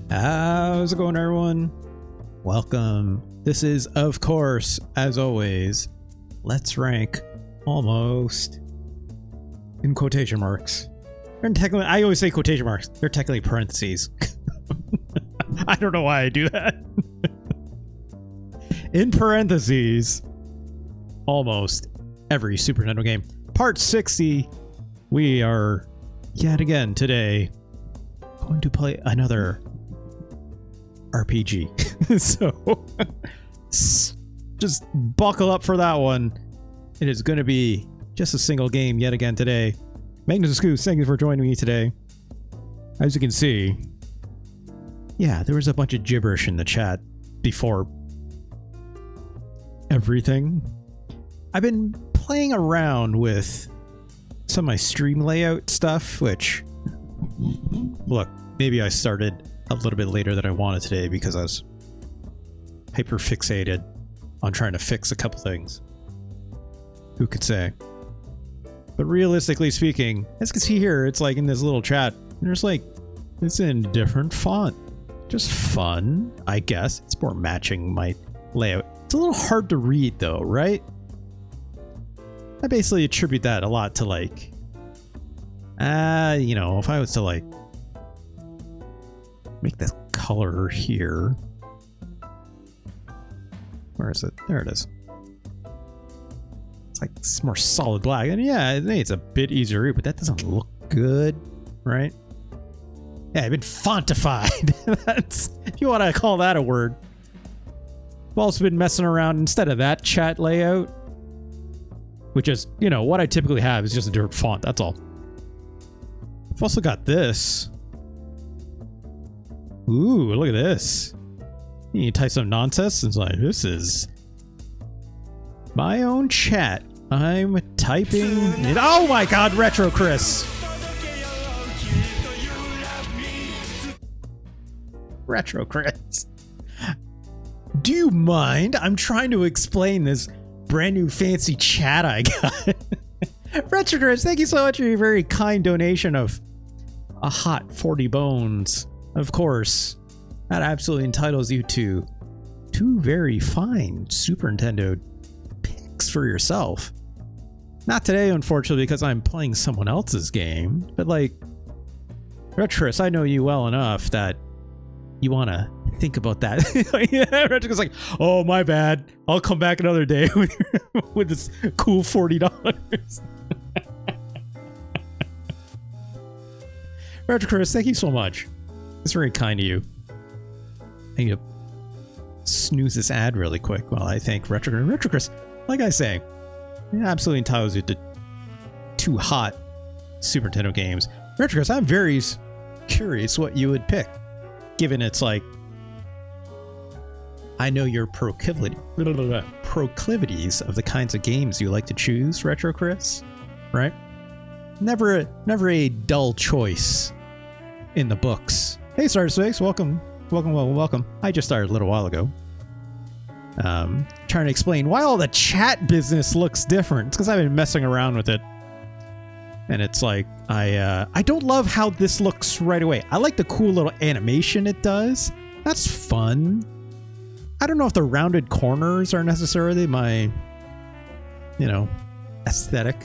How's it going, everyone? Welcome. This is, of course, as always, Let's Rank Almost in quotation marks. And technically, I always say quotation marks. They're technically parentheses. I don't know why I do that. In parentheses, almost every Super Nintendo game. Part 60. We are yet again today going to play another RPG. So just buckle up for that one. It is going to be just a single game yet again today. Magnus Scoos, thank you for joining me today. As you can see, yeah, there was a bunch of gibberish in the chat before everything. I've been playing around with some of my stream layout stuff, which, look, maybe I started a little bit later than I wanted today because I was hyper fixated on trying to fix a couple things. Who could say? But realistically speaking, as you can see here, it's like in this little chat, there's like, it's in a different font. Just fun, I guess. It's more matching my layout. It's a little hard to read though, right? I basically attribute that a lot to like, you know, if I was to like make this color here. Where is it? There it is. It's like it's more solid black. And yeah, I think it's a bit easier to read, but that doesn't look good, right? Yeah, I've been fontified. That's, if you want to call that a word. I've also been messing around instead of that chat layout, which is, you know, what I typically have is just a different font. That's all. I've also got this. Ooh, look at this. You type some nonsense and it's like, this is my own chat. I'm typing it. Oh my god, Retro Chris. Retro Chris. Do you mind? I'm trying to explain this brand new fancy chat I got. Retro Chris, thank you so much for your very kind donation of a hot 40 bones. Of course, that absolutely entitles you to two very fine Super Nintendo picks for yourself. Not today, unfortunately, because I'm playing someone else's game. But like, Retros, I know you well enough that you want to think about that. Yeah, Retros like, oh, my bad. I'll come back another day with this cool $40. Retros, thank you so much. It's very kind of you. I need to snooze this ad really quick while I thank Retro Chris. Like I say, it absolutely entitles you to two hot Super Nintendo games. Retro Chris, I'm very curious what you would pick, given it's like, I know your proclivities of the kinds of games you like to choose, Retro Chris, right? Never a dull choice in the books. Hey, Star Snakes, welcome. Welcome. I just started a little while ago. Trying to explain why all the chat business looks different. It's because I've been messing around with it. And it's like, I don't love how this looks right away. I like the cool little animation it does. That's fun. I don't know if the rounded corners are necessarily my, you know, aesthetic,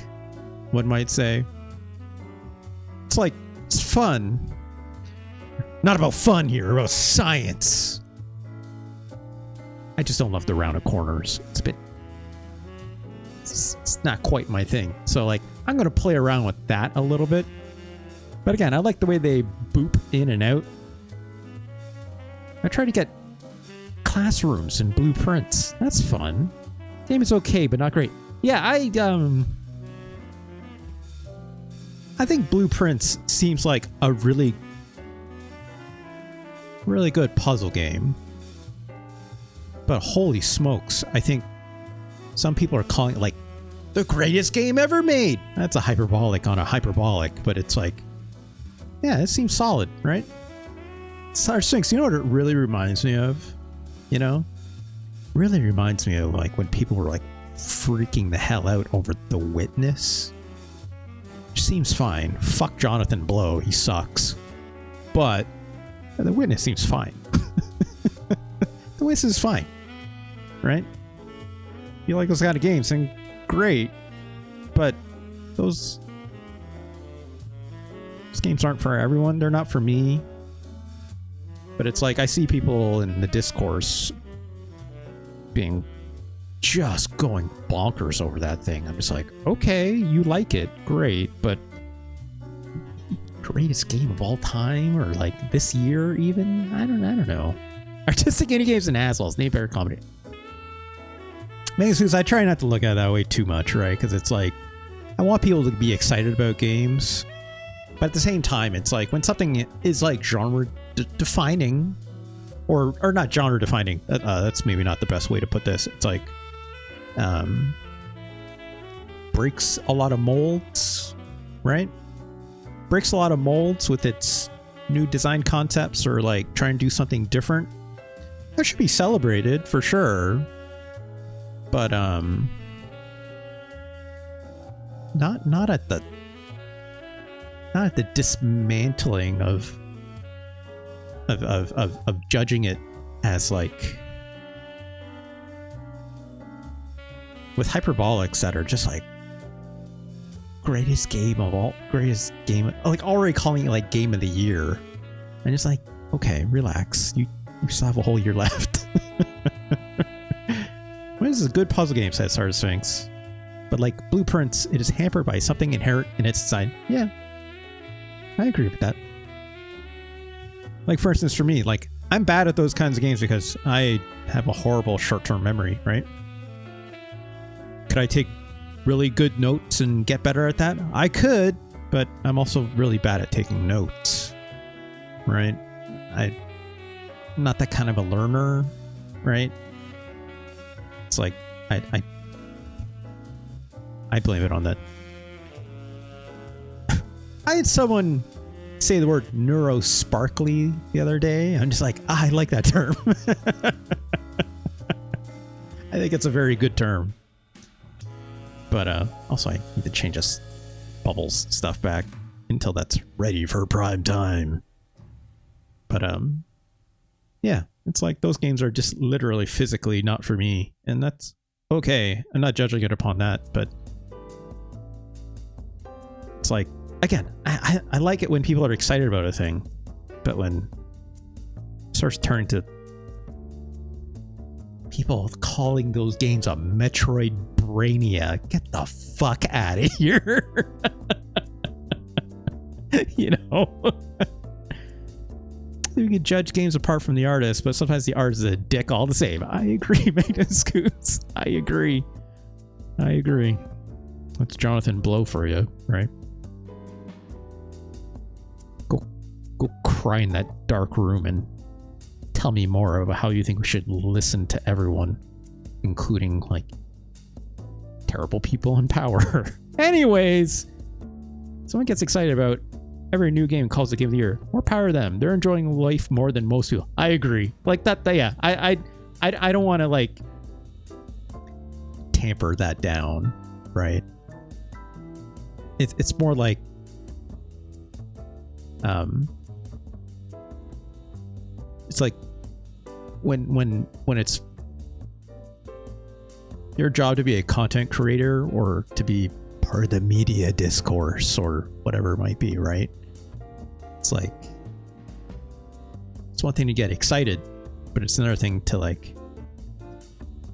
one might say. It's like, it's fun. Not about fun here, about science. I just don't love the rounded corners. It's a bit... It's not quite my thing. So, like, I'm going to play around with that a little bit. But again, I like the way they boop in and out. I try to get classrooms and blueprints. That's fun. Game is okay, but not great. Yeah, I think Blueprints seems like a really good puzzle game. But holy smokes, I think some people are calling it like the greatest game ever made. That's a hyperbolic on a hyperbolic, but it's like, yeah, it seems solid, right? Star Sphinx, you know what it really reminds me of? You know? Really reminds me of like when people were like freaking the hell out over The Witness. Which seems fine. Fuck Jonathan Blow, he sucks. But The Witness seems fine. The Witness is fine, right? You like those kind of games, and great, but those games aren't for everyone. They're not for me. But it's like I see people in the discourse being just going bonkers over that thing. I'm just like, okay, you like it, great, but greatest game of all time, or like this year even? I don't know. Artistic indie games and assholes. Name better comedy. Because I try not to look at it that way too much, right? Because it's like I want people to be excited about games, but at the same time, it's like when something is like genre defining, or not genre defining. That's maybe not the best way to put this. It's like breaks a lot of molds, right? Breaks a lot of molds with its new design concepts, or like trying to do something different. That should be celebrated for sure, but not at the dismantling of judging it as like with hyperbolics that are just like greatest game, like already calling it like game of the year, and it's like, okay, relax, you still have a whole year left. Well, this is a good puzzle game, says Star Sphinx, but like Blueprints, it is hampered by something inherent in its design. Yeah, I agree with that. Like, for instance, for me, like, I'm bad at those kinds of games because I have a horrible short-term memory, right? Could I take really good notes and get better at that? I could, but I'm also really bad at taking notes, right? I'm not that kind of a learner, right? It's like, I blame it on that. I had someone say the word neurosparkly the other day. I'm just like, I like that term. I think it's a very good term. But also I need to change this bubbles stuff back until that's ready for prime time. But yeah, it's like those games are just literally physically not for me, and that's okay. I'm not judging it upon that, but it's like, again, I like it when people are excited about a thing, but when it starts turning to people calling those games a Metroidvania, get the fuck out of here. You know? You can judge games apart from the artist, but sometimes the artist is a dick all the same. I agree, Magnus Scoots. I agree. That's Jonathan Blow for you, right? Go cry in that dark room and tell me more about how you think we should listen to everyone, including like terrible people in power. Anyways, someone gets excited about every new game, calls the game of the year. More power to them. They're enjoying life more than most people. I agree. Like that. Yeah. I don't want to like tamper that down, right? It's more like it's like when it's your job to be a content creator or to be part of the media discourse or whatever it might be, right? It's like, it's one thing to get excited, but it's another thing to like,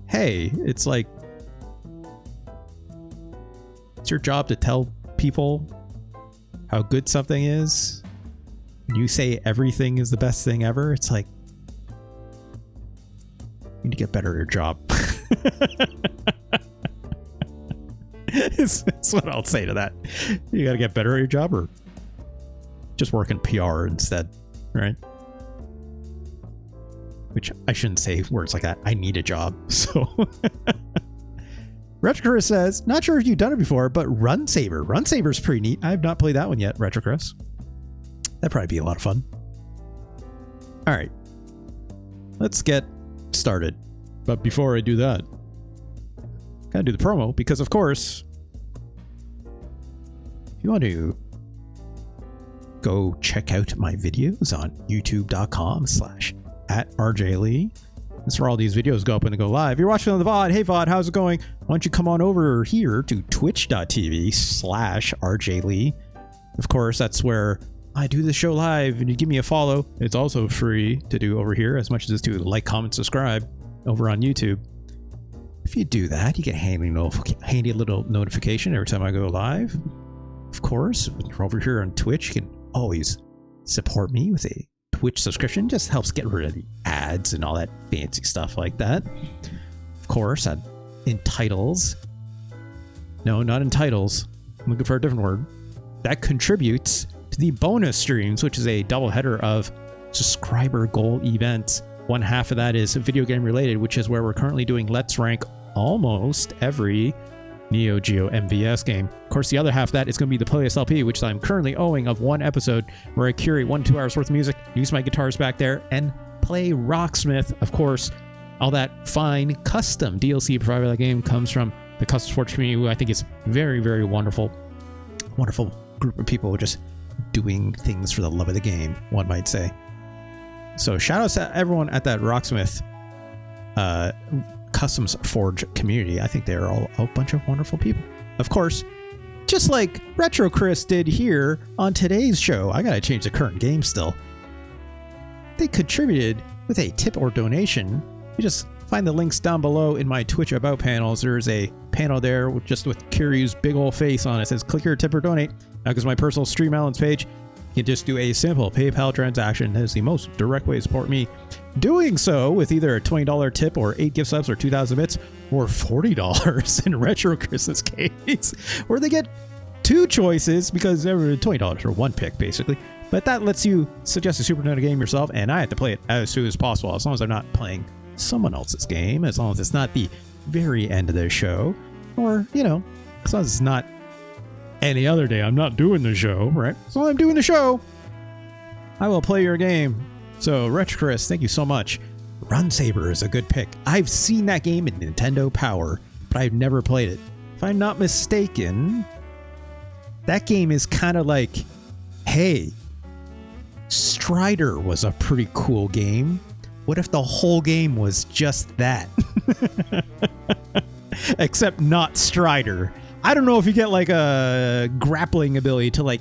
hey, it's like, it's your job to tell people how good something is. When you say everything is the best thing ever, it's like, you need to get better at your job. That's what I'll say to that. You got to get better at your job, or just work in PR instead, right? Which I shouldn't say words like that. I need a job. So Retrocris says, not sure if you've done it before, but Run Saber's pretty neat. I have not played that one yet, Retrocris. That'd probably be a lot of fun. All right, let's get started. But before I do that, gotta do the promo, because of course, if you want to go check out my videos on youtube.com/@RJLee. That's where all these videos go up and go live. If you're watching on the VOD, hey VOD, how's it going? Why don't you come on over here to twitch.tv/RJLee. Of course, that's where I do the show live, and you give me a follow. It's also free to do over here, as much as it's to like, comment, subscribe over on YouTube. If you do that, you get a handy little notification every time I go live. Of course, when you're over here on Twitch, you can always support me with a Twitch subscription. Just helps get rid of the ads and all that fancy stuff like that. Of course, in titles. No, not in titles. I'm looking for a different word. That contributes to the bonus streams, which is a double header of subscriber goal events. One half of that is video game related, which is where we're currently doing Let's Rank almost every Neo Geo MVS game. Of course, the other half of that is going to be the Playlist LP, which I'm currently owing of one episode where I curate 1 to 2 hours worth of music, use my guitars back there, and play Rocksmith. Of course, all that fine custom DLC provided by that game comes from the Custom Sports community, who I think is very, very wonderful group of people just doing things for the love of the game, one might say. So shout outs to everyone at that Rocksmith Customs Forge community. I think they're all a bunch of wonderful people. Of course, just like Retro Chris did here on today's show, I gotta change the current game still. They contributed with a tip or donation. You just find the links down below in my Twitch About panels. There's a panel there with Kiryu's big old face on it. It says click here, tip or donate. Now, because my personal Stream Elements page, you can just do a simple PayPal transaction. That is the most direct way to support me. Doing so with either a $20 tip or 8 gift subs or 2,000 bits or $40 in Retro Chris's case, where they get 2 choices because they're $20 for 1 pick, basically. But that lets you suggest a Super Nintendo game yourself, and I have to play it as soon as possible, as long as I'm not playing someone else's game, as long as it's not the very end of the show, or, you know, as long as it's not any other day I'm not doing the show, right? So I'm doing the show, I will play your game. So, Retro Chris, thank you so much. Run Saber is a good pick. I've seen that game in Nintendo Power, but I've never played it. If I'm not mistaken, that game is kind of like, hey, Strider was a pretty cool game. What if the whole game was just that? Except not Strider. I don't know if you get like a grappling ability to like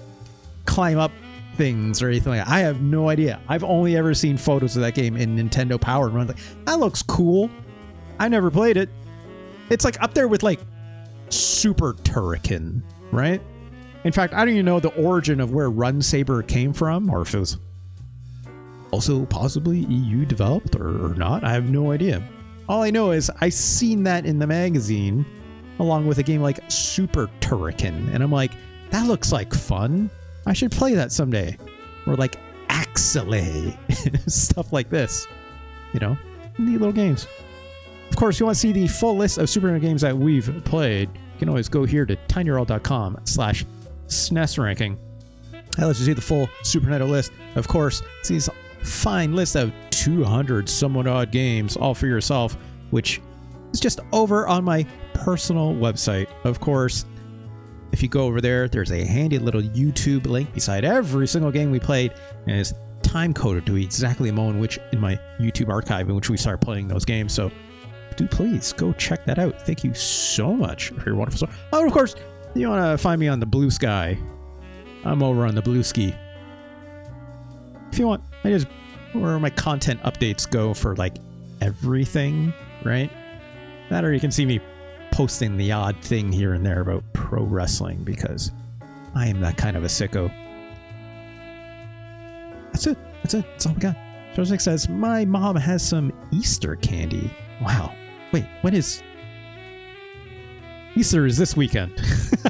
climb up things or anything like that. I have no idea. I've only ever seen photos of that game in Nintendo Power and run like, that looks cool. I never played it. It's like up there with like Super Turrican, right? In fact, I don't even know the origin of where Run Saber came from, or if it was also possibly EU developed or not. I have no idea. All I know is I seen that in the magazine along with a game like Super Turrican, and I'm like, that looks like fun. I should play that someday. Or like Axelay, stuff like this. You know, neat little games. Of course, if you want to see the full list of Super Nintendo games that we've played, you can always go here to tinyurl.com/SNES ranking. That lets you see the full Super Nintendo list. Of course, it's this fine list of 200 somewhat odd games, all for yourself, which is just over on my personal website. Of course, if you go over there, there's a handy little YouTube link beside every single game we played, and it's time coded to exactly the moment which in my YouTube archive in which we start playing those games. So do please go check that out. Thank you so much for your wonderful support. Oh, and of course, you want to find me on the Blue Sky. I'm over on the Blue Ski. If you want, I just where my content updates go for like everything, right? That, or you can see me posting the odd thing here and there about pro wrestling because I am that kind of a sicko. That's it. That's all we got. Joseph says, my mom has some Easter candy. Wow. Wait, when is Easter? Is this weekend?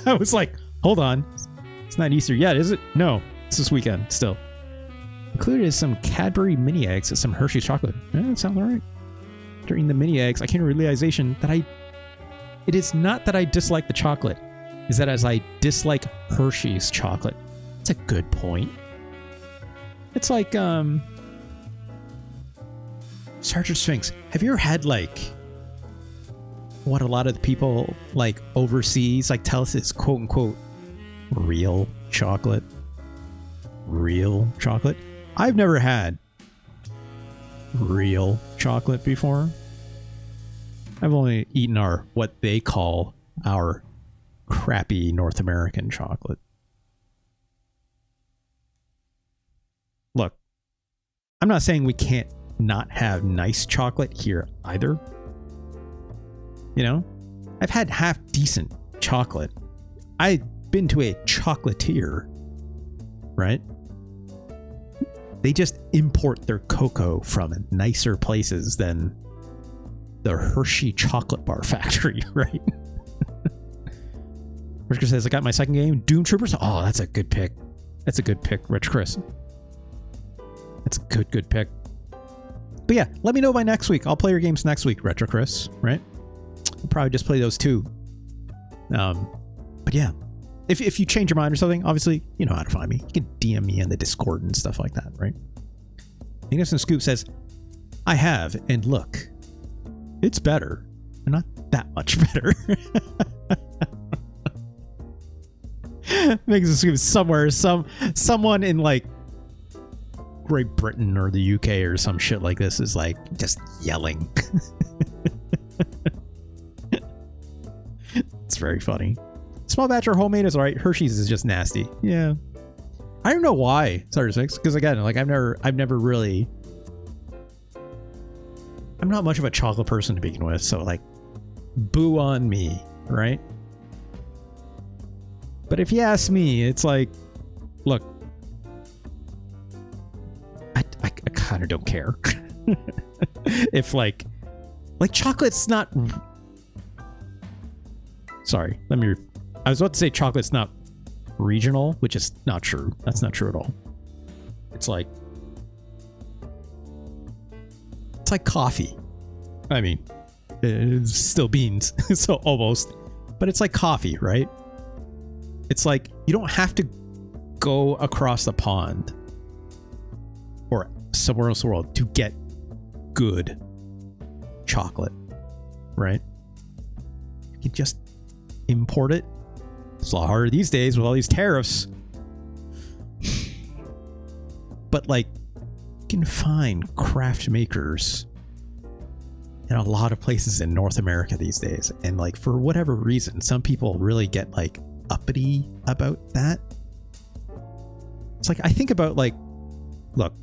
I was like, hold on. It's not Easter yet, is it? No, it's this weekend still. Included is some Cadbury mini eggs and some Hershey's chocolate. That sounds alright. During the mini eggs, I came to the realization that it is not that I dislike the chocolate, is that as I dislike Hershey's chocolate. That's a good point. It's like, Sergeant Sphinx, have you ever had like what a lot of the people like overseas like tell us is quote unquote real chocolate? real chocolate. I've never had real chocolate before. I've only eaten what they call our crappy North American chocolate. Look, I'm not saying we can't not have nice chocolate here either. You know, I've had half decent chocolate. I've been to a chocolatier, right? They just import their cocoa from nicer places than the Hershey chocolate bar factory, right? Rich Chris says, I got my second game, Doom Troopers. Oh, that's a good pick. That's a good pick, Rich Chris. That's a good pick. But yeah, let me know by next week. I'll play your games next week, Retro Chris, right? I'll probably just play those two. But yeah, if you change your mind or something, obviously, you know how to find me. You can DM me in the Discord and stuff like that, right? Innocent Scoop says, I have, and look, it's better. But not that much better. Makes it Scoop somewhere, someone in like Great Britain or the UK or some shit like this is like just yelling. It's very funny. Small batch or homemade is alright. Hershey's is just nasty. Yeah. I don't know why Starter 6, because again, like I've never really, I'm not much of a chocolate person to begin with, so like boo on me, right? But if you ask me, it's like, look, I kind of don't care. If like chocolate's not, sorry, I was about to say chocolate's not regional, which is not true. That's not true at all. It's like coffee. I mean, it's still beans, so almost, but it's like coffee, right? It's like you don't have to go across the pond or somewhere else in the world to get good chocolate, right? You can just import it. It's a lot harder these days with all these tariffs. But like, you can find craft makers in a lot of places in North America these days. And like, for whatever reason, some people really get like uppity about that. It's like, I think about like, look,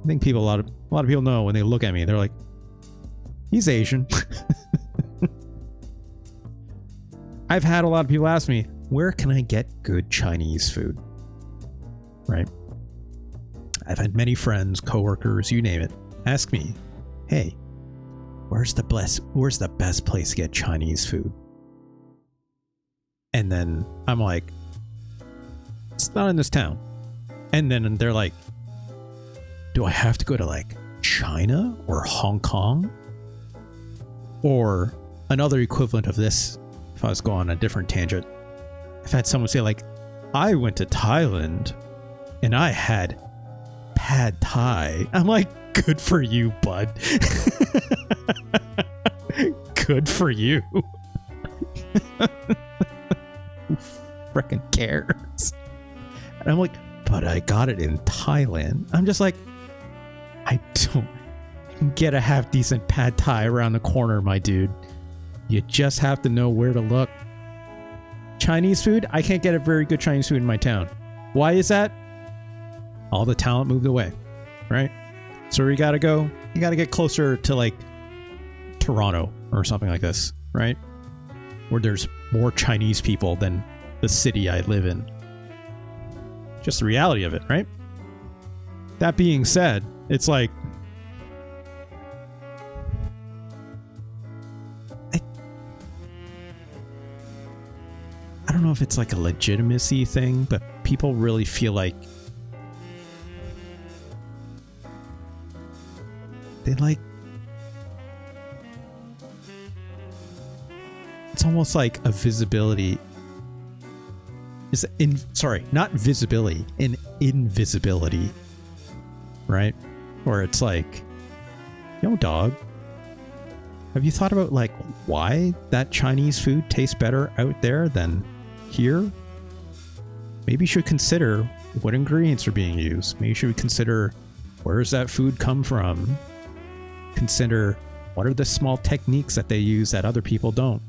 I think people, a lot of people know when they look at me, they're like, he's Asian. I've had a lot of people ask me, where can I get good Chinese food? Right? I've had many friends, coworkers, you name it, ask me, hey, where's the best place to get Chinese food? And then I'm like, it's not in this town. And then they're like, do I have to go to like China or Hong Kong? Or another equivalent of this, if I was going on a different tangent, I've had someone say like, I went to Thailand and I had pad thai. I'm like, good for you, bud. Good for you. Who frickin' cares? And I'm like, but I got it in Thailand. I'm just like, I don't get a half decent pad thai around the corner, my dude. You just have to know where to look. Chinese food, I can't get a very good Chinese food in my town. Why is that? All the talent moved away, right? So where you gotta go? You gotta get closer to like Toronto or something like this, right? Where there's more Chinese people than the city I live in. Just the reality of it, right? That being said, it's like, I don't know if it's like a legitimacy thing, but people really feel like they like, it's almost like a visibility is not visibility, an invisibility, right? Where it's like, yo, dog, have you thought about like why that Chinese food tastes better out there than here? Maybe you should consider what ingredients are being used. Maybe you should consider, where does that food come from? Consider, what are the small techniques that they use that other people don't?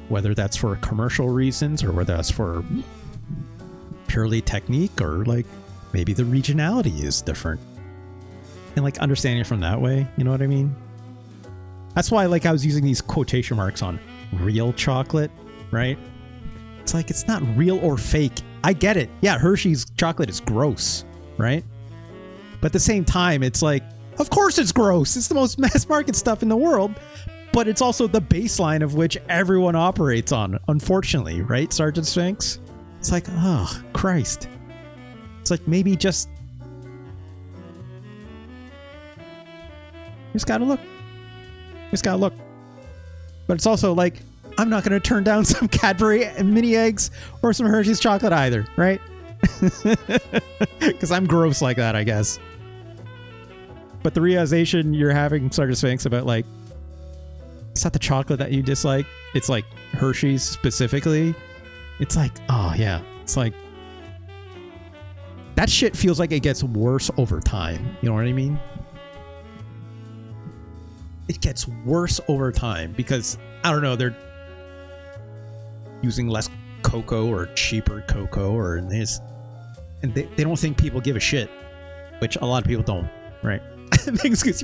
Whether that's for commercial reasons or whether that's for purely technique, or like maybe the regionality is different. And like understanding it from that way, you know what I mean? That's why like I was using these quotation marks on real chocolate, right? It's like, it's not real or fake. I get it. Yeah, Hershey's chocolate is gross, right? But at the same time, it's like, of course it's gross. It's the most mass market stuff in the world, but it's also the baseline of which everyone operates on, unfortunately, right, Sergeant Sphinx? It's like, oh, Christ. It's like, maybe just gotta look. Just gotta look. But it's also like, I'm not going to turn down some Cadbury mini eggs or some Hershey's chocolate either, right? Because I'm gross like that, I guess. But the realization you're having, Sergeant Sphinx, about like, it's not the chocolate that you dislike. It's like Hershey's specifically. It's like, oh yeah. It's like, that shit feels like it gets worse over time. You know what I mean? It gets worse over time because, I don't know, they're using less cocoa or cheaper cocoa or this, and they don't think people give a shit, which a lot of people don't, right? You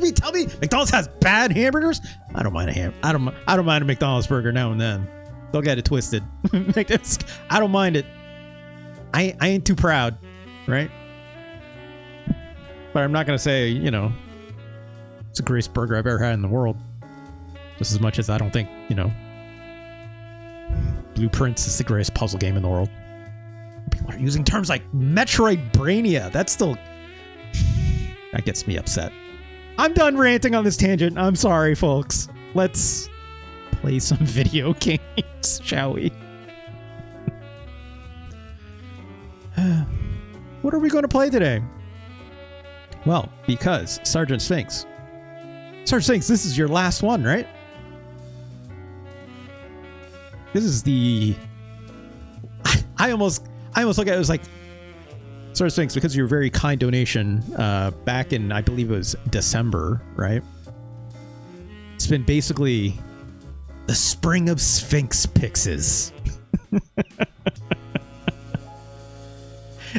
mean tell me McDonald's has bad hamburgers? I don't mind a I don't mind a McDonald's burger now and then. Don't get it twisted. I don't mind it. I ain't too proud, right? But I'm not gonna say, you know, it's the greatest burger I've ever had in the world. Just as much as I don't think, you know, Blueprints is the greatest puzzle game in the world. People are using terms like Metroid Brainia. That's still... that gets me upset. I'm done ranting on this tangent. I'm sorry, folks. Let's play some video games, shall we? What are we going to play today? Well, because Sergeant Sphinx, this is your last one, right? This is the... I almost look at it as like, Sergeant Sphinx, because of your very kind donation back in, I believe it was December, right? It's been basically the spring of Sphinx Pixes.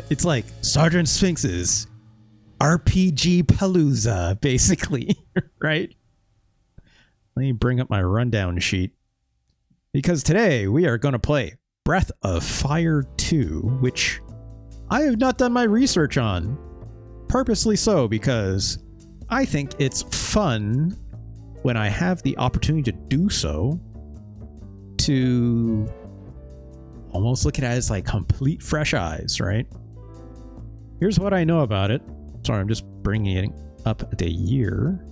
It's like Sergeant Sphinx's RPG Palooza, basically, right? Let me bring up my rundown sheet. Because today we are going to play Breath of Fire 2, which I have not done my research on. Purposely so, because I think it's fun when I have the opportunity to do so, to almost look at it as like complete fresh eyes, right? Here's what I know about it. Sorry, I'm just bringing it up the year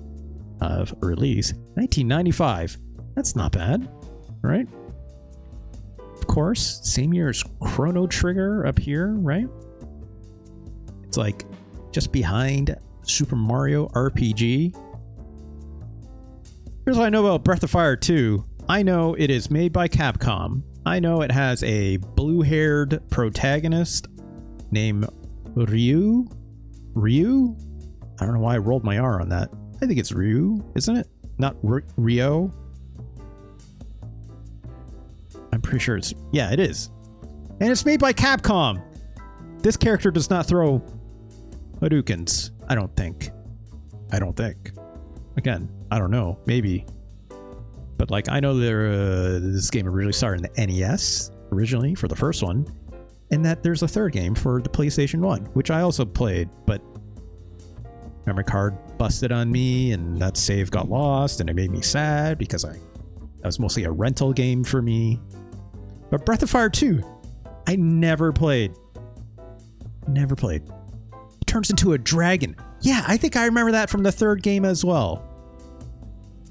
of release. 1995. That's not bad, right? Of course, same year as Chrono Trigger up here, right? It's like just behind Super Mario RPG. Here's what I know about Breath of Fire 2. I know it is made by Capcom. I know it has a blue-haired protagonist named Ryu? I don't know why I rolled my R on that. I think it's Ryu, isn't it? Not Rio? I'm pretty sure it's... yeah, it is. And it's made by Capcom. This character does not throw Hadoukens. I don't think. Again, I don't know. Maybe. But like, I know this game originally started in the NES, originally, for the first one. And that there's a third game for the PlayStation 1, which I also played, but memory card busted on me, and that save got lost, and it made me sad because that was mostly a rental game for me. But Breath of Fire 2, I never played. It turns into a dragon. Yeah, I think I remember that from the third game as well.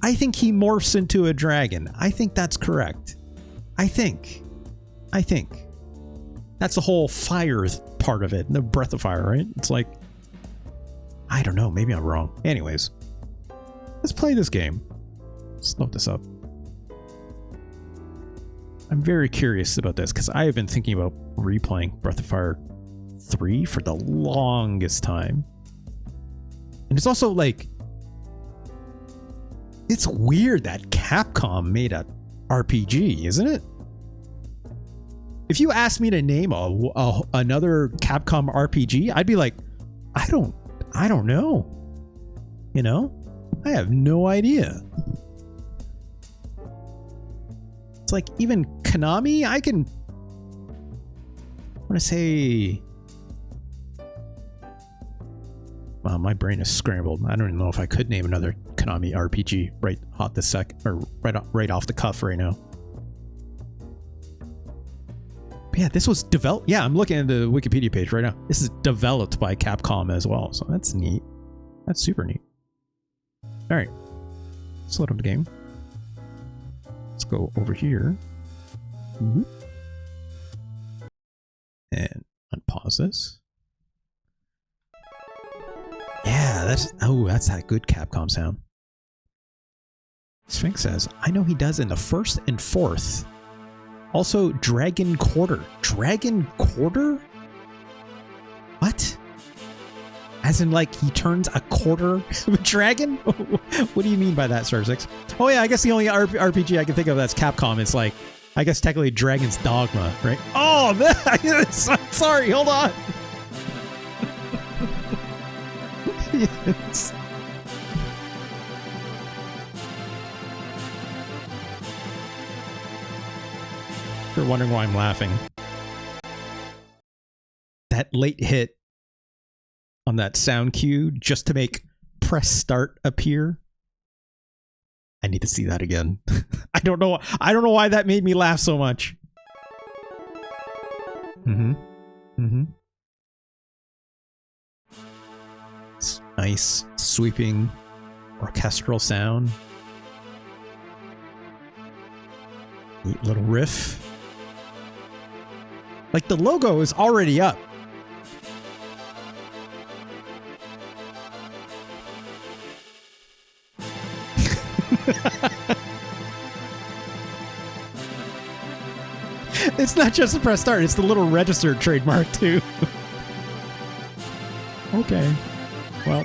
I think he morphs into a dragon. I think that's correct. I think. That's the whole fire part of it, the Breath of Fire, right? It's like, I don't know, maybe I'm wrong. Anyways, let's play this game. Let's load this up. I'm very curious about this because I have been thinking about replaying Breath of Fire 3 for the longest time. And it's also like, it's weird that Capcom made a RPG, isn't it? If you asked me to name another Capcom RPG, I'd be like, I don't know. You know? I have no idea. It's like even Konami, I want to say, wow, my brain is scrambled. I don't even know if I could name another Konami RPG right off the cuff right now. But yeah, this was developed. Yeah, I'm looking at the Wikipedia page right now. This is developed by Capcom as well, so that's neat. That's super neat. All right, let's load up the game. Let's go over here. And unpause this. Yeah, that's that good Capcom sound. Sphinx says, I know he does in the 1st and 4th. Also, Dragon Quarter. Dragon Quarter? What? As in, like, he turns a quarter of a dragon? What do you mean by that, Star 6? Oh yeah, I guess the only RPG I can think of that's Capcom is like, I guess technically Dragon's Dogma, right? Oh, sorry, hold on. Yes. If you're wondering why I'm laughing, that late hit on that sound cue just to make press start appear. I need to see that again. I don't know why that made me laugh so much. It's nice sweeping orchestral sound. Neat little riff. Like the logo is already up. It's not just the press start, it's the little registered trademark too. Okay. Well.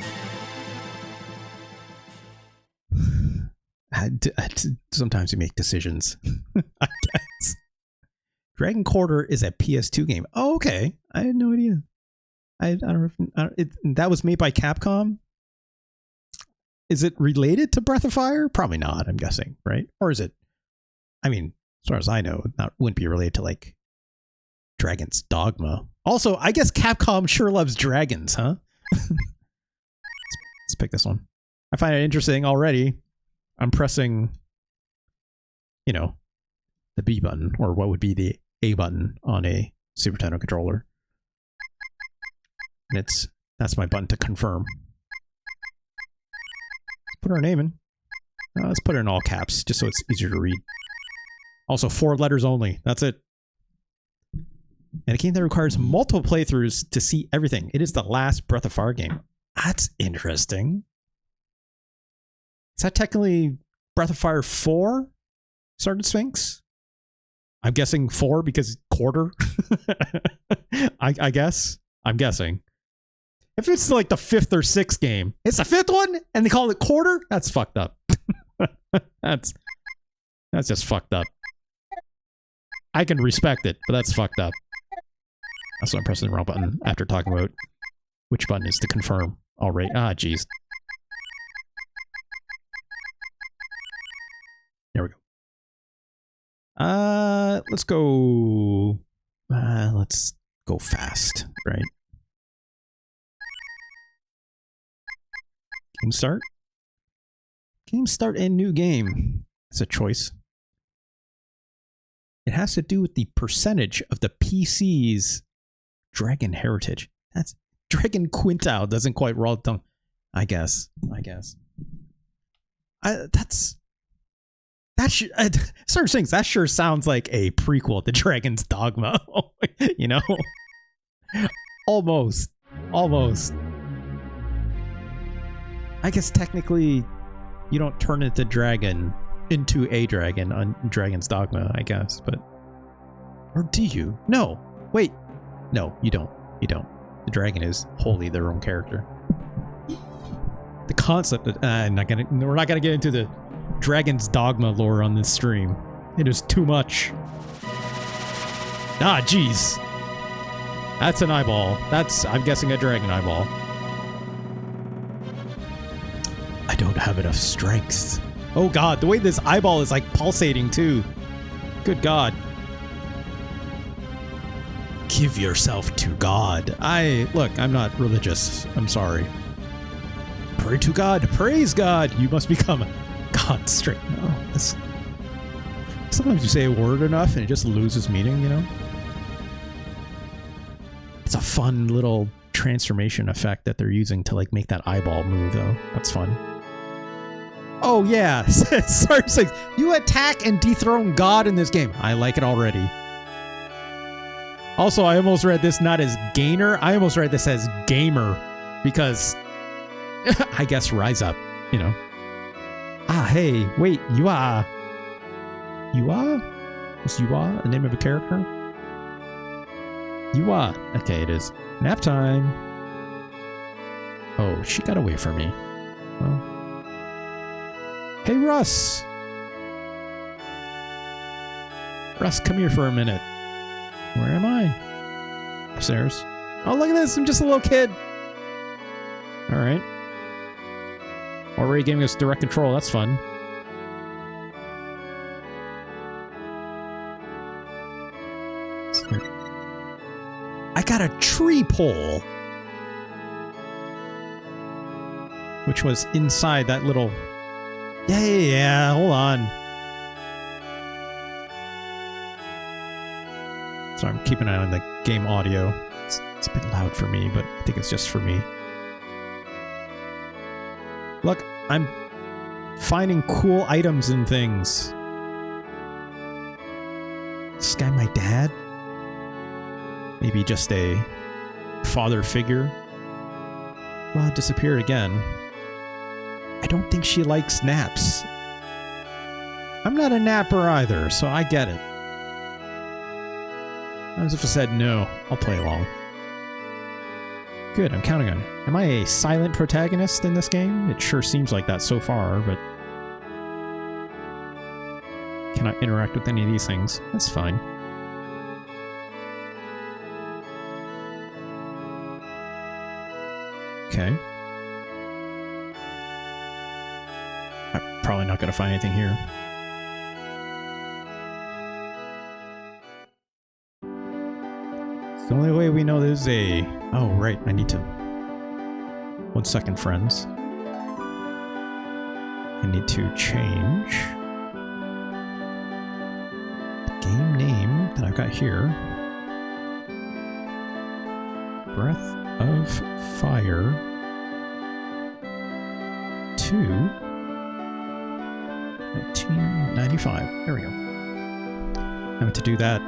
Sometimes you make decisions. I guess. Dragon Quarter is a PS2 game. Oh, okay. I had no idea. I don't know if that was made by Capcom. Is it related to Breath of Fire? Probably not, I'm guessing, right? Or is it? I mean, as far as I know, wouldn't be related to like Dragon's Dogma. Also, I guess Capcom sure loves dragons, huh? Let's pick this one. I find it interesting already. I'm pressing, you know, the B button, or what would be the A button on a Super Nintendo controller. And that's my button to confirm. Put our name in. Let's put it in all caps, just so it's easier to read. Also, 4 letters only. That's it. And a game that requires multiple playthroughs to see everything. It is the last Breath of Fire game. That's interesting. Is that technically Breath of Fire 4? Started Sphinx? I'm guessing 4 because quarter. I guess. I'm guessing. If it's like the 5th or 6th game, it's the 5th one and they call it quarter? That's fucked up. That's just fucked up. I can respect it, but that's fucked up. That's why I'm pressing the wrong button after talking about which button is to confirm. All right. Ah, jeez. There we go. Let's go. Let's go fast, right? Game start. Game start and new game. It's a choice. It has to do with the percentage of the PC's Dragon heritage. That's Dragon Quintile doesn't quite roll tongue. I guess. Certain things that sure sounds like a prequel to Dragon's Dogma. You know, almost. I guess technically, you don't turn into a dragon on Dragon's Dogma, I guess, but or do you? No, wait, no, you don't. You don't. The dragon is wholly their own character. The concept that we're not gonna get into the Dragon's Dogma lore on this stream. It is too much. Ah, jeez. That's an eyeball. That's, I'm guessing, a dragon eyeball. I don't have enough strength. Oh god, the way this eyeball is like pulsating too. Good god. Give yourself to God. Look, I'm not religious. I'm sorry. Pray to God. Praise God. You must become God straight. No, sometimes you say a word enough and it just loses meaning, you know? It's a fun little transformation effect that they're using to like make that eyeball move though. That's fun. Oh yeah. Sorry, you attack and dethrone God in this game. I like it already. Also, I almost read this not as gainer. I almost read this as gamer because I guess rise up, you know. Ah, hey, wait, you are? Is you are a name of a character? You are. Okay, it is. Nap time. Oh, she got away from me. Well. Hey, Russ. Russ, come here for a minute. Where am I? Upstairs. Oh, look at this. I'm just a little kid. All right. Already giving us direct control. That's fun. I got a tree pole. Which was inside that little... Yeah, hold on. So I'm keeping an eye on the game audio. It's a bit loud for me, but I think it's just for me. Look, I'm finding cool items and things. Is this guy my dad? Maybe just a father figure? Well, it disappeared again. I don't think she likes naps. I'm not a napper either, so I get it. As if I said no, I'll play along. Good, I'm counting on it. Am I a silent protagonist in this game? It sure seems like that so far, but... cannot interact with any of these things. That's fine. Okay. I'm probably not going to find anything here. The only way we know there's a... Oh, right, I need to... 1 second, friends. I need to change... the game name that I've got here. Breath of Fire... to... 1995. There we go. I meant to do that.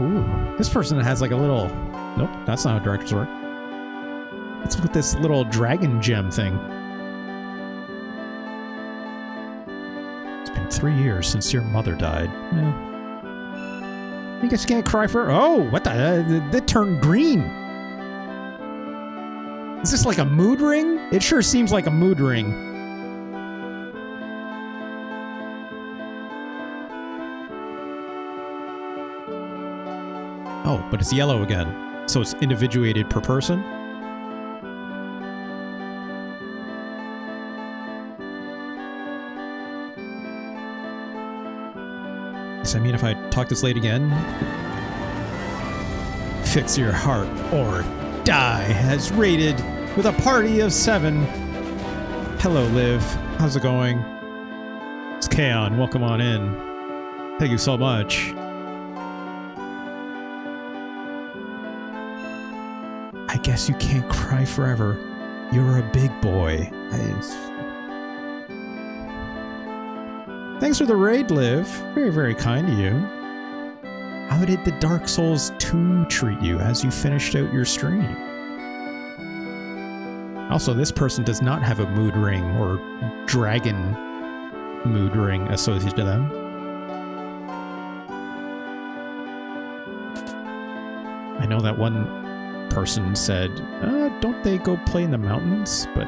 Ooh, this person has like a little... Nope, that's not how directors work. What's with this little dragon gem thing? It's been 3 years since your mother died. Yeah. I guess you can't cry for... Oh, what the... That turned green. Is this like a mood ring? It sure seems like a mood ring. Oh, but it's yellow again. So it's individuated per person? Does that mean if I talk this late again? Fix Your Heart or Die has rated with a party of 7. Hello, Liv. How's it going? It's Kaon. Welcome on in. Thank you so much. I guess you can't cry forever. You're a big boy. Thanks for the raid, Liv. Very, very kind of you. How did the Dark Souls 2 treat you as you finished out your stream? Also, this person does not have a mood ring or dragon mood ring associated to them. I know that one person said, don't they go play in the mountains? But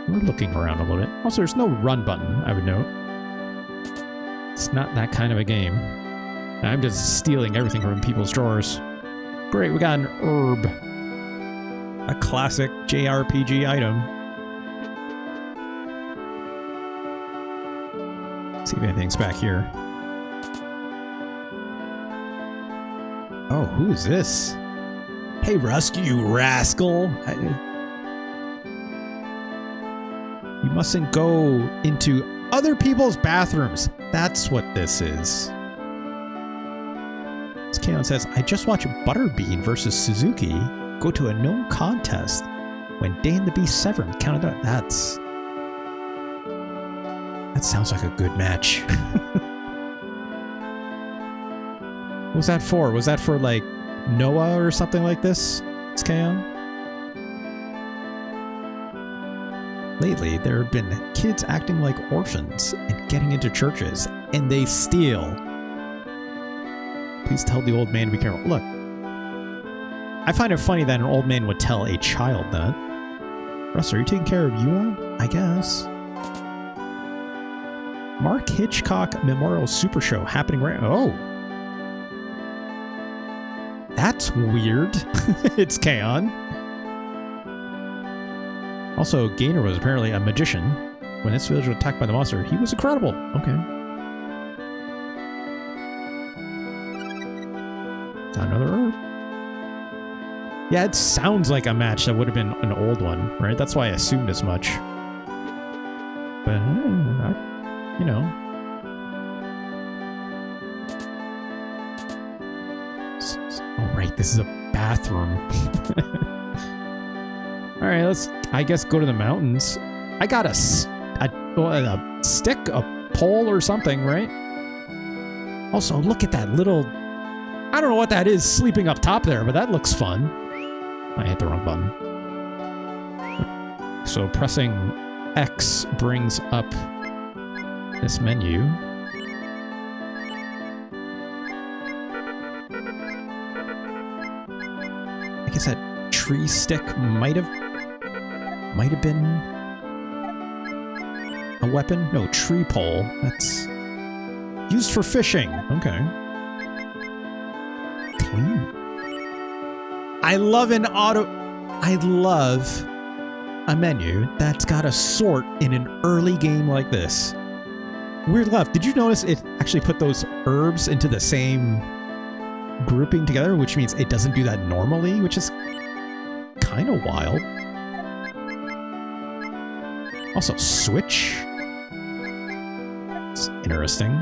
we're looking around a little bit. Also, there's no run button, I would note. It's not that kind of a game. I'm just stealing everything from people's drawers. Great, we got an herb. A classic JRPG item. Let's see if anything's back here. Oh, who's this? Hey, Rusk, you rascal! You mustn't go into other people's bathrooms. That's what this is. As Kaon says, I just watched Butterbean versus Suzuki go to a no contest when Dan the Beast Severn counted out. That sounds like a good match. What was that for? Was that for like Noah or something like this? It's Kaon. Lately, there have been kids acting like orphans and getting into churches, and they steal. Please tell the old man to be careful. Look, I find it funny that an old man would tell a child that. Russ, are you taking care of Yuan? I guess. Mark Hitchcock Memorial Super Show happening right... Oh. That's weird. It's Kaon. Also, Gainer was apparently a magician. When this village was attacked by the monster, he was incredible. Okay. Another herb. Yeah, it sounds like a match that would have been an old one, right? That's why I assumed as much. But, you know. Oh, right, this is a bathroom. Alright, let's, I guess, go to the mountains. I got a stick, a pole or something, right? Also, look at that little... I don't know what that is sleeping up top there, but that looks fun. I hit the wrong button. So pressing X brings up this menu. I guess that tree stick might have been a weapon? No, tree pole. That's used for fishing. Okay. Clean. I love a menu that's got a sort in an early game like this. Weird left. Did you notice it actually put those herbs into the same grouping together, which means it doesn't do that normally, which is kind of wild. Also, switch. It's interesting.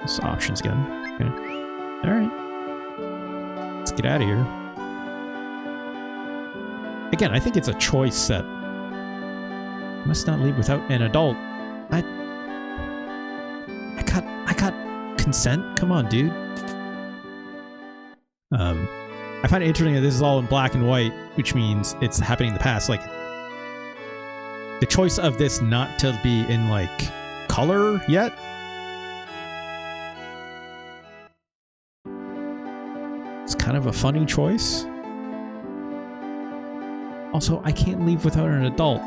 This options again. Okay. Alright. Let's get out of here. Again, I think it's a choice that must not leave without an adult. I got consent? Come on, dude. I find it interesting that this is all in black and white, which means it's happening in the past. Like, the choice of this not to be in, like, color yet. It's kind of a funny choice. Also, I can't leave without an adult,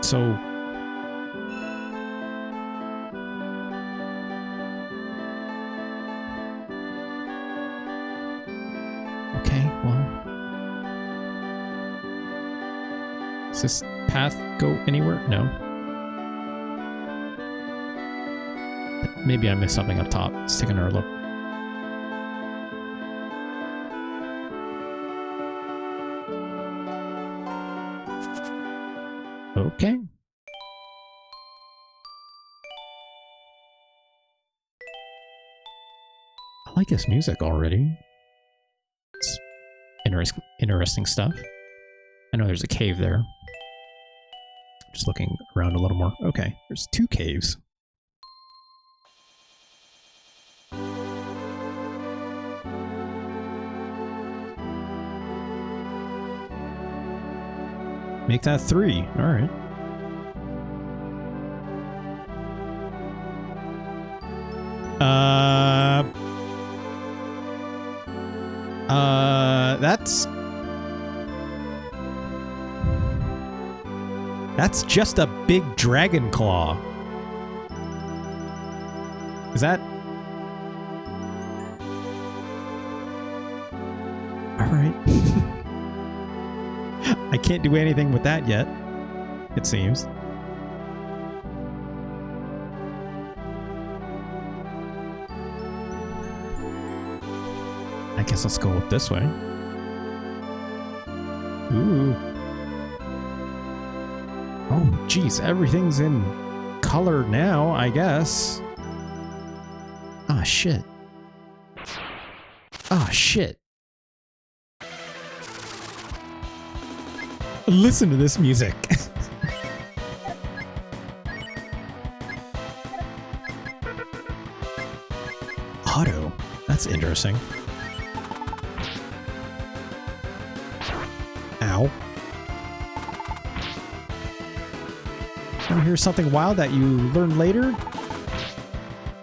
so... Okay, well... Does this path go anywhere? No. Maybe I missed something up top. Let's take another look. Okay. I like this music already. It's interesting stuff. I know there's a cave there. Just looking around a little more. Okay, there's 2 caves. Make that 3. All right. That's just a big dragon claw. Is that? All right. I can't do anything with that yet, it seems. I guess let's go up this way. Ooh. Oh, geez, everything's in color now, I guess. Ah, shit. Ah, shit. Listen to this music. Auto. That's interesting. Ow. Want to hear something wild that you learn later?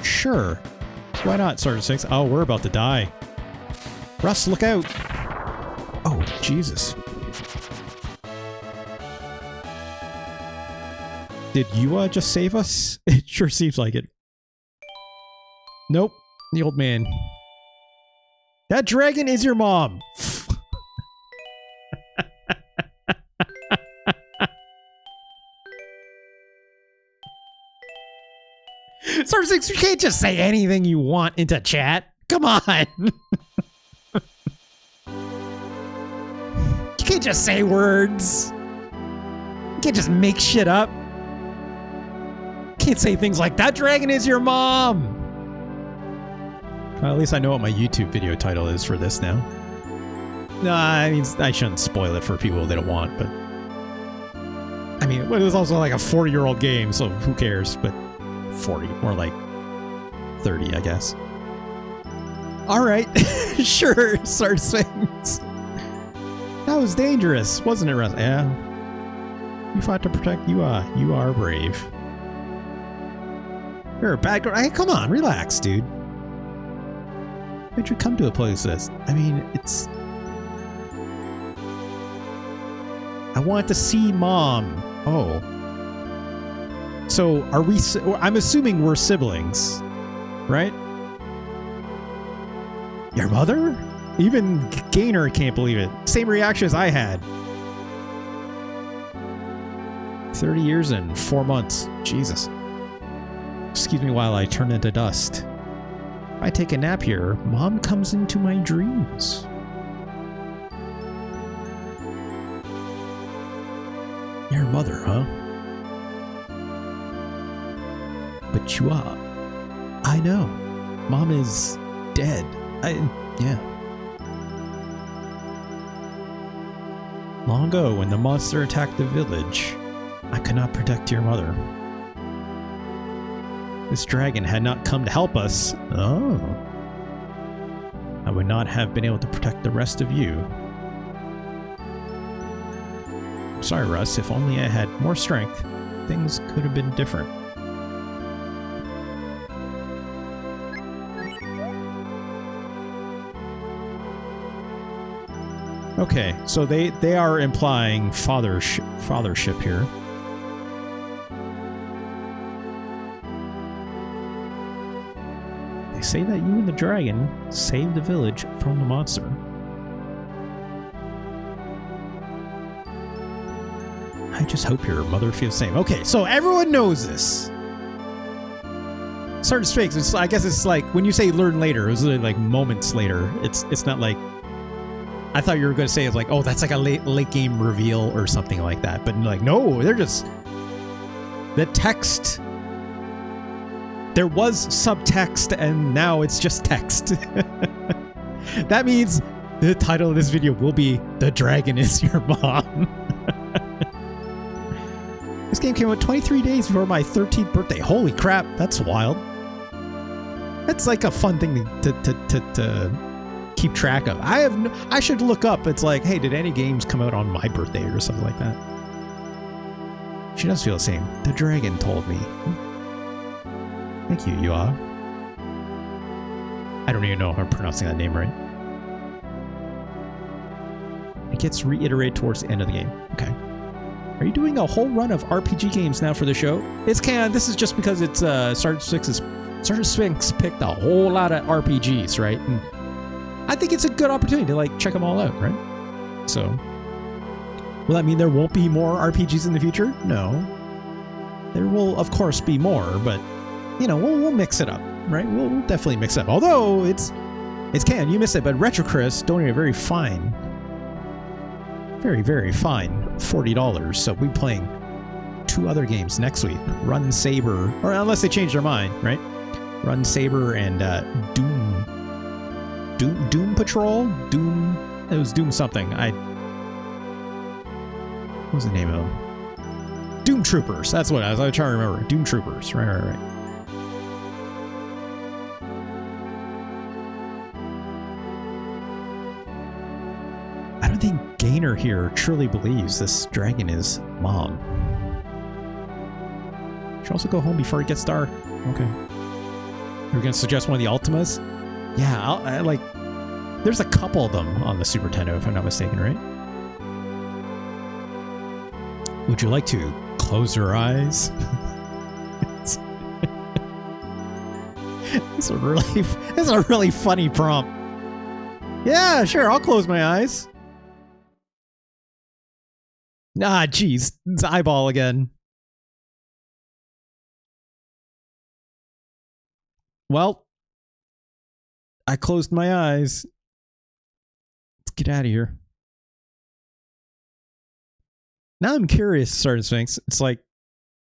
Sure. Why not, Sergeant Six? Oh, we're about to die. Russ, look out! Oh, Jesus. Did you just save us? It sure seems like it. Nope. The old man. That dragon is your mom! Sergeant Six, you can't just say anything you want into chat. Come on! You can't just say words. You can't just make shit up. You can't say things like, that dragon is your mom! Well, at least I know what my YouTube video title is for this now. No, I mean, I shouldn't spoil it for people that don't want, but... I mean, it was also like a 40-year-old game, so who cares, but... 40, more like 30, I guess. Alright, sure, Sergeant Six. That was dangerous, wasn't it, Russ? Yeah. You fought to protect you. You are brave. You're a bad girl. Hey, come on, relax, dude. Why'd you come to a place like this? I mean, it's... I want to see Mom. Oh. So, are we... I'm assuming we're siblings, right? Your mother? Even Gainer can't believe it. Same reaction as I had. 30 years and 4 months. Jesus. Excuse me while I turn into dust. If I take a nap here, Mom comes into my dreams. Your mother, huh? But you are. I know. Mom is dead. Yeah. Long ago, when the monster attacked the village, I could not protect your mother. This dragon had not come to help us. Oh. I would not have been able to protect the rest of you. I'm sorry, Russ. If only I had more strength, things could have been different. Okay, so they are implying fathership here. They say that you and the dragon saved the village from the monster. I just hope your mother feels the same. Okay, so everyone knows this. Sergeant Sphinx, I guess it's like when you say learn later, it was literally like moments later. It's not like, I thought you were going to say it's like, oh, that's like a late game reveal or something like that. But like, no, they're just... The text... There was subtext and now it's just text. That means the title of this video will be The Dragon is Your Mom. This game came out 23 days before my 13th birthday. Holy crap, that's wild. That's like a fun thing to keep track of. I should look up. It's like, hey, did any games come out on my birthday or something like that? She does feel the same. The dragon told me. Thank you, Yua. I don't even know if I'm pronouncing that name right. It gets reiterated towards the end of the game. Okay. Are you doing a whole run of RPG games now for the show? It's canon. This is just because it's Sergeant Sphinx picked a whole lot of RPGs, right? And I think it's a good opportunity to like check them all out, right? So, will that mean there won't be more RPGs in the future? No. There will, of course, be more, but you know, we'll mix it up, right? We'll definitely mix it up. Although it's canon, you missed it, but Retro Chris donated a very fine $40. So we'll be playing 2 other games next week. Run Saber, or unless they change their mind, right? Run Saber and Doom Patrol? It was Doom something. What was the name of them? Doom Troopers. That's what I was trying to remember. Doom Troopers. Right. I don't think Gainer here truly believes this dragon is mom. Should also go home before it gets dark. Okay. You're gonna suggest one of the Ultimas? Yeah, I like. There's a couple of them on the Super Nintendo, if I'm not mistaken, right? Would you like to close your eyes? It's a really funny prompt. Yeah, sure, I'll close my eyes. Ah, jeez, it's eyeball again. Well, I closed my eyes. Let's get out of here. Now I'm curious, Sergeant Sphinx. It's like,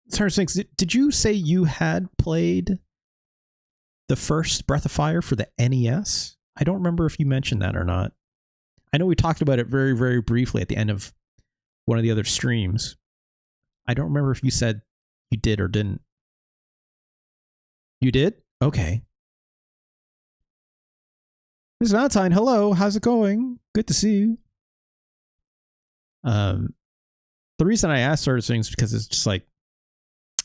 Sergeant Sphinx, did you say you had played the first Breath of Fire for the NES? I don't remember if you mentioned that or not. I know we talked about it very, very briefly at the end of one of the other streams. I don't remember if you said you did or didn't. You did? Okay. Miss Valentine, hello. How's it going? Good to see you. The reason I asked sort of things is because it's just like,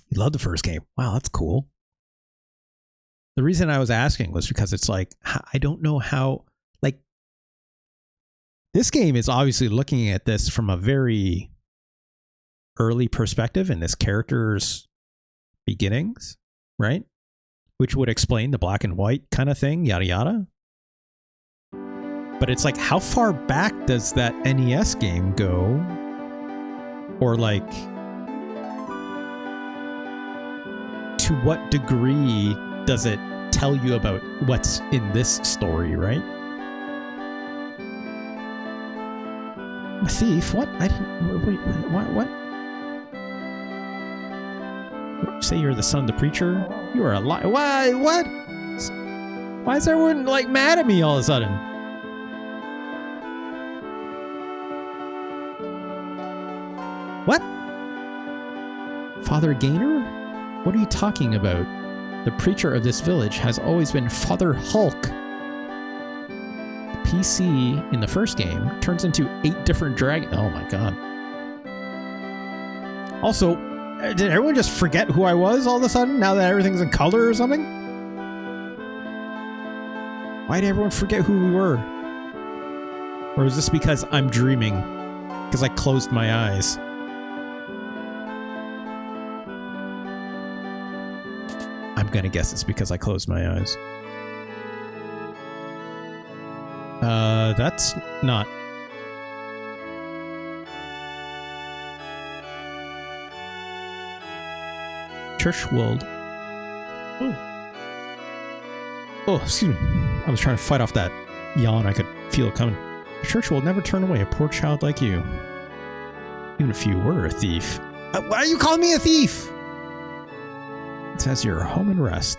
you love the first game. Wow, that's cool. The reason I was asking was because it's like, I don't know how, like, this game is obviously looking at this from a very early perspective in this character's beginnings, right? Which would explain the black and white kind of thing, yada yada. But it's like, how far back does that NES game go? Or like, to what degree does it tell you about what's in this story, right? A thief? What? I didn't. Wait, what? You say you're the son of the preacher? You are a liar. Why? What? Why is everyone like mad at me all of a sudden? What? Father Gainer? What are you talking about? The preacher of this village has always been Father Hulk. The PC in the first game turns into 8 different dragons. Oh my god. Also, did everyone just forget who I was all of a sudden now that everything's in color or something? Why did everyone forget who we were? Or is this because I'm dreaming? Because I closed my eyes. I'm gonna guess it's because I closed my eyes. That's not. Churchwold. Oh, excuse me. I was trying to fight off that yawn. I could feel it coming. The church will never turn away a poor child like you. Even if you were a thief. Why are you calling me a thief? It says you're home and rest.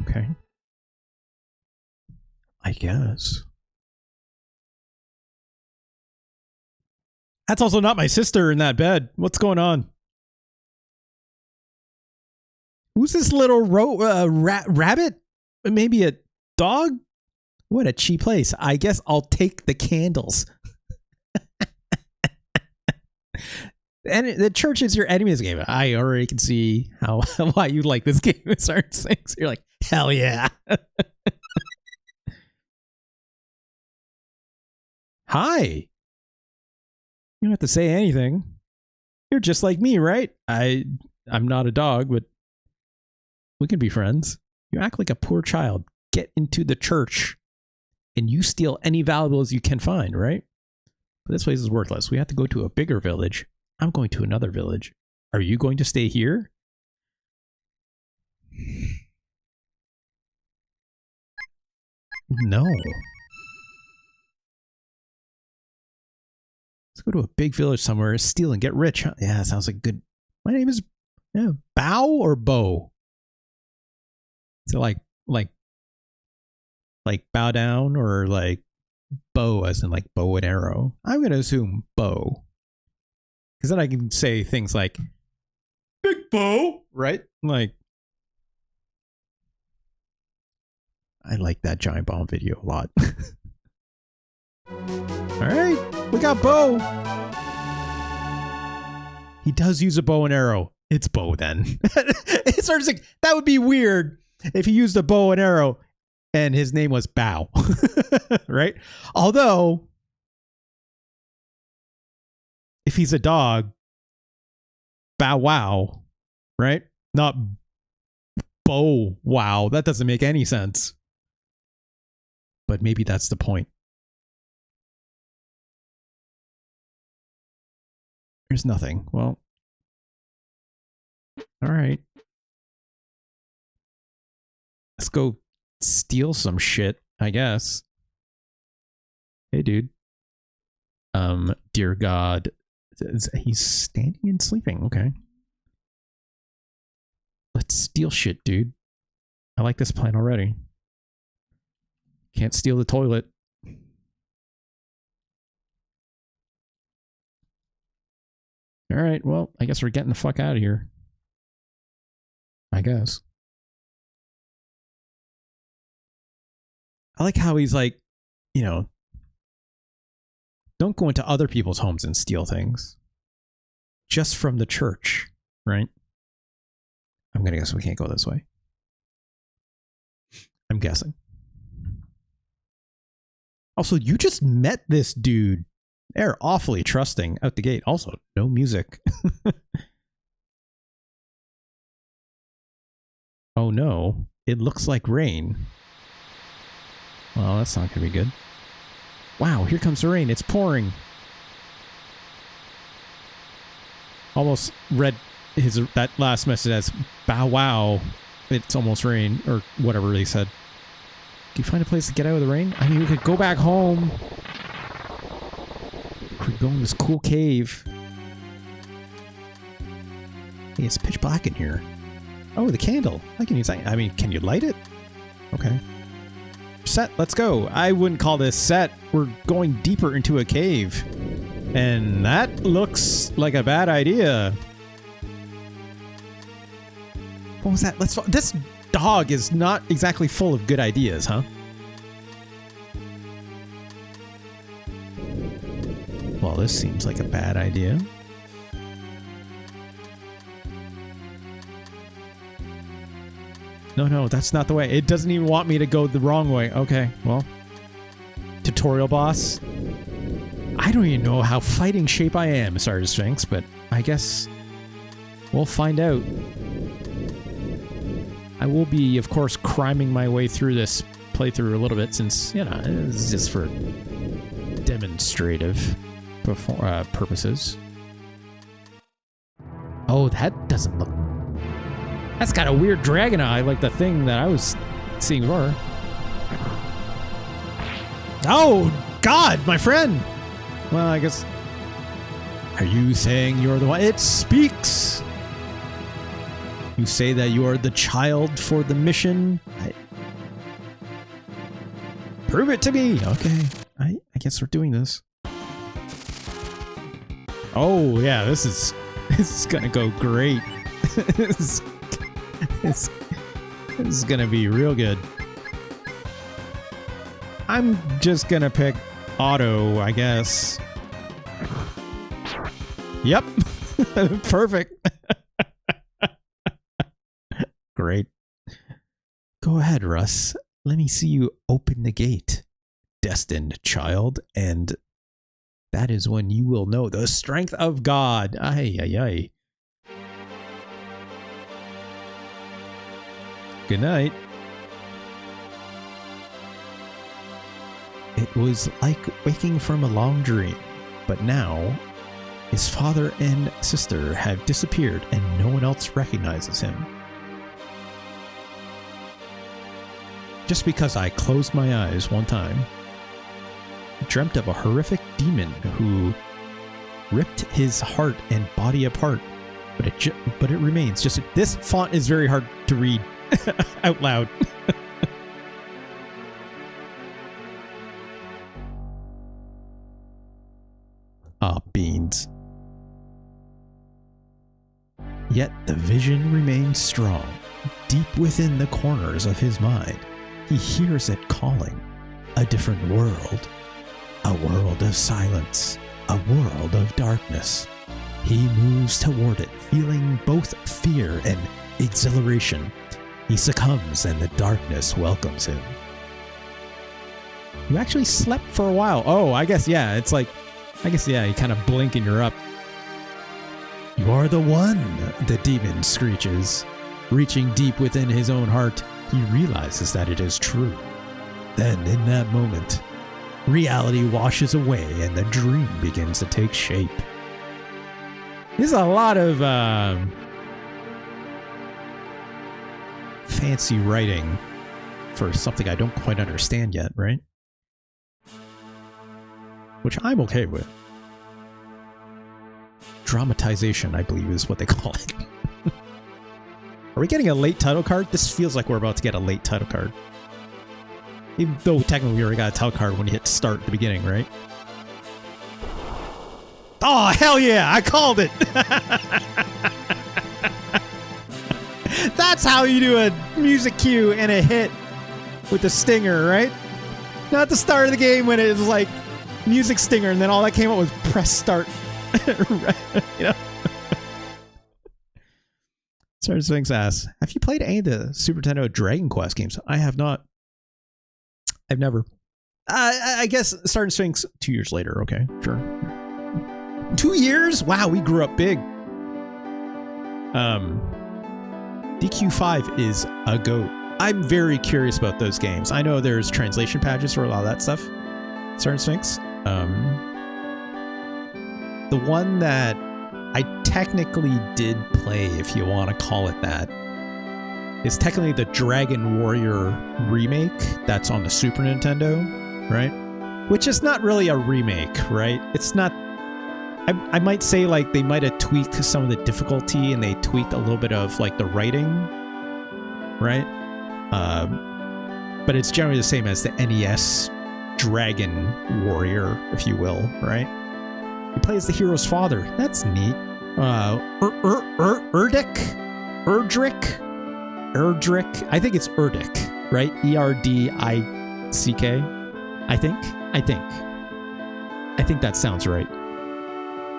Okay. I guess. That's also not my sister in that bed. What's going on? Who's this little rabbit? Maybe a dog? What a cheap place. I guess I'll take the candles. And the church is your enemy in this game. I already can see how why you like this game with certain things. You're like, hell yeah. Hi. You don't have to say anything. You're just like me, right? I'm not a dog, but we can be friends. You act like a poor child. Get into the church and you steal any valuables you can find, right? But this place is worthless. We have to go to a bigger village. I'm going to another village. Are you going to stay here? No. Let's go to a big village somewhere, steal and get rich. Huh? Yeah, sounds like good. My name is Bow or Bow? So like bow down or like bow as in like bow and arrow? I'm going to assume bow. Because then I can say things like big bow, right? Like, I like that giant bomb video a lot. All right, we got bow. He does use a bow and arrow. It's bow then. It's sort of like, that would be weird if he used a bow and arrow and his name was Bow. Right? Although, if he's a dog, Bow Wow, right? Not Bow Wow. That doesn't make any sense. But maybe that's the point. There's nothing. Well, all right. Let's go steal some shit, I guess. Hey, dude. Dear God. He's standing and sleeping. Okay. Let's steal shit, dude. I like this plan already. Can't steal the toilet. All right, well, I guess we're getting the fuck out of here. I guess. I like how he's like, you know, don't go into other people's homes and steal things. Just from the church, right? I'm gonna guess we can't go this way. I'm guessing. Also, you just met this dude. They're awfully trusting out the gate. Also, no music. Oh no, it looks like rain. Well, that's not gonna be good. Wow, here comes the rain. It's pouring. Almost read that last message as bow wow. It's almost rain, or whatever they said. Can you find a place to get out of the rain? I mean, we could go back home. We could go in this cool cave. Hey, it's pitch black in here. Oh, the candle. I can use that. I mean, can you light it? Okay. Set, let's go. I wouldn't call this set. We're going deeper into a cave. And that looks like a bad idea. What was that? This dog is not exactly full of good ideas, huh? Well, this seems like a bad idea. No, that's not the way. It doesn't even want me to go the wrong way. Okay, well. Tutorial boss. I don't even know how fighting shape I am, Sergeant Sphinx, but I guess we'll find out. I will be, of course, criming my way through this playthrough a little bit since, you know, it's just for demonstrative purposes. Oh, that doesn't look... That's got a weird dragon eye, like the thing that I was seeing before. Oh, God, my friend! Well, I guess... Are you saying you're the one? It speaks! You say that you are the child for the mission? Prove it to me! Okay, I guess we're doing this. Oh, yeah, this is gonna go great. This is gonna be real good. I'm just gonna pick auto, I guess. Yep. Perfect. Great. Go ahead, Russ. Let me see you open the gate. Destined child, and That is when you will know the strength of God. Ay, ay, ay. Good night. It was like waking from a long dream, but now his father and sister have disappeared and no one else recognizes him. Just because I closed my eyes one time, I dreamt of a horrific demon who ripped his heart and body apart, but it remains. Just this font is very hard to read out loud. Ah, beans. Yet the vision remains strong. Deep within the corners of his mind, he hears it calling. A different world. A world of silence. A world of darkness. He moves toward it, feeling both fear and exhilaration. He succumbs and the darkness welcomes him. You actually slept for a while. Oh, I guess, yeah, it's like, you kind of blink and you're up. You are the one, the demon screeches. Reaching deep within his own heart, he realizes that it is true. Then, in that moment, reality washes away and the dream begins to take shape. There's a lot of fancy writing for something I don't quite understand yet, right? Which I'm okay with. Dramatization, I believe, is what they call it. Are we getting a late title card? This feels like we're about to get a late title card. Even though technically we already got a title card when you hit start at the beginning, right? Oh, hell yeah! I called it! That's how you do a music cue and a hit with the stinger, right? Not the start of the game when it was like music stinger and then all that came up was press start. Right, you know? Star Sphinx asks, have you played any of the Super Nintendo Dragon Quest games? I have not. I've never. I guess Star Sphinx 2 years later. Okay, sure. 2 years? Wow, we grew up big. DQ5 is a goat. I'm very curious about those games. I know there's translation patches for a lot of that stuff. Star Sphinx. The one that I technically did play, if you want to call it that, is technically the Dragon Warrior remake that's on the Super Nintendo, right? Which is not really a remake, right? It's not... I might say like they might have tweaked some of the difficulty and they tweaked a little bit of like the writing, right? But it's generally the same as the NES Dragon Warrior, if you will, right? He plays the hero's father. That's neat. Erdrick. I think it's Erdic, right? Erdick. I think that sounds right.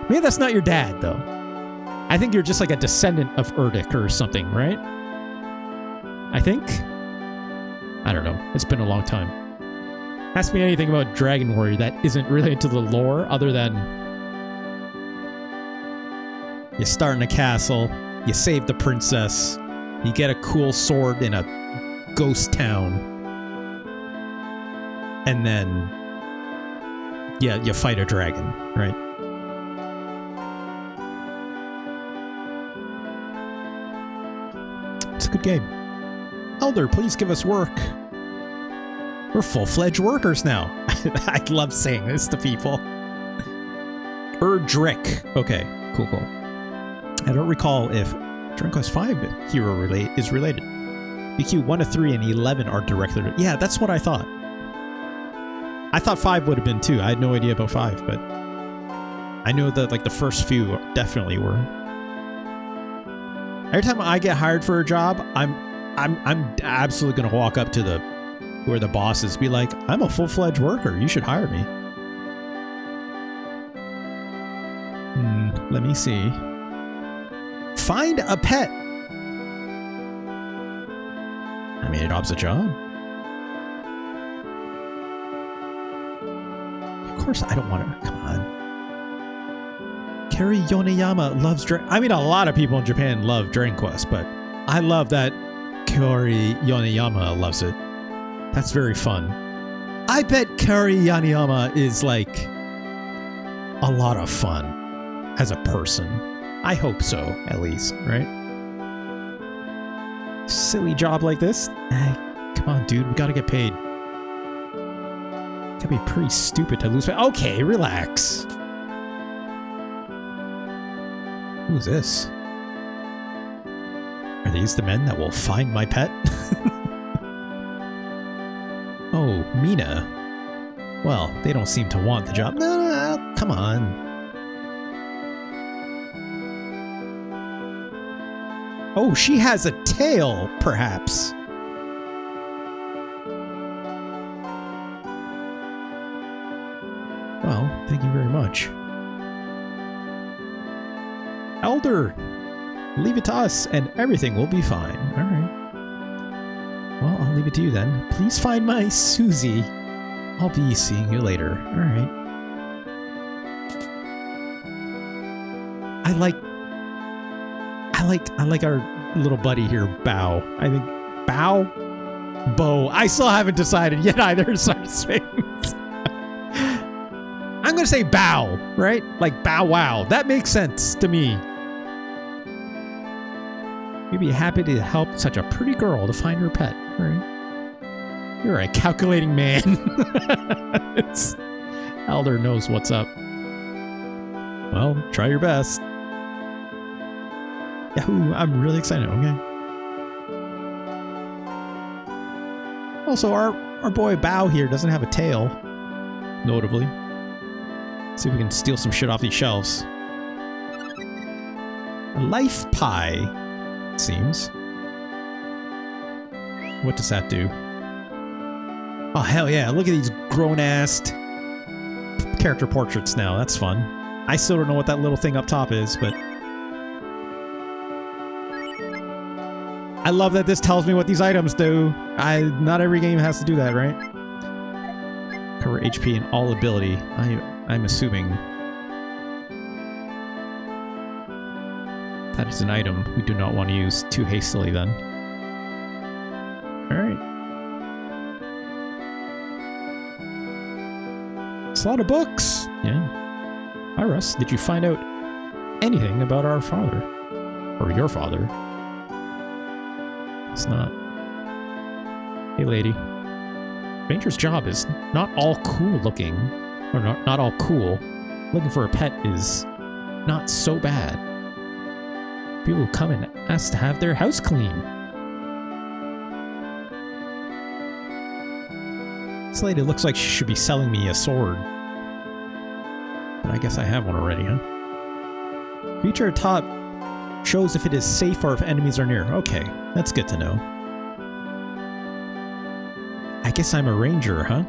Maybe that's not your dad, though. I think you're just like a descendant of Erdic or something, right? I think. I don't know. It's been a long time. Ask me anything about Dragon Warrior that isn't related to the lore, other than you start in a castle, you save the princess, you get a cool sword in a ghost town, and then you fight a dragon, right? It's a good game. Elder, please give us work. We're full-fledged workers now. I love saying this to people. Erdrick. Okay, cool. I don't recall if Dragon Quest V hero is related. BQ 1 to 3 and 11 are directly... Yeah, that's what I thought. I thought 5 would have been too. I had no idea about 5, but I know that like the first few definitely were. Every time I get hired for a job, I'm absolutely gonna walk up to where the bosses be like, I'm a full-fledged worker. You should hire me. Let me see. Find a pet. I mean, it job's a job. Of course, I don't want to. Come on. Kari Yoneyama loves I mean, a lot of people in Japan love Dragon Quest, but I love that Kari Yoneyama loves it. That's very fun. I bet Kari Yoneyama is like a lot of fun as a person. I hope so, at least, right? Silly job like this? Hey, come on, dude, we gotta get paid. Gotta be pretty stupid to lose pay. Okay, relax. Who's this? Are these the men that will find my pet? Oh, Mina. Well, they don't seem to want the job. No, come on. Oh, she has a tail, perhaps. Well, thank you very much. Elder, leave it to us and everything will be fine. All right. Well, I'll leave it to you then. Please find my Susie. I'll be seeing you later. All right. I like our little buddy here, Bao. I think Bao? Bo. I still haven't decided yet either. Sorry, Sphinx. I'm gonna say Bao, right? Like Bow Wow. That makes sense to me. You'd be happy to help such a pretty girl to find her pet, right? You're a calculating man. Elder knows what's up. Well, try your best. Yahoo! I'm really excited. Okay. Also, our boy Bao here doesn't have a tail, notably. See if we can steal some shit off these shelves. A life pie, it seems. What does that do? Oh, hell yeah. Look at these grown-ass character portraits now. That's fun. I still don't know what that little thing up top is, but... I love that this tells me what these items do. Not every game has to do that, right? Cover HP and all ability. I'm assuming that is an item we do not want to use too hastily then. Alright. It's a lot of books. Yeah. Hi, Russ. Did you find out anything about our father? Or your father? It's not. Hey, lady. Ranger's job is not all cool looking. Or not all cool. Looking for a pet is not so bad. People come and ask to have their house clean. This lady looks like she should be selling me a sword. But I guess I have one already, huh? Feature at top shows if it is safe or if enemies are near. Okay, that's good to know. I guess I'm a ranger, huh?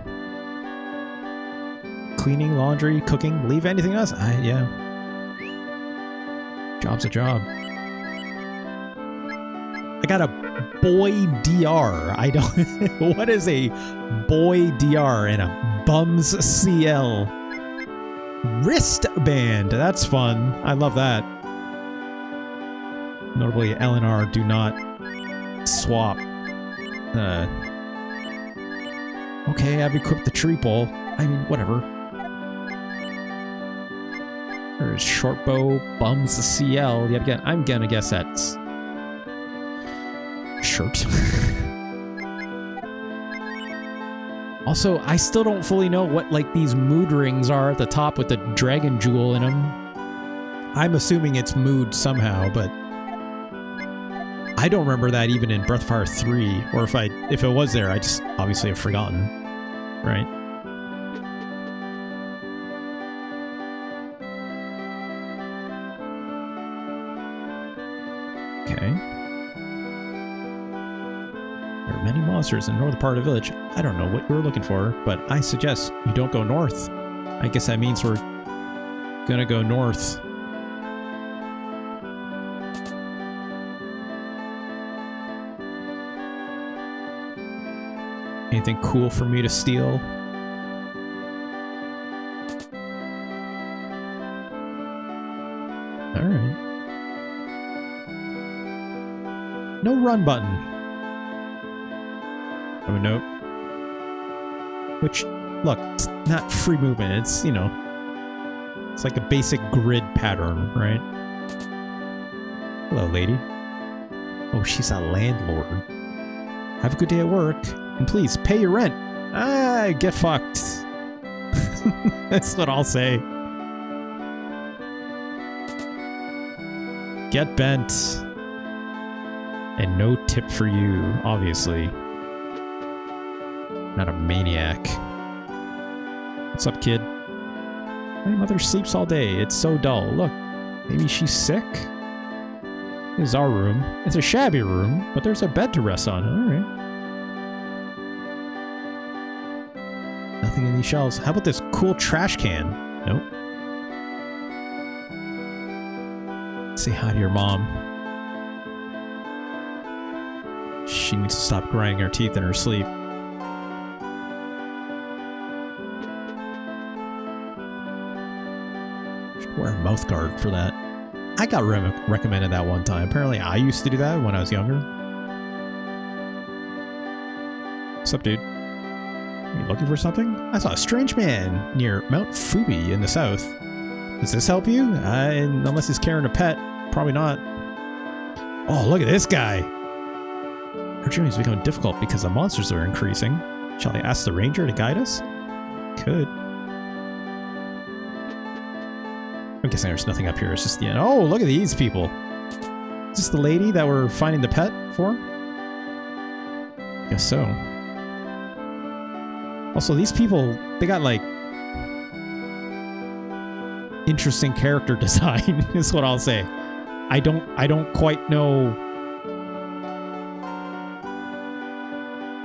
Cleaning, laundry, cooking, leave anything else? Yeah. Job's a job. I got a boy DR. I don't... What is a boy DR and a bums CL? Wristband. That's fun. I love that. Notably, L and R do not swap. Okay, I've equipped the triple. I mean, whatever. There's short bow, bums the CL. Yet again, I'm gonna guess that's shirt. Also, I still don't fully know what like these mood rings are at the top with the dragon jewel in them. I'm assuming it's mood somehow, but I don't remember that even in Breath of Fire 3, or if it was there, I just obviously have forgotten, right? Okay. There are many monsters in the northern part of the village. I don't know what you're looking for, but I suggest you don't go north. I guess that means we're gonna go north. Anything cool for me to steal? Alright. No run button. Oh, nope. Which, look, it's not free movement. It's, you know, it's like a basic grid pattern, right? Hello, lady. Oh, she's a landlord. Have a good day at work. And please, pay your rent. Ah, get fucked. That's what I'll say. Get bent. And no tip for you, obviously. Not a maniac. What's up, kid? My mother sleeps all day. It's so dull. Look, maybe she's sick? This is our room. It's a shabby room, but there's a bed to rest on. Alright. Nothing in these shelves. How about this cool trash can? Nope. Say hi to your mom. She needs to stop grinding her teeth in her sleep. Should wear a mouth guard for that. I got recommended that one time. Apparently I used to do that when I was younger. What's up, dude? Are you looking for something? I saw a strange man near Mount Fubi in the south. Does this help you? Unless he's carrying a pet. Probably not. Oh, look at this guy! Our journey is becoming difficult because the monsters are increasing. Shall I ask the ranger to guide us? Could. I'm guessing there's nothing up here. It's just the end. Oh, look at these people. Is this the lady that we're finding the pet for? Guess so. Also, these people, they got like interesting character design, is what I'll say. I don't quite know.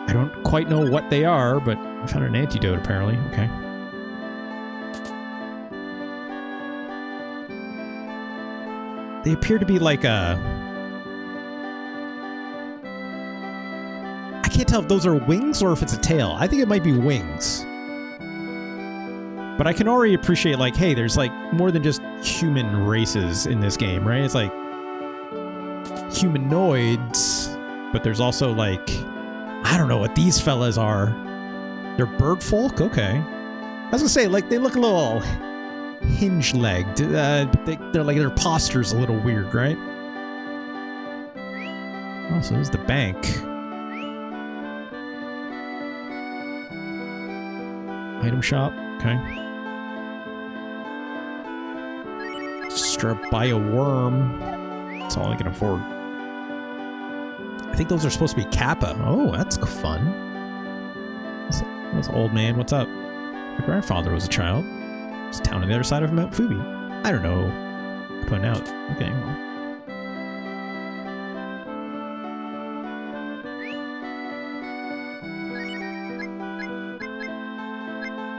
I don't quite know what they are, but I found an antidote apparently. Okay. They appear to be like a... I can't tell if those are wings or if it's a tail. I think it might be wings. But I can already appreciate, like, hey, there's like more than just human races in this game, right? It's like humanoids, but there's also like, I don't know what these fellas are. They're bird folk? Okay. I was gonna say, like, they look a little hinge-legged. They're like, their posture's a little weird, right? Oh, so this is the bank. Item shop. Okay. Buy a worm. That's all I can afford. I think those are supposed to be Kappa. Oh, that's fun. That's old man. What's up? My grandfather was a child. It's a town on the other side of Mount Fubi. I don't know. Putting out. Okay.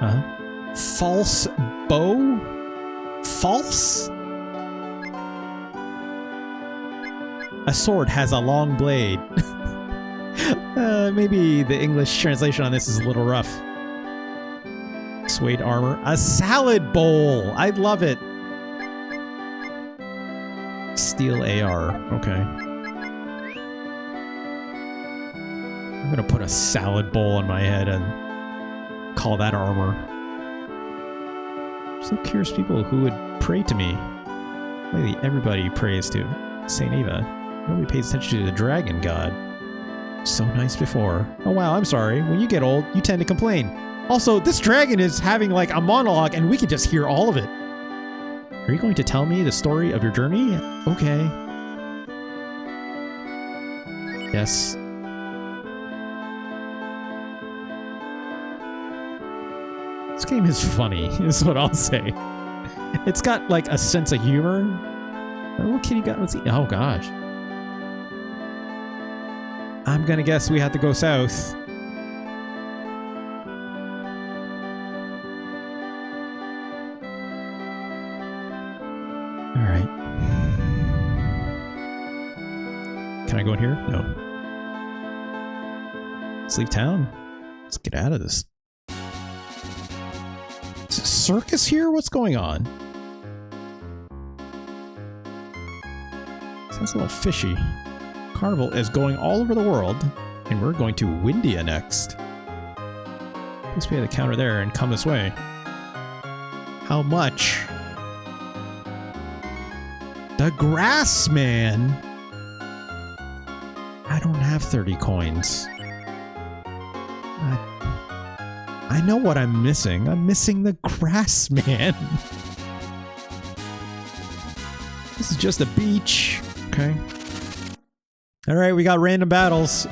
Well. False bow? False? A sword has a long blade. Maybe the English translation on this is a little rough. Suede armor. A salad bowl! I love it! Steel AR. Okay. I'm gonna put a salad bowl on my head and call that armor. So curious people who would pray to me. Maybe everybody prays to Saint Eva. Nobody pays attention to the dragon god. So nice before. Oh wow, I'm sorry. When you get old, you tend to complain. Also, this dragon is having like a monologue and we can just hear all of it. Are you going to tell me the story of your journey? Okay. Yes. This game is funny, is what I'll say. It's got like a sense of humor. What kitty got? Let's see. Oh gosh. I'm gonna guess we have to go south. Alright. Can I go in here? No. Let's leave town. Let's get out of this. Is it a circus here? What's going on? Sounds a little fishy. Carnival is going all over the world, and we're going to Windia next. Please pay the counter there and come this way. How much? The Grass Man! I don't have 30 coins. I know what I'm missing. I'm missing the Grass Man. This is just a beach. Okay. Alright, we got random battles.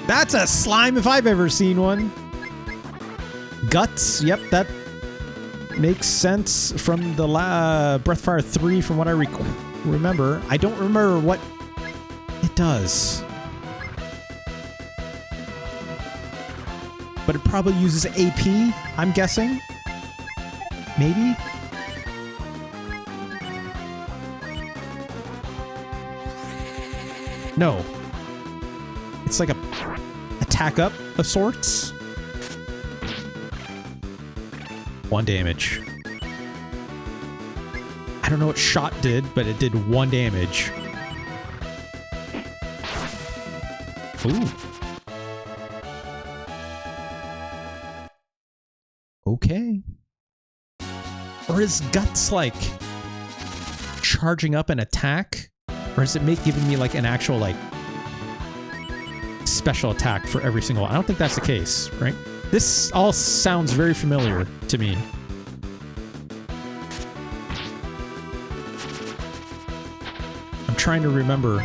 That's a slime if I've ever seen one. Guts. Yep, that makes sense from the Breathfire 3 from what I remember. I don't remember what it does. But it probably uses AP, I'm guessing. Maybe? No. It's like a attack up of sorts. 1 damage. I don't know what shot did, but it did 1 damage. Ooh. Okay. Or is Guts like charging up an attack? Or is it giving me like an actual like special attack for every single one? I don't think that's the case, right? This all sounds very familiar to me. I'm trying to remember.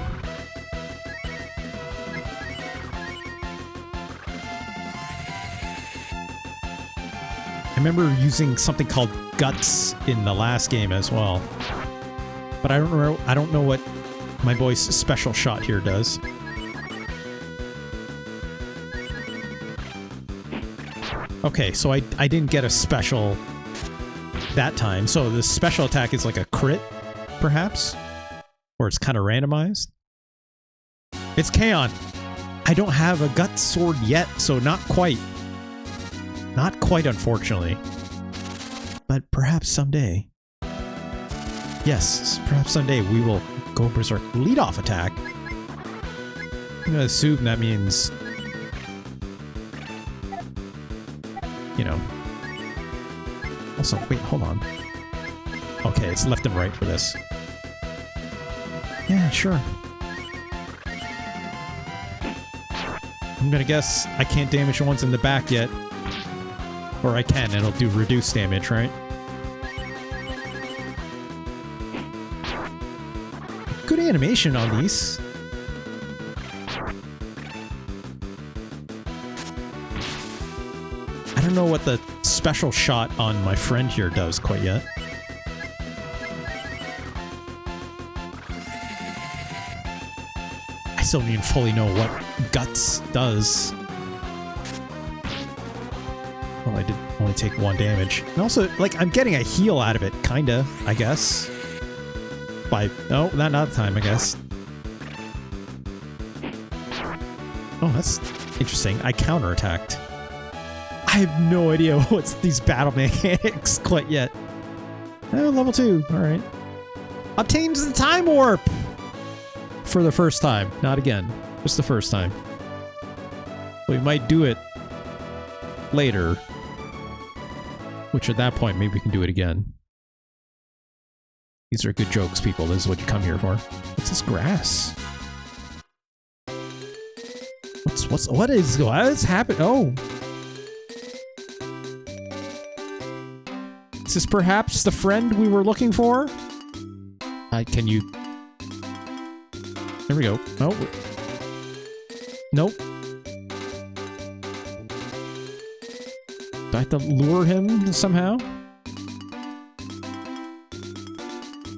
I remember using something called Guts in the last game as well. But I don't know what my boy's special shot here does. Okay, so I didn't get a special that time. So the special attack is like a crit, perhaps? Or it's kind of randomized? It's Kaon! I don't have a Gut Sword yet, so not quite. Not quite, unfortunately. But perhaps someday. Yes, perhaps someday we will go berserk. Lead-off attack? I'm gonna assume that means... you know. Also, wait, hold on. Okay, it's left and right for this. Yeah, sure. I'm gonna guess I can't damage the ones in the back yet. Or I can, and it'll do reduced damage, right? Good animation on these. I don't know what the special shot on my friend here does quite yet. I still don't even fully know what Guts does. Well, I did only take 1 damage. And also, like, I'm getting a heal out of it, kinda, I guess. By... oh, not the time, I guess. Oh, that's interesting. I counterattacked. I have no idea what's these battle mechanics quite yet. Oh, level 2. Alright. Obtains the time warp! For the first time. Not again. Just the first time. We might do it later. Which at that point, maybe we can do it again. These are good jokes, people. This is what you come here for. What's this grass? What is happening? Oh! Is this perhaps the friend we were looking for? Can you... there we go. Oh. Nope. Do I have to lure him somehow?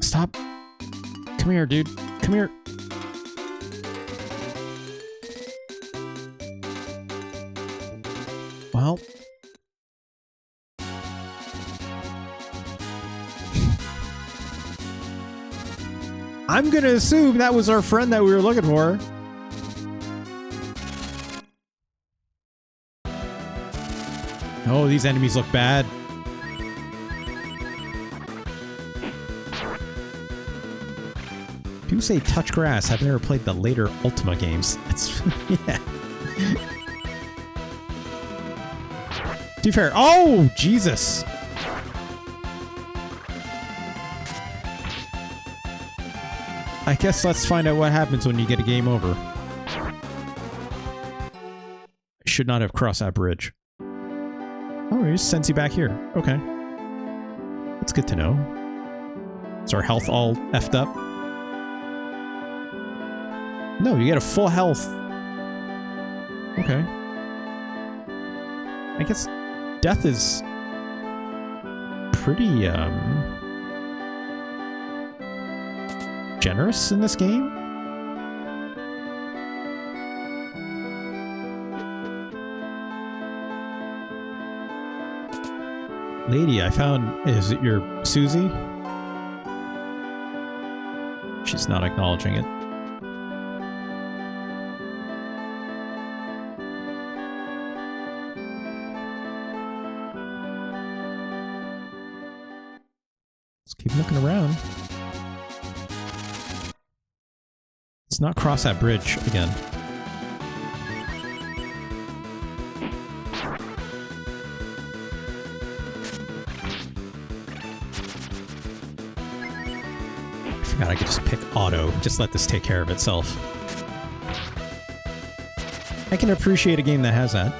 Stop. Come here, dude. Come here. Well. I'm gonna assume that was our friend that we were looking for. Oh, these enemies look bad. Do say touch grass. I've never played the later Ultima games. It's yeah. To be fair, oh Jesus! I guess let's find out what happens when you get a game over. I should not have crossed that bridge. Oh, he just sends you back here. Okay. That's good to know. Is our health all effed up? No, you get a full health. Okay. I guess death is pretty, generous in this game? Lady, I found... Is it your Susie? She's not acknowledging it. Let's keep looking around. Let's not cross that bridge again. I forgot I could just pick auto. Just let this take care of itself. I can appreciate a game that has that.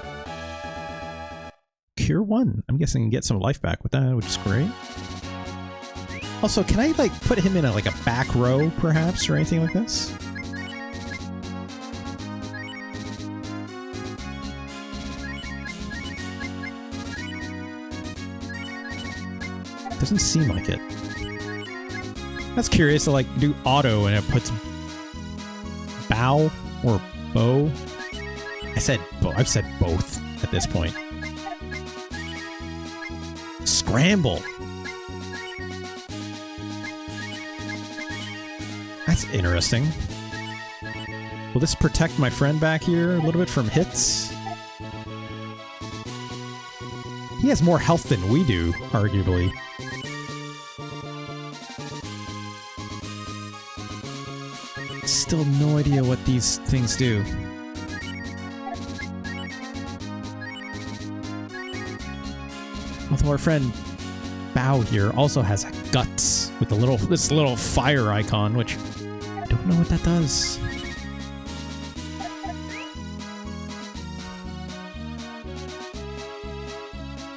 Cure 1. I'm guessing I can get some life back with that, which is great. Also, can I, like, put him in a, like, a back row, perhaps, or anything like this? Doesn't seem like it. That's curious to, like, do auto and it puts bow or bow. I've said both at this point. Scramble. That's interesting. Will this protect my friend back here a little bit from hits? He has more health than we do, arguably. Still no idea what these things do. Although our friend Bao here also has a guts with this little fire icon, which I don't know what that does.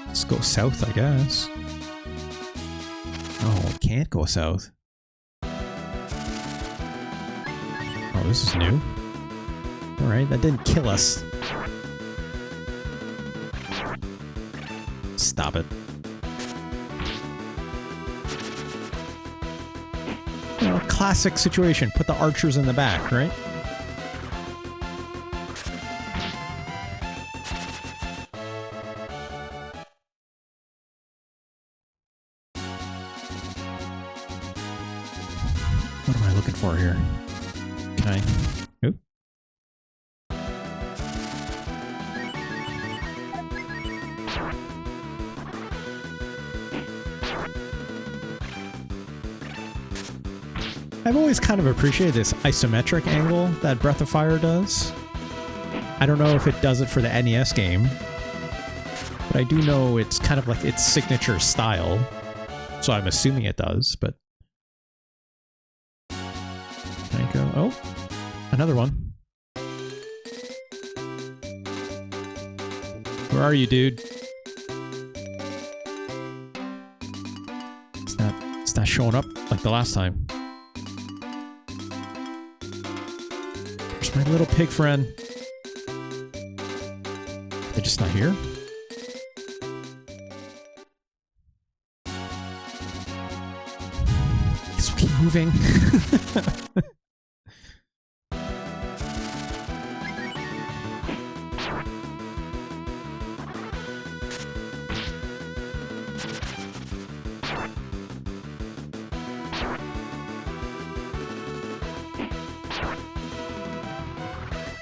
Let's go south, I guess. Oh, it can't go south. Oh, this is new. Alright, that didn't kill us. Stop it. You know, classic situation. Put the archers in the back, right? What am I looking for here? Can I... Oop. I've always kind of appreciated this isometric angle that Breath of Fire does. I don't know if it does it for the NES game, but I do know it's kind of like its signature style, so I'm assuming it does, but... There you go. Oh, another one. Where are you, dude? It's not showing up like the last time. Where's my little pig friend? They're just not here? Guess we'll keep moving.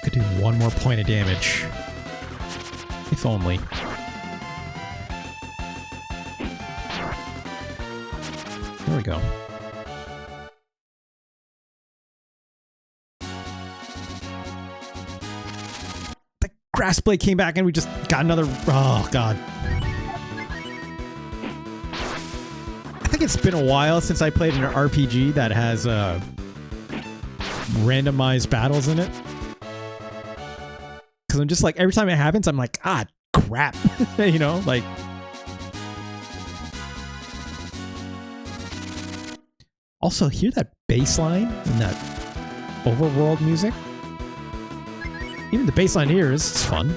Could do one more point of damage. If only. There we go. Grass Blade came back and we just got another... Oh, God. I think it's been a while since I played an RPG that has randomized battles in it. Because I'm just like, every time it happens, I'm like, ah, crap. You know, like... Also, hear that bass line and that overworld music? Even the bass line here is fun.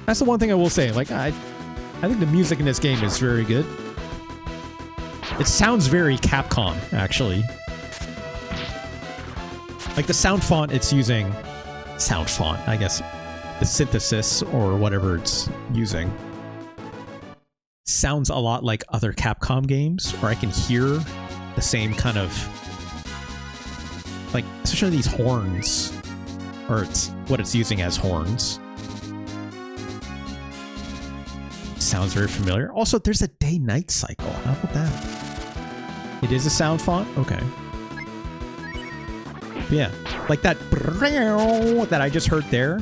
That's the one thing I will say. Like, I think the music in this game is very good. It sounds very Capcom, actually. Like the sound font it's using... Sound font, I guess. The synthesis or whatever it's using. Sounds a lot like other Capcom games, where I can hear the same kind of... Like, especially these horns. Or it's what it's using as horns. Sounds very familiar. Also, there's a day-night cycle. How about that? It is a sound font? Okay. Yeah. Like that that I just heard there.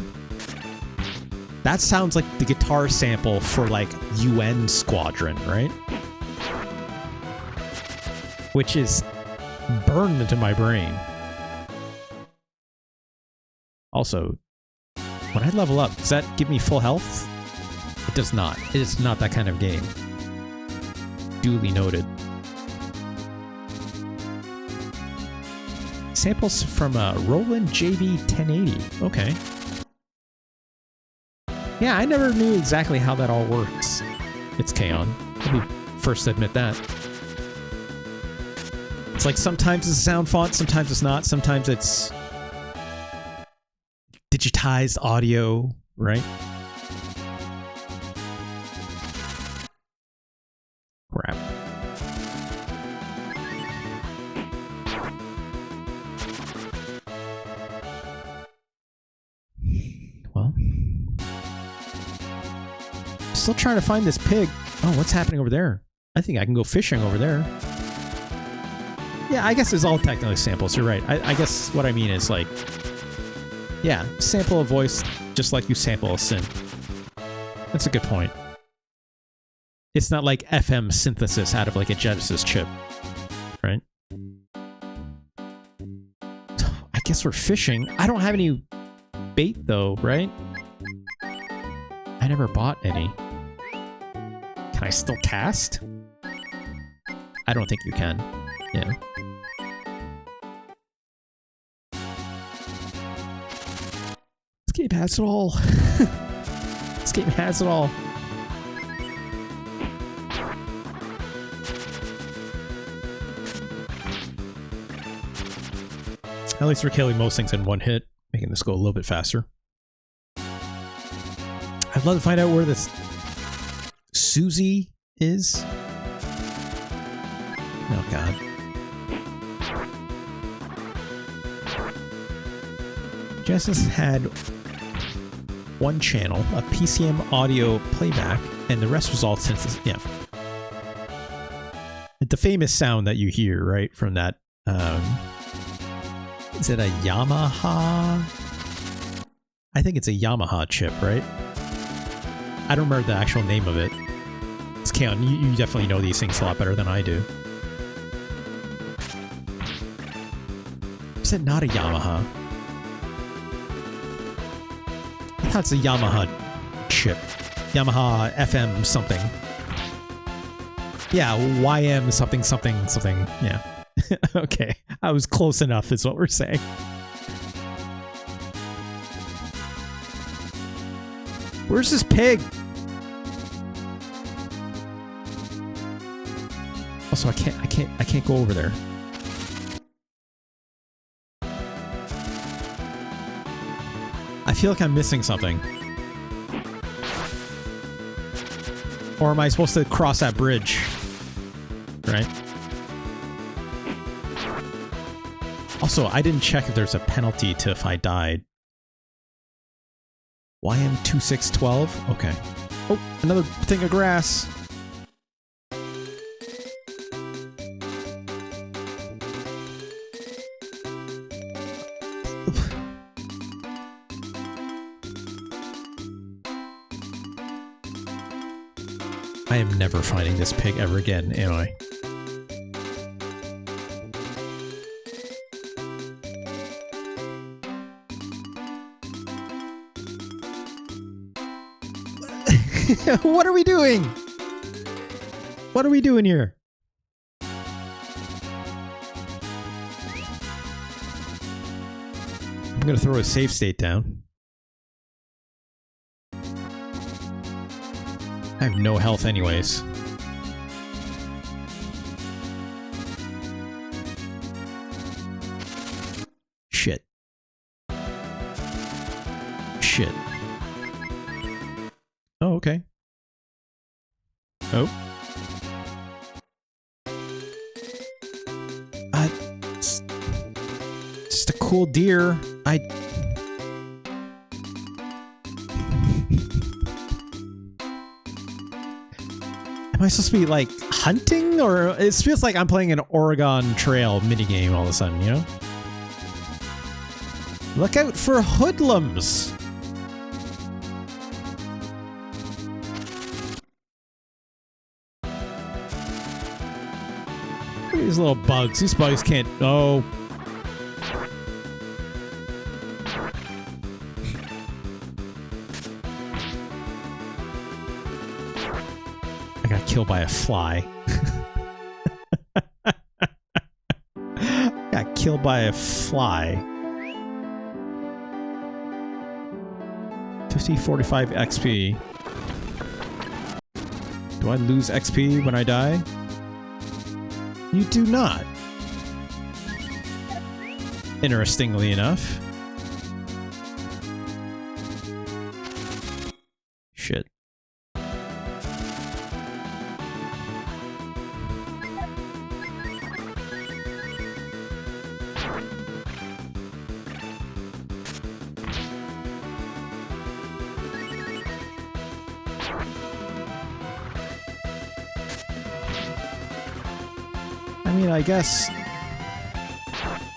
That sounds like the guitar sample for, like, UN Squadron, right? Which is burned into my brain. Also, when I level up, does that give me full health? It does not. It is not that kind of game. Duly noted. Samples from Roland JB 1080. Okay. Yeah, I never knew exactly how that all works. It's K-On! Let me first admit that. It's like sometimes it's a sound font, sometimes it's not, sometimes it's digitized audio, right? Crap. Well. Still trying to find this pig. Oh, what's happening over there? I think I can go fishing over there. Yeah, I guess it's all technically samples. You're right. I guess what I mean is like... Yeah, sample a voice just like you sample a synth. That's a good point. It's not like FM synthesis out of like a Genesis chip. Right? I guess we're fishing. I don't have any bait though, right? I never bought any. Can I still cast? I don't think you can. Yeah. This game has it all. This game has it all. At least we're killing most things in one hit, making this go a little bit faster. I'd love to find out where this Susie is. Oh god. Genesis had one channel, a PCM audio playback, and the rest was all synthesis. Yeah. The famous sound that you hear, right, from that, is it a Yamaha? I think it's a Yamaha chip, right? I don't remember the actual name of it. It's K-On! You definitely know these things a lot better than I do. Is it not a Yamaha? I thought it's a Yamaha chip. Yamaha FM something. Yeah, YM something something something. Yeah. Okay. I was close enough is what we're saying. Where's this pig? Also, I can't go over there. I feel like I'm missing something. Or am I supposed to cross that bridge? Right? Also, I didn't check if there's a penalty to if I died. YM2612? Okay. Oh, another thing of grass. I am never finding this pig ever again, am I? What are we doing? What are we doing here? I'm gonna throw a save state down. I have no health anyways. Shit. Shit. Oh, okay. Oh. It's just a cool deer. Am I supposed to be, like, hunting? Or it feels like I'm playing an Oregon Trail minigame all of a sudden, you know? Look out for hoodlums! Look at these little bugs. These bugs can't... Oh. Killed by a fly. Got killed by a fly. 5045 XP. Do I lose XP when I die? You do not. Interestingly enough. Shit. I mean, I guess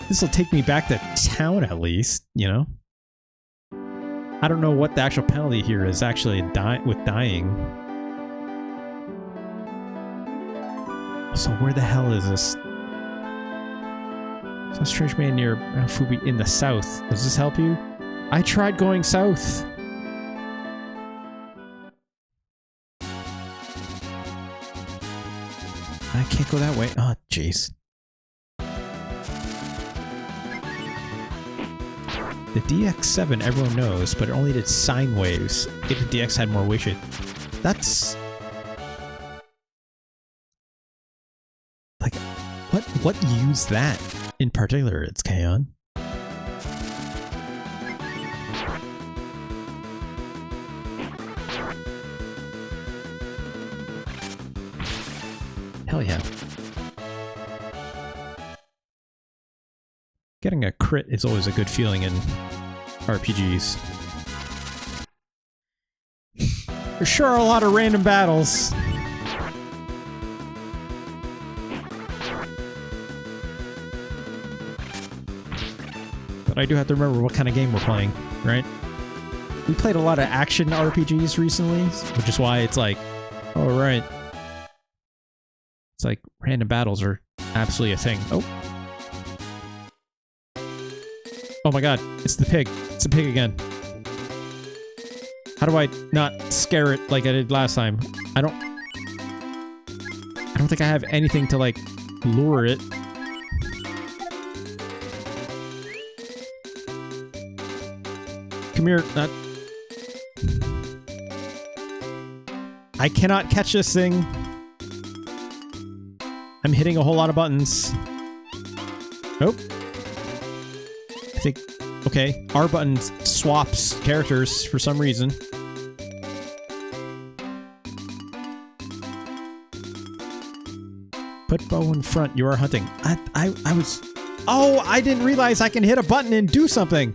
this will take me back to town at least, you know? I don't know what the actual penalty here is actually with dying. So where the hell is this? Some strange man near Fubi in the south. Does this help you? I tried going south. I can't go that way. Oh, jeez. The DX7 everyone knows, but it only did sine waves. If the DX had more wave shape. That's... like, what used that in particular, it's Kaon? Hell yeah. Getting a crit is always a good feeling in RPGs. There sure are a lot of random battles. But I do have to remember what kind of game we're playing, right? We played a lot of action RPGs recently, which is why it's like, oh right. It's like random battles are absolutely a thing. Oh. Oh my god, it's the pig. It's the pig again. How do I not scare it like I did last time? I don't think I have anything to like lure it. Come here, not. I cannot catch this thing. I'm hitting a whole lot of buttons. Oh. I think, okay, R button swaps characters for some reason. Put bow in front, you are hunting. I was... Oh, I didn't realize I can hit a button and do something.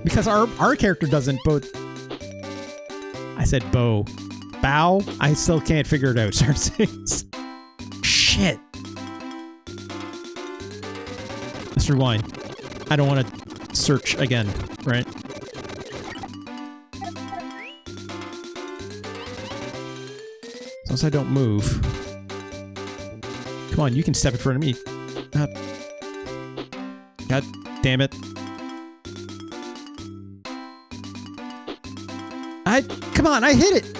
Because our character doesn't both... I said bow. Bow? I still can't figure it out. Shit. Let's rewind. I don't want to search again, right? Unless I don't move. Come on, you can step in front of me. God damn it. Come on, I hit it!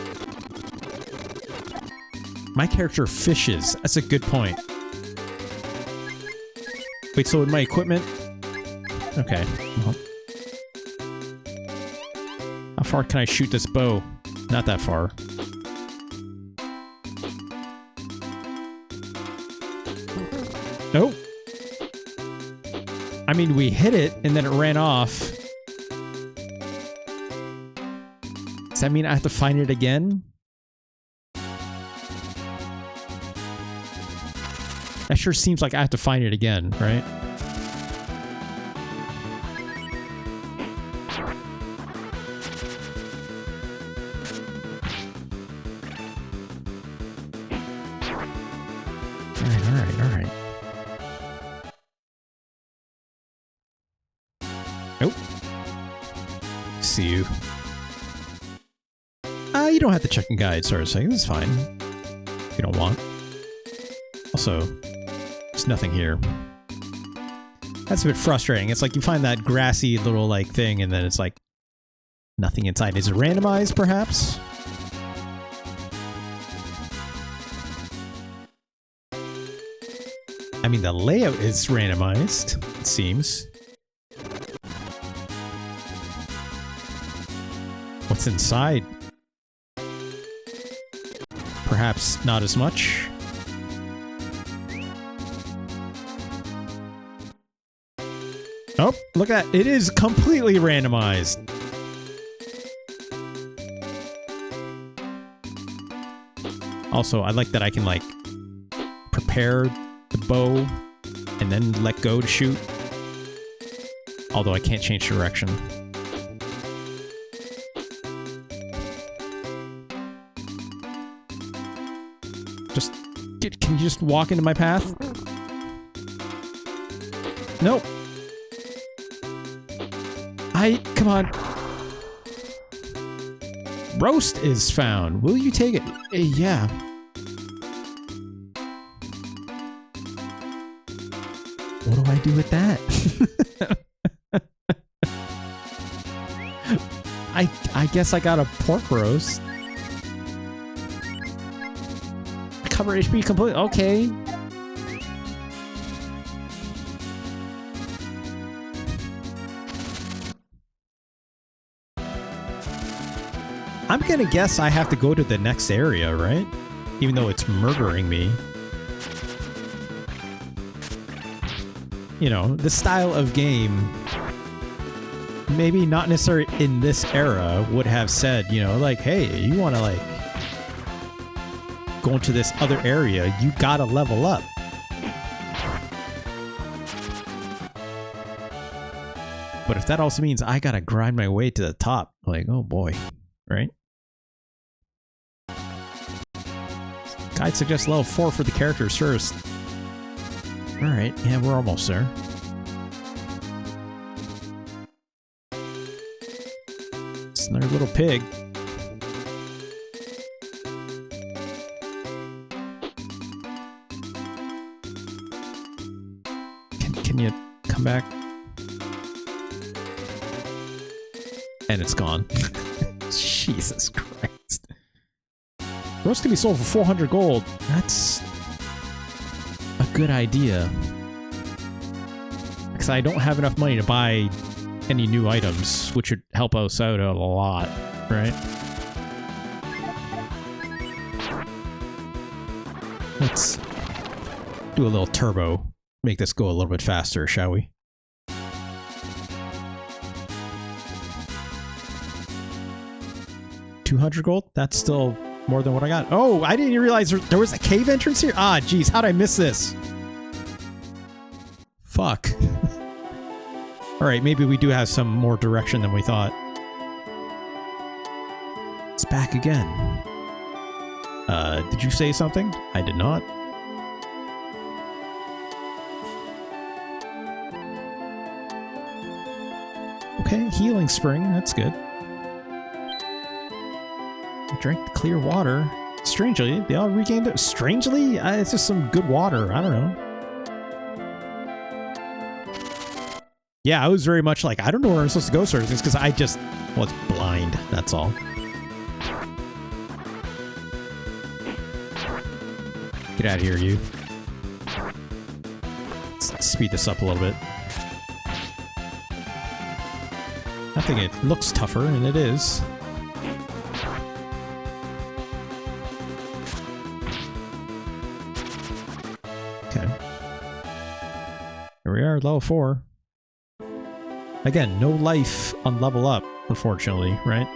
My character fishes. That's a good point. Wait, so in my equipment... Okay. Well. How far can I shoot this bow? Not that far. Nope. I mean, we hit it, and then it ran off. Does that mean I have to find it again? That sure seems like I have to find it again, right? Alright. Nope. See you. You don't have to check in guide, sort of thing. This is fine. If you don't want. Also, there's nothing here. That's a bit frustrating. It's like you find that grassy little, like, thing, and then it's like nothing inside. Is it randomized, perhaps? I mean, the layout is randomized, it seems. What's inside? Perhaps not as much. Oh, look at that. It is completely randomized. Also, I like that I can, like, prepare the bow and then let go to shoot. Although I can't change direction. Just... Can you just walk into my path? Nope. Come on. Roast is found. Will you take it? Yeah. What do I do with that? I guess I got a pork roast. Cover HP complete. Okay. I'm gonna guess I have to go to the next area, right? Even though it's murdering me. You know, the style of game, maybe not necessarily in this era, would have said, you know, like, hey, you want to, like, go into this other area, you gotta level up. But if that also means I gotta grind my way to the top, like, oh boy, right? Guide suggests level 4 for the characters first. Alright, yeah, we're almost there. It's another little pig. Can you come back? And it's gone. Jesus Christ. Roast can be sold for 400 gold. That's a good idea. Because I don't have enough money to buy any new items, which would help us out a lot, right? Let's do a little turbo. Make this go a little bit faster, shall we? $200 gold? That's still more than what I got. Oh, I didn't realize there was a cave entrance here. Ah, geez, how'd I miss this? Fuck. Alright, maybe we do have some more direction than we thought. It's back again. Did you say something? I did not. Okay, healing spring, that's good. Drink the clear water. Strangely, they all regained it. Strangely? It's just some good water. I don't know. Yeah, I was very much like, I don't know where I'm supposed to go sort of things, because I just was blind. That's all. Get out of here, you. Let's speed this up a little bit. I think it looks tougher, and it is. Okay. Here we are, level 4. Again, no life on level up, unfortunately, right?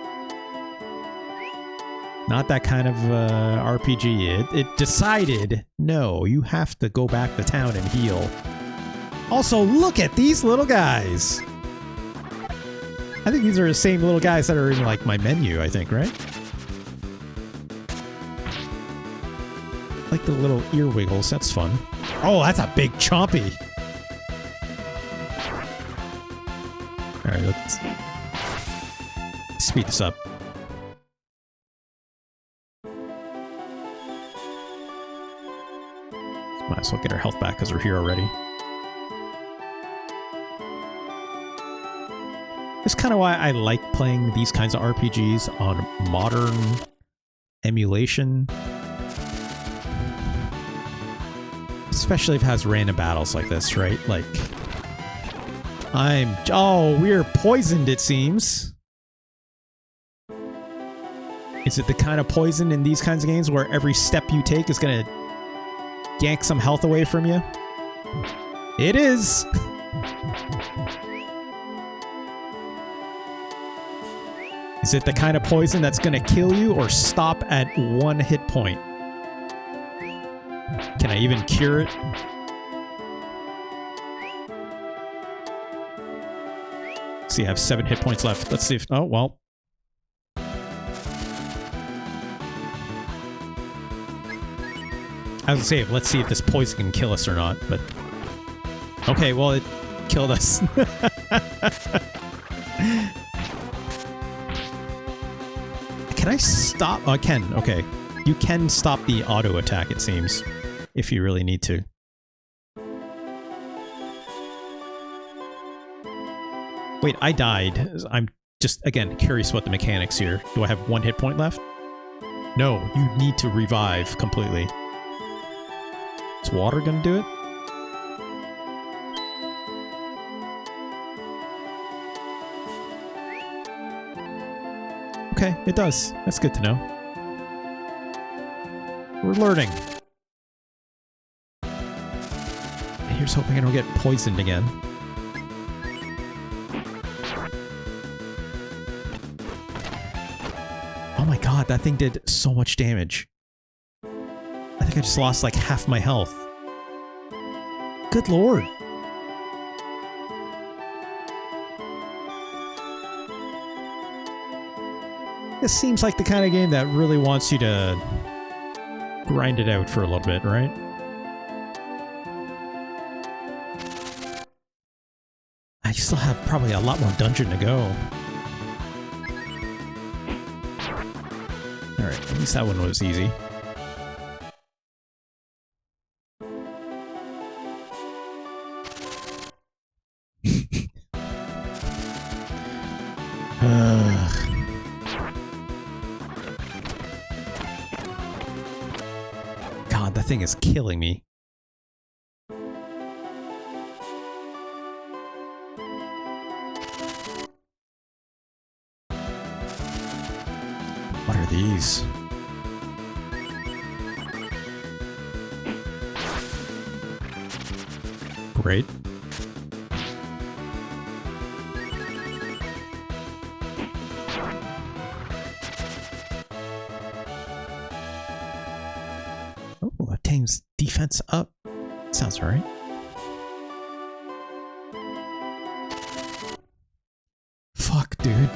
Not that kind of RPG. It decided, no, you have to go back to town and heal. Also, look at these little guys! I think these are the same little guys that are in, like, my menu, I think, right? Like the little ear wiggles, that's fun. Oh, that's a big chompy! Alright, let's speed this up. Might as well get our health back because we're here already. That's kind of why I like playing these kinds of RPGs on modern emulation. Especially if it has random battles like this, right? Like, oh, we're poisoned, it seems. Is it the kind of poison in these kinds of games where every step you take is gonna yank some health away from you? It is! Is it the kind of poison that's gonna kill you or stop at 1 hit point? Can I even cure it? See, I have 7 hit points left. Let's see if... Oh, well. I was gonna say, let's see if this poison can kill us or not, but... Okay, well, it killed us. Can I stop? Oh, I can. Okay. You can stop the auto attack, it seems, if you really need to. Wait, I died. I'm just, again, curious about the mechanics here. Do I have 1 hit point left? No, you need to revive completely. Is water gonna do it? Okay, it does. That's good to know. We're learning. Here's hoping I don't get poisoned again. Oh my god, that thing did so much damage. I think I just lost like half my health. Good lord. This seems like the kind of game that really wants you to grind it out for a little bit, right? I still have probably a lot more dungeon to go. Alright, at least that one was easy. God, that thing is killing me. What are these? Great. Oh, that team's defense up. Sounds right. Fuck, dude.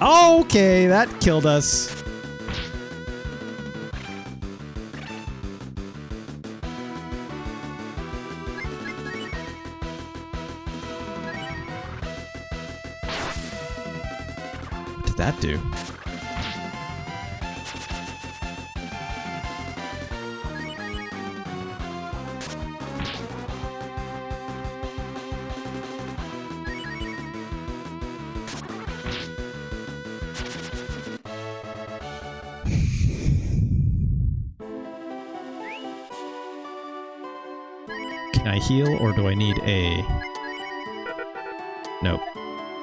Okay, that killed us. What did that do? Can I heal, or do I need a... Nope.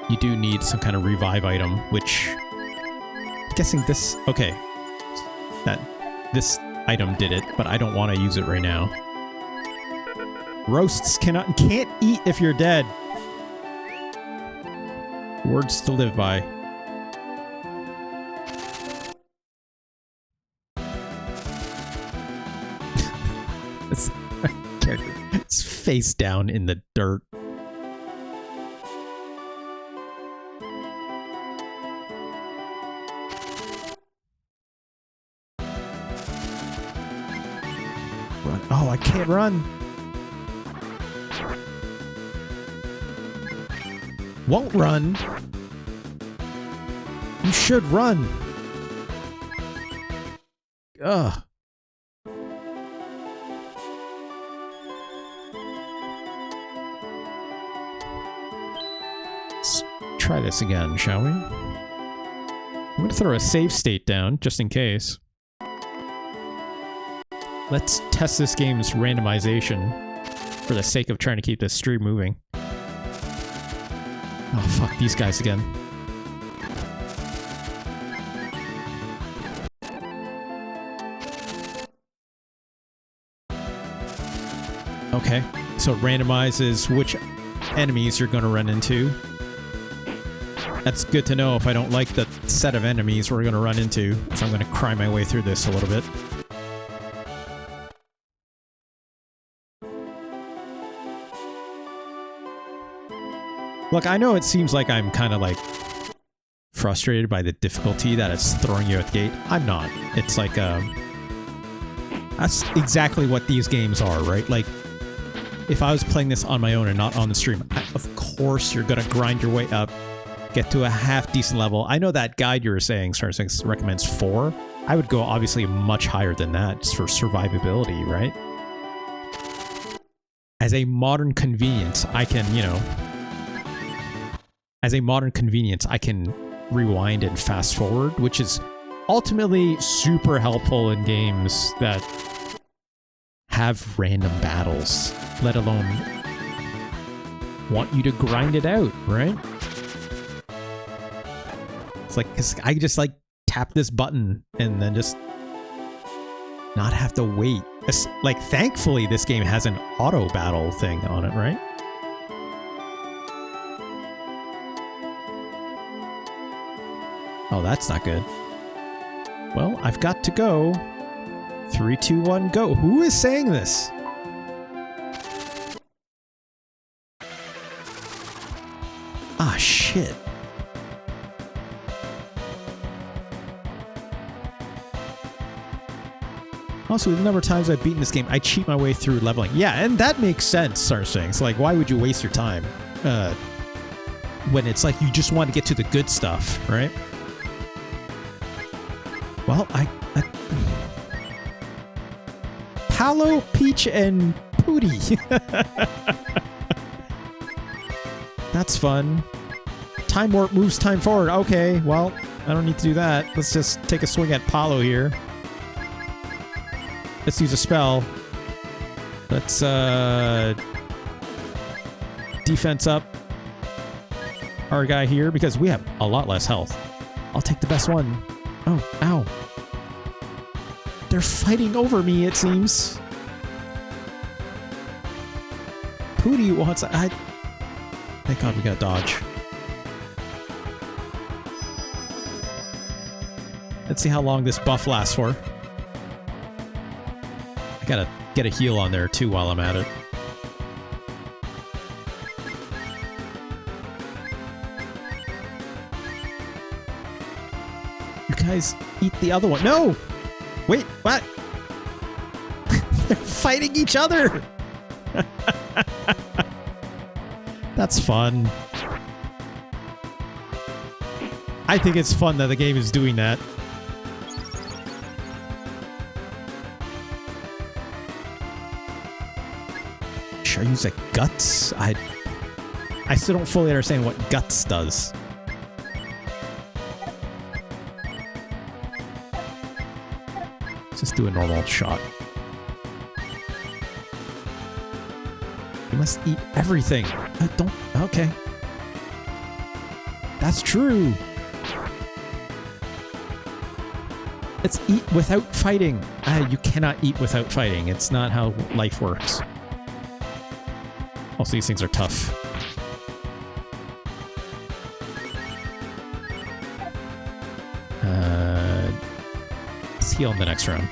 You do need some kind of revive item, which... I'm guessing this... Okay. This item did it, but I don't want to use it right now. Roasts can't eat if you're dead. Words to live by. This character is face down in the dirt. Run. Oh, I can't run. Won't run. You should run. Ugh. Let's try this again, shall we? I'm going to throw a save state down, just in case. Let's test this game's randomization for the sake of trying to keep this stream moving. Oh, fuck these guys again. Okay, so it randomizes which enemies you're going to run into. That's good to know if I don't like the set of enemies we're going to run into, so I'm going to cry my way through this a little bit. Look, I know it seems like I'm kind of like frustrated by the difficulty that it's throwing you at the gate. I'm not. It's like, that's exactly what these games are, right? Like, if I was playing this on my own and not on the stream, of course you're going to grind your way up, get to a half-decent level. I know that guide you were saying, Star6, recommends 4. I would go obviously much higher than that just for survivability, right? As a modern convenience, I can, you know... As a modern convenience, I can rewind and fast forward, which is ultimately super helpful in games that have random battles, let alone want you to grind it out, right? It's like, I just like tap this button and then just not have to wait. It's, like, thankfully this game has an auto battle thing on it, right? Oh, that's not good. Well, I've got to go. 3, 2, 1, go. Who is saying this? Ah, shit. Also, the number of times I've beaten this game, I cheat my way through leveling. Yeah, and that makes sense, sort of things. Like, why would you waste your time? When it's like you just want to get to the good stuff, right? Well, Paolo, Peach, and Pooty. That's fun. Time warp moves time forward. Okay, well, I don't need to do that. Let's just take a swing at Paolo here. Let's use a spell. Let's, defense up our guy here, because we have a lot less health. I'll take the best one. Oh, ow. They're fighting over me, it seems. Pooty wants... Thank God we got dodge. Let's see how long this buff lasts for. I gotta get a heal on there, too, while I'm at it. Guys, eat the other one. No! Wait, what? They're fighting each other! That's fun. I think it's fun that the game is doing that. Should I use a guts? I still don't fully understand what guts does. Just do a normal shot. You must eat everything. Don't... Okay. That's true. It's eat without fighting. You cannot eat without fighting. It's not how life works. Also, these things are tough. Let's heal in the next round.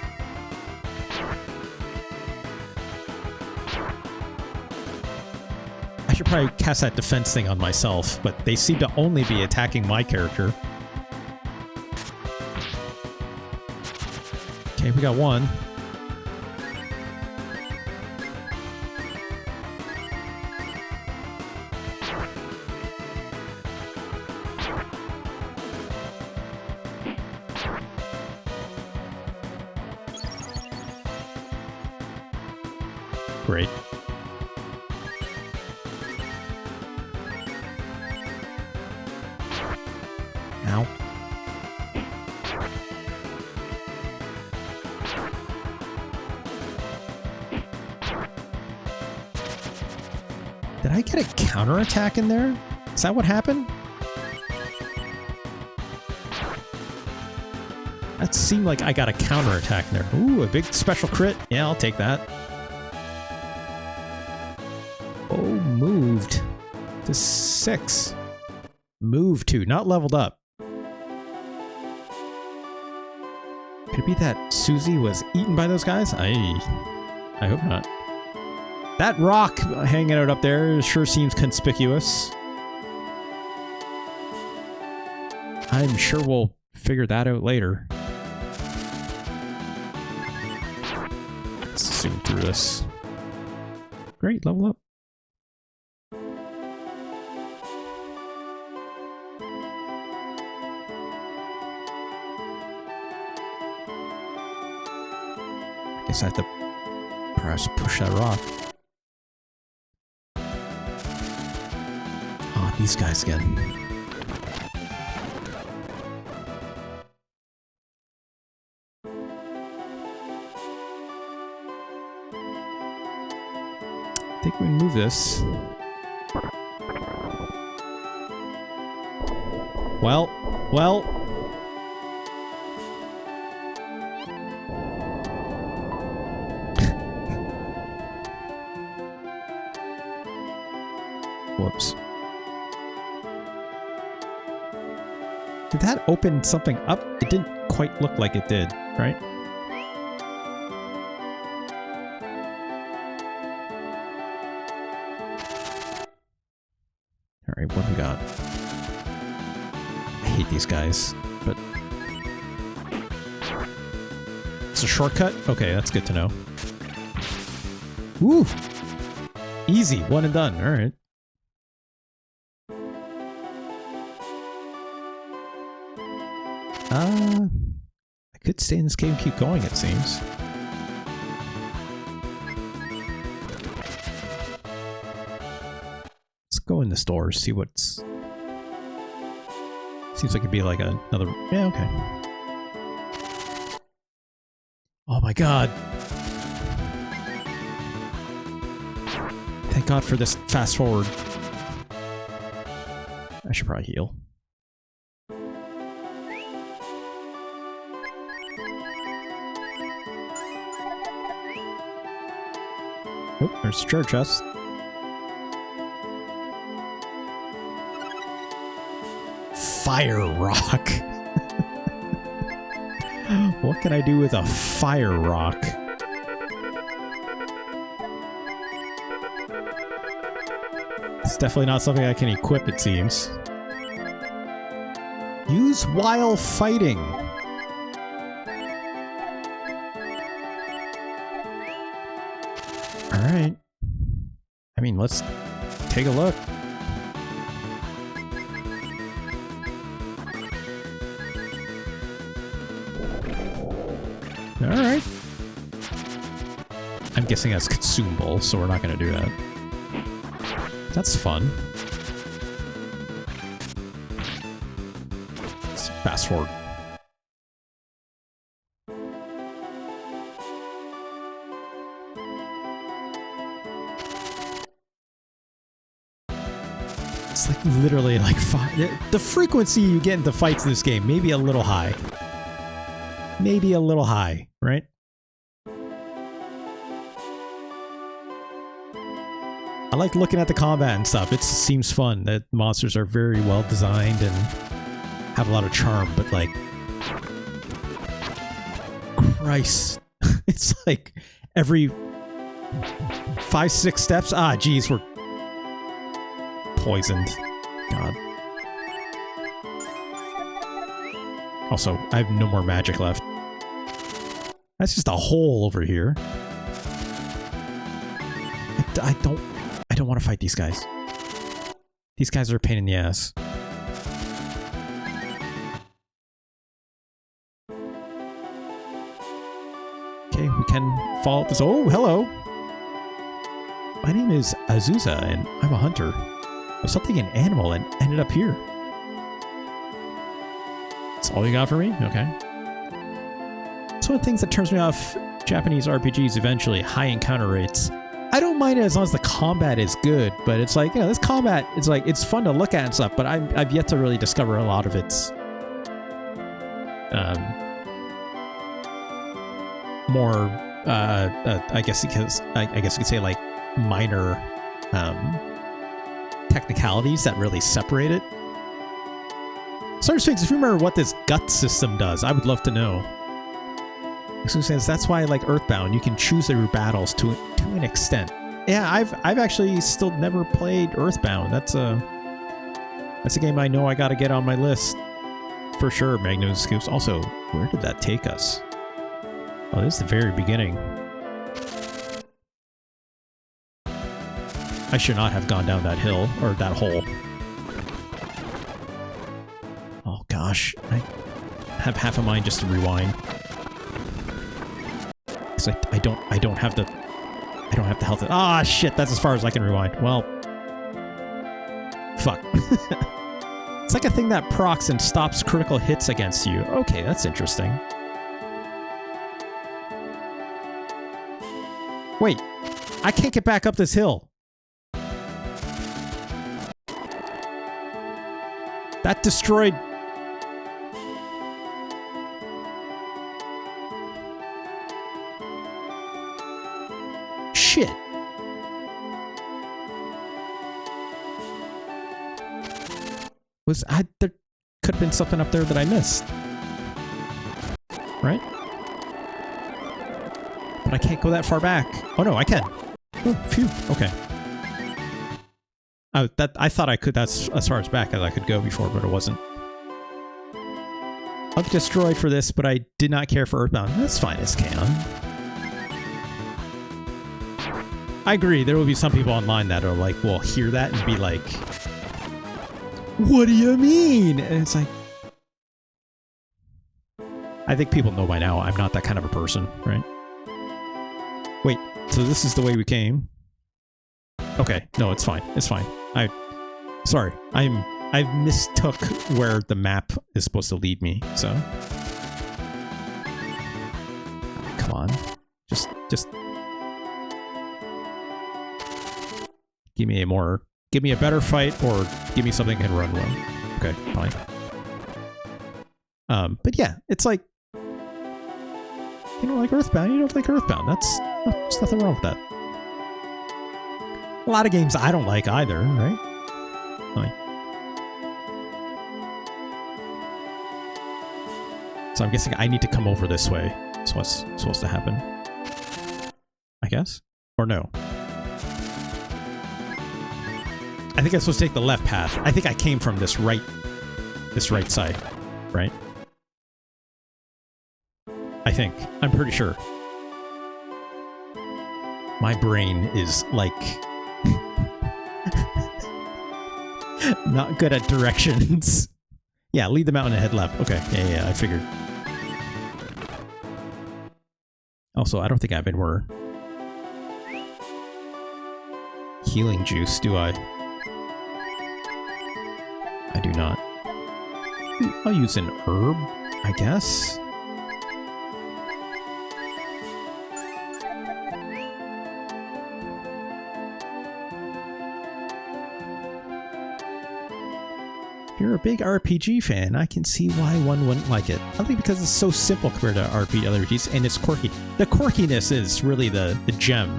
I should probably cast that defense thing on myself, but they seem to only be attacking my character. Okay, we got one. Great. Ow. Did I get a counterattack in there? Is that what happened? That seemed like I got a counterattack in there. Ooh, a big special crit. Yeah, I'll take that. Oh, moved to 6. Moved to, not leveled up. Could it be that Susie was eaten by those guys? I hope not. That rock hanging out up there sure seems conspicuous. I'm sure we'll figure that out later. Let's zoom through this. Great, level up. I guess I have to perhaps push that rock. Oh, these guys again. I think we can move this. Well. Whoops. Did that open something up? It didn't quite look like it did, right? Alright, what do we got? I hate these guys, but... It's a shortcut? Okay, that's good to know. Woo! Easy, one and done, alright. I could stay in this game and keep going, it seems. Let's go in the store, see what's... Seems like it'd be like another... Yeah, okay. Oh my god! Thank god for this fast forward. I should probably heal. Oh, there's a treasure chest. Fire rock. What can I do with a fire rock? It's definitely not something I can equip, it seems. Use while fighting. Alright. I mean, let's take a look. Alright. I'm guessing that's consumable, so we're not going to do that. That's fun. Let's fast forward. It's like literally like the frequency you get into fights in this game, maybe a little high. Maybe a little high, right? I like looking at the combat and stuff. It seems fun. The monsters are very well designed and have a lot of charm, but like, Christ, it's like every 5-6 steps. Ah, geez, we're poisoned. God. Also, I have no more magic left. That's just a hole over here. I don't want to fight these guys. These guys are a pain in the ass. Okay, we can follow this. Oh, hello. My name is Azusa, and I'm a hunter. I was hunting an animal and ended up here. That's all you got for me? Okay. It's one of the things that turns me off Japanese RPGs eventually, high encounter rates. I don't mind it as long as the combat is good, but it's like, you know, this combat, it's like, it's fun to look at and stuff, but I've yet to really discover a lot of its more, I guess you could say like minor technicalities that really separate it. Star Sphinx, if you remember what this gut system does, I would love to know. Says that's why I like Earthbound. You can choose your battles to an extent. Yeah, I've actually still never played Earthbound. That's a game I know I got to get on my list for sure. Magnum Scoops. Also, where did that take us? Oh, this is the very beginning. I should not have gone down that hill or that hole. Oh gosh, I have half a mind just to rewind. I don't have the health. Ah, shit, that's as far as I can rewind. Well, fuck. It's like a thing that procs and stops critical hits against you. Okay, that's interesting. Wait, I can't get back up this hill. That destroyed... Shit. There could have been something up there that I missed. Right? But I can't go that far back. Oh no, I can. Oh, phew. Okay. I thought I could, that's as far as back as I could go before, but it wasn't. I'll get destroyed for this, but I did not care for Earthbound. That's fine as can. I agree, there will be some people online that are like, will hear that and be like, what do you mean? And it's like, I think people know by now I'm not that kind of a person, right? Wait, so this is the way we came? Okay, no, it's fine. It's fine. Sorry, I've mistook where the map is supposed to lead me, so. Come on. Just give me a better fight, or give me something that can run well. Okay, fine. But yeah, it's like, you don't like Earthbound, you don't like Earthbound. There's nothing wrong with that. A lot of games I don't like either, right? Fine. So I'm guessing I need to come over this way. That's what's supposed to happen. I guess? Or no? I think I'm supposed to take the left path. I think I came from this right side, right? I think. I'm pretty sure. My brain is like not good at directions. Yeah, lead the mountain and head left. Okay, yeah, I figured. Also, I don't think I have any more healing juice, do I? I do not. I'll use an herb, I guess. you're a big RPG fan, I can see why one wouldn't like it. I think because it's so simple compared to other RPGs, and it's quirky. The quirkiness is really the gem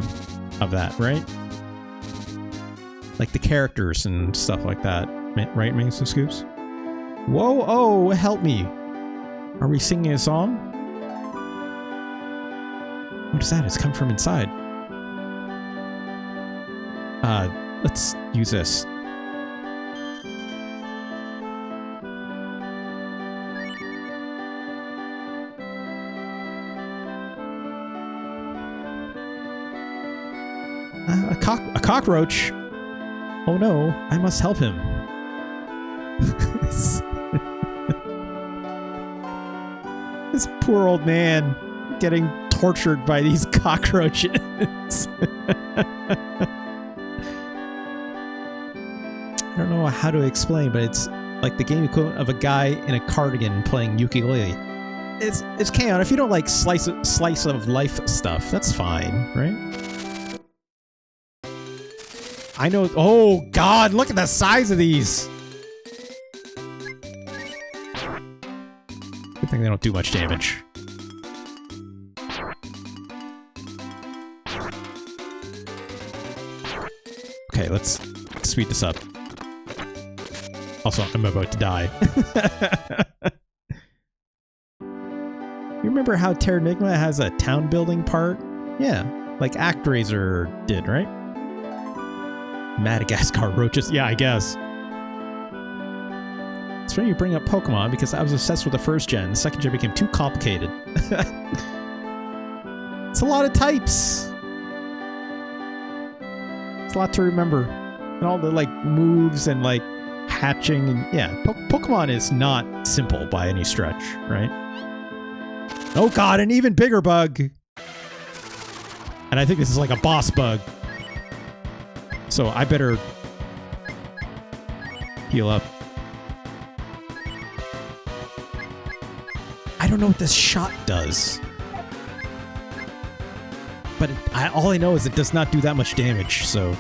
of that, right? Like the characters and stuff like that. Right, Mangs and Scoops? Whoa, oh, help me. Are we singing a song? What is that? It's come from inside. Let's use this. A cockroach? Oh no, I must help him. This poor old man getting tortured by these cockroaches. I don't know how to explain, but it's like the game equivalent of a guy in a cardigan playing ukulele. It's chaos. If you don't like slice of life stuff, that's fine, right? I know. Oh God! Look at the size of these. Good thing they don't do much damage. Okay, let's speed this up. Also, I'm about to die. You remember how Terranigma has a town building part? Yeah, like ActRaiser did, right? Madagascar roaches. Yeah, I guess. It's funny you bring up Pokemon because I was obsessed with the first gen. The second gen became too complicated. It's a lot of types. It's a lot to remember. And all the like moves and like hatching and yeah. Pokemon is not simple by any stretch, right? Oh God, an even bigger bug. And I think this is like a boss bug. So I better heal up. I don't know what this shot does. But all I know is it does not do that much damage, so...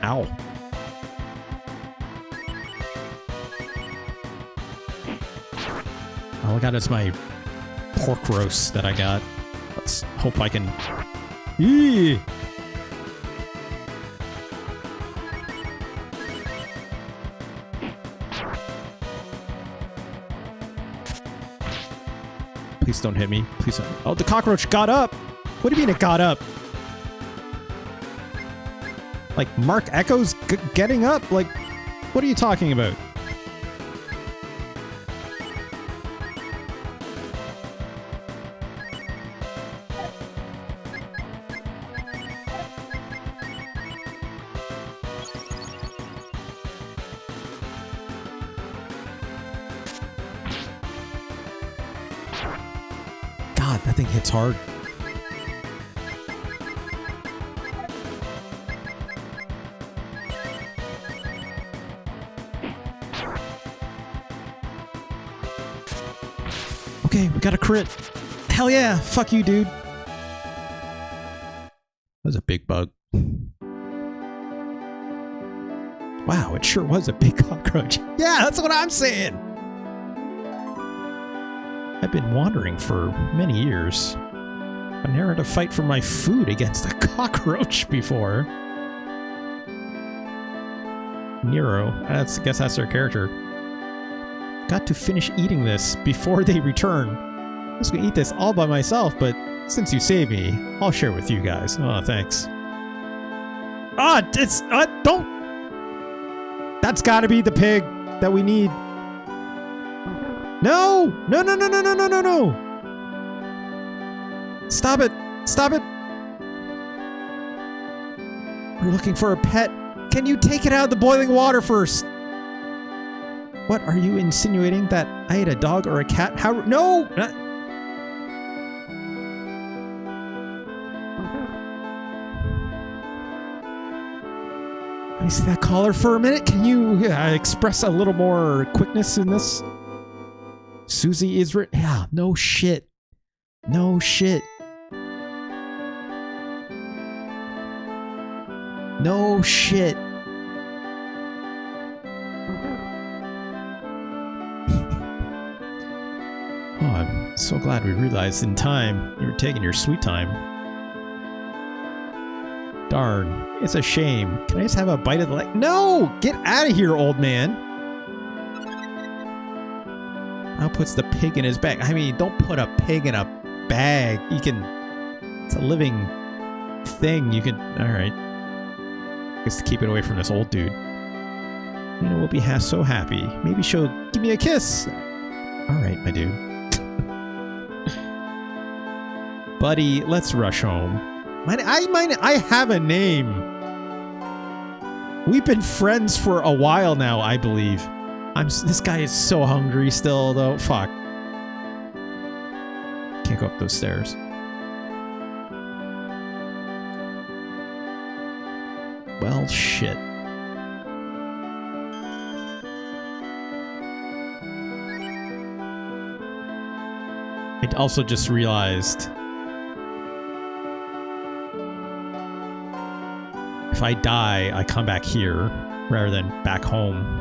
Ow. All I got is my pork roast that I got. Let's hope I can... Eee! Please don't hit me. Please don't. Oh, the cockroach got up! What do you mean it got up? Like, Mark Echo's getting up? Like, what are you talking about? God, that thing hits hard. Okay, we got a crit. Hell yeah! Fuck you, dude. That was a big bug. Wow, it sure was a big cockroach. Yeah, that's what I'm saying! I've been wandering for many years. I've never had to fight for my food against a cockroach before. Nero, I guess that's their character. Got to finish eating this before they return. I was gonna eat this all by myself, but since you saved me, I'll share with you guys. Oh, thanks. Ah, it's don't. That's got to be the pig that we need. No! No! No! No! No! No! No! No! No! Stop it! Stop it! We're looking for a pet. Can you take it out of the boiling water first? What, are you insinuating that I ate a dog or a cat? How? No! Let me see that collar for a minute. Can you express a little more quickness in this? Susie is... Yeah, no shit. No shit. No shit. Oh, I'm so glad we realized in time you were taking your sweet time. Darn, it's a shame. Can I just have a bite of the leg? No! Get out of here, old man! Now puts the pig in his bag. I mean, don't put a pig in a bag. You can... It's a living thing. You can... Alright. I guess to keep it away from this old dude. Nina will be so happy. Maybe she'll give me a kiss. Alright, my dude. Buddy, let's rush home. I have a name. We've been friends for a while now, I believe. This guy is so hungry still, though. Fuck. Can't go up those stairs. Well, shit. I also just realized if I die, I come back here rather than back home.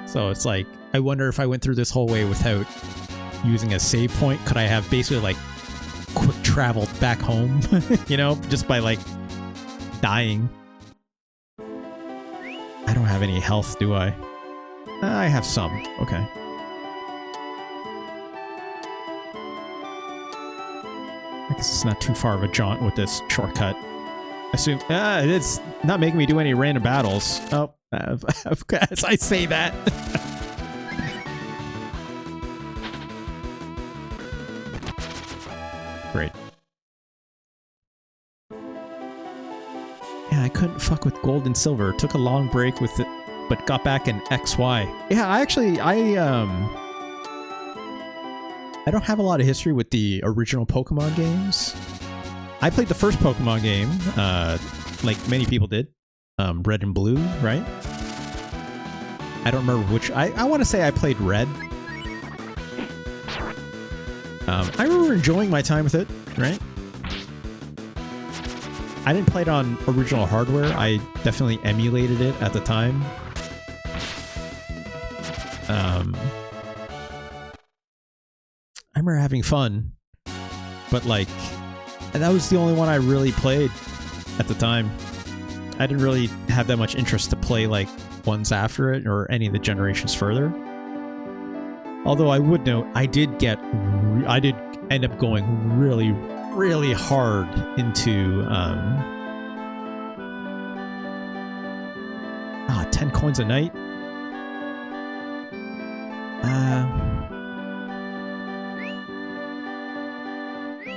So it's like, I wonder if I went through this whole way without using a save point, could I have basically like quick traveled back home, you know, just by like dying. I don't have any health, do I? I have some. Okay. I guess it's not too far of a jaunt with this shortcut. Assume it's not making me do any random battles. Oh, of course I say that. Great. Yeah, I couldn't fuck with gold and silver. Took a long break with it, but got back in XY. Yeah, I don't have a lot of history with the original Pokemon games. I played the first Pokemon game, like many people did. Red and Blue, right? I don't remember which. I want to say I played Red. I remember enjoying my time with it, right? I didn't play it on original hardware. I definitely emulated it at the time. I remember having fun, but like, that was the only one I really played at the time. I didn't really have that much interest to play like ones after it or any of the generations further. Although I would note, I did end up going really, really hard into 10 coins a night.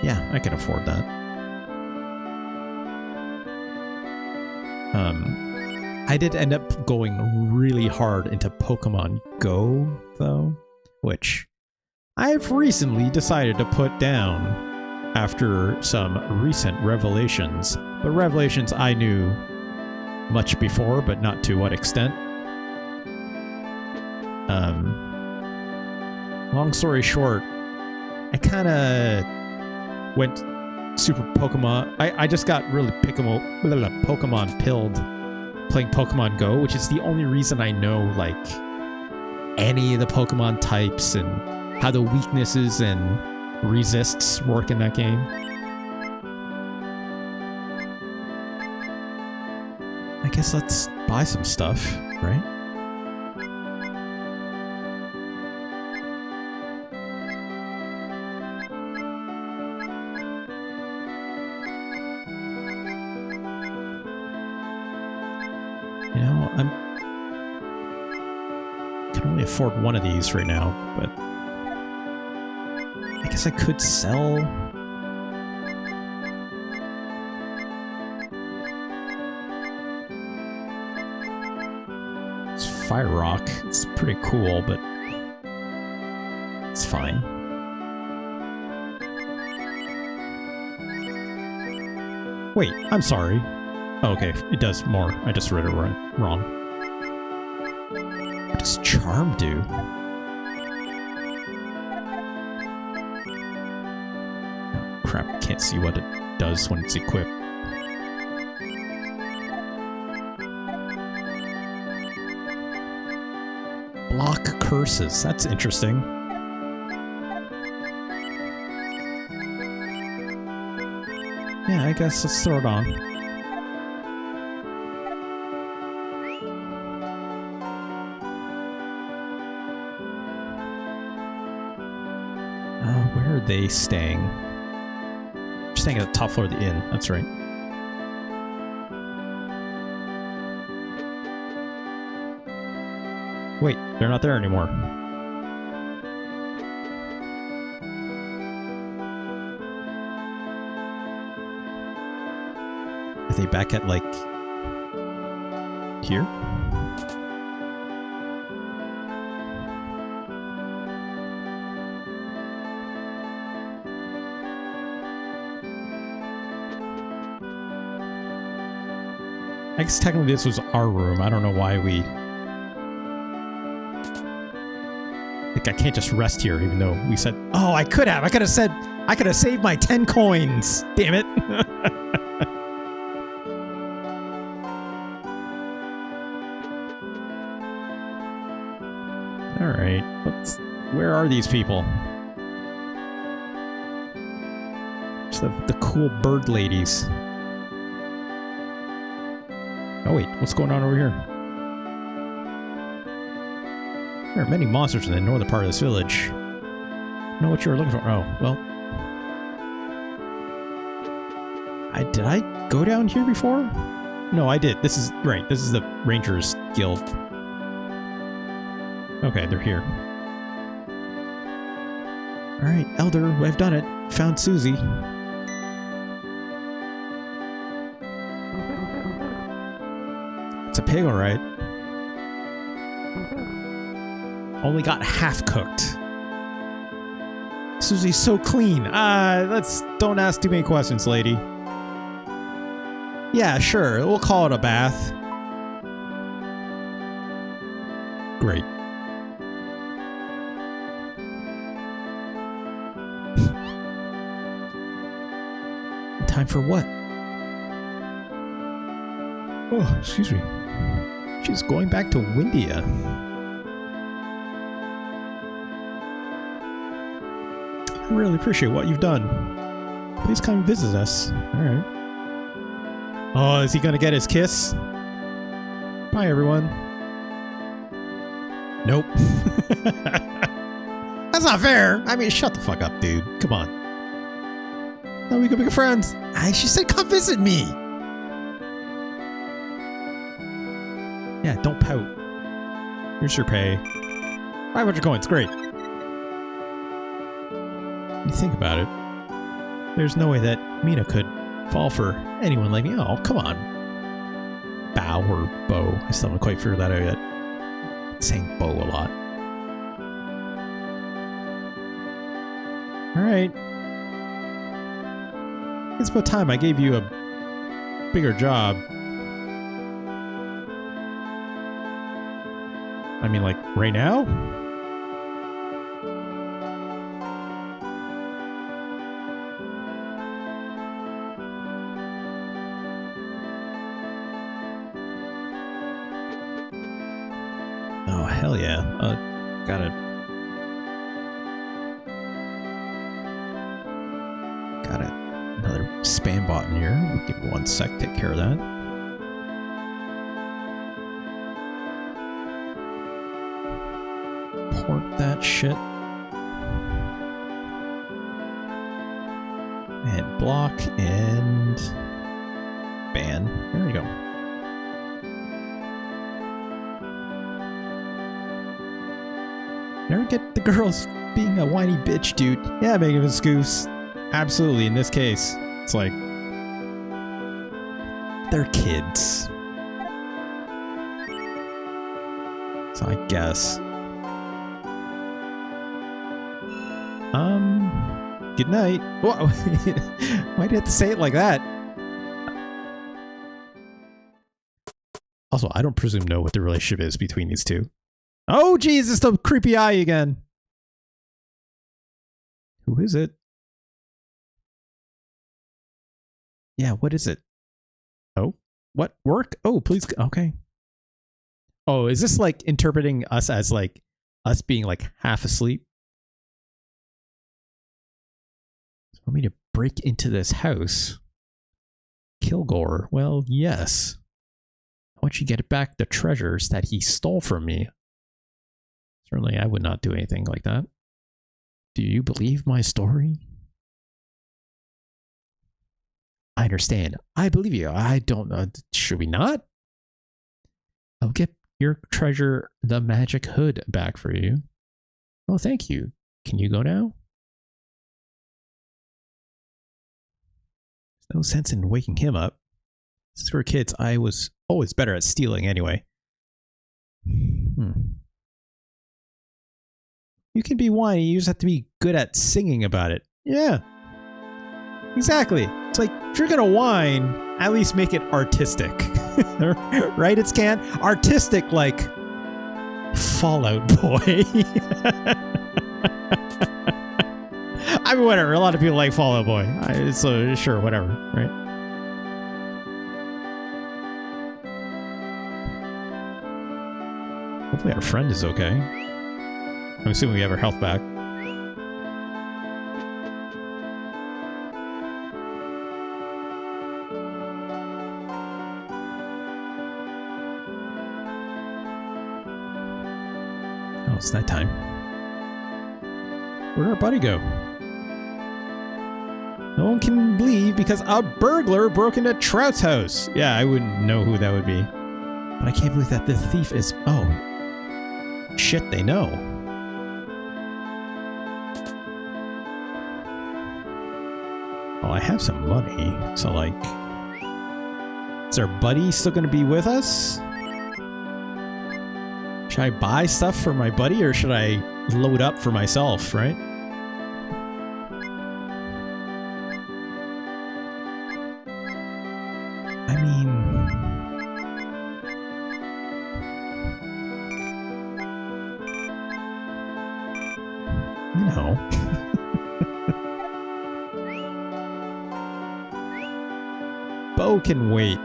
Yeah, I can afford that. I did end up going really hard into Pokemon Go, though, which I've recently decided to put down after some recent revelations. The revelations I knew much before, but not to what extent. Long story short, I kind of went super Pokemon. I just got really Pokemon pilled playing Pokemon Go, which is the only reason I know like any of the Pokemon types and how the weaknesses and resists work in that game. I guess let's buy some stuff, right? You know, I can only afford one of these right now, but I guess I could sell. It's Fire Rock. It's pretty cool, but it's fine. Wait, I'm sorry. Oh, okay, it does more. I just read it wrong. What does Charm do? Oh, crap, I can't see what it does when it's equipped. block curses. That's interesting. Yeah, I guess let's throw it on. Where are they staying? They're staying at the top floor of the inn. That's right. Wait, they're not there anymore. Are they back at, like, here? I guess technically this was our room. I don't know why we... Like, I can't just rest here, even though we said... Oh, I could have! I could have said... I could have saved my 10 coins! Damn it! Alright, let's... Where are these people? Just the cool bird ladies. Oh wait, what's going on over here? There are many monsters in the northern part of this village. I know what you were looking for. Oh, well. Did I go down here before? No, I did. This is... Right, this is the Rangers Guild. Okay, they're here. Alright, Elder, I've done it. Found Susie. It's a pig, alright. Only got half cooked. Susie's so clean. Don't ask too many questions, lady. Yeah, sure. We'll call it a bath. Great. Time for what? Oh, excuse me. She's going back to Windia. I really appreciate what you've done. Please come visit us. Alright. Oh, is he gonna get his kiss? Bye, everyone. Nope. That's not fair! I mean, shut the fuck up, dude. Come on. Now we can be friends. She said come visit me! Yeah, don't pout. Here's your pay. 500 coins, great. You think about it, there's no way that Mina could fall for anyone like me. Oh, come on. Bow or bow. I still haven't quite figured that out yet. I'm saying bow a lot. Alright. It's about time I gave you a bigger job. I mean, like, right now? Oh, hell yeah. Got another spam bot in here. We'll give it 1 sec, take care of that. Port that shit. And block and ban. There we go. Never get the girls being a whiny bitch, dude. Yeah, make him a scoofs. Absolutely, in this case. It's like... they're kids. So I guess... good night. Whoa. Why'd you have to say it like that? Also, I don't presume know what the relationship is between these two. Oh, geez, it's the creepy eye again. Who is it? Yeah, what is it? Oh, what? Work? Oh, please. Okay. Oh, is this like interpreting us as like us being like half asleep. Want me to break into this house? Kilgore, well, yes. I want you to get back the treasures that he stole from me. Certainly, I would not do anything like that. Do you believe my story? I understand. I believe you. I don't know. Should we not? I'll get your treasure, the magic hood, back for you. Oh, thank you. Can you go now? There's no sense in waking him up. Since we were kids, I was always better at stealing anyway. You can be whiny, you just have to be good at singing about it. Yeah. Exactly. It's like, if you're gonna whine, at least make it artistic. Right, it's can? Artistic like Fallout Boy. I mean, whatever. A lot of people like Fallout Boy. So, sure, whatever, right? Hopefully our friend is okay. I'm assuming we have our health back. Oh, it's that time. Where'd our buddy go? No one can leave because a burglar broke into Trout's house. Yeah, I wouldn't know who that would be. But I can't believe that the thief is... Oh. Shit, they know. Well, I have some money, so like... Is our buddy still going to be with us? Should I buy stuff for my buddy, or should I load up for myself, right? I mean... You know. Bo can wait.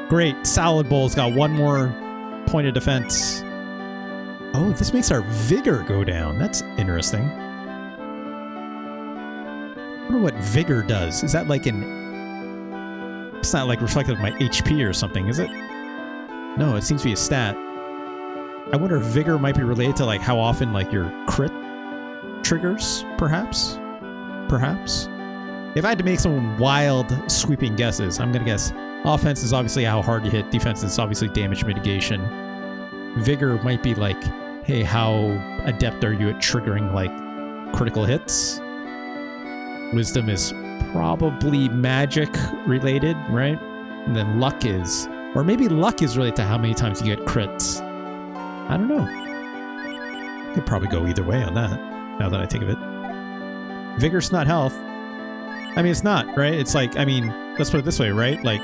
Great. Salad Bowl's got one more point of defense. Oh, this makes our vigor go down. That's interesting. I wonder what vigor does. Is that like an... It's not like reflective of my HP or something, is it? No, it seems to be a stat. I wonder if vigor might be related to like how often like your crit triggers, perhaps? Perhaps? If I had to make some wild sweeping guesses, I'm gonna guess offense is obviously how hard you hit, defense is obviously damage mitigation. Vigor might be like, hey, how adept are you at triggering like critical hits? Wisdom is probably magic related, right? And then luck is, or maybe luck is related to how many times you get crits. I don't know. Could probably go either way on that, now that I think of it. Vigor's not health. I mean, it's not, right? It's like, I mean, let's put it this way, right? Like,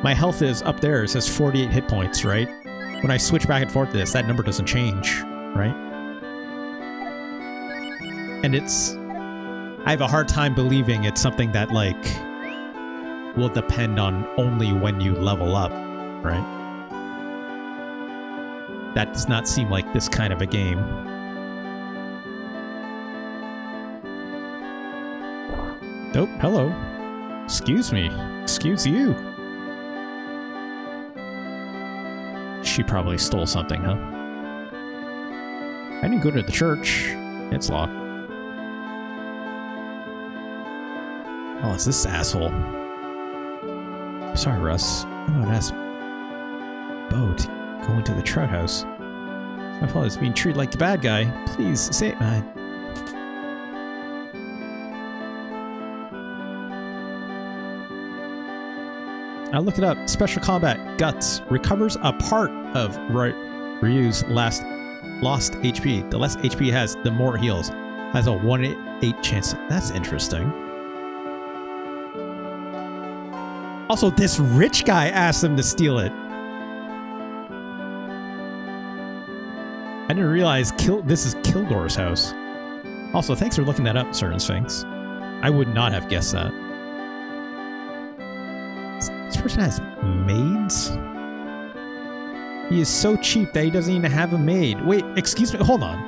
my health is up there. It says 48 hit points, right? When I switch back and forth to this, that number doesn't change, right? And it's... I have a hard time believing it's something that, like, will depend on only when you level up, right? That does not seem like this kind of a game. Oh, hello. Excuse me. Excuse you. She probably stole something, huh? I didn't go to the church. It's locked. Oh, it's this asshole. Sorry, Russ. I'm gonna ask Bo to go into the Trout house. My father's being treated like the bad guy. Please, say it, man. I look it up. Special Combat Guts recovers a part of Ryu's lost HP. The less HP he has, the more it heals. Has a 1 in 8 chance. That's interesting. Also, this rich guy asked them to steal it. I didn't realize this is Kilgore's house. Also, thanks for looking that up, Certain Sphinx. I would not have guessed that. This person has maids? He is so cheap that he doesn't even have a maid. Wait, excuse me, hold on.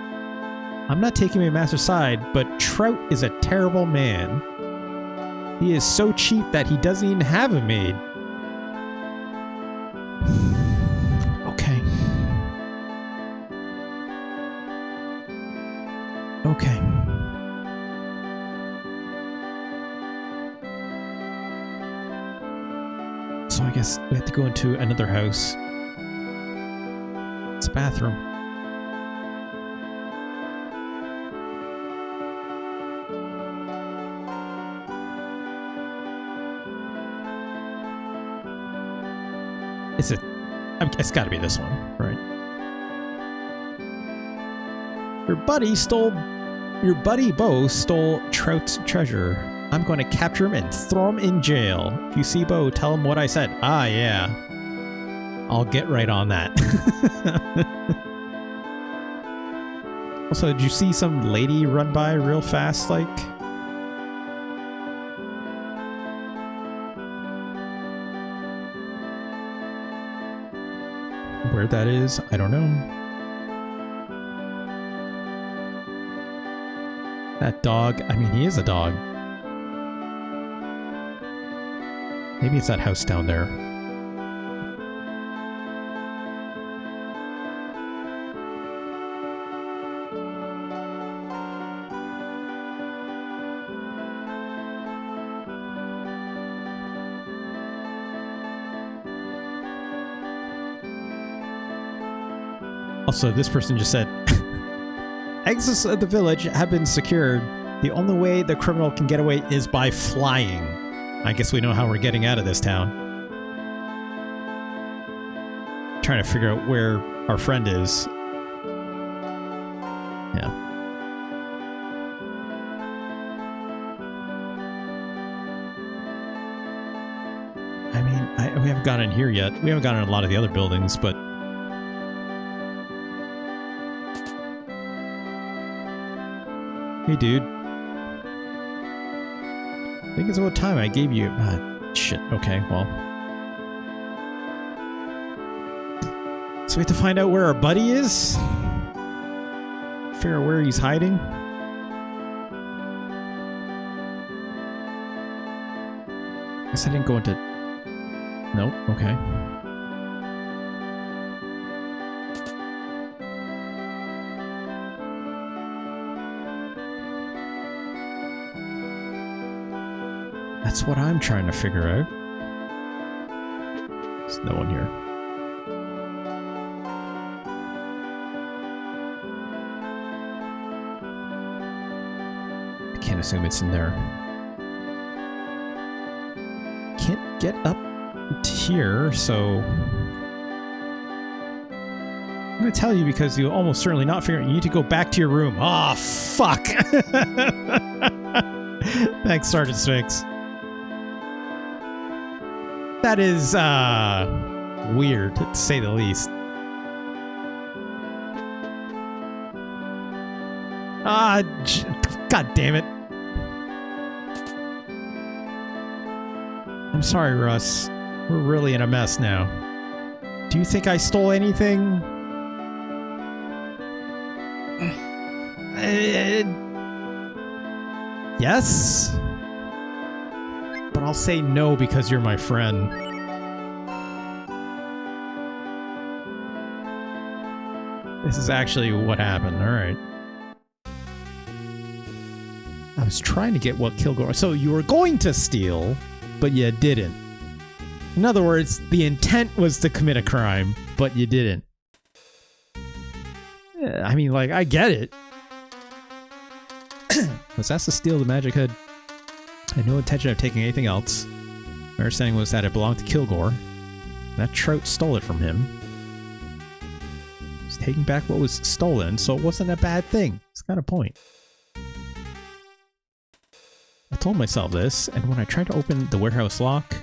I'm not taking my master's side, but Trout is a terrible man. He is so cheap that he doesn't even have a maid. Okay. Okay. So I guess we have to go into another house. It's a bathroom. Is it? It's got to be this one, right? Your buddy Bo stole Trout's treasure. I'm going to capture him and throw him in jail. If you see Bo, tell him what I said. Ah, yeah. I'll get right on that. Also, did you see some lady run by real fast, like? Where that is, I don't know. That dog, I mean, he is a dog. Maybe it's that house down there. Also, this person just said, exits of the village have been secured. The only way the criminal can get away is by flying. I guess we know how we're getting out of this town. Trying to figure out where our friend is. Yeah. I mean, we haven't gone in here yet. We haven't gone in a lot of the other buildings, but... Hey, dude. I think it's about time I gave you... shit. Okay, well. So we have to find out where our buddy is? Figure out where he's hiding? Guess I didn't go into... Nope, okay. That's what I'm trying to figure out. There's no one here. I can't assume it's in there. Can't get up to here, so... I'm gonna tell you because you'll almost certainly not figure it. You need to go back to your room. Oh, fuck! Thanks, Sergeant Sphinx. That is, weird, to say the least. God damn it. I'm sorry, Russ. We're really in a mess now. Do you think I stole anything? Yes? But I'll say no because you're my friend. This is actually what happened. Alright. I was trying to get what Kilgore... So you were going to steal, but you didn't. In other words, the intent was to commit a crime, but you didn't. Yeah, I mean, like, I get it. Was asked to steal the magic hood. I had no intention of taking anything else. My understanding was that it belonged to Kilgore. That Trout stole it from him. He's taking back what was stolen, so it wasn't a bad thing. It's got a point. I told myself this, and when I tried to open the warehouse lock,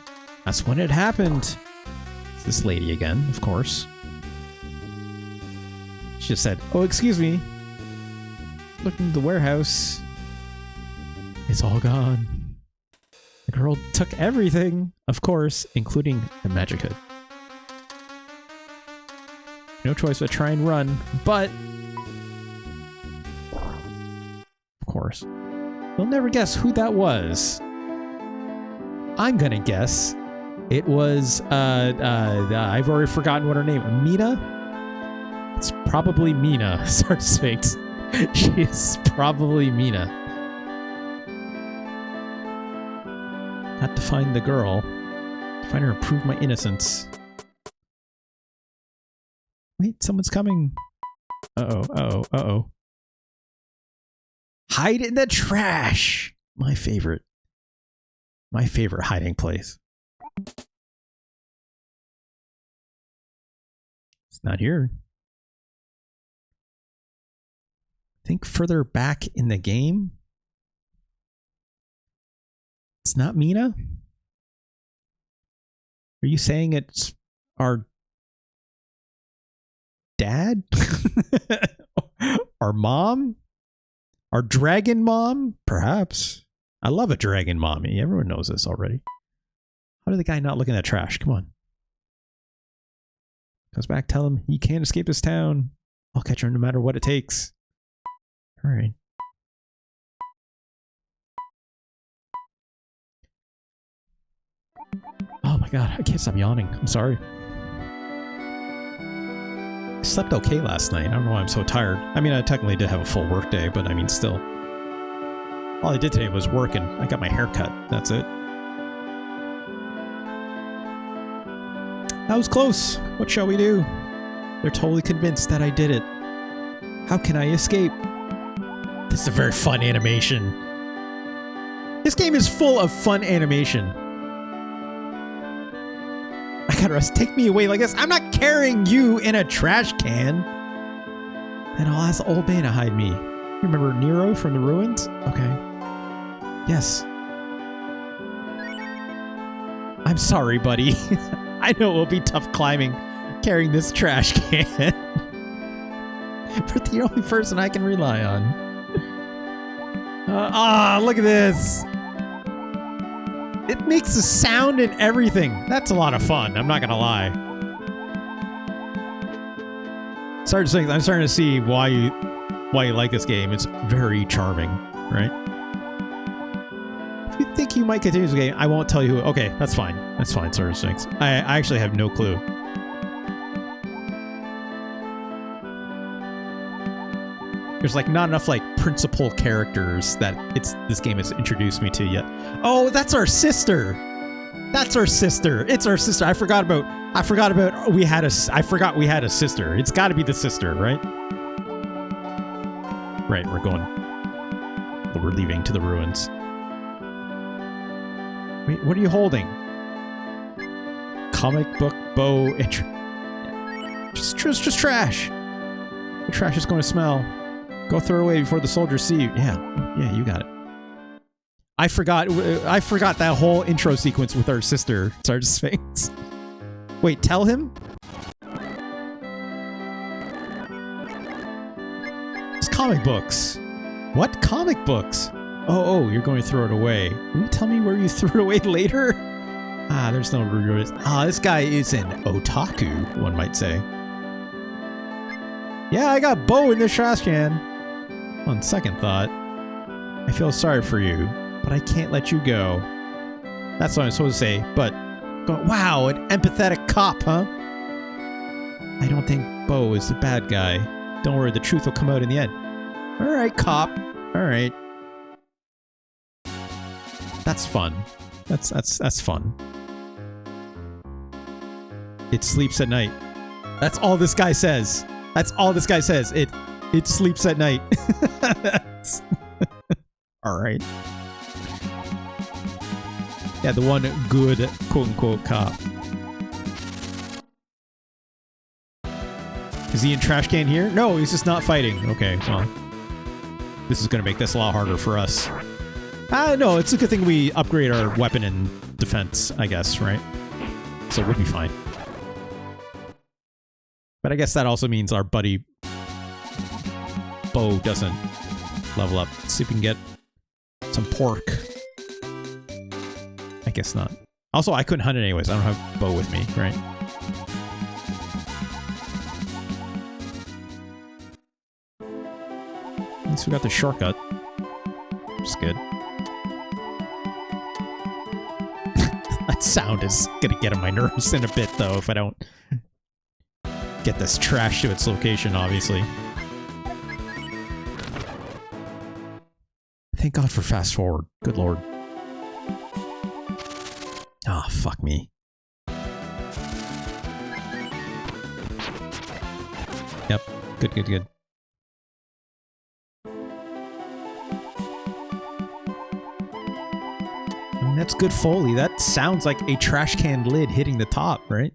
that's when it happened. It's this lady again, of course. She just said, "Oh, excuse me. Look into the warehouse. It's all gone. The girl took everything, of course, including the magic hood. No choice but try and run, but... Of course. You'll never guess who that was. I'm gonna guess it was, I've already forgotten what her name, Mina? It's probably Mina, Star Sphinx. She is probably Mina. Got to find the girl. Find her and prove my innocence. Wait, someone's coming. Uh-oh, uh-oh, uh-oh. Hide in the trash! My favorite. My favorite hiding place. It's not here. Think further back in the game. It's not Mina? Are you saying it's our dad? Our mom? Our dragon mom? Perhaps. I love a dragon mommy. Everyone knows this already. How did the guy not look in that trash? Come on. Comes back, tell him he can't escape this town. I'll catch him no matter what it takes. Alright. Oh my god, I can't stop yawning. I'm sorry. I slept okay last night. I don't know why I'm so tired. I mean, I technically did have a full work day, but I mean, still. All I did today was work and I got my hair cut. That's it. That was close. What shall we do? They're totally convinced that I did it. How can I escape? This is a very fun animation. This game is full of fun animation. I gotta rest. Take me away like this. I'm not carrying you in a trash can. And I'll ask the old man to hide me. You remember Nero from the ruins? Okay. Yes. I'm sorry, buddy. I know it will be tough climbing, carrying this trash can. But the only person I can rely on. Look at this. It makes a sound and everything. That's a lot of fun. I'm not gonna lie. I'm starting to see why you like this game. It's very charming, right? If you think you might continue this game, I won't tell you who. Okay, that's fine. That's fine, Star Sphinx. I actually have no clue. There's like not enough like principal characters that this game has introduced me to yet. Oh, that's our sister. That's our sister. It's our sister. I forgot we had a sister. It's got to be the sister, right? Right, we're leaving to the ruins. Wait, what are you holding? Comic book bow and just trash. The trash is going to smell. Go throw it away before the soldiers see you. Yeah, you got it. I forgot that whole intro sequence with our sister, Sergeant Sphinx. Wait, tell him? It's comic books. What? Comic books? Oh, you're going to throw it away. Will you tell me where you threw it away later? There's no regrets. This guy is an otaku, one might say. Yeah, I got Bo in this trash can. On second thought, I feel sorry for you, but I can't let you go. That's what I'm supposed to say, but wow, an empathetic cop, huh? I don't think Bo is the bad guy. Don't worry, the truth will come out in the end. Alright, cop. Alright. That's fun. That's fun. It sleeps at night. That's all this guy says. That's all this guy says. It sleeps at night. Alright. Yeah, the one good quote-unquote cop. Is he in trash can here? No, he's just not fighting. Okay, well. This is going to make this a lot harder for us. No, it's a good thing we upgrade our weapon and defense, I guess, right? So we'll be fine. But I guess that also means our buddy Bo doesn't level up. Let's see if we can get some pork. I guess not. Also, I couldn't hunt it anyways. I don't have a bow with me, right? At least we got the shortcut. Which is good. That sound is gonna get on my nerves in a bit, though, if I don't get this trash to its location, obviously. Thank God for fast forward. Good lord. Ah, oh, fuck me. Yep. Good, good, good. I mean, that's good Foley. That sounds like a trash can lid hitting the top, right?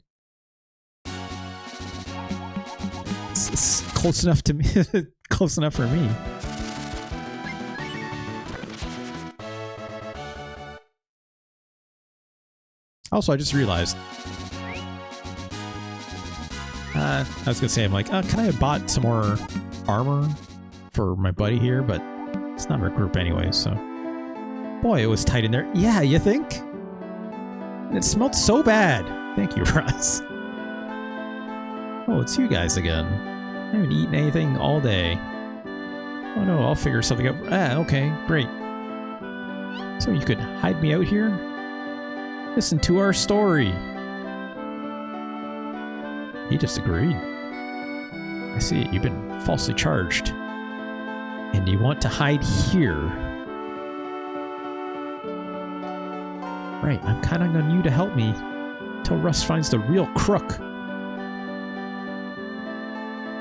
It's close enough to me. Close enough for me. Also, I just realized. I was gonna say, I'm like, oh, can I have bought some more armor for my buddy here? But it's not our group anyway, so. Boy, it was tight in there. Yeah, you think? It smelled so bad. Thank you, Russ. Oh, it's you guys again. I haven't eaten anything all day. Oh no, I'll figure something out. Ah, okay, great. So you could hide me out here? Listen to our story. He just agreed. I see, you've been falsely charged. And you want to hide here. Right, I'm counting on you to help me till Russ finds the real crook.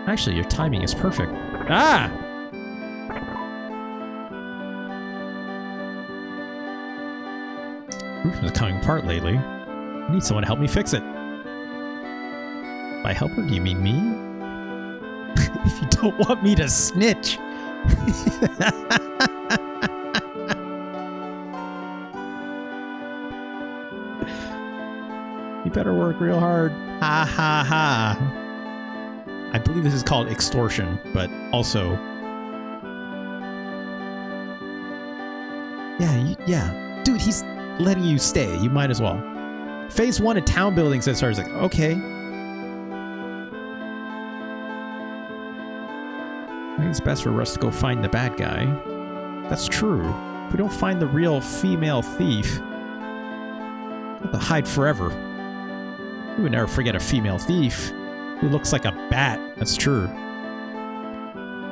Actually, your timing is perfect. Ah! Roof is coming apart lately. I need someone to help me fix it. By helper, do you mean me? If you don't want me to snitch. You better work real hard. Ha ha ha. I believe this is called extortion, but also... Yeah. Dude, he's letting you stay. You might as well. Phase 1 of town building, says Sarah's like, okay. I think it's best for us to go find the bad guy. That's true. If we don't find the real female thief, we'll have to hide forever. We would never forget a female thief who looks like a bat. That's true.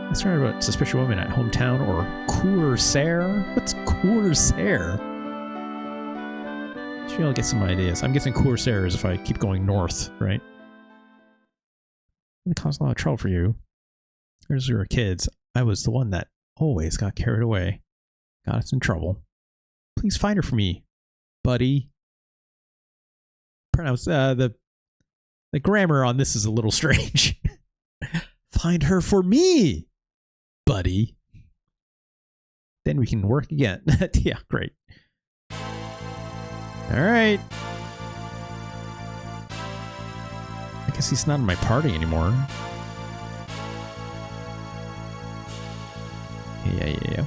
Let's learn about suspicious women at hometown or Corsair. What's Corsair? Sure, I'll get some ideas. I'm guessing Corsair is if I keep going north, right? It caused a lot of trouble for you. As we were kids, I was the one that always got carried away. Got us in trouble. Please find her for me, buddy. Pronounce the grammar on this is a little strange. Find her for me, buddy. Then we can work again. Yeah, great. All right. I guess he's not in my party anymore. Yeah.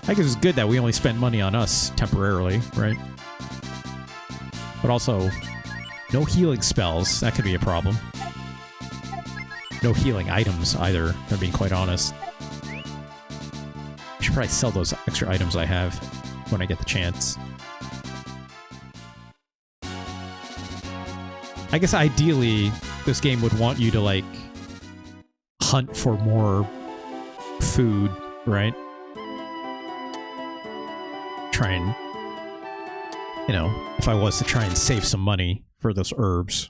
I guess it's good that we only spend money on us temporarily, right? But also, no healing spells. That could be a problem. No healing items either, if I'm being quite honest. I should probably sell those extra items I have when I get the chance. I guess ideally, this game would want you to, like, hunt for more food, right? Try and, you know, if I was to try and save some money for those herbs.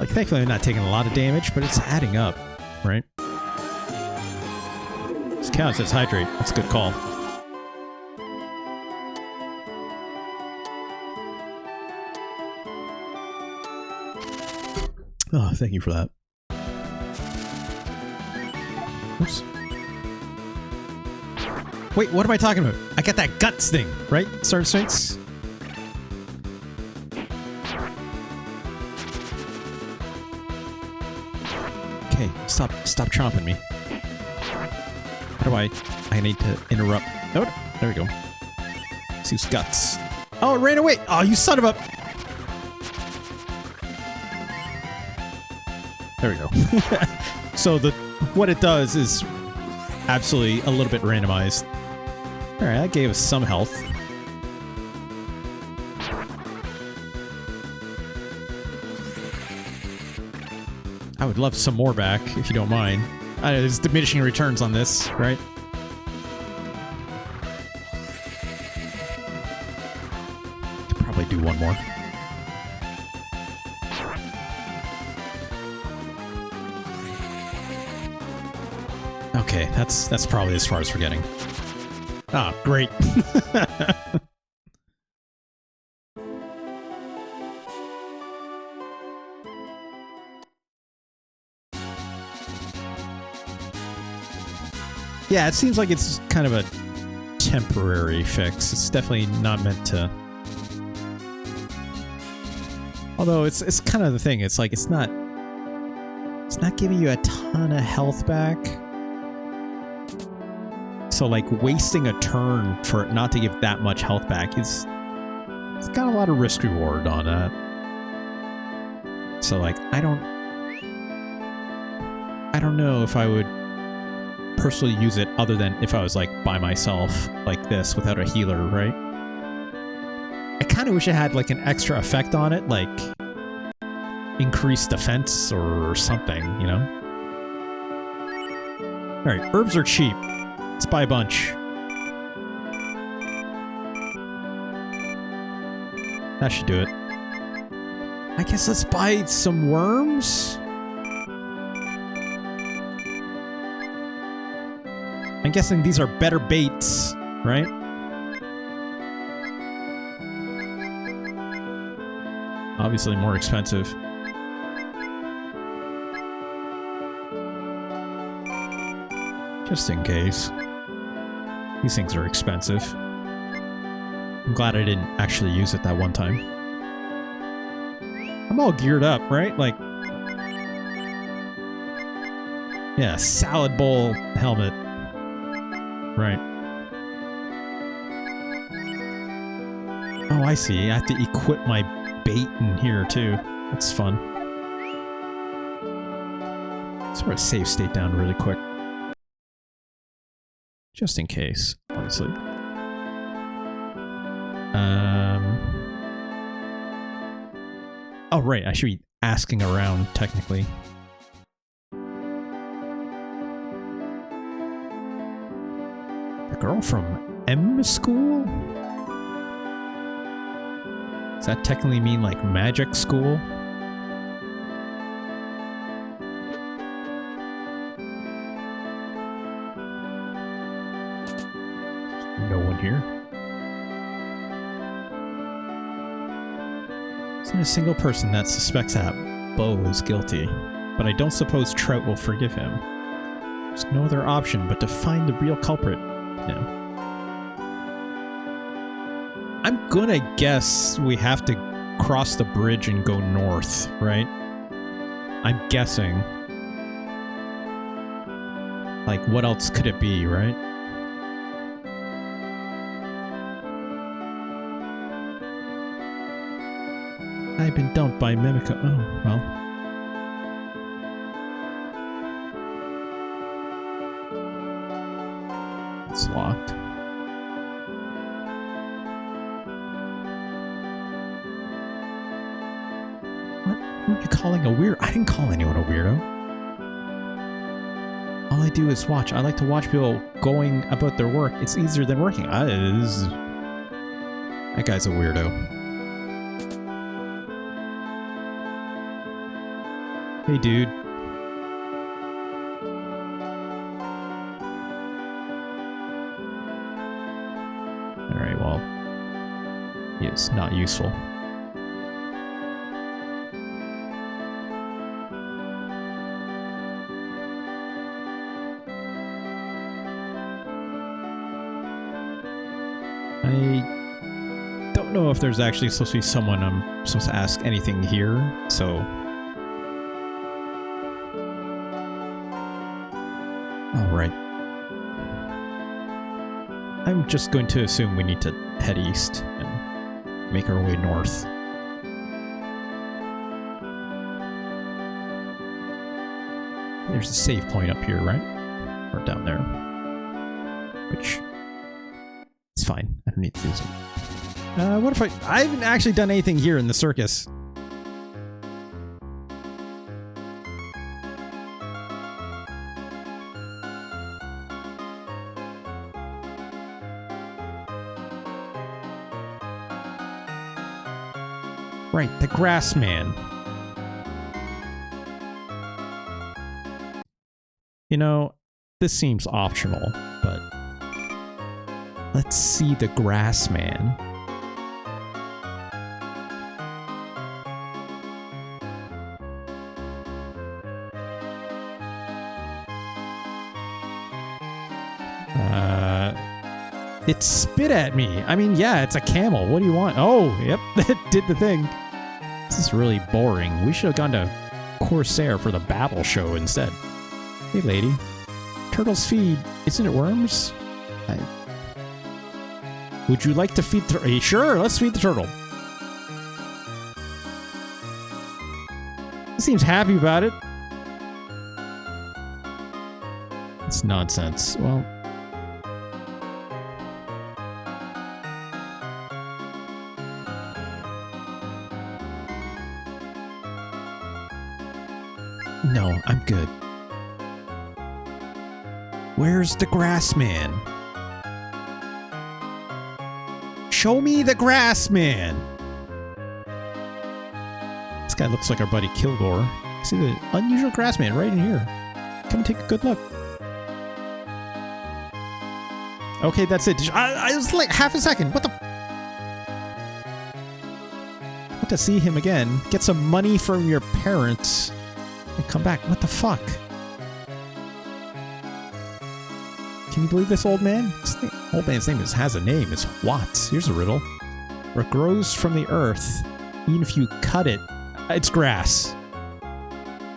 Like, thankfully I'm not taking a lot of damage, but it's adding up, right? This cow says hydrate. That's a good call. Oh, thank you for that. Oops. Wait, what am I talking about? I got that guts thing, right? Sergeant Sphinx? Okay, stop chomping me. How do I need to interrupt. Oh, there we go. Zeus guts. Oh, it ran away. Oh, you son of a... There we go. So what it does is absolutely a little bit randomized. All right, that gave us some health. I would love some more back, if you don't mind. There's diminishing returns on this, right? Could probably do one more. Okay, that's probably as far as we're getting. Ah, great. Yeah, it seems like it's kind of a temporary fix. It's definitely not meant to... Although it's kind of the thing. It's like it's not giving you a ton of health back. So like wasting a turn for it not to give that much health back it's got a lot of risk reward on that. So like I don't know if I would personally use it other than if I was like by myself like this without a healer, right? I kind of wish it had like an extra effect on it, like increased defense or something, you know? Alright, herbs are cheap. Let's buy a bunch. That should do it. I guess let's buy some worms? I'm guessing these are better baits, right? Obviously more expensive. Just in case. These things are expensive. I'm glad I didn't actually use it that one time. I'm all geared up, right? Like... Yeah, salad bowl helmet. Right. Oh, I see. I have to equip my bait in here, too. That's fun. Let's sort of save state down really quick. Just in case, obviously. Oh, right. I should be asking around, technically. Girl from M school? Does that technically mean like magic school? No one here. Isn't a single person that suspects that Bo is guilty, but I don't suppose Trout will forgive him. There's no other option but to find the real culprit. Yeah. I'm gonna guess we have to cross the bridge and go north, right? I'm guessing. Like, what else could it be, right? I've been dumped by Mimico. Oh, well. It's locked. What? Who are you calling a weirdo? I didn't call anyone a weirdo. All I do is watch. I like to watch people going about their work. It's easier than working. That guy's a weirdo. Hey, dude. Alright, well, he is not useful. I don't know if there's actually supposed to be someone I'm supposed to ask anything here, so... Alright. I'm just going to assume we need to head east and make our way north. There's a save point up here, right? Or down there. Which... it's fine. I don't need to use it. What if I haven't actually done anything here in the circus. Right, the grass man. You know, this seems optional, but let's see the grass man. It spit at me. I mean, yeah, it's a camel. What do you want? Oh, yep, that did the thing. This is really boring. We should have gone to Corsair for the battle show instead. Hey, lady. Turtles feed. Isn't it worms? Would you like to feed the... Sure, let's feed the turtle. He seems happy about it. It's nonsense. Well... no, I'm good. Where's the grass man? Show me the grass man! This guy looks like our buddy Kilgore. See the unusual grass man right in here. Come take a good look. Okay, that's it. I was like half a second. What the... want to see him again. Get some money from your parents. And come back. What the fuck? Can you believe this old man? Old man's name has a name. It's Watts. Here's a riddle. What grows from the earth, even if you cut it, it's grass.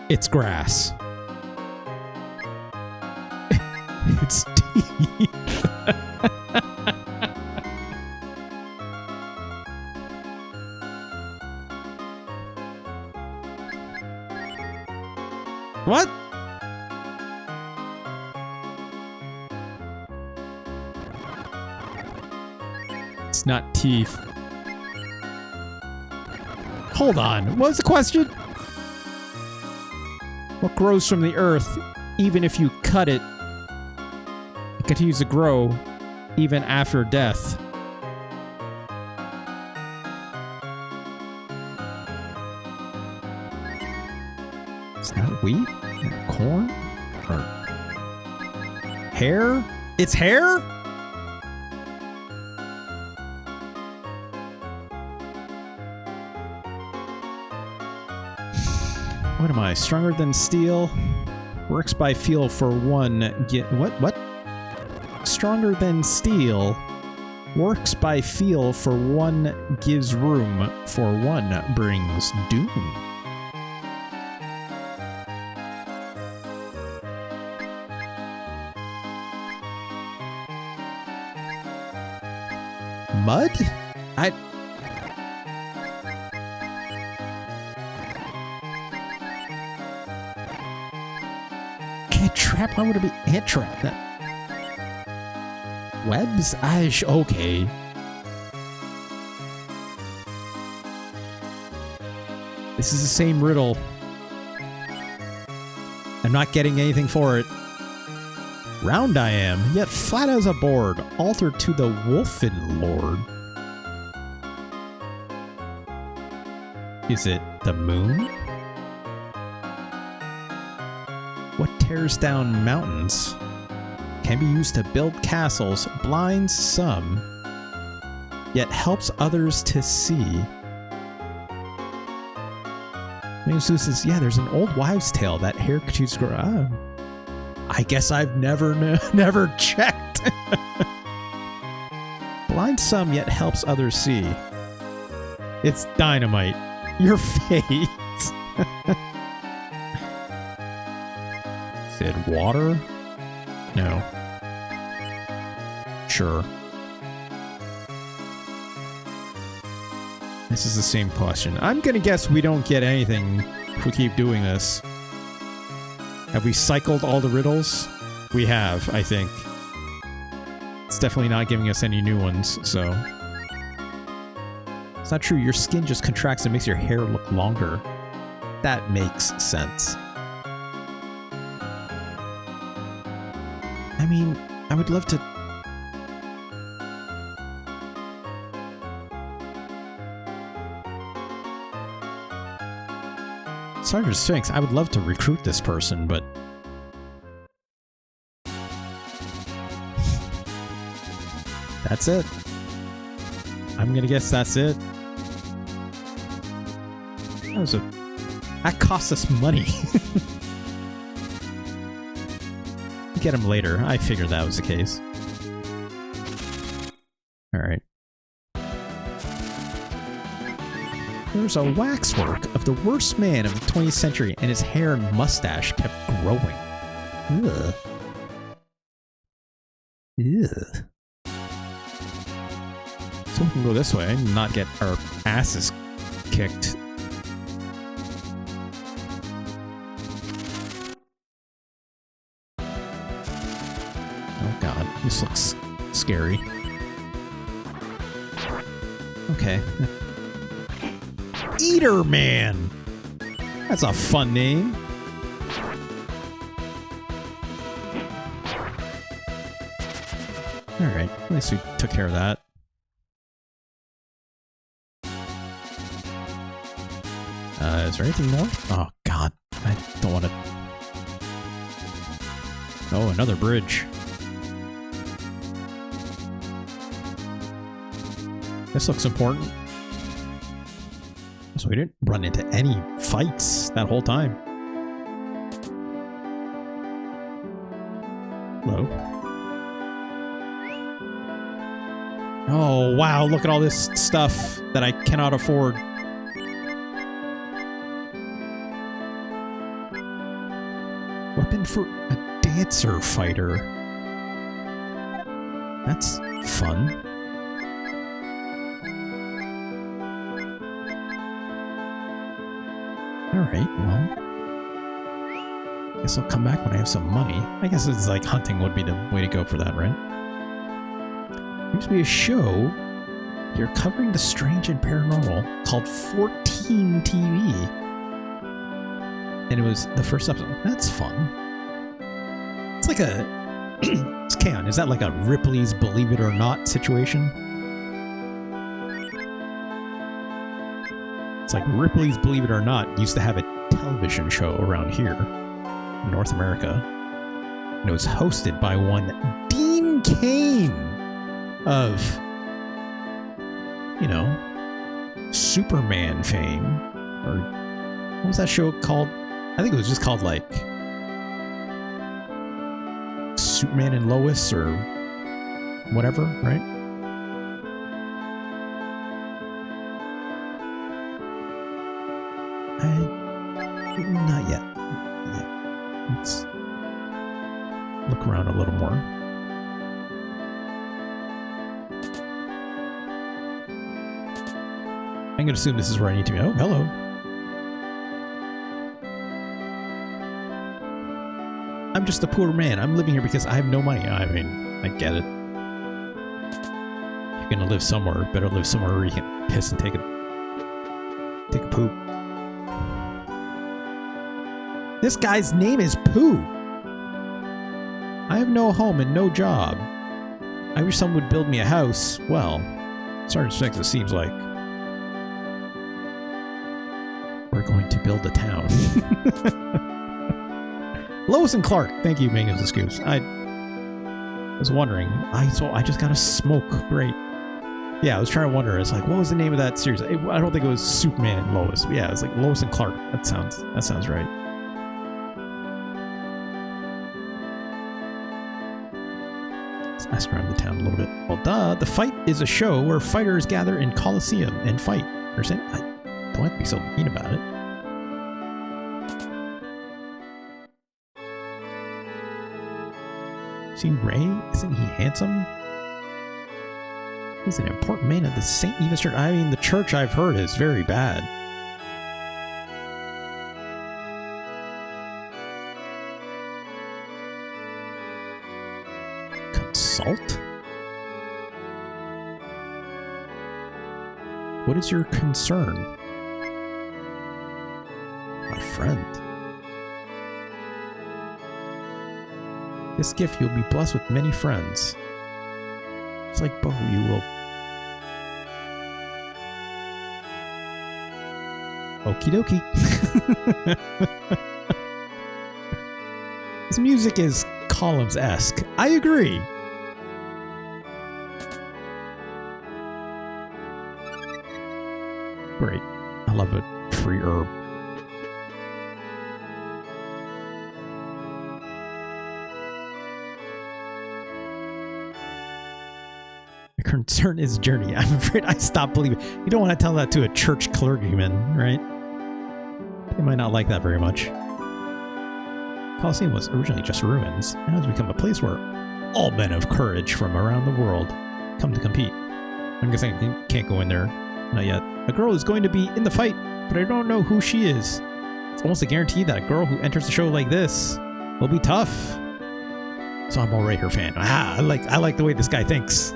It's grass. It's teeth. What? It's not teeth. Hold on. What was the question? What grows from the earth, even if you cut it, it continues to grow even after death? It's not wheat? Or corn? Or hair? It's hair? What am I? Stronger than steel? Works by feel for one. What? Stronger than steel. Works by feel for one. Gives room for one. Brings doom. Mud? Ant trap? Why would it be ant trap? Webs? Okay. This is the same riddle. I'm not getting anything for it. Round I am, yet flat as a board, altered to the Wolfen Lord. Is it the moon? What tears down mountains? Can be used to build castles, blinds some, yet helps others to see. Maybe Zeus says, yeah, there's an old wives' tale that hair could use to grow. Ah. I guess I've never checked. Blinds some, yet helps others see. It's dynamite. Your face. Said water? No. Sure. This is the same question. I'm gonna guess we don't get anything if we keep doing this. Have we cycled all the riddles? We have, I think. It's definitely not giving us any new ones, so... It's not true. Your skin just contracts and makes your hair look longer. That makes sense. I mean, I would love to... Sergeant Sphinx, I would love to recruit this person, but... That's it. I'm gonna guess that's it. That costs us money. Get him later. I figured that was the case. Alright. There's a waxwork of the worst man of the 20th century, and his hair and mustache kept growing. Ugh. Ugh. So we can go this way and not get our asses kicked. Oh god, this looks scary. Okay. Eater Man! That's a fun name. Alright, at least we took care of that. Is there anything more? Oh god, I don't want to... Oh, another bridge. This looks important. So we didn't run into any fights that whole time. Hello. Oh, wow, look at all this stuff that I cannot afford. Weapon for a dancer fighter. That's fun. Alright, well... Guess I'll come back when I have some money. I guess it's like hunting would be the way to go for that, right? Seems to be a show here covering the strange and paranormal called 14 TV. And it was the first episode. That's fun. It's like a... It's Kaon. Is that like a Ripley's Believe It or Not situation? It's like Ripley's Believe It or Not used to have a television show around here in North America. And it was hosted by one Dean Cain of, you know, Superman fame. Or what was that show called? I think it was just called like Superman and Lois or whatever, right? Not yet. Let's look around a little more. I'm going to assume this is where I need to be. Oh, hello. I'm just a poor man. I'm living here because I have no money. I mean, I get it. If you're going to live somewhere, better live somewhere where you can piss and take a poop. This guy's name is Pooh. I have no home and no job. I wish someone would build me a house. Well, Sergeant Sphinx, it seems like we're going to build a town. Lois and Clark. Thank you, Megan's excuse. I was wondering. I just got a smoke. Great. Yeah, I was trying to wonder. It's like, what was the name of that series? I don't think it was Superman and Lois. But yeah, it was like Lois and Clark. That sounds right. Ask around the town a little bit. Well, duh. The Fight is a show where fighters gather in Coliseum and fight. Understand? I don't have to be so mean about it. See Ray? Isn't he handsome? He's an important man of the St. Eva's Church. I mean, the church I've heard is very bad. Consult? What is your concern? My friend. This gift you'll be blessed with many friends. It's like Bo, you will. Okie dokie. His music is Columns-esque. I agree. Great. I love it. Free herb. My concern is journey. I'm afraid I stopped believing. You don't want to tell that to a church clergyman, right? They might not like that very much. Colosseum was originally just ruins. Now it's become a place where all men of courage from around the world come to compete. I'm guessing I can't go in there. Not yet. A girl is going to be in the fight, but I don't know who she is. It's almost a guarantee that a girl who enters the show like this will be tough. So I'm already her fan. I like the way this guy thinks.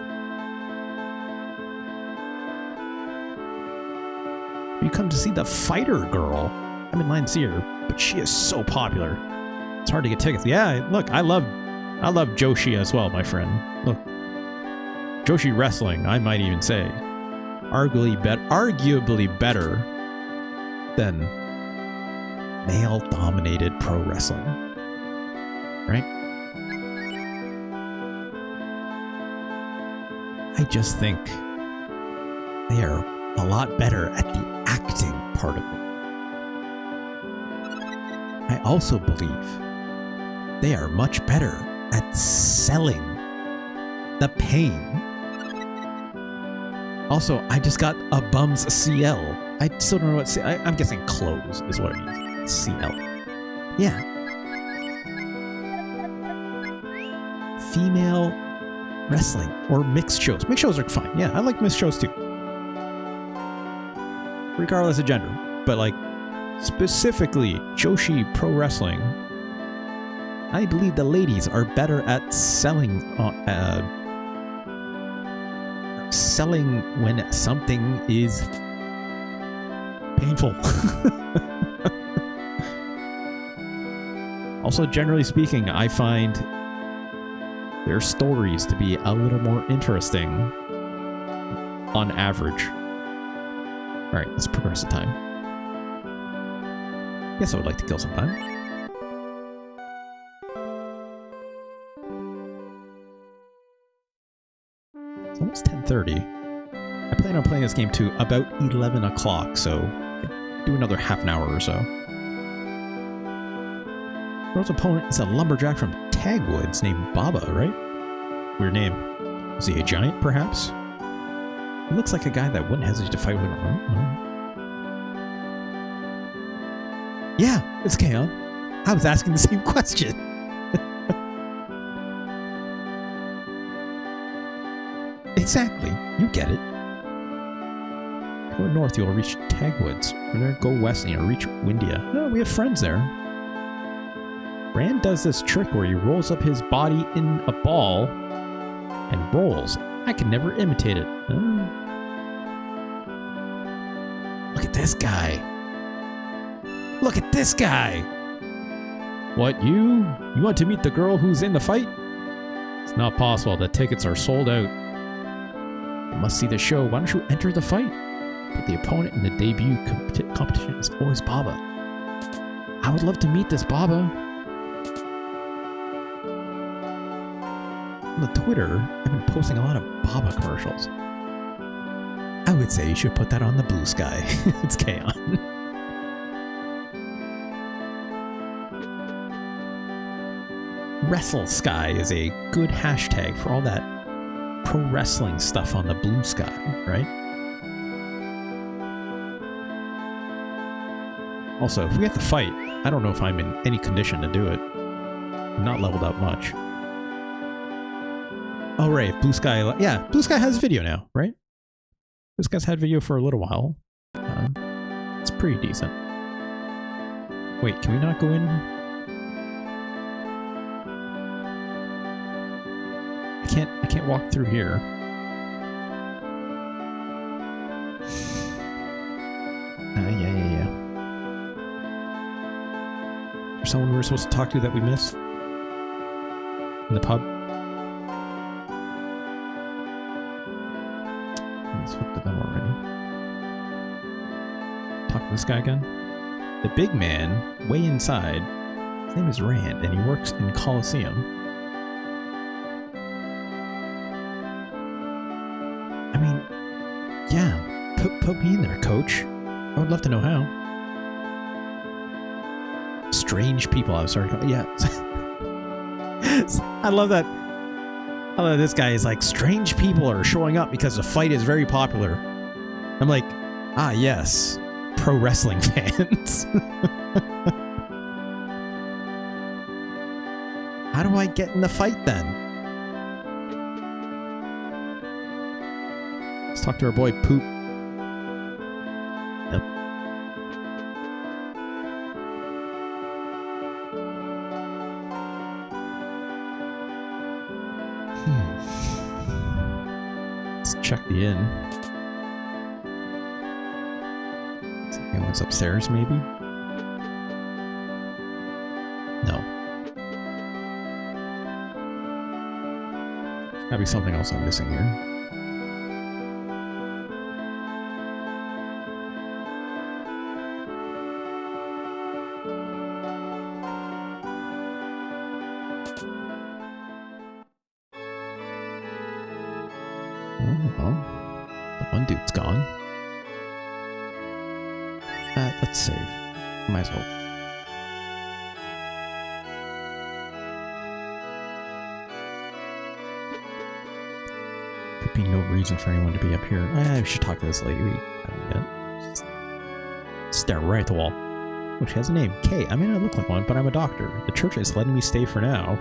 You come to see the fighter girl. I'm in line to see her, but she is so popular. It's hard to get tickets. Yeah, look, I love Joshi as well, my friend. Look, Joshi wrestling, I might even say, arguably better than male-dominated pro wrestling, right? I just think they are a lot better at the acting part of it. I also believe they are much better at selling the pain. Also, I just got a bum's CL. I still don't know what I'm guessing clothes is what it means. CL. Yeah. Female wrestling or mixed shows. Mixed shows are fine. Yeah, I like mixed shows too. Regardless of gender. But like, specifically Joshi Pro Wrestling, I believe the ladies are better at selling when something is painful. Also, generally speaking, I find their stories to be a little more interesting on average. Alright, let's progress the time. Guess I would like to kill some time. It's almost 10:30. I plan on playing this game to about 11 o'clock, so do another half an hour or so. Girl's opponent is a lumberjack from Tagwoods named Baba, right? Weird name. Is he a giant, perhaps? He looks like a guy that wouldn't hesitate to fight with him. Yeah, it's Kaon. I was asking the same question. Exactly. You get it. Go north, you'll reach Tagwoods. From there, go west, and you'll reach Windia. Oh, we have friends there. Rand does this trick where he rolls up his body in a ball and rolls. I can never imitate it. Oh. Look at this guy. Look at this guy. What, you? You want to meet the girl who's in the fight? It's not possible. The tickets are sold out. You must see the show. Why don't you enter the fight? But the opponent in the debut competition is always Baba. I would love to meet this Baba. On the Twitter, I've been posting a lot of Baba commercials. I would say you should put that on the blue sky. It's Kaon. Wrestle Sky is a good hashtag for all that pro wrestling stuff on the blue sky, right? Also, if we have to fight, I don't know if I'm in any condition to do it. I'm not leveled up much. Oh, right. Blue Sky. Yeah, Blue Sky has video now, right? Blue Sky's had video for a little while. It's pretty decent. Wait, can we not go in? I can't walk through here. Yeah. There's someone we were supposed to talk to that we missed? In the pub? I spoke to them already. Talk to this guy again? The big man, way inside. His name is Rand, and he works in Coliseum. I mean, yeah, put me in there, coach. I would love to know how. Strange people, I was sorry. Yeah. I love that. I love this guy is like, strange people are showing up because the fight is very popular. I'm like, ah, yes. Pro wrestling fans. How do I get in the fight then? Let's talk to our boy Poop. Yep. Let's check the inn. See if anyone's upstairs, maybe? No. Gotta be something else I'm missing here. Dude's gone. Let's save. Might as well. Could be no reason for anyone to be up here. I should talk to this lady. Just stare right at the wall. Oh, she has a name. Kay. I may not look like one, but I'm a doctor. The church is letting me stay for now.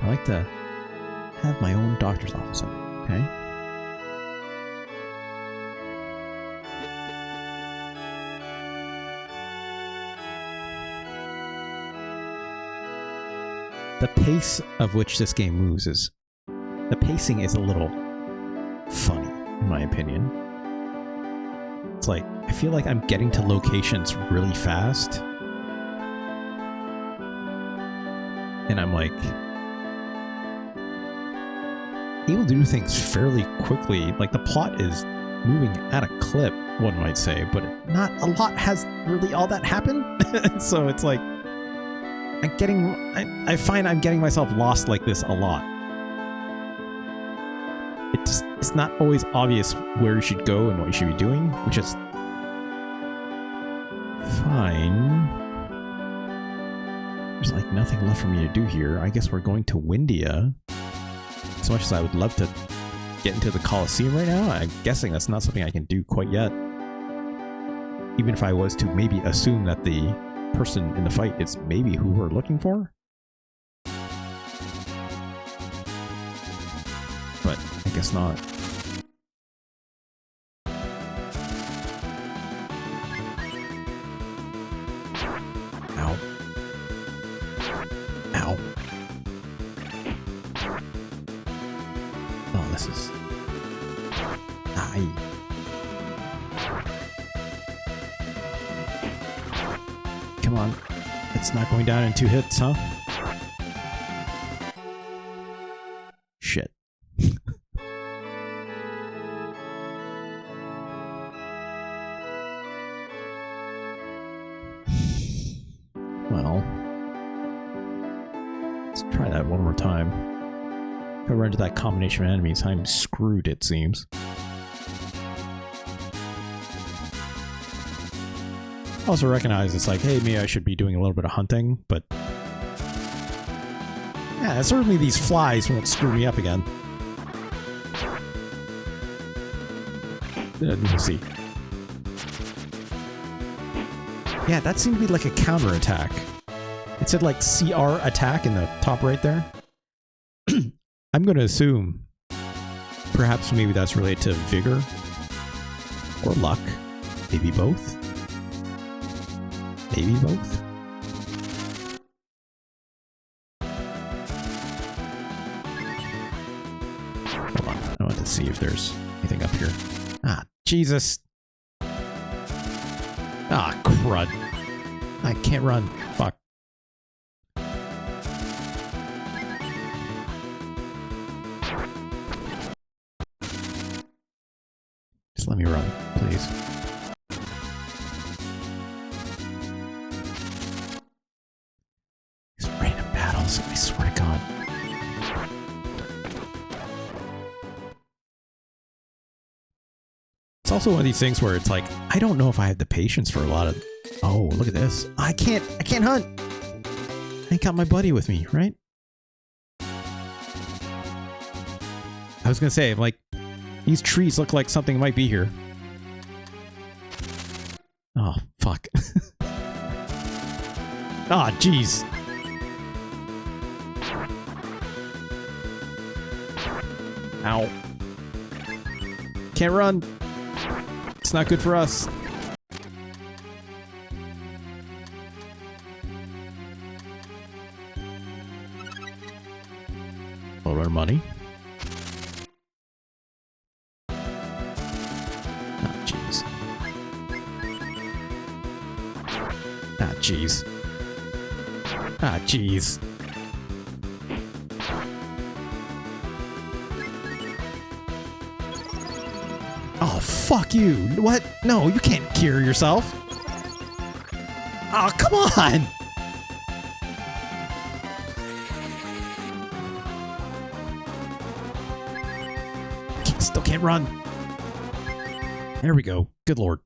I like to have my own doctor's office. Okay. The pace of which this game moves is... The pacing is a little funny, in my opinion. It's like, I feel like I'm getting to locations really fast. And I'm like... able to do things fairly quickly. Like, the plot is moving at a clip, one might say, but not a lot has really all that happened. So it's like... I find I'm getting myself lost like this a lot. It's not always obvious where you should go and what you should be doing, which is fine. There's like nothing left for me to do here. I guess we're going to Windia. As much as I would love to get into the Coliseum right now, I'm guessing that's not something I can do quite yet. Even if I was to maybe assume that the person in the fight is maybe who we're looking for. But I guess not. Ow. Ow. Oh, this is... Aye. Come on. It's not going down in 2 hits, huh? Shit. Well. Let's try that one more time. If I run into that combination of enemies, I'm screwed, it seems. I also recognize it's like, hey, maybe I should be doing a little bit of hunting, but... yeah, certainly these flies won't screw me up again. We'll see. Yeah, that seemed to be like a counterattack. It said like CR attack in the top right there. I'm going to assume perhaps maybe that's related to vigor or luck. Maybe both. Maybe both. Hold on. I want to see if there's anything up here. Ah, Jesus. Ah, crud. I can't run. Fuck. Just let me run, please. These random battles, I swear to God. It's also one of these things where it's like, I don't know if I have the patience for a lot of... Oh, look at this. I can't hunt! I ain't got my buddy with me, right? I was gonna say, like, these trees look like something might be here. Oh, fuck. Ah, oh, jeez. Ow. Can't run. It's not good for us. A little bit of money. Ah, jeez. Ah, jeez. Ah, jeez. Oh, fuck you. What? No, you can't cure yourself. Oh, come on. Still can't run. There we go. Good lord.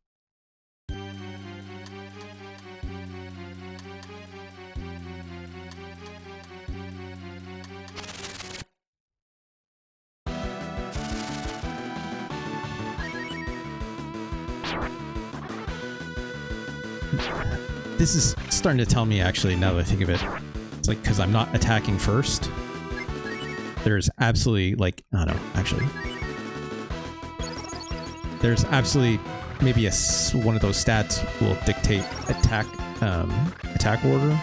This is starting to tell me, actually, now that I think of it, it's like, because I'm not attacking first, there's absolutely, like, I don't know, actually. There's absolutely, maybe one of those stats will dictate attack order.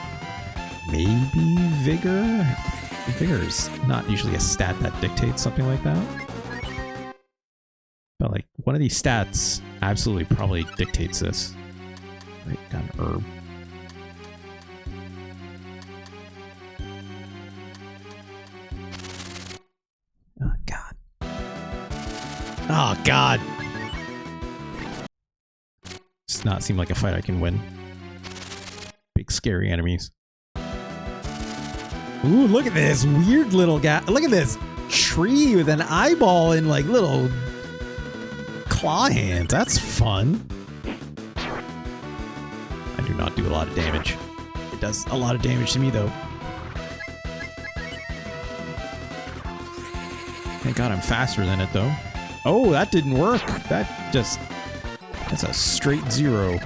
Maybe vigor? Vigor is not usually a stat that dictates something like that. But, like, one of these stats absolutely probably dictates this. Right, got an herb. Oh, God. Oh, God. Does not seem like a fight I can win. Big, scary enemies. Ooh, look at this weird little guy. Look at this tree with an eyeball and, like, little claw hands. That's fun. I do not do a lot of damage. It does a lot of damage to me, though. Thank God I'm faster than it, though. Oh, that didn't work. That's a straight 0.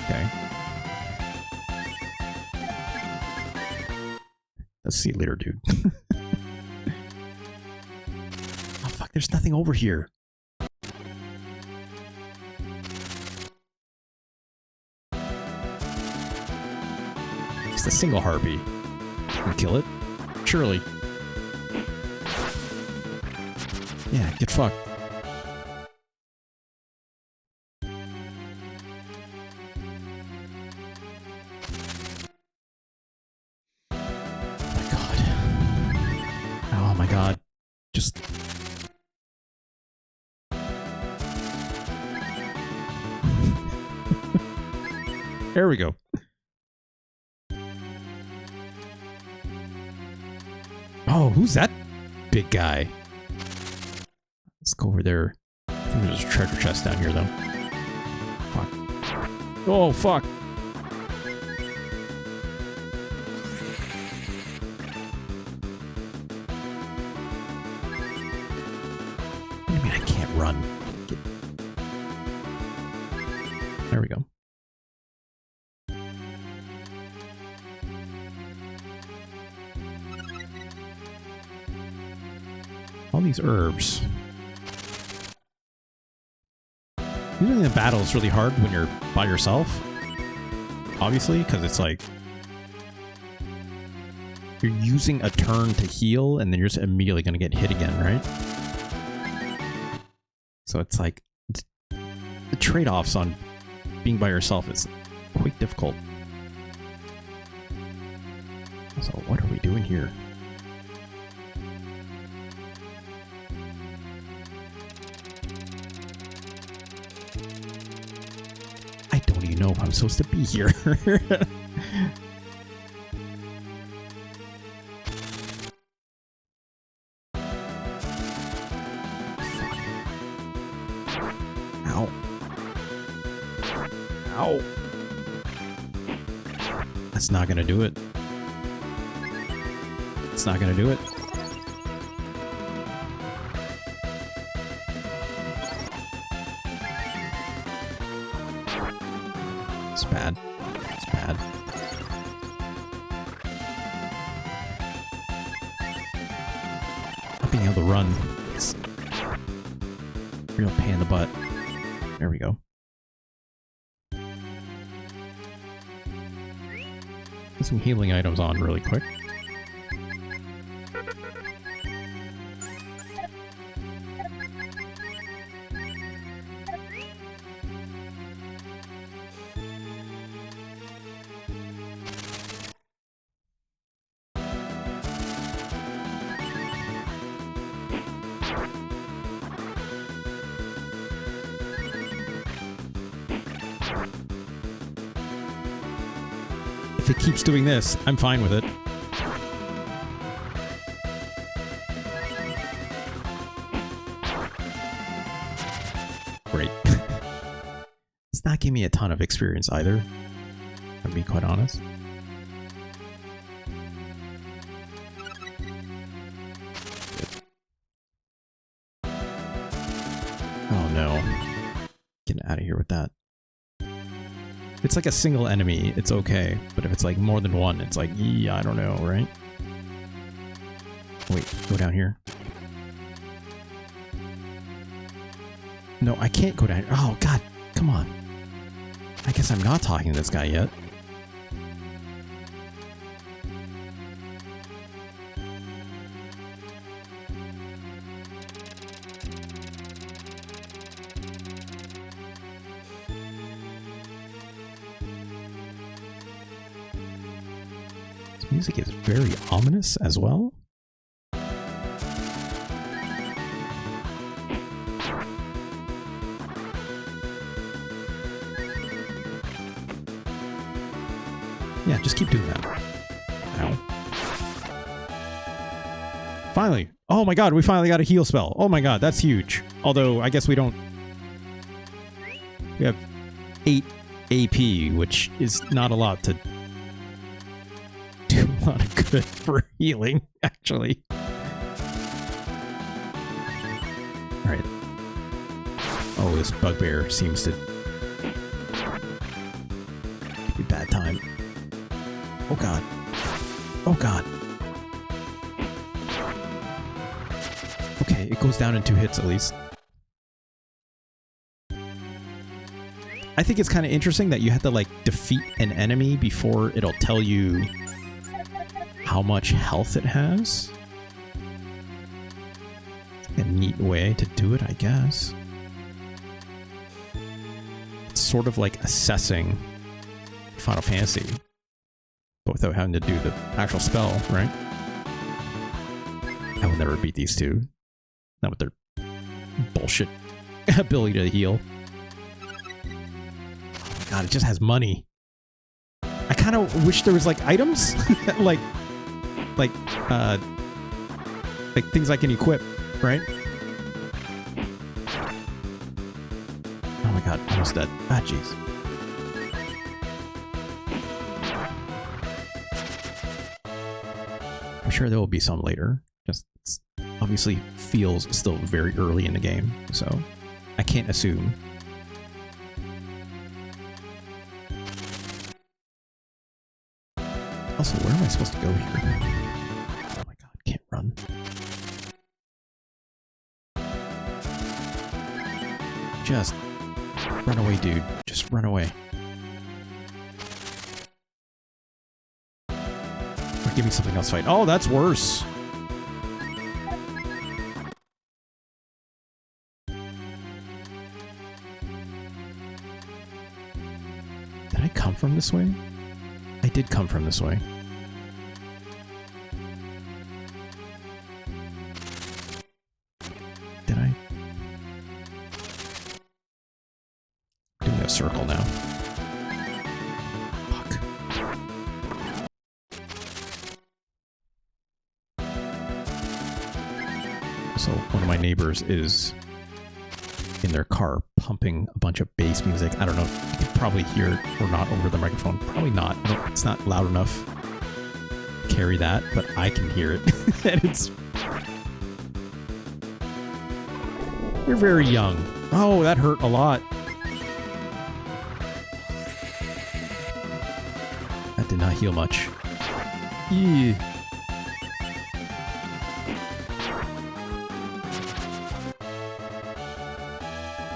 Okay. Let's see you later, dude. Oh, fuck, there's nothing over here. Just a single harpy. Can kill it? Surely. Yeah, get fucked. Oh my god. Oh my god. Just... There we go. Oh, who's that big guy? Let's go over there. I think there's a treasure chest down here, though. Fuck. Oh, fuck. What do you mean I can't run? There we go. All these herbs. Usually the battle is really hard when you're by yourself. Obviously, because it's like you're using a turn to heal and then you're just immediately going to get hit again, right? So it's like the trade-offs on being by yourself is quite difficult. So what are we doing here? I don't even know if I'm supposed to be here. Ow. Ow. That's not gonna do it. It's not gonna do it. It's bad. It's bad. Not being able to run. It's a real pain in the butt. There we go. Put some healing items on really quick. If it keeps doing this, I'm fine with it. Great. It's not giving me a ton of experience either, to be quite honest. Oh no. Getting out of here with that. If it's like a single enemy, it's okay. But if it's like more than one, it's like, yeah, I don't know, right? Wait, go down here. No, I can't go down here. Oh, God, come on. I guess I'm not talking to this guy yet. Music is very ominous as well. Yeah, just keep doing that. Ow. Finally! Oh my god, we finally got a heal spell. Oh my god, that's huge. Although, I guess we don't... We have 8 AP, which is not a lot to... a lot of good for healing, actually. Alright. Oh, this bugbear seems to be bad time. Oh god. Oh god. Okay, it goes down in 2 hits at least. I think it's kind of interesting that you have to, like, defeat an enemy before it'll tell you how much health it has. A neat way to do it, I guess. It's sort of like assessing Final Fantasy, but without having to do the actual spell, right? I will never beat these two. Not with their bullshit ability to heal. Oh my god, it just has money. I kind of wish there was like items, like things I can equip, right? Oh my god, almost dead. Ah, jeez. I'm sure there will be some later. Just obviously feels still very early in the game, so I can't assume. Also, where am I supposed to go here? Oh my god, can't run. Just run away, dude. Just run away. Or give me something else to fight. Oh, that's worse. Did I come from this way? I did come from this way. Did I? Doing a circle now. Fuck. So one of my neighbors is in their car pumping a bunch of bass music. I don't know if you can probably hear it or not over the microphone. Probably not. It's not loud enough to carry that, but I can hear it. And it's... You're very young. Oh, that hurt a lot. That did not heal much. Yeah.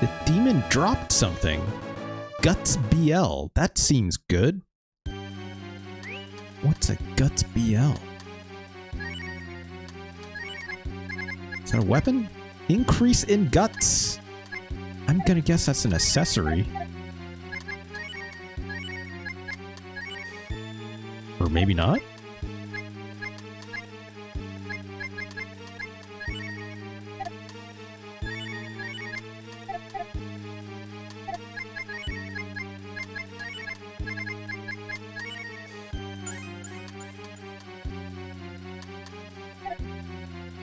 The demon dropped something. Guts BL. That seems good. What's a Guts BL? Is that a weapon? Increase in guts. I'm gonna guess that's an accessory. Or maybe not.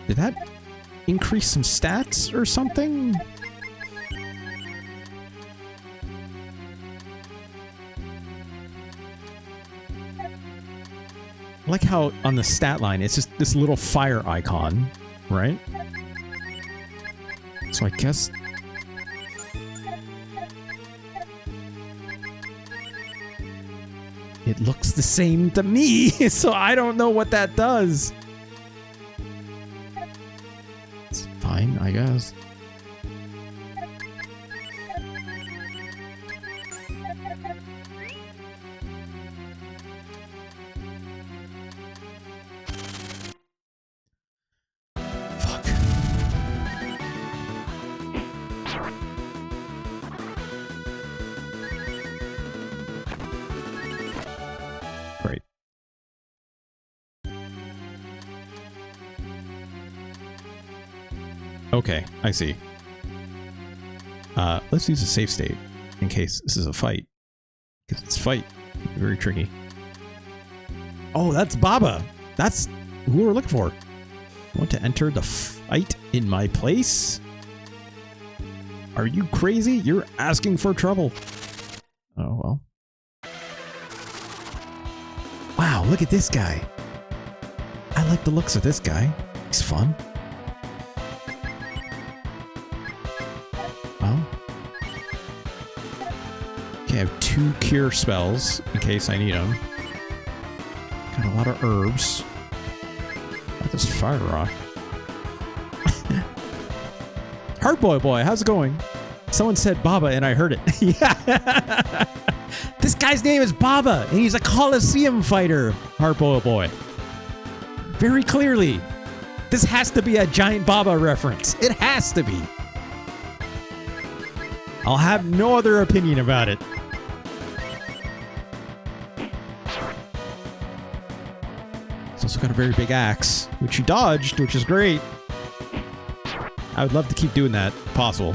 Did that increase some stats or something? I like how on the stat line it's just this little fire icon, right? So I guess... It looks the same to me, so I don't know what that does. It's fine, I guess. Fuck. Right. Okay, I see. Let's use a save state in case this is a fight. Because it's fight. Very tricky. Oh, that's Baba. That's who we're looking for. Want to enter the fight in my place? Are you crazy? You're asking for trouble. Oh, well. Wow, look at this guy. I like the looks of this guy. He's fun. Well. Okay, I have 2 cure spells in case I need them. Got a lot of herbs. Got this fire rock. Hardboy boy, how's it going? Someone said Baba and I heard it. Yeah. This guy's name is Baba and he's a Coliseum fighter. Hardboy boy. Very clearly. This has to be a giant Baba reference. It has to be. I'll have no other opinion about it. He's also got a very big axe, which you dodged, which is great. I would love to keep doing that, if possible.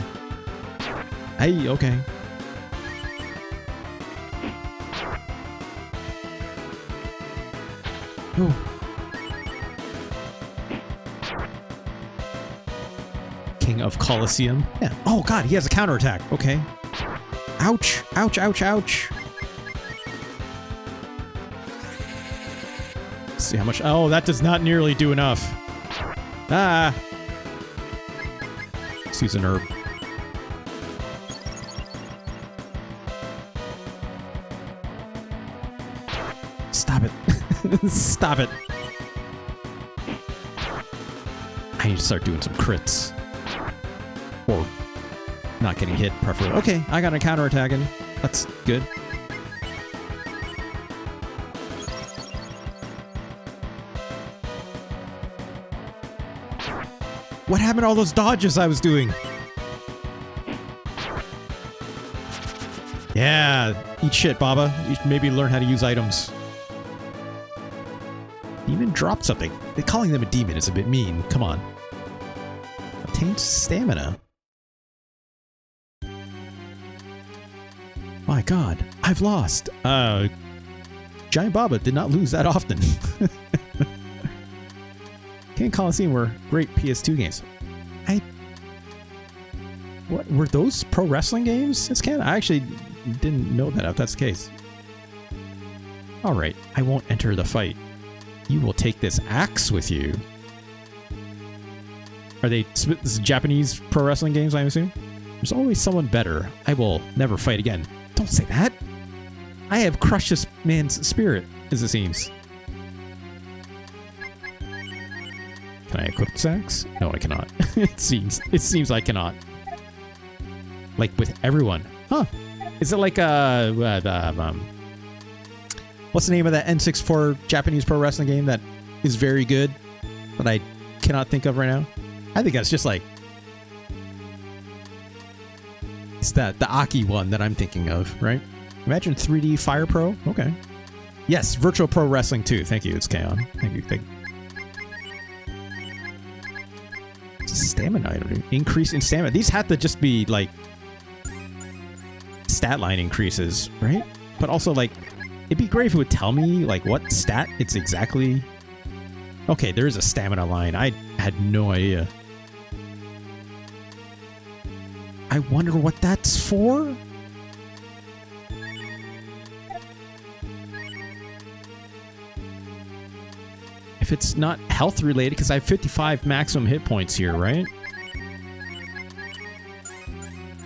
Hey, okay. Oh. King of Coliseum. Yeah. Oh god, he has a counterattack. Okay. Ouch. Ouch, ouch, ouch. Let's see how much... Oh, that does not nearly do enough. Ah. Let's use an herb. Stop it. Stop it. I need to start doing some crits. Or not getting hit, preferably. Okay, I got a counterattacking. That's good. What happened to all those dodges I was doing? Yeah, eat shit, Baba. You should maybe learn how to use items. Demon dropped something. Calling them a demon is a bit mean. Come on. Obtained stamina. My god, I've lost. Giant Baba did not lose that often. King Coliseum were great PS2 games. What were those pro wrestling games? I actually didn't know that if that's the case. Alright, I won't enter the fight. You will take this axe with you. Are they this is Japanese pro wrestling games, I assume? There's always someone better. I will never fight again. Don't say that. I have crushed this man's spirit, as it seems. Can I equip this axe? No, I cannot. It seems I cannot. Like with everyone. Huh. Is it like what's the name of that N64 Japanese pro wrestling game that is very good, but I cannot think of right now? I think that's just like... It's the Aki one that I'm thinking of, right? Imagine 3D Fire Pro? Okay. Yes, Virtual Pro Wrestling 2. Thank you, it's Kaon. Thank you. Stamina item. Increase in stamina. These have to just be like stat line increases, right? But also like it'd be great if it would tell me like what stat it's exactly. Okay, there is a stamina line. I had no idea. I wonder what that's for. If it's not health related, because I have 55 maximum hit points here, right?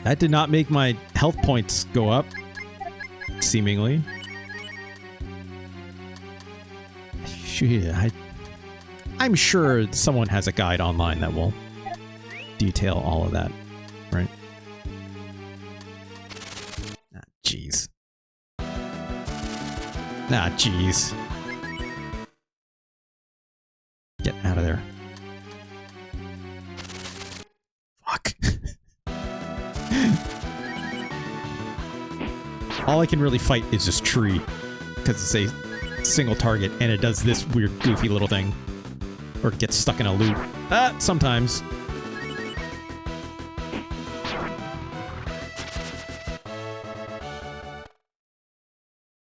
That did not make my health points go up, seemingly. I'm sure someone has a guide online that will detail all of that, right? Ah, jeez. Ah, jeez. Get out of there. Fuck. All I can really fight is this tree, because it's a single target and it does this weird goofy little thing. Or it gets stuck in a loop. Sometimes.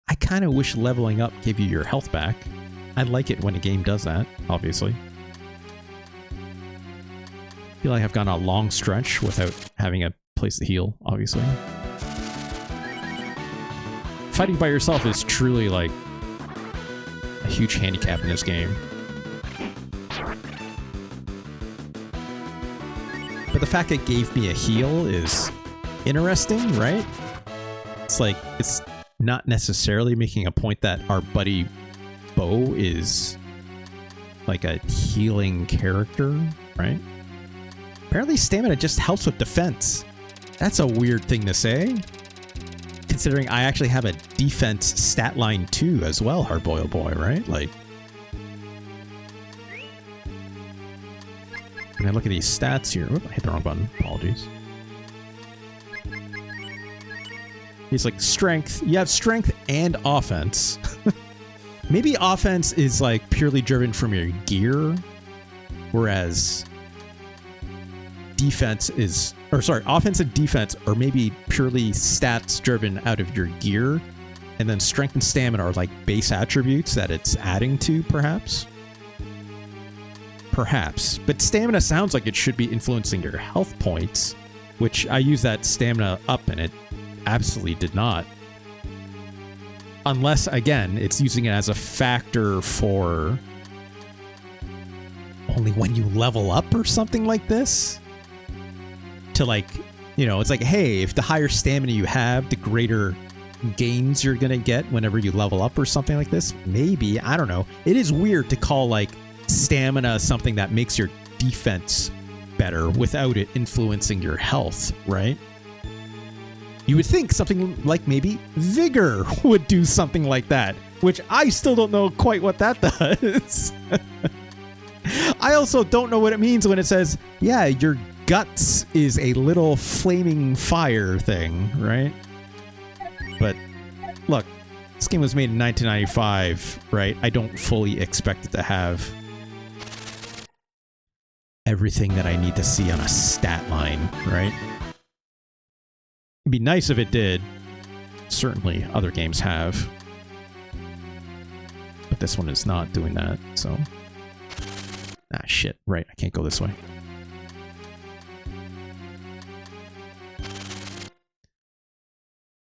I kind of wish leveling up gave you your health back. I like it when a game does that, obviously. I feel like I've gone a long stretch without having a place to heal, obviously. Fighting by yourself is truly like a huge handicap in this game. But the fact it gave me a heal is interesting, right? It's like, it's not necessarily making a point that our buddy Bo is like a healing character, right? Apparently stamina just helps with defense. That's a weird thing to say, considering I actually have a defense stat line too as well, Hardboiled Boy, right? Like, when I look at these stats here, I hit the wrong button, apologies. He's like strength, you have strength and offense. Maybe offense is like purely driven from your gear, whereas defense is, or sorry, offense and defense are maybe purely stats driven out of your gear, and then strength and stamina are like base attributes that it's adding to, perhaps. Perhaps, but stamina sounds like it should be influencing your health points, which I used that stamina up and it absolutely did not. Unless, again, it's using it as a factor for only when you level up or something like this. To like, you know, it's like, hey, if the higher stamina you have, the greater gains you're going to get whenever you level up or something like this. Maybe, I don't know. It is weird to call like stamina something that makes your defense better without it influencing your health, right? You would think something like maybe Vigor would do something like that, which I still don't know quite what that does. I also don't know what it means when it says, yeah, your guts is a little flaming fire thing, right? But look, this game was made in 1995, right? I don't fully expect it to have everything that I need to see on a stat line, right? It'd be nice if it did. Certainly other games have. But this one is not doing that, so... Ah, shit. Right, I can't go this way.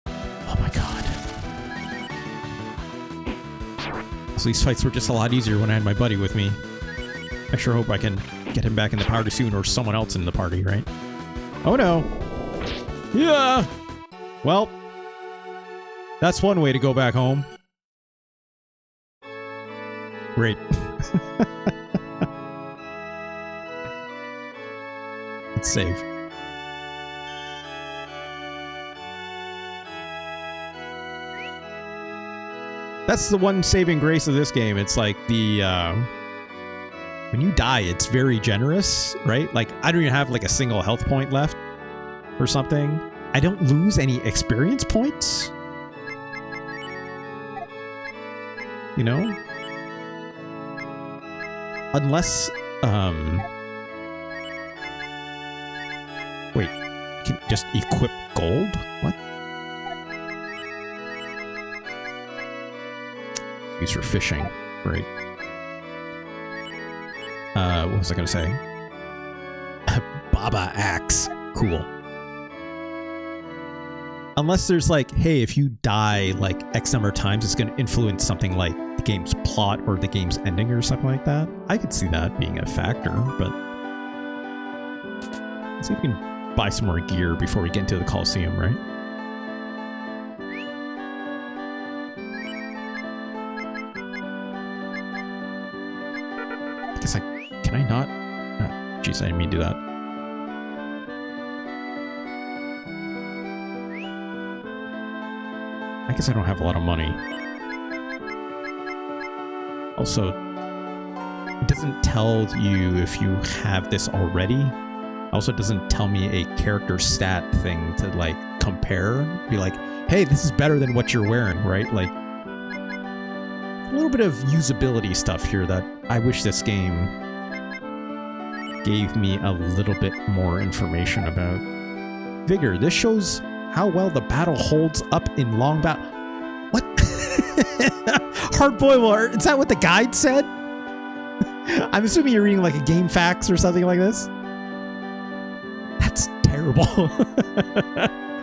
Oh my god. So these fights were just a lot easier when I had my buddy with me. I sure hope I can get him back in the party soon, or someone else in the party, right? Oh no. Yeah! Well, that's one way to go back home. Great. Let's save. That's the one saving grace of this game. It's like the when you die, it's very generous, right? Like I don't even have like a single health point left or something. I don't lose any experience points. You know? Unless wait, can just equip gold? What? These are fishing, right? What was I gonna say? Baba axe. Cool. Unless there's like, hey, if you die like X number of times, it's gonna influence something like the game's plot or the game's ending or something like that. I could see that being a factor, but let's see if we can buy some more gear before we get into the Coliseum, right? I guess can I not? Oh, jeez, I didn't mean to do that. I guess I don't have a lot of money. Also, it doesn't tell you if you have this already. Also, it doesn't tell me a character stat thing to like compare. Be like, hey, this is better than what you're wearing, right? Like a little bit of usability stuff here that I wish this game gave me a little bit more information about. Vigor. This shows how well the battle holds up in long battle. What? Hard boil. Is that what the guide said? I'm assuming you're reading like a game facts or something like this. That's terrible.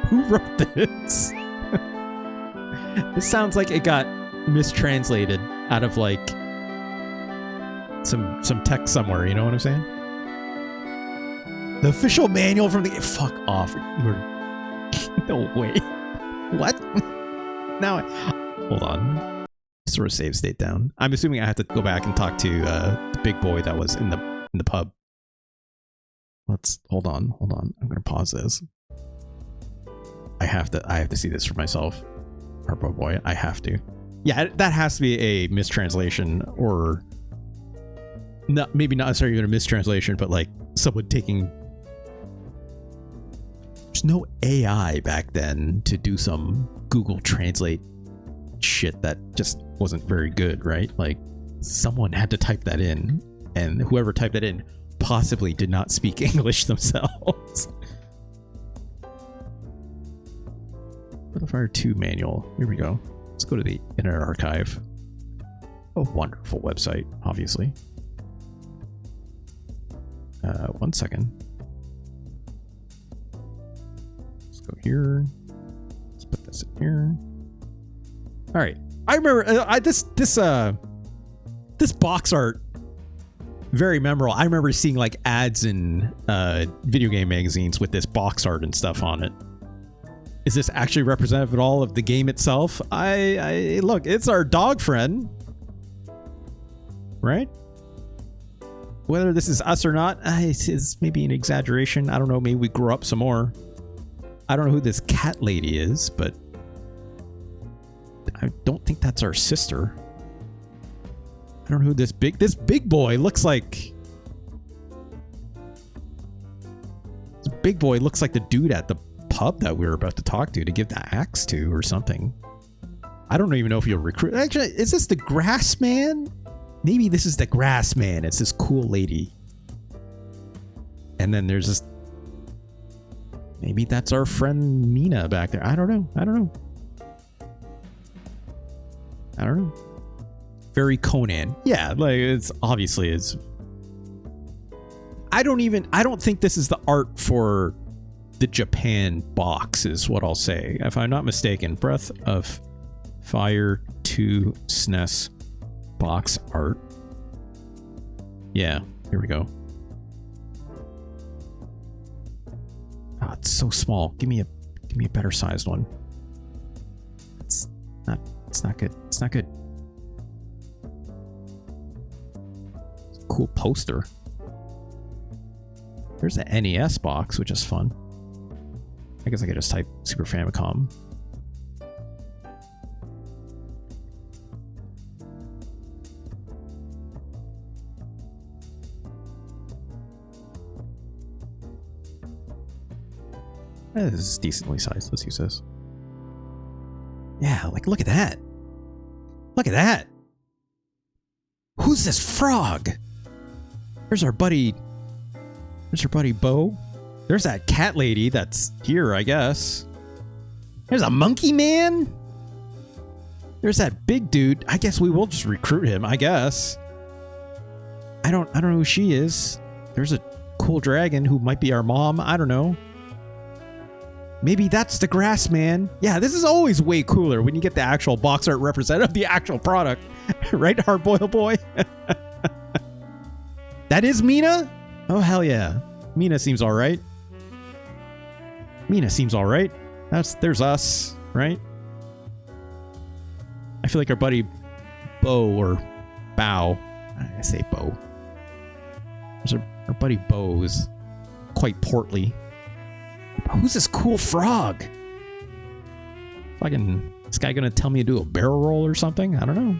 Who wrote this? This sounds like it got mistranslated out of like some text somewhere. You know what I'm saying? The official manual from the fuck off. No way. What? Now, hold on. Sort of save state down. I'm assuming I have to go back and talk to the big boy that was in the pub. Let's hold on. I'm gonna pause this. I have to see this for myself. Harpo boy, I have to. Yeah, that has to be a mistranslation, or not. Maybe not necessarily even a mistranslation, but like someone taking. There's no AI back then to do some Google Translate shit that just wasn't very good, right? Like someone had to type that in, and whoever typed that in possibly did not speak English themselves. For the Fire 2 manual, here we go. Let's go to the Internet Archive. A wonderful website, obviously. 1 second. Let's go here. Let's put this in here. All right. I remember this box art, very memorable. I remember seeing like ads in video game magazines with this box art and stuff on it. Is this actually representative at all of the game itself? I look, it's our dog friend, right? Whether this is us or not, it's maybe an exaggeration. I don't know. Maybe we grew up some more. I don't know who this cat lady is, but I don't think that's our sister. I don't know who this big boy looks like. This big boy looks like the dude at the pub that we were about to talk to give the axe to or something. I don't even know if you'll recruit. Actually, is this the grass man? Maybe this is the grass man. It's this cool lady. And then there's this. Maybe that's our friend Mina back there. I don't know. I don't know. I don't know. Very Conan. Yeah, like it's obviously is. I don't think this is the art for the Japan box is what I'll say. If I'm not mistaken, Breath of Fire 2 SNES box art. Yeah, here we go. Oh, it's so small. Give me a better sized one. It's not good. It's not good. It's a cool poster. There's an NES box, which is fun. I guess I could just type Super Famicom. This is decently sized. Let's use this. Yeah, like look at that. Look at that. Who's this frog? There's our buddy. There's our buddy Bo. There's that cat lady that's here, I guess. There's a monkey man. There's that big dude. I guess we will just recruit him, I guess. I don't know who she is. There's a cool dragon who might be our mom. I don't know. Maybe that's the grass man. Yeah, this is always way cooler when you get the actual box art representative of the actual product. Right, Hard Boiled Boy? That is Mina? Oh, hell yeah. Mina seems all right. Mina seems all right. There's us, right? I feel like our buddy Bo or Bow. I say Bo. Our buddy Bo is quite portly. Who's this cool frog? Fucking, this guy gonna tell me to do a barrel roll or something? I don't know.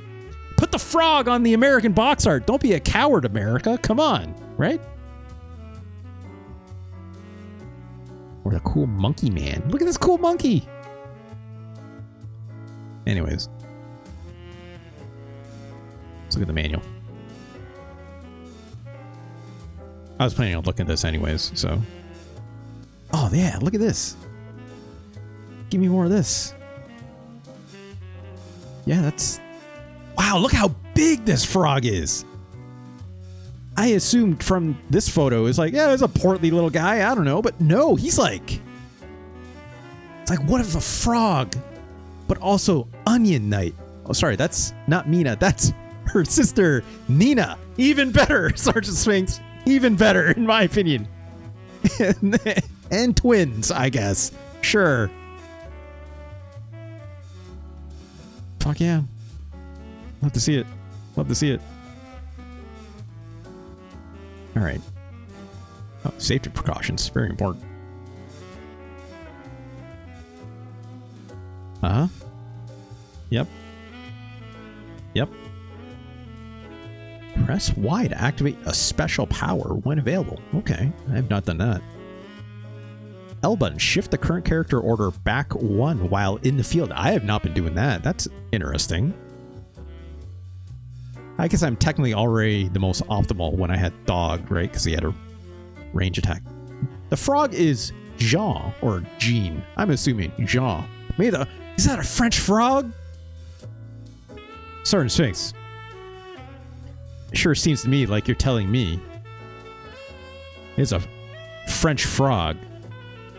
Put the frog on the American box art. Don't be a coward, America. Come on, right? Or the cool monkey man. Look at this cool monkey. Anyways. Let's look at the manual. I was planning on looking at this anyways, so. Oh, yeah, look at this. Give me more of this. Yeah, that's... Wow, look how big this frog is. I assumed from this photo, it's like, yeah, it's a portly little guy. I don't know, but no, he's like... It's like, what if a frog, but also Onion Knight? Oh, sorry, that's not Mina. That's her sister, Nina. Even better, Sergeant Sphinx. Even better, in my opinion. And twins, I guess. Sure. Fuck yeah. Love to see it. Love to see it. All right. Oh, safety precautions. Very important. Uh-huh. Yep. Yep. Press Y to activate a special power when available. Okay. I have not done that. L button, shift the current character order back 1 while in the field. I have not been doing that. That's interesting. I guess I'm technically already the most optimal when I had dog, right? Because he had a range attack. The frog is Jean or Jean. I'm assuming Jean. Is that a French frog? Sergeant Sphinx. Sure seems to me like you're telling me it's a French frog.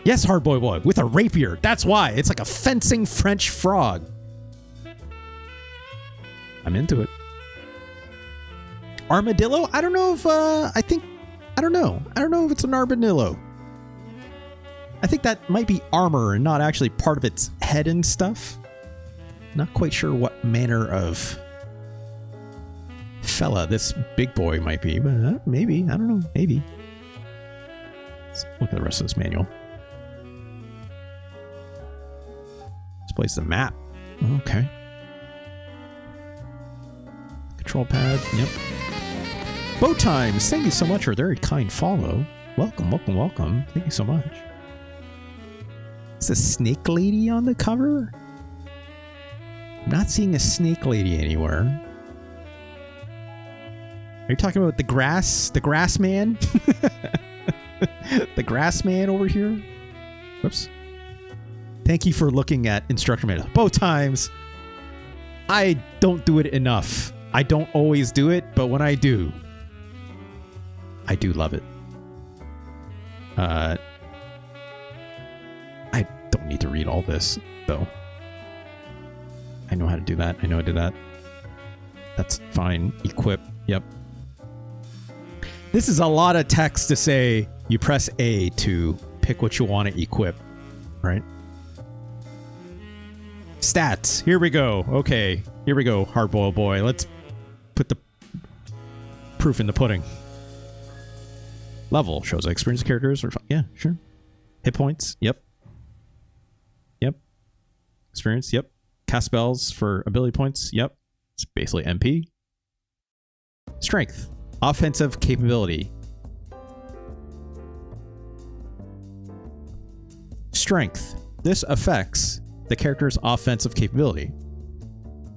Yes, Hard Boy Boy, with a rapier. That's why. It's like a fencing French frog. I'm into it. Armadillo? I don't know if, I don't know. I don't know if it's an armadillo. I think that might be armor and not actually part of its head and stuff. Not quite sure what manner of fella this big boy might be, but maybe. I don't know. Maybe. Let's look at the rest of this manual. Displays the map. Okay. Control pad. Yep. Bow Times. Thank you so much for a very kind follow. Welcome, welcome, welcome. Thank you so much. Is a snake lady on the cover? I'm not seeing a snake lady anywhere. Are you talking about the grass man? The grass man over here? Whoops. Thank you for looking at instruction manual. Bow Times. I don't do it enough. I don't always do it, but when I do love it. I don't need to read all this, though. I know how to do that. I know how to do that. That's fine. Equip. Yep. This is a lot of text to say you press A to pick what you want to equip, right? Stats. Here we go. Okay. Here we go, hard-boiled boy. Let's put the proof in the pudding. Level shows experience characters. Yeah, sure. Hit points. Yep. Yep. Experience. Yep. Cast spells for ability points. Yep. It's basically MP. Strength. Offensive capability. Strength. This affects the character's offensive capability.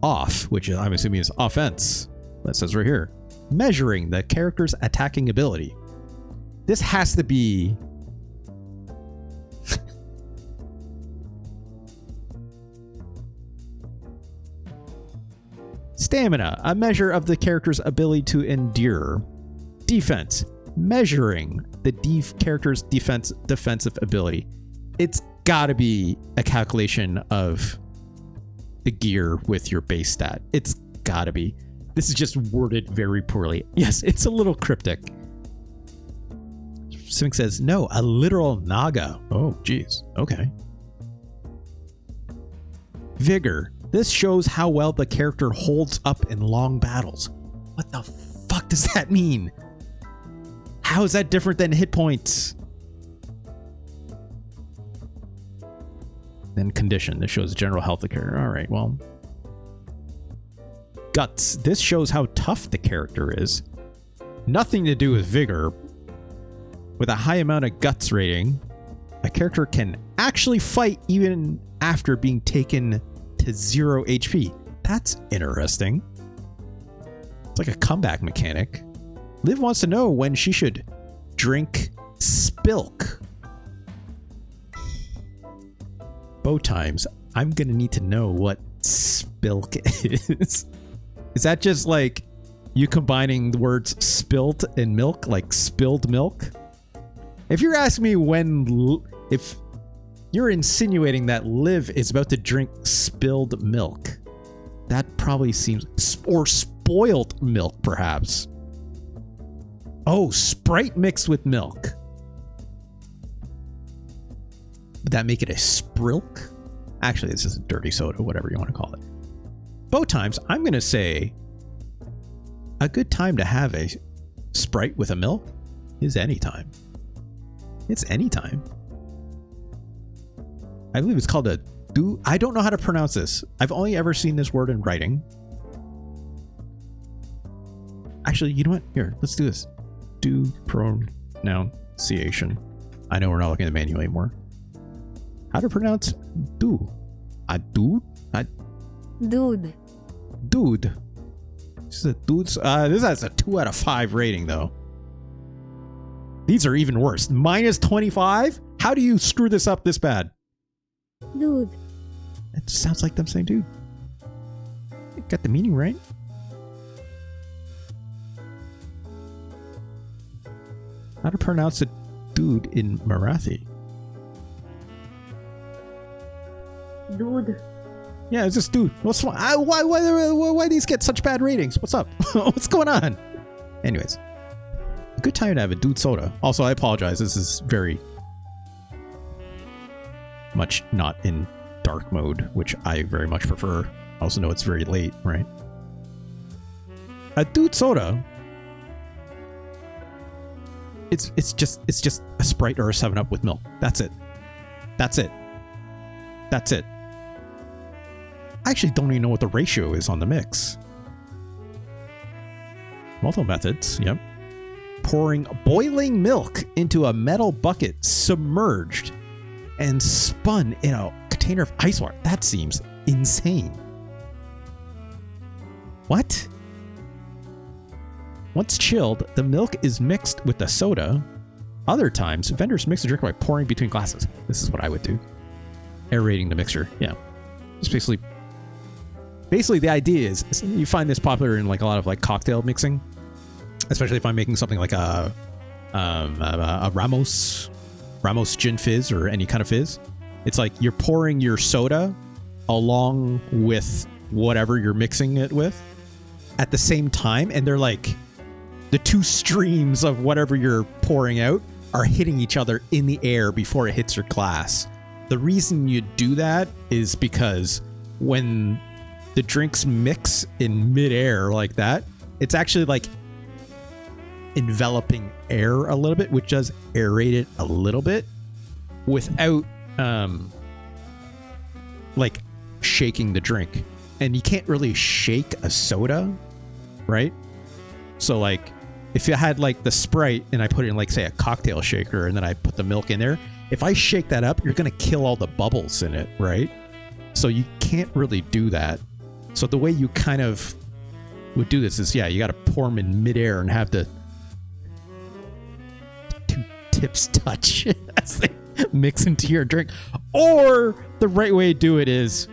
Off, which I'm assuming is offense. That says right here. Measuring the character's attacking ability. This has to be... Stamina, a measure of the character's ability to endure. Defense, measuring the character's defensive ability. It's gotta be a calculation of the gear with your base stat. It's gotta be. This is just worded very poorly. Yes, it's a little cryptic. Something says, no, a literal naga. Oh, geez. Okay. Vigor. This shows how well the character holds up in long battles. What the fuck does that mean? How is that different than hit points? Then condition. This shows general health of the character. All right, well. Guts. This shows how tough the character is. Nothing to do with vigor. With a high amount of guts rating, a character can actually fight even after being taken to 0 HP. That's interesting. It's like a comeback mechanic. Liv wants to know when she should drink Spilk. Bow Times. I'm gonna need to know what Spilk is. Is that just like you combining the words spilt and milk, like spilled milk? If you're asking me if you're insinuating that Liv is about to drink spilled milk, that probably seems, or spoiled milk, perhaps. Oh, Sprite mixed with milk. Would that make it a Sprilk? Actually, this is a dirty soda, whatever you want to call it. Bow Times, I'm going to say a good time to have a Sprite with a milk is anytime. It's anytime. I believe it's called a Doodh. I don't know how to pronounce this. I've only ever seen this word in writing. Actually, you know what? Here, let's do this. Doodh pronunciation. I know we're not looking at the menu anymore. How to pronounce Doodh? A Doodh? Doodh. Doodh. This is a Doodh. This has a 2 out of 5 rating, though. These are even worse. Minus 25? How do you screw this up this bad? Doodh. It sounds like them saying dude. You got the meaning right. How to pronounce a dude in Marathi? Doodh. Yeah, it's just dude. Why these get such bad ratings? What's up? What's going on? Anyways. A good time to have a Doodh soda. Also, I apologize. This is very much not in dark mode, which I very much prefer. I also know it's very late, right? A Doodh soda. It's just a Sprite or a 7-Up with milk. That's it. That's it. That's it. I actually don't even know what the ratio is on the mix. Multiple methods, yep. Pouring boiling milk into a metal bucket submerged and spun in a container of ice water. That seems insane. What? Once chilled, the milk is mixed with the soda. Other times, vendors mix the drink by pouring between glasses. This is what I would do. Aerating the mixture. Yeah. It's basically the idea is you find this popular in like a lot of like cocktail mixing, especially if I'm making something like a Ramos Gin Fizz or any kind of fizz. It's like you're pouring your soda along with whatever you're mixing it with at the same time, and they're like the two streams of whatever you're pouring out are hitting each other in the air before it hits your glass. The reason you do that is because when the drinks mix in midair like that, it's actually like enveloping air a little bit, which does aerate it a little bit without like shaking the drink. And you can't really shake a soda, right? So like if you had like the Sprite and I put it in like say a cocktail shaker and then I put the milk in there, if I shake that up, you're gonna kill all the bubbles in it, right? So you can't really do that. So the way you kind of would do this is, yeah, you got to pour them in midair and have the two tips touch as they mix into your drink. Or the right way to do it is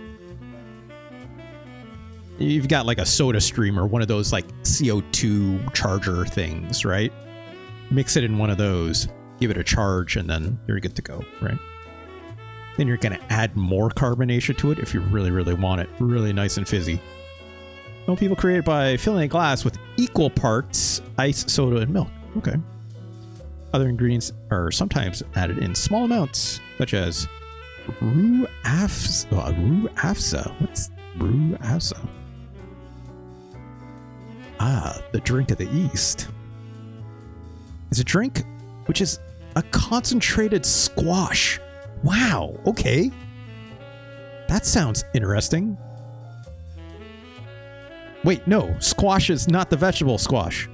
you've got like a soda stream or one of those like CO2 charger things, right? Mix it in one of those, give it a charge, and then you're good to go, right? Then you're going to add more carbonation to it if you really, really want it really nice and fizzy. Some people create it by filling a glass with equal parts ice, soda, and milk. Okay. Other ingredients are sometimes added in small amounts, such as roux afsa. What's roux afsa? Ah, the drink of the East. It's a drink which is a concentrated squash. Wow, okay. That sounds interesting. Wait, no, squash is not the vegetable squash.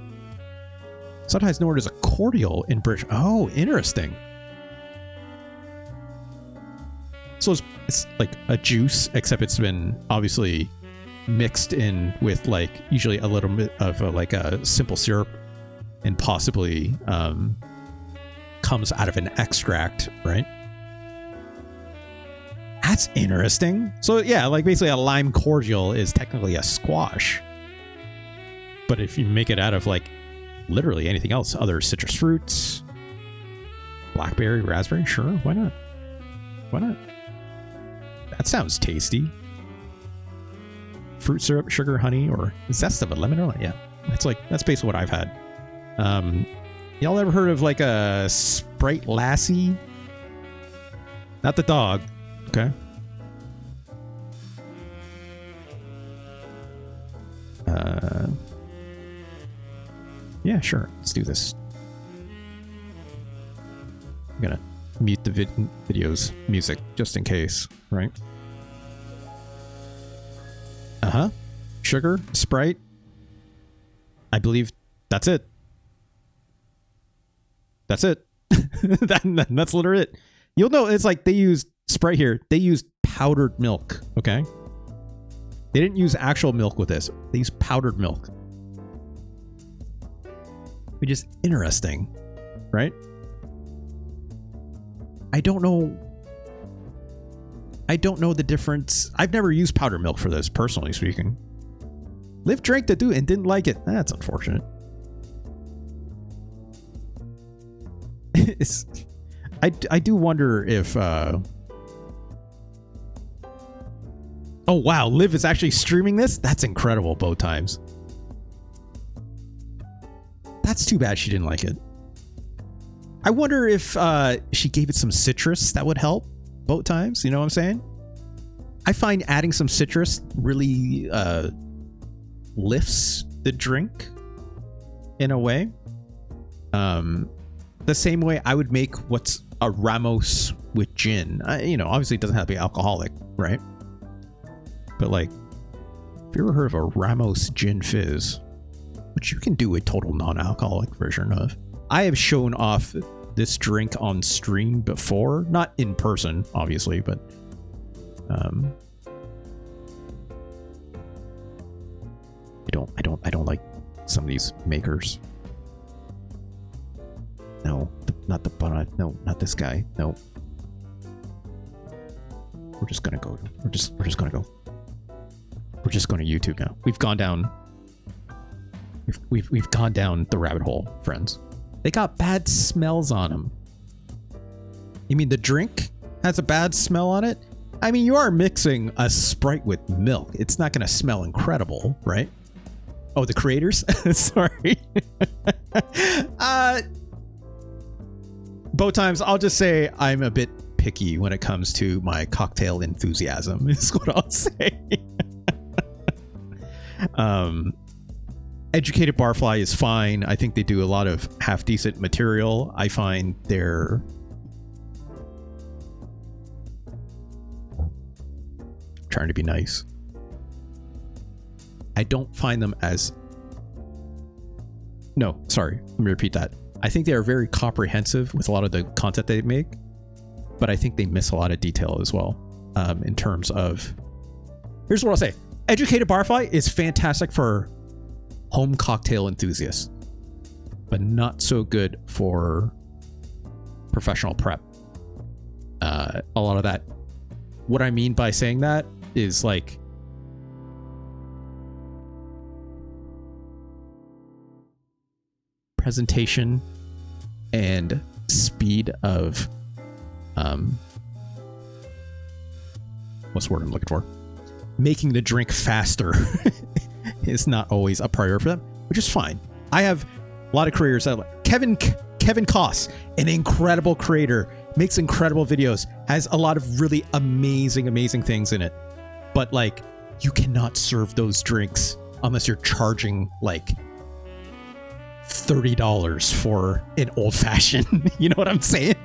Sometimes known as a cordial in British. Oh, interesting. So it's like a juice, except it's been obviously mixed in with like usually a little bit of like a simple syrup and possibly comes out of an extract, right? That's interesting. So yeah, like basically a lime cordial is technically a squash. But if you make it out of like literally anything else, other citrus fruits, blackberry, raspberry, sure, why not? Why not? That sounds tasty. Fruit syrup, sugar, honey, or zest of a lemon or yeah. It's like, that's basically what I've had. Y'all ever heard of like a Sprite Lassie? Not the dog. Okay. Yeah, sure. Let's do this. I'm gonna mute the video's music just in case, right? Uh-huh. Sugar, Sprite. I believe that's it. That's it. That's literally it. You'll know it's like they used Sprite here. They used powdered milk, okay? They didn't use actual milk with this. They used powdered milk. Which is interesting, right? I don't know the difference. I've never used powdered milk for this, personally speaking. Liv drank the Doodh and didn't like it. That's unfortunate. I do wonder if oh wow, Liv is actually streaming this? That's incredible, both times. That's too bad she didn't like it. I wonder if she gave it some citrus that would help both times. You know what I'm saying? I find adding some citrus really lifts the drink in a way. The same way I would make what's a Ramos with gin. You know, obviously it doesn't have to be alcoholic, right? but like, have you ever heard of a Ramos Gin Fizz, which you can do a total non-alcoholic version of? I have shown off this drink on stream before, not in person, obviously, but I don't like some of these makers. No, not the bun. No, not this guy. No. We're just gonna go. We're just gonna go. We're just going to YouTube now. We've gone down. We've gone down the rabbit hole, friends. They got bad smells on them. You mean the drink has a bad smell on it? I mean, you are mixing a Sprite with milk. It's not going to smell incredible, right? Oh, the creators? Sorry. Both times, I'll just say I'm a bit picky when it comes to my cocktail enthusiasm, is what I'll say. Educated Barfly is fine. I think they do a lot of half decent material. I find they're trying to be nice. I don't find them as... No, sorry. Let me repeat that. I think they are very comprehensive with a lot of the content they make, but I think they miss a lot of detail as well. In terms of... Here's what I'll say. Educated Barfly is fantastic for home cocktail enthusiasts, but not so good for professional prep. A lot of that... What I mean by saying that is like... presentation and speed of what's the word I'm looking for? Making the drink faster is not always a priority for them, which is fine. I have a lot of creators that like Kevin Koss, an incredible creator, makes incredible videos, has a lot of really amazing things in it. But like, you cannot serve those drinks unless you're charging like $30 for an old fashioned. You know what I'm saying?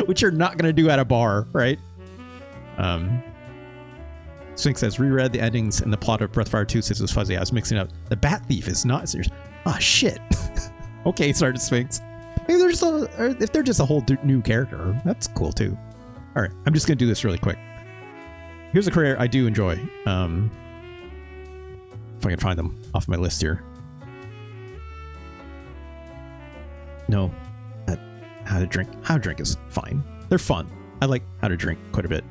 Which you're not going to do at a bar, right? Sphinx says, reread the endings and the plot of Breath of Fire 2 since it was fuzzy. I was mixing up. The Bat Thief is not serious. Ah, shit. Okay, Sergeant Sphinx. Maybe if they're just a whole new character, that's cool too. All right, I'm just going to do this really quick. Here's a creator I do enjoy. If I can find them off my list here. No, How to Drink. How to Drink is fine. They're fun. I like How to Drink quite a bit.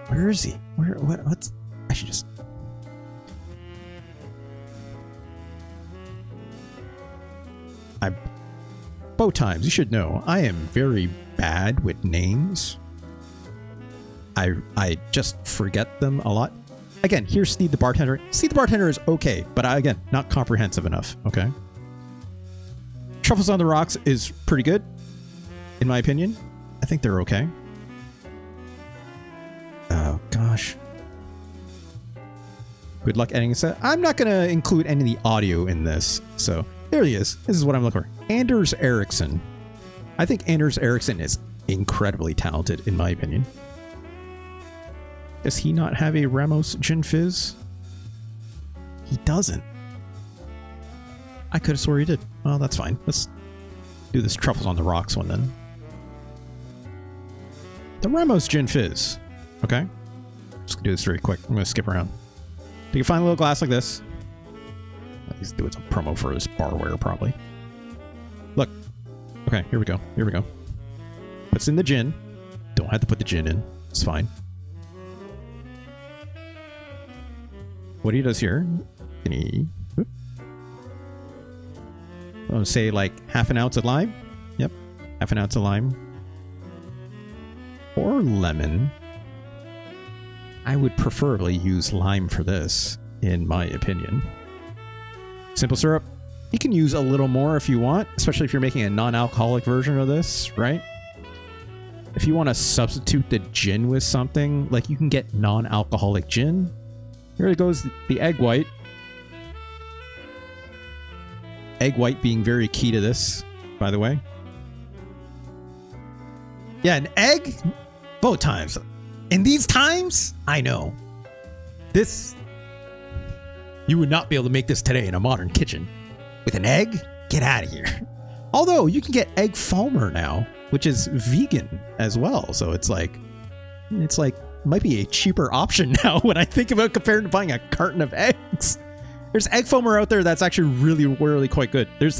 Where is he? What's... I should just... Both times, you should know, I am very bad with names. I just forget them a lot. Again, here's Steve the Bartender. Steve the Bartender is okay, but again, not comprehensive enough, okay? Truffles on the Rocks is pretty good, in my opinion. I think they're okay. Oh, gosh. Good luck editing set. I'm not going to include any of the audio in this, so there he is. This is what I'm looking for. Anders Ericsson. I think Anders Ericsson is incredibly talented, in my opinion. Does he not have a Ramos Gin Fizz? He doesn't. I could have swore he did. Well, that's fine. Let's do this Truffles on the Rocks one then. The Ramos Gin Fizz. Okay. Just gonna do this very quick. I'm gonna skip around. You can find a little glass like this. He's doing some promo for his barware, probably. Look. Okay, here we go. Here we go. Puts in the gin. Don't have to put the gin in. It's fine. What he does here, can he... I'm going to say like half an ounce of lime. Yep, half an ounce of lime. Or lemon. I would preferably use lime for this, in my opinion. Simple syrup. You can use a little more if you want, especially if you're making a non-alcoholic version of this, right? If you want to substitute the gin with something, like you can get non-alcoholic gin. Here goes the egg white. Egg white being very key to this, by the way. Yeah, an egg, both times. In these times, I know. This, you would not be able to make this today in a modern kitchen. With an egg? Get out of here. Although, you can get egg foamer now, which is vegan as well. So it's like, might be a cheaper option now when I think about compared to buying a carton of eggs. There's egg foamer out there that's actually really, really quite good. Egg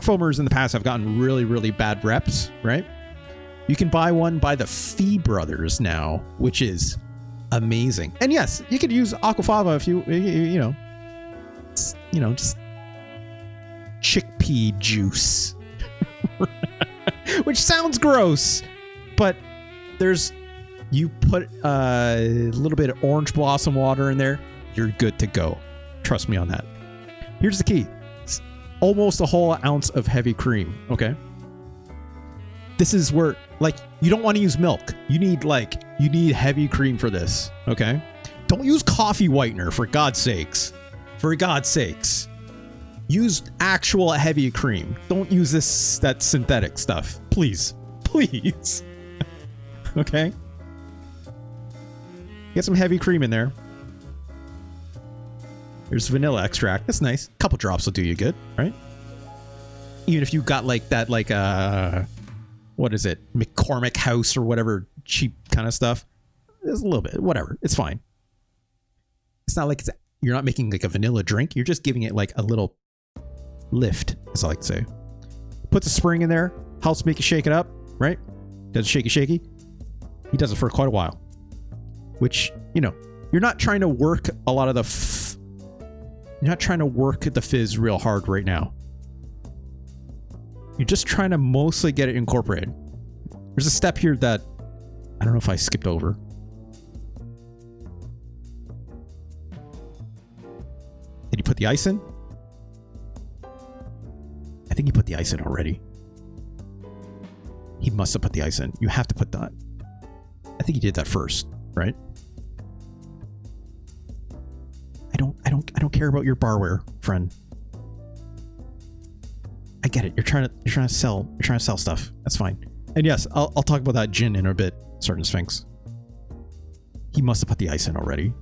foamers in the past have gotten really, really bad reps, right? You can buy one by the Fee Brothers now, which is amazing. And yes, you could use aquafaba if you know, just chickpea juice, which sounds gross, but you put a little bit of orange blossom water in there, you're good to go. Trust me on that. Here's the key. It's almost a whole ounce of heavy cream, okay? This is where, like, you don't want to use milk. You need heavy cream for this, okay? Don't use coffee whitener, for God's sakes. For God's sakes. Use actual heavy cream. Don't use that synthetic stuff. Please. Please. Okay? Get some heavy cream in there. There's vanilla extract. That's nice. A couple drops will do you good, right? Even if you got like that, what is it? McCormick House or whatever cheap kind of stuff. There's a little bit, whatever. It's fine. It's not like you're not making like a vanilla drink. You're just giving it like a little lift, as I like to say. Put the spring in there. Helps make you shake it up, right? Does it shaky? He does it for quite a while. Which, you're not trying to work a lot of you're not trying to work the fizz real hard right now. You're just trying to mostly get it incorporated. There's a step here that I don't know if I skipped over. Did you put the ice in? I think you put the ice in already. He must have put the ice in. You have to put that. I think he did that first, right? I don't care about your barware, friend. I get it. You're trying to sell stuff. That's fine. And yes, I'll talk about that gin in a bit, Sergeant Sphinx. He must have put the ice in already.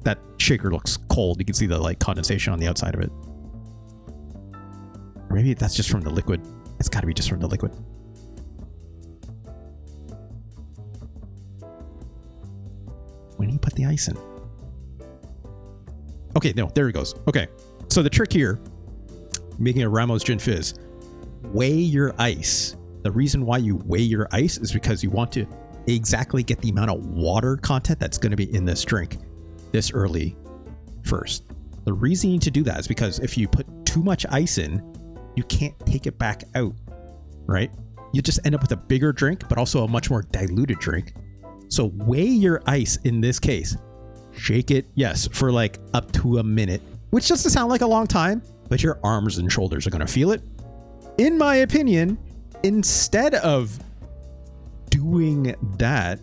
That shaker looks cold. You can see the condensation on the outside of it. Or maybe that's just from the liquid. It's got to be just from the liquid. When did he put the ice in? Okay, no, there it goes. Okay, so the trick here, making a Ramos Gin Fizz, weigh your ice. The reason why you weigh your ice is because you want to exactly get the amount of water content that's going to be in this drink this early first. The reason you need to do that is because if you put too much ice in, you can't take it back out, right? You just end up with a bigger drink, but also a much more diluted drink. So weigh your ice in this case. Shake it, yes, for up to a minute, which doesn't sound like a long time, but your arms and shoulders are going to feel it. In my opinion, instead of doing that,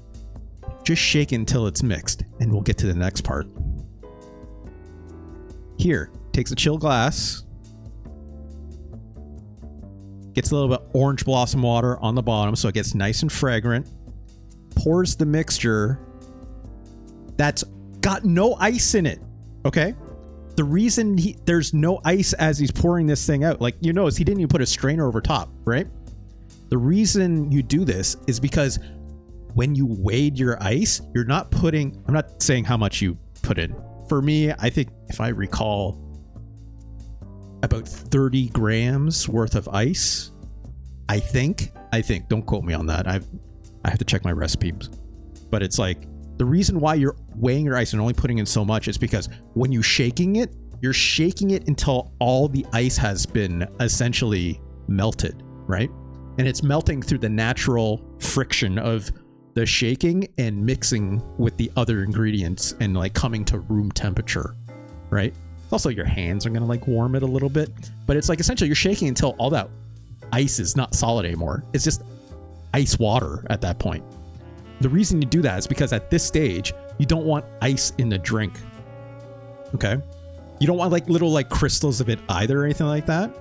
just shake until it's mixed, and we'll get to the next part. Here, takes a chill glass, gets a little bit orange blossom water on the bottom so it gets nice and fragrant, pours the mixture that's got no ice in it, okay? The reason there's no ice as he's pouring this thing out, you notice he didn't even put a strainer over top, right? The reason you do this is because when you weighed your ice, you're not putting, I'm not saying how much you put in. For me, I think if I recall, about 30 grams worth of ice. I think, don't quote me on that. I have to check my recipes, but it's the reason why you're weighing your ice and only putting in so much is because when you're shaking it until all the ice has been essentially melted, right? And it's melting through the natural friction of the shaking and mixing with the other ingredients and coming to room temperature, right? Also, your hands are gonna warm it a little bit, but it's essentially you're shaking until all that ice is not solid anymore. It's just ice water at that point. The reason you do that is because at this stage, you don't want ice in the drink. Okay? You don't want little crystals of it either or anything like that.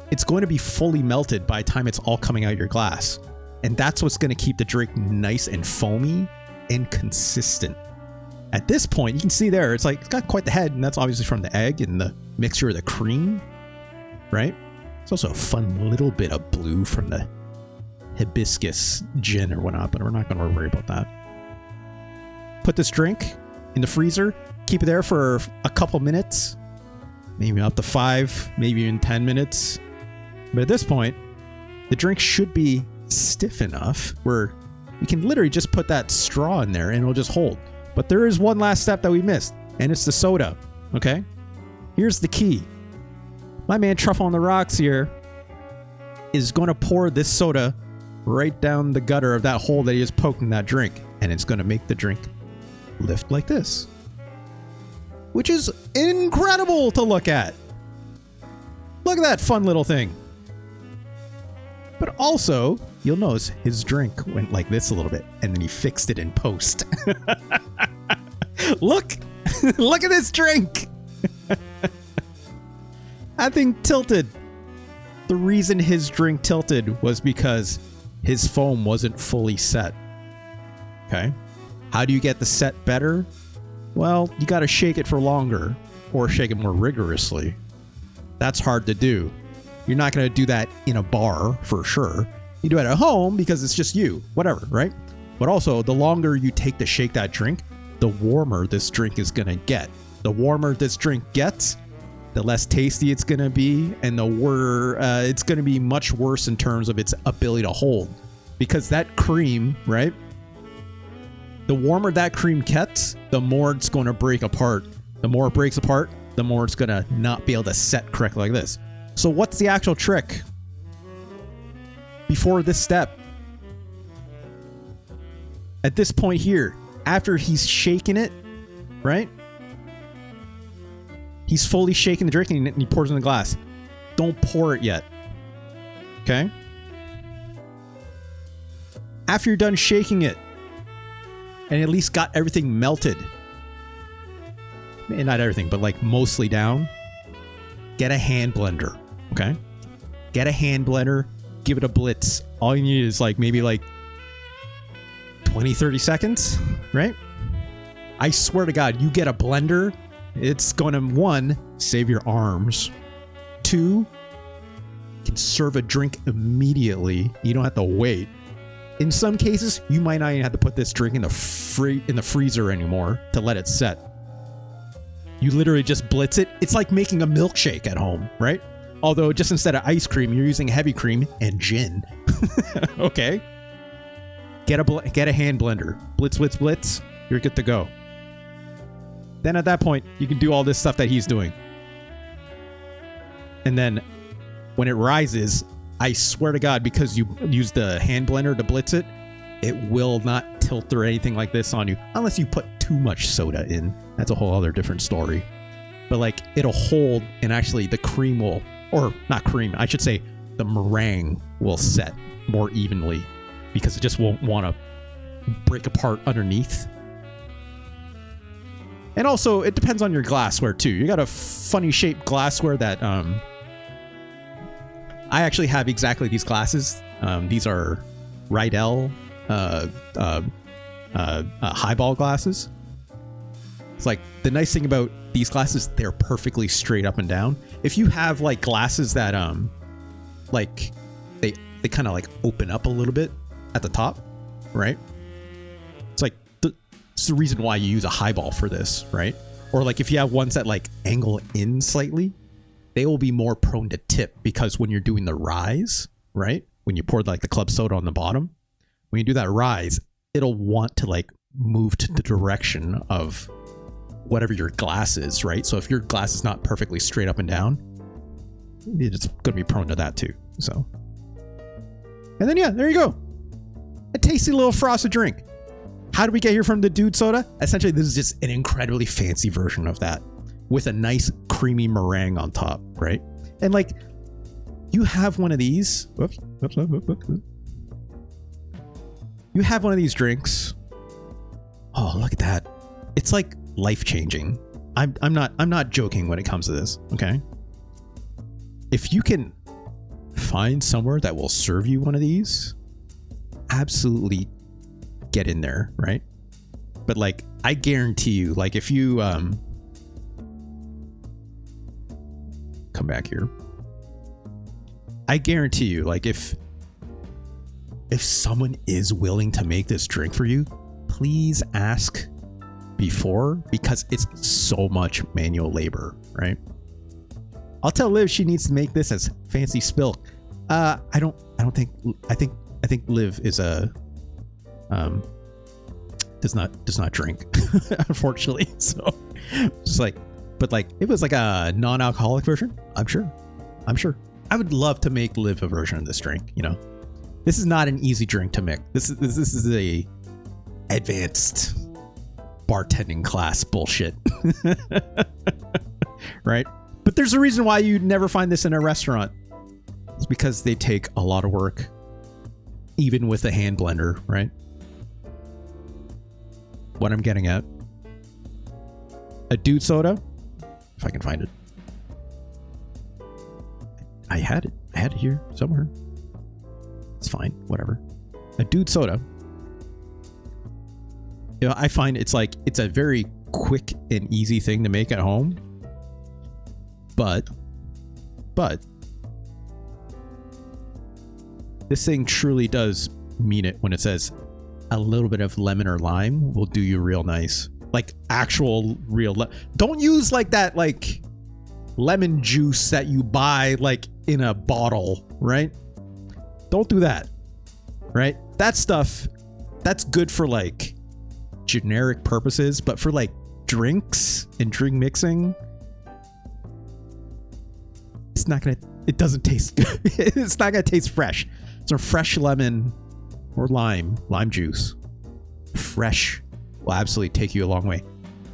It's going to be fully melted by the time it's all coming out your glass. And that's what's going to keep the drink nice and foamy and consistent. At this point, you can see there, it's like, it's got quite the head, and that's obviously from the egg and the mixture of the cream, right? It's also a fun little bit of blue from the hibiscus gin or whatnot, but we're not going to worry about that. Put this drink in the freezer, keep it there for a couple minutes, maybe up to 5, maybe even 10 minutes. But at this point, the drink should be stiff enough where you can literally just put that straw in there and it'll just hold. But there is one last step that we missed, and it's the soda, okay? Here's the key. My man Truffle on the Rocks here is going to pour this soda right down the gutter of that hole that he just poked in that drink, and it's going to make the drink lift like this, which is incredible to look at. Look at that fun little thing. But also, you'll notice his drink went like this a little bit, and then he fixed it in post. Look! Look at this drink! That thing tilted. The reason his drink tilted was because his foam wasn't fully set. Okay? How do you get the set better? Well, you gotta shake it for longer, or shake it more rigorously. That's hard to do. You're not going to do that in a bar for sure. You do it at home because it's just you, whatever, right? But also, the longer you take to shake that drink, the warmer this drink is going to get. The warmer this drink gets, the less tasty it's going to be, and it's going to be much worse in terms of its ability to hold. Because that cream, right? The warmer that cream gets, the more it's going to break apart. The more it breaks apart, the more it's going to not be able to set correctly like this. So what's the actual trick before this step? At this point here, after he's shaking it, right? He's fully shaking the drink and he pours it in the glass. Don't pour it yet. Okay? After you're done shaking it and at least got everything melted, not everything, but like mostly down, get a hand blender. Okay? Get a hand blender, give it a blitz. All you need is maybe 20, 30 seconds, right? I swear to God, you get a blender, it's going to, 1, save your arms. 2, can serve a drink immediately. You don't have to wait. In some cases, you might not even have to put this drink in the freezer anymore to let it set. You literally just blitz it. It's like making a milkshake at home, right? Although just instead of ice cream, you're using heavy cream and gin. Okay. Get a hand blender. Blitz, blitz, blitz. You're good to go. Then at that point, you can do all this stuff that he's doing. And then when it rises, I swear to God, because you use the hand blender to blitz it, it will not tilt or anything like this on you unless you put too much soda in. That's a whole other different story. But it'll hold, and actually the cream will, or not cream, I should say the meringue will set more evenly because it just won't want to break apart underneath. And also, it depends on your glassware too. You got a funny shaped glassware that I actually have exactly these glasses. These are Rydell highball glasses. It's the nice thing about these glasses, they're perfectly straight up and down. If you have glasses that they kind of open up a little bit at the top, right? It's the reason why you use a highball for this, right? Or if you have ones that angle in slightly, they will be more prone to tip because when you're doing the rise, right? When you pour the club soda on the bottom, when you do that rise, it'll want to move to the direction of whatever your glass is, right? So if your glass is not perfectly straight up and down, it's going to be prone to that too. So, and then yeah, there you go. A tasty little frosted drink. How did we get here from the Doodh soda? Essentially, this is just an incredibly fancy version of that with a nice creamy meringue on top, right? And you have one of these. Whoops. You have one of these drinks. Oh, look at that. It's life-changing. I'm not joking when it comes to this, okay? If you can find somewhere that will serve you one of these, absolutely get in there, right? But like, I guarantee you, like if you come back here, I guarantee you, like if someone is willing to make this drink for you, please ask before, because it's so much manual labor, right? I'll tell Liv she needs to make this as fancy spill. I think Liv is a does not drink, unfortunately. So just like, but like if it was like a non-alcoholic version, I'm sure I would love to make Liv a version of this drink. You know, this is not an easy drink to make. This is a advanced bartending class bullshit. Right? But there's a reason why you'd never find this in a restaurant. It's because they take a lot of work, even with a hand blender, right? What I'm getting at. A Doodh soda, if I can find it. I had it here somewhere. It's fine, whatever. A Doodh soda. You know, I find it's a very quick and easy thing to make at home. But this thing truly does mean it when it says a little bit of lemon or lime will do you real nice. Like actual real don't use like that like lemon juice that you buy like in a bottle, right? Don't do that. Right? That stuff, that's good for like generic purposes, but for like drinks and drink mixing, it doesn't taste good. It's not gonna taste fresh. So fresh lemon or lime juice, fresh, will absolutely take you a long way.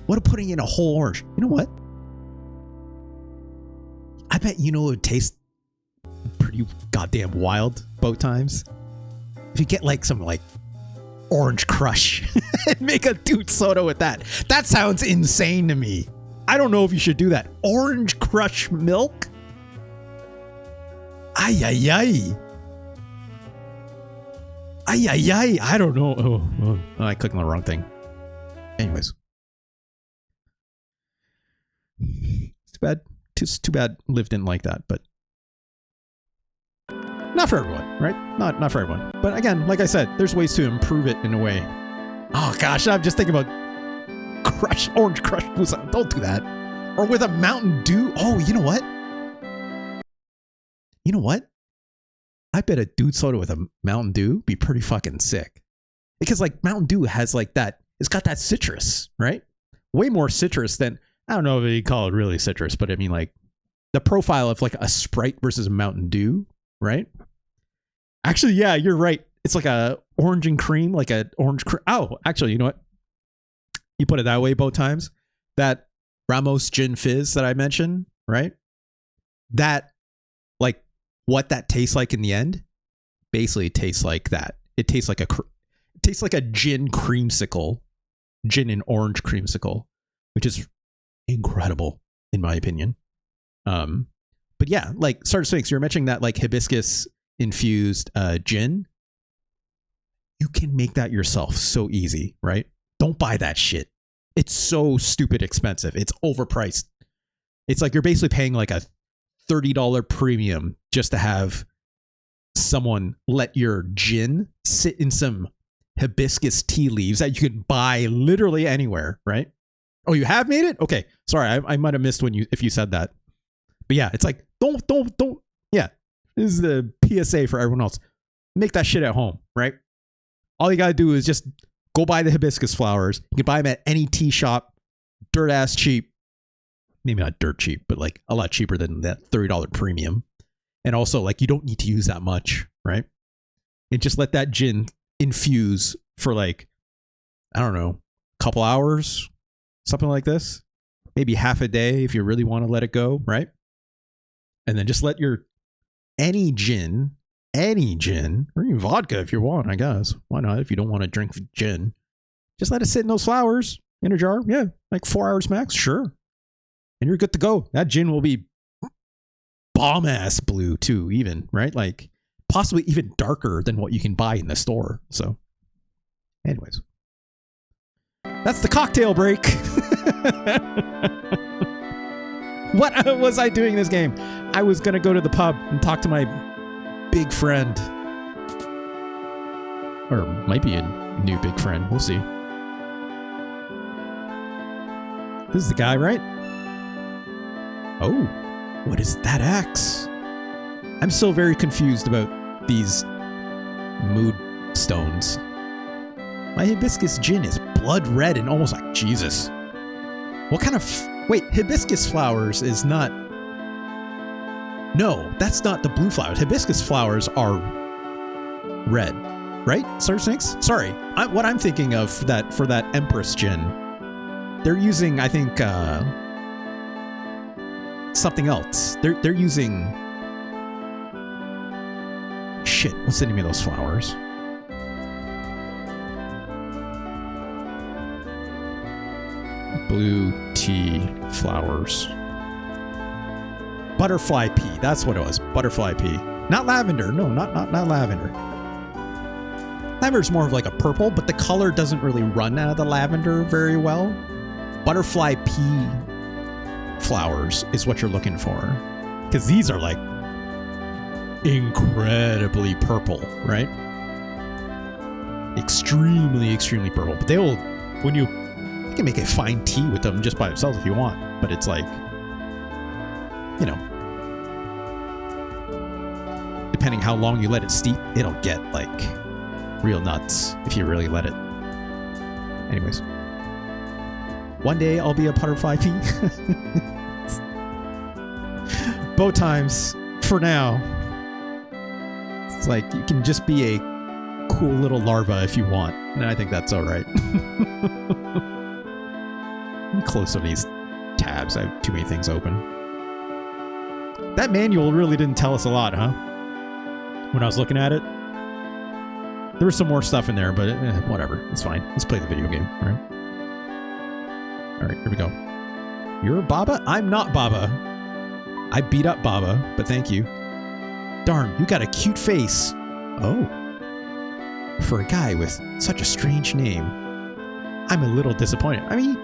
What if putting in a whole orange? You know what? I bet it would taste pretty goddamn wild both times. If you get like some like orange crush and make a Doodh soda with that. That sounds insane to me. I don't know if you should do that. Orange crush milk? Ay, ay, ay. Ay, ay, ay. I don't know. Oh, I clicked on the wrong thing. Anyways. It's too bad. It's too bad Liv didn't like that, but not for everyone, right? Not for everyone. But again, like I said, there's ways to improve it in a way. Oh gosh, I'm just thinking about orange crush. Don't do that. Or with a Mountain Dew. Oh, you know what? You know what? I bet a Doodh soda with a Mountain Dew be pretty fucking sick. Because like Mountain Dew has like that, it's got that citrus, right? Way more citrus than, I don't know if you call it really citrus, but I mean like the profile of like a Sprite versus a Mountain Dew, right? Actually, yeah, you're right. It's like a orange and cream, like a orange cream. Oh, actually, you know what? You put it that way both times. That Ramos Gin Fizz that I mentioned, right? That, like, what that tastes like in the end, basically tastes like that. It tastes like a gin creamsicle, gin and orange creamsicle, which is incredible in my opinion. But yeah, like Sergeant Sphinx, you're mentioning that like hibiscus infused gin. You can make that yourself so easy, right? Don't buy that shit. It's so stupid expensive. It's overpriced. It's like you're basically paying like a $30 premium just to have someone let your gin sit in some hibiscus tea leaves that you can buy literally anywhere, right? Oh, you have made it? Okay. Sorry, I might have missed if you said that. But yeah, it's like, don't. Yeah, this is the PSA for everyone else. Make that shit at home, right? All you gotta do is just go buy the hibiscus flowers. You can buy them at any tea shop, dirt ass cheap. Maybe not dirt cheap, but like a lot cheaper than that $30 premium. And also, like, you don't need to use that much, right? And just let that gin infuse for like, I don't know, a couple hours, something like this. Maybe half a day if you really want to let it go, right? And then just let your any gin, or even vodka if you want, I guess. Why not? If you don't want to drink gin, just let it sit in those flowers in a jar. Yeah, like 4 hours max. Sure. And you're good to go. That gin will be bomb ass blue too, even, right? Like possibly even darker than what you can buy in the store. So anyways. That's the cocktail break. What was I doing in this game? I was going to go to the pub and talk to my big friend. Or might be a new big friend. We'll see. This is the guy, right? Oh, what is that axe? I'm still very confused about these mood stones. My hibiscus gin is blood red and almost like Jesus. What kind of... Wait, hibiscus flowers is not... No, that's not the blue flowers. Hibiscus flowers are red, right? Sir Snakes? Sorry, what I'm thinking of for that Empress gin, they're using, I think, something else. They're using... Shit, what's the name of those flowers? Blue tea flowers. Butterfly pea. That's what it was. Butterfly pea. Not lavender. No, not lavender. Lavender's more of like a purple, but the color doesn't really run out of the lavender very well. Butterfly pea flowers is what you're looking for. Because these are like incredibly purple, right? Extremely, extremely purple. But they will, when you can make a fine tea with them just by themselves if you want. But it's like, you know, depending how long you let it steep, it'll get like real nuts if you really let it. Anyways, one day I'll be a butterfly pea. Both times for now. It's like you can just be a cool little larva if you want, and I think that's all right. Let me close some of these tabs. I have too many things open. That manual really didn't tell us a lot, huh? When I was looking at it, there was some more stuff in there, but whatever. It's fine. Let's play the video game, all right? All right, here we go. You're Baba? I'm not Baba. I beat up Baba, but thank you. Darn, you got a cute face. Oh. For a guy with such a strange name, I'm a little disappointed. I mean,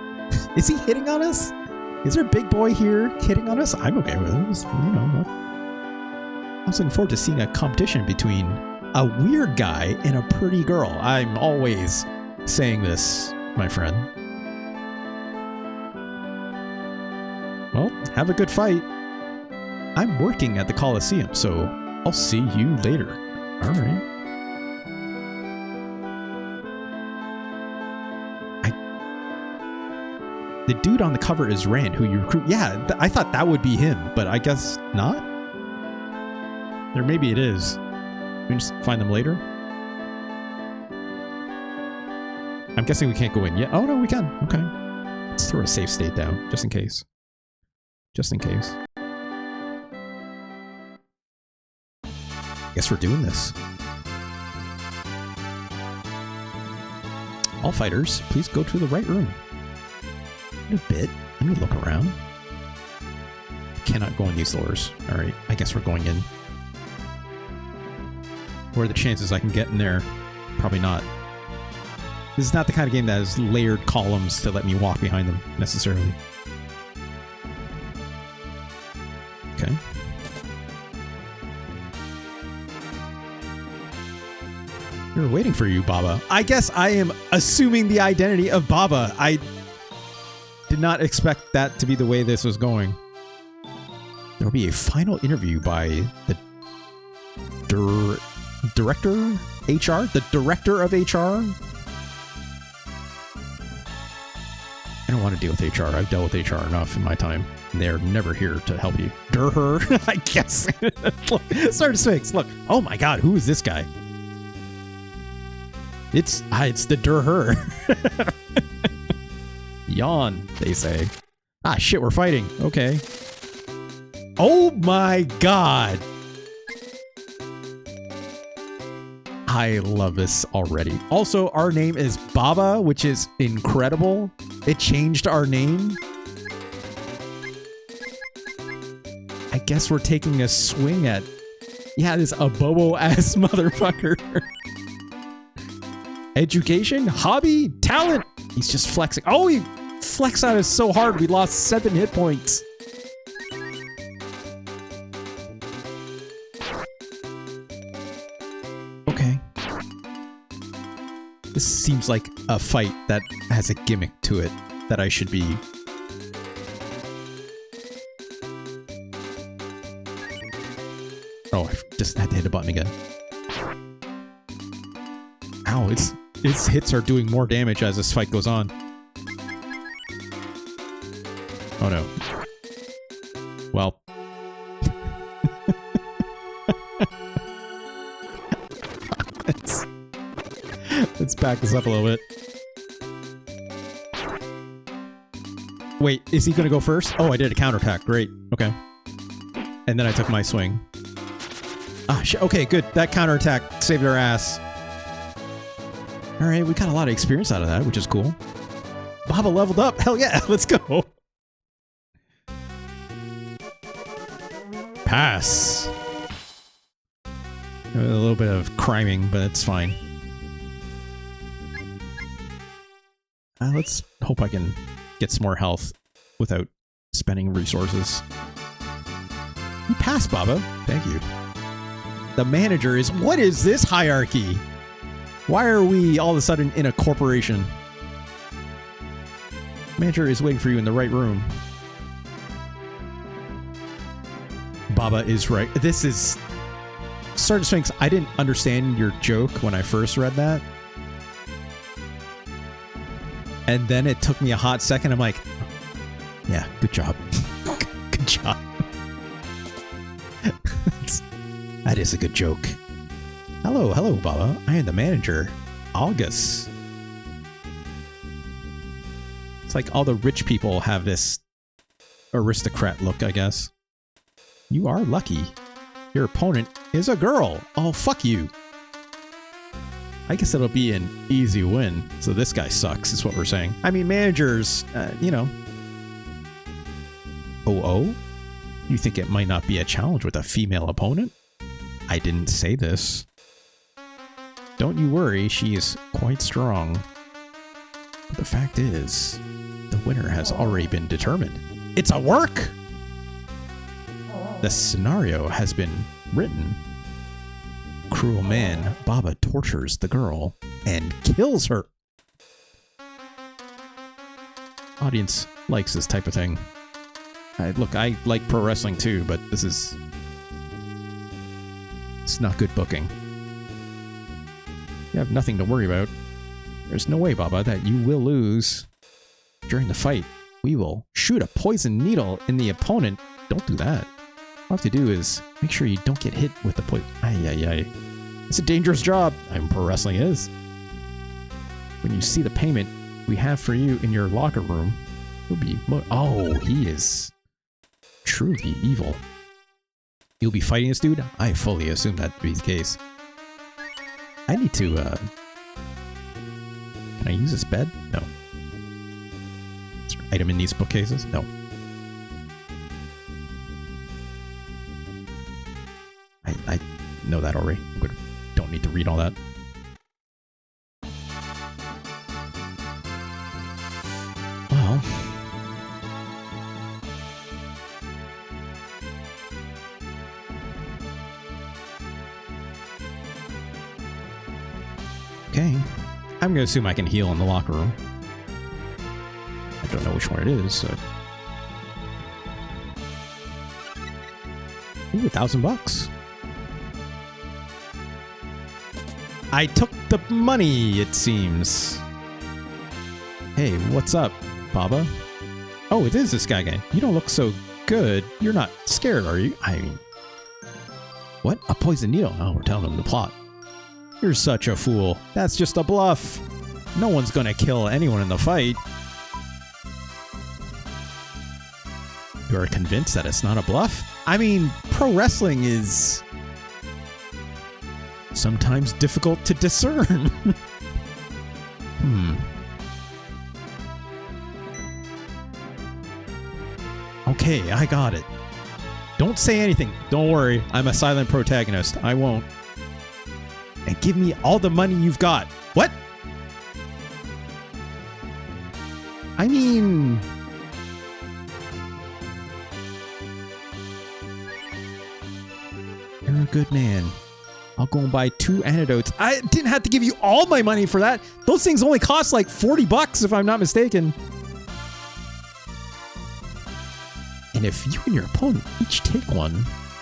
is he hitting on us? Is there a big boy here hitting on us? I'm okay with this. You know, I was looking forward to seeing a competition between a weird guy and a pretty girl. I'm always saying this, my friend. Well, have a good fight. I'm working at the Coliseum, so I'll see you later. All right. The dude on the cover is Rand, who you recruit. Yeah, I thought that would be him, but I guess not. Or maybe it is. We can just find them later. I'm guessing we can't go in yet. Oh, no, we can. Okay. Let's throw a safe state down, just in case. Just in case. Guess we're doing this. All fighters, please go to the right room. A bit. Let me look around. Cannot go in these doors. Alright, I guess we're going in. What are the chances I can get in there? Probably not. This is not the kind of game that has layered columns to let me walk behind them, necessarily. Okay. We were waiting for you, Baba. I guess I am assuming the identity of Baba. I did not expect that to be the way this was going. There will be a final interview by the director HR? The director of HR? I don't want to deal with HR. I've dealt with HR enough in my time. They're never here to help you. Her, I guess. Sorry to Sphinx. Look. Oh my god, who is this guy? It's the her. Yawn, they say. Ah, shit, we're fighting. Okay. Oh my god. I love this already. Also, our name is Baba, which is incredible. It changed our name. I guess we're taking a swing at... Yeah, this Abobo-ass motherfucker. Education? Hobby? Talent? He's just flexing. Oh, he flexed on us so hard we lost 7 hit points. Okay. This seems like a fight that has a gimmick to it that I should be... Oh, I just had to hit a button again. Ow, its hits are doing more damage as this fight goes on. Oh no. Well. Let's back this up a little bit. Wait, is he gonna go first? Oh, I did a counterattack. Great. Okay. And then I took my swing. Ah, shit. Okay, good. That counterattack saved our ass. Alright, we got a lot of experience out of that, which is cool. Baba leveled up. Hell yeah, let's go. Pass. A little bit of criming, but it's fine. Let's hope I can get some more health without spending resources. You passed, Baba. Thank you. The manager is... What is this hierarchy? Why are we all of a sudden in a corporation? Manager is waiting for you in the right room. Baba is right. This is... Sergeant Sphinx, I didn't understand your joke when I first read that. And then it took me a hot second. I'm like, yeah, good job. Good job. That is a good joke. Hello, hello, Baba. I am the manager, August. It's like all the rich people have this aristocrat look, I guess. You are lucky. Your opponent is a girl. Oh, fuck you. I guess it'll be an easy win. So this guy sucks, is what we're saying. I mean, managers, you know. Oh? You think it might not be a challenge with a female opponent? I didn't say this. Don't you worry, she is quite strong. But the fact is, the winner has already been determined. It's a work! The scenario has been written. Cruel man, Baba tortures the girl and kills her. Audience likes this type of thing. Look, I like pro wrestling too, but this is... It's not good booking. You have nothing to worry about. There's no way, Baba, that you will lose. During the fight, we will shoot a poison needle in the opponent. Don't do that. All you have to do is make sure you don't get hit with the poison. Ay. It's a dangerous job. Pro wrestling is. When you see the payment we have for you in your locker room, you'll be... Oh, he is truly evil. You'll be fighting this dude? I fully assume that to be the case. I need to, Can I use this bed? No. Is there an item in these bookcases? No. I know that already. I don't need to read all that. Well... Okay. I'm gonna assume I can heal in the locker room. I don't know which one it is, so... Ooh, $1,000. I took the money, it seems. Hey, what's up, Baba? Oh, it is this guy again. You don't look so good. You're not scared, are you? I mean... What? A poison needle? Oh, we're telling him the plot. You're such a fool. That's just a bluff. No one's gonna kill anyone in the fight. You are convinced that it's not a bluff? I mean, pro wrestling is... sometimes difficult to discern. Okay, I got it. Don't say anything. Don't worry. I'm a silent protagonist. I won't. And give me all the money you've got. What? I mean... You're a good man. I'll go and buy 2 antidotes. I didn't have to give you all my money for that. Those things only cost like 40 bucks if I'm not mistaken. And if you and your opponent each take one,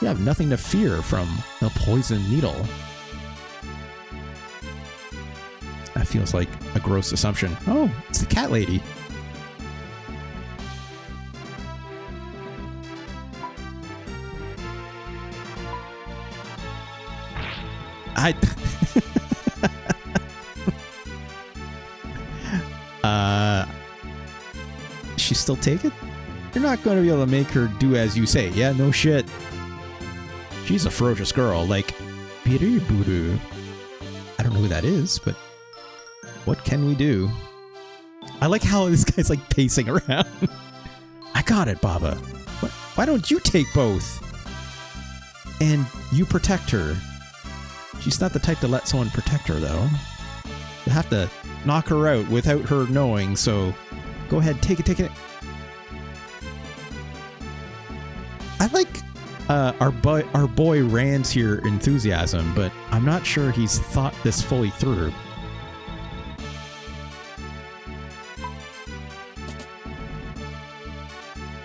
you have nothing to fear from the poison needle. That feels like a gross assumption. Oh, it's the cat lady. She still take it? You're not going to be able to make her do as you say. Yeah, no shit. She's a ferocious girl, like Buru. I don't know who that is, but what can we do? I like how this guy's like pacing around. I got it, Baba. Why don't you take both? And you protect her. She's not the type to let someone protect her, though. You have to knock her out without her knowing, so go ahead, take it. I like our boy Rand's here enthusiasm, but I'm not sure he's thought this fully through.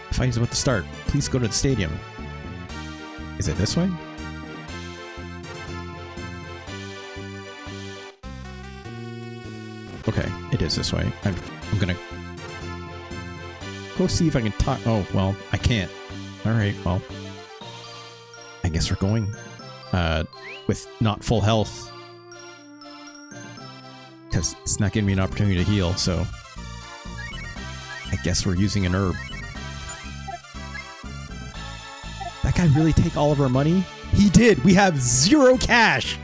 The fight is about to start. Please go to the stadium. Is it this way? Okay, it is this way. I'm gonna go see if I can talk. Oh, well, I can't. Alright, well, I guess we're going with not full health, because it's not giving me an opportunity to heal, so I guess we're using an herb. That guy really take all of our money? He did! We have 0 cash!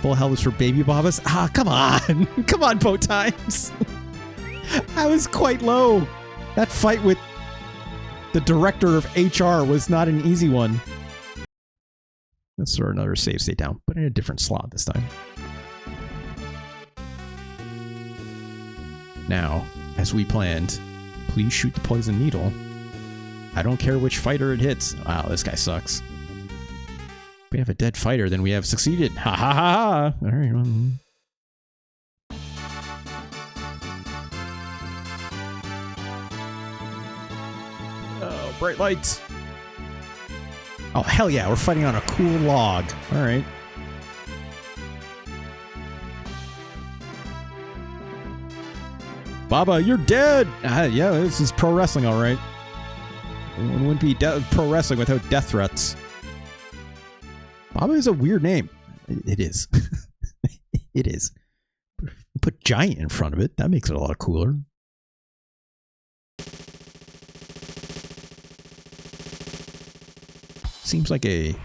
Full health is for baby Babas? Ah, come on! Come on, bow times! I was quite low. That fight with the director of HR was not an easy one. Let's throw another save state down, but in a different slot this time. Now, as we planned, please shoot the poison needle. I don't care which fighter it hits. Wow, this guy sucks. If we have a dead fighter, then we have succeeded. Ha ha ha ha! Alright, well... Oh, bright lights! Oh, hell yeah, we're fighting on a cool log. Alright. Baba, you're dead! Yeah, this is pro wrestling, alright. It wouldn't be pro wrestling without death threats. Baba is a weird name. It is. It is. Put giant in front of it. That makes it a lot cooler. Seems like a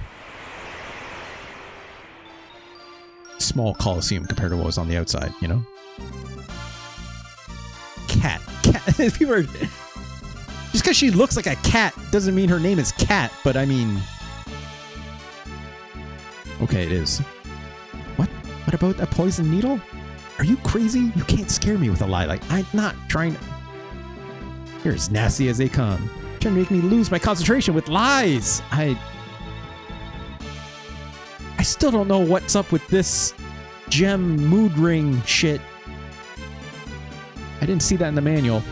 small coliseum compared to what was on the outside, you know? Cat. People are... Just because she looks like a cat doesn't mean her name is Cat, but I mean... Okay, it is. What? What about a poison needle? Are you crazy? You can't scare me with a lie. Like, I'm not trying to... You're as nasty as they come. You're trying to make me lose my concentration with lies. I still don't know what's up with this gem mood ring shit. I didn't see that in the manual.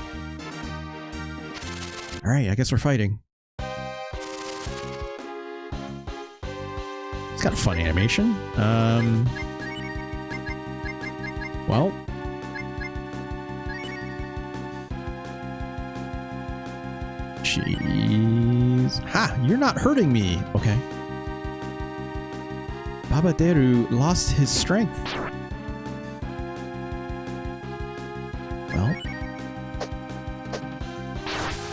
Alright, I guess we're fighting. It's got a fun animation. Well. Jeez. Ha! You're not hurting me! Okay. Baba Deru lost his strength. Well.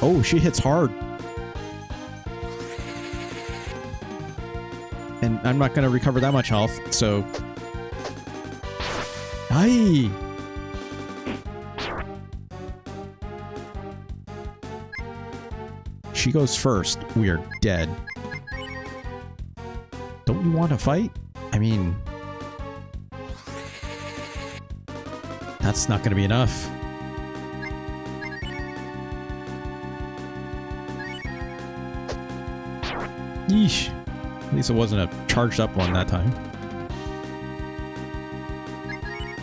Oh, she hits hard. And I'm not going to recover that much health, so... Aye! She goes first. We are dead. Don't you want to fight? I mean... That's not going to be enough. Yeesh. At least it wasn't a charged up one that time.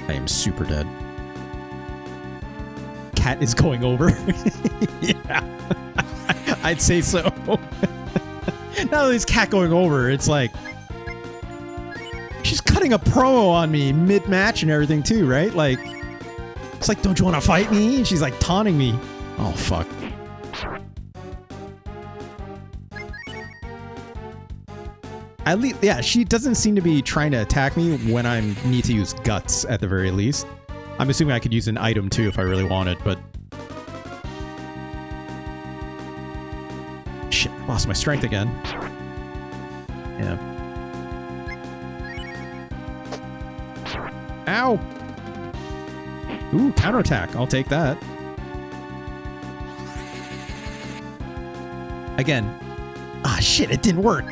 I am super dead. Cat is going over. Yeah. I'd say so. Not only is Cat going over, it's like she's cutting a promo on me mid-match and everything too, right? Like, it's like, don't you want to fight me? And she's like taunting me. Oh, fuck. At least, yeah, she doesn't seem to be trying to attack me when I need to use guts at the very least. I'm assuming I could use an item too if I really wanted, but... Shit, I lost my strength again. Yeah. Ow! Ooh, counterattack. I'll take that. Again. Ah, shit, it didn't work.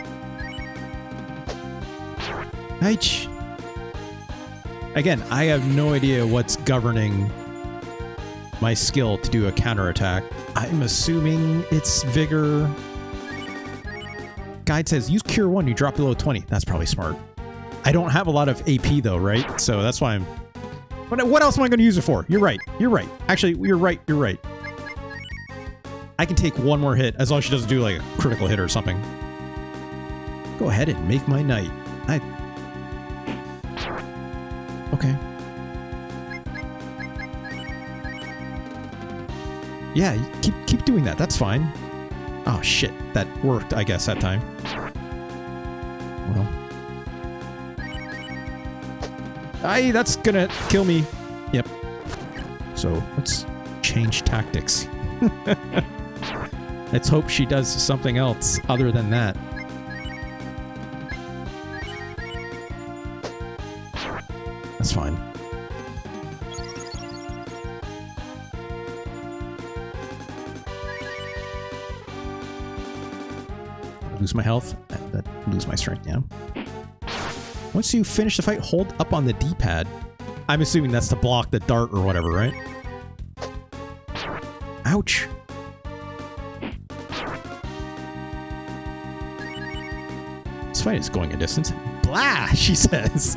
Ouch. Again, I have no idea what's governing my skill to do a counterattack. I'm assuming it's vigor. Guide says, use Cure 1, you drop below 20. That's probably smart. I don't have a lot of AP though, right? So that's why I'm... What else am I going to use it for? You're right. You're right. Actually, you're right. You're right. I can take one more hit as long as she doesn't do like a critical hit or something. Go ahead and make my night. Okay. Yeah, keep doing that. That's fine. Oh shit, that worked, I guess, that time. Well. Aye, that's gonna kill me. Yep. So, let's change tactics. Let's hope she does something else other than that. That's fine. Lose my health, lose my strength now. Once you finish the fight, hold up on the D-pad. I'm assuming that's to block the dart or whatever, right? Ouch. This fight is going a distance. Blah, she says.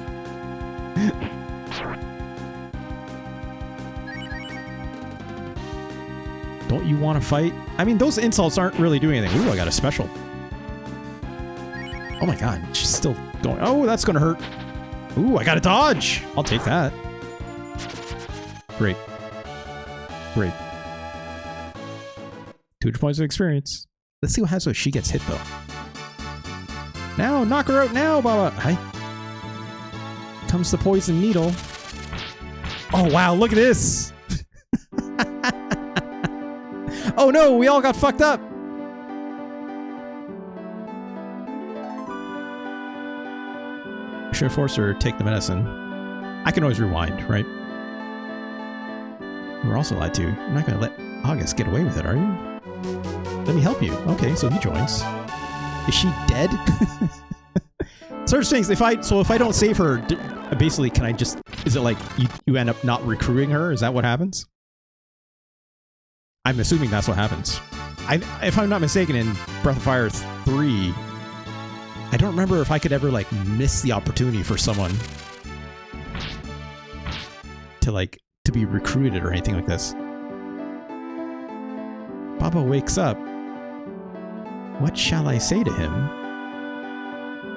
Don't you want to fight? I mean, those insults aren't really doing anything. Ooh, I got a special. Oh my god, she's still going. Oh, that's gonna hurt. Ooh, I got a dodge. I'll take that. Great. Great. 200 points of experience. Let's see what happens if she gets hit, though. Now, knock her out now, Baba. Hi. Comes the poison needle. Oh, wow, look at this. Oh no, we all got fucked up. I should have forced her to take the medicine. I can always rewind, right? We're also lied to. You're not going to let August get away with it, are you? Let me help you. Okay, so he joins. Is she dead? Search things. If I don't save her, basically, can I just... Is it like you end up not recruiting her? Is that what happens? I'm assuming that's what happens. If I'm not mistaken, in Breath of Fire 3... I don't remember if I could ever, like, miss the opportunity for someone to be recruited or anything like this. Baba wakes up. What shall I say to him?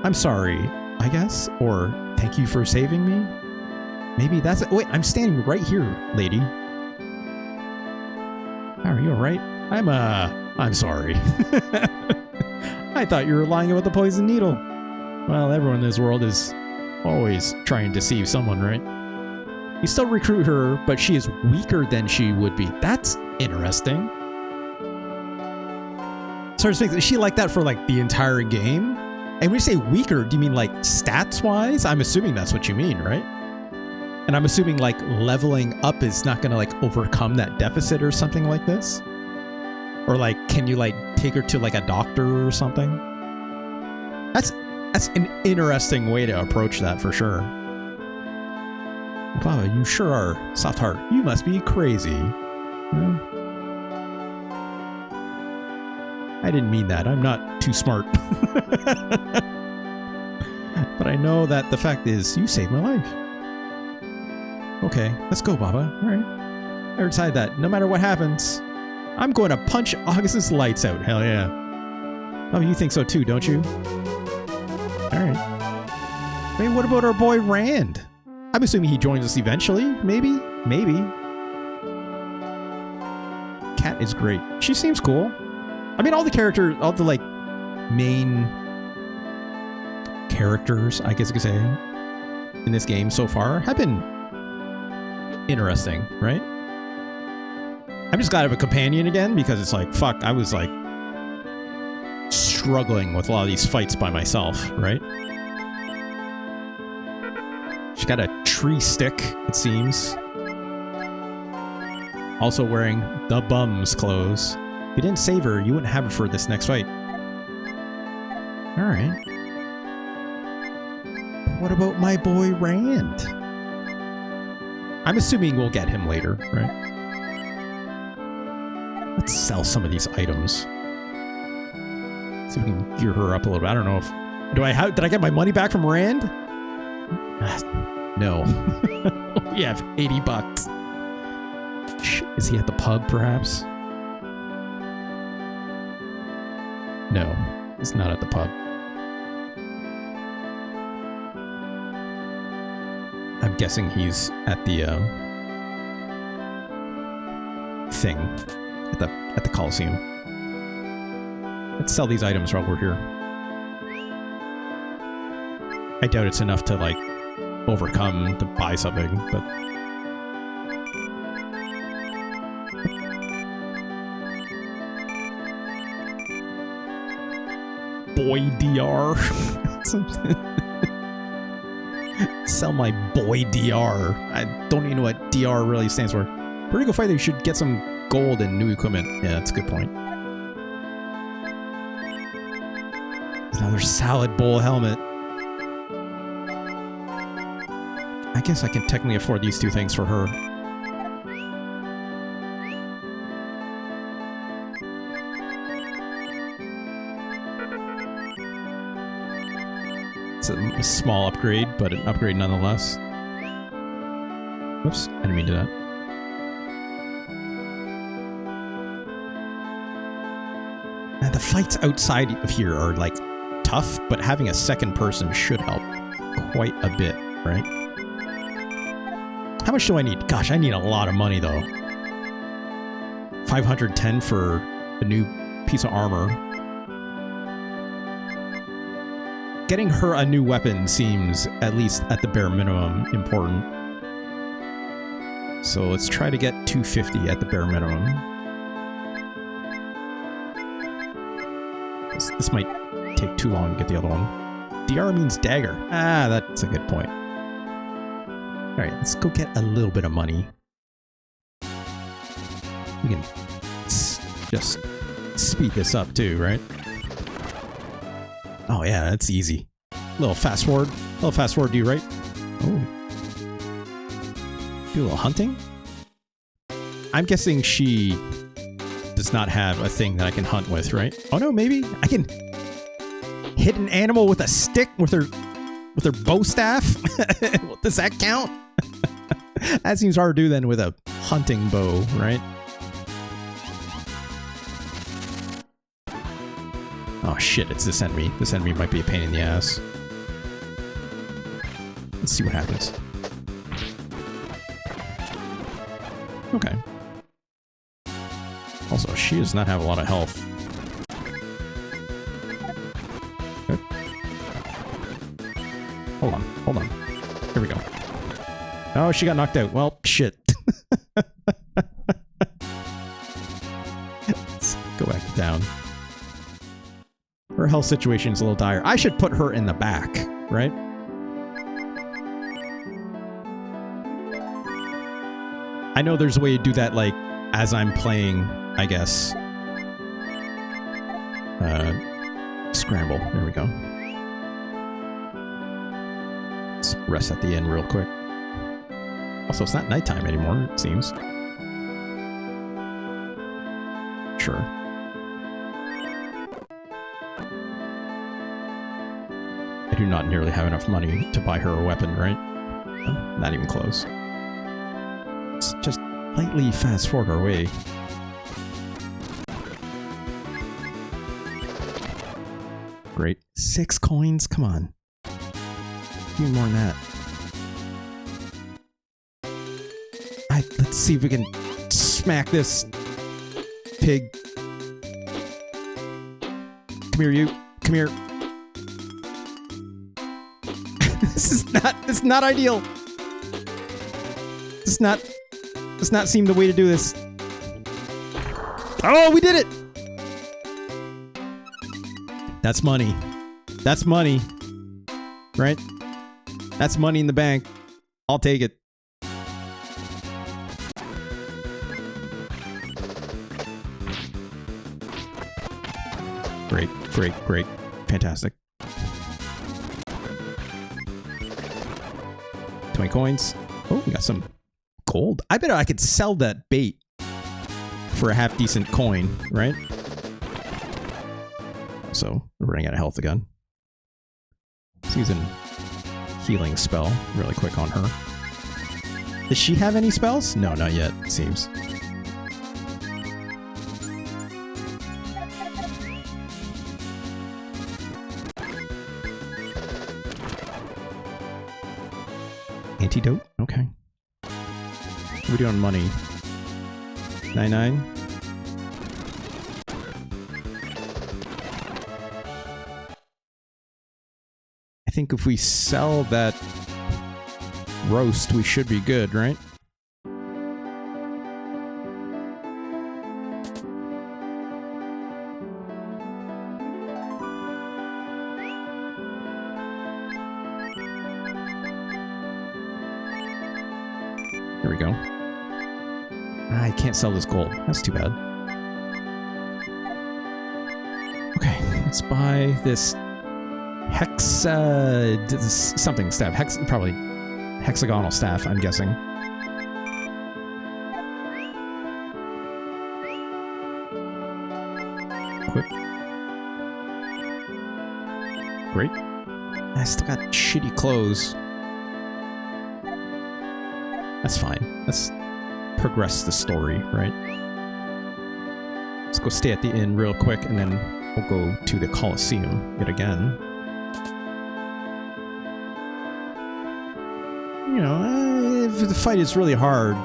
I'm sorry, I guess? Or, thank you for saving me? Maybe that's it. Wait, I'm standing right here, lady. Are you alright? I'm sorry. I thought you were lying about the poison needle. Well, everyone in this world is always trying to deceive someone, right? You still recruit her, but she is weaker than she would be. That's interesting. So is she like that for like the entire game? And when you say weaker, do you mean like stats-wise? I'm assuming that's what you mean, right? And I'm assuming like leveling up is not going to like overcome that deficit or something like this? Or like, can you like take her to like a doctor or something? That's an interesting way to approach that for sure. Baba, you sure are. Soft heart. You must be crazy. Well, I didn't mean that. I'm not too smart. But I know that the fact is, you saved my life. Okay, let's go, Baba. Alright. I decided that no matter what happens, I'm going to punch August's lights out. Hell yeah. Oh, you think so too, don't you? Alright. Hey, what about our boy Rand? I'm assuming he joins us eventually. Maybe? Maybe. Cat is great. She seems cool. I mean, all the characters, all the, like, main characters, I guess you could say, in this game so far have been interesting, right? I'm just glad I have a companion again, because it's like, fuck, I was, like, struggling with a lot of these fights by myself, right? She's got a tree stick, it seems. Also wearing the bum's clothes. If you didn't save her, you wouldn't have her for this next fight. Alright. What about my boy Rand? I'm assuming we'll get him later, right? Let's sell some of these items. See if we can gear her up a little bit. I don't know if... Did I get my money back from Rand? No. We have 80 bucks. Is he at the pub, perhaps? No, he's not at the pub. I'm guessing he's at the thing at the Coliseum. Let's sell these items while we're here. I doubt it's enough to like overcome to buy something, but boy DR. Sell my boy DR. I don't even know what DR really stands for. Vertigo Fighter, you should get some gold and new equipment. Yeah, that's a good point. Another salad bowl helmet. I guess I can technically afford these two things for her. It's a small upgrade, but an upgrade nonetheless. Whoops, I didn't mean to do that. And the fights outside of here are, like, tough, but having a second person should help quite a bit, right? How much do I need? Gosh, I need a lot of money, though. 510 for a new piece of armor. Getting her a new weapon seems, at least at the bare minimum, important. So let's try to get 250 at the bare minimum. This might take too long to get the other one. DR means dagger. Ah, that's a good point. Alright, let's go get a little bit of money. We can just speed this up too, right? Oh yeah, that's easy. Little fast forward. Little fast forward, do you right? Oh. Do a little hunting? I'm guessing she does not have a thing that I can hunt with, right? Oh no, maybe I can hit an animal with a stick with her bow staff? Does that count? That seems hard to do then with a hunting bow, right? Oh shit, it's this enemy. This enemy might be a pain in the ass. Let's see what happens. Okay. Also, she does not have a lot of health. Okay. Hold on, hold on. Here we go. Oh, she got knocked out. Well, shit. Let's go back down. Her health situation is a little dire. I should put her in the back, right? I know there's a way to do that, like, as I'm playing, I guess. Scramble. There we go. Let's rest at the end real quick. Also, it's not nighttime anymore, it seems. Sure. I do not nearly have enough money to buy her a weapon, right? Not even close. Let's just lightly fast forward our way. Great. 6 coins? Come on. Even more than that. Let's see if we can smack this pig. Come here, you. Come here. It's not ideal. Does not seem the way to do this. Oh, we did it! That's money. That's money. Right? That's money in the bank. I'll take it. Great, great, great. Fantastic. 20 coins. Oh, we got some gold. I bet I could sell that bait for a half decent coin, right? So, we're running out of health again. Let's use a healing spell really quick on her. Does she have any spells? No, not yet, it seems. Antidote? Okay. What are we doing on money? 99? I think if we sell that roast, we should be good, right? There we go. I can't sell this gold. That's too bad. Okay, let's buy this something staff. Probably hexagonal staff, I'm guessing. Equip. Great. I still got shitty clothes. That's fine. Let's progress the story, right? Let's go stay at the inn real quick, and then we'll go to the Colosseum yet again. You know, if the fight is really hard,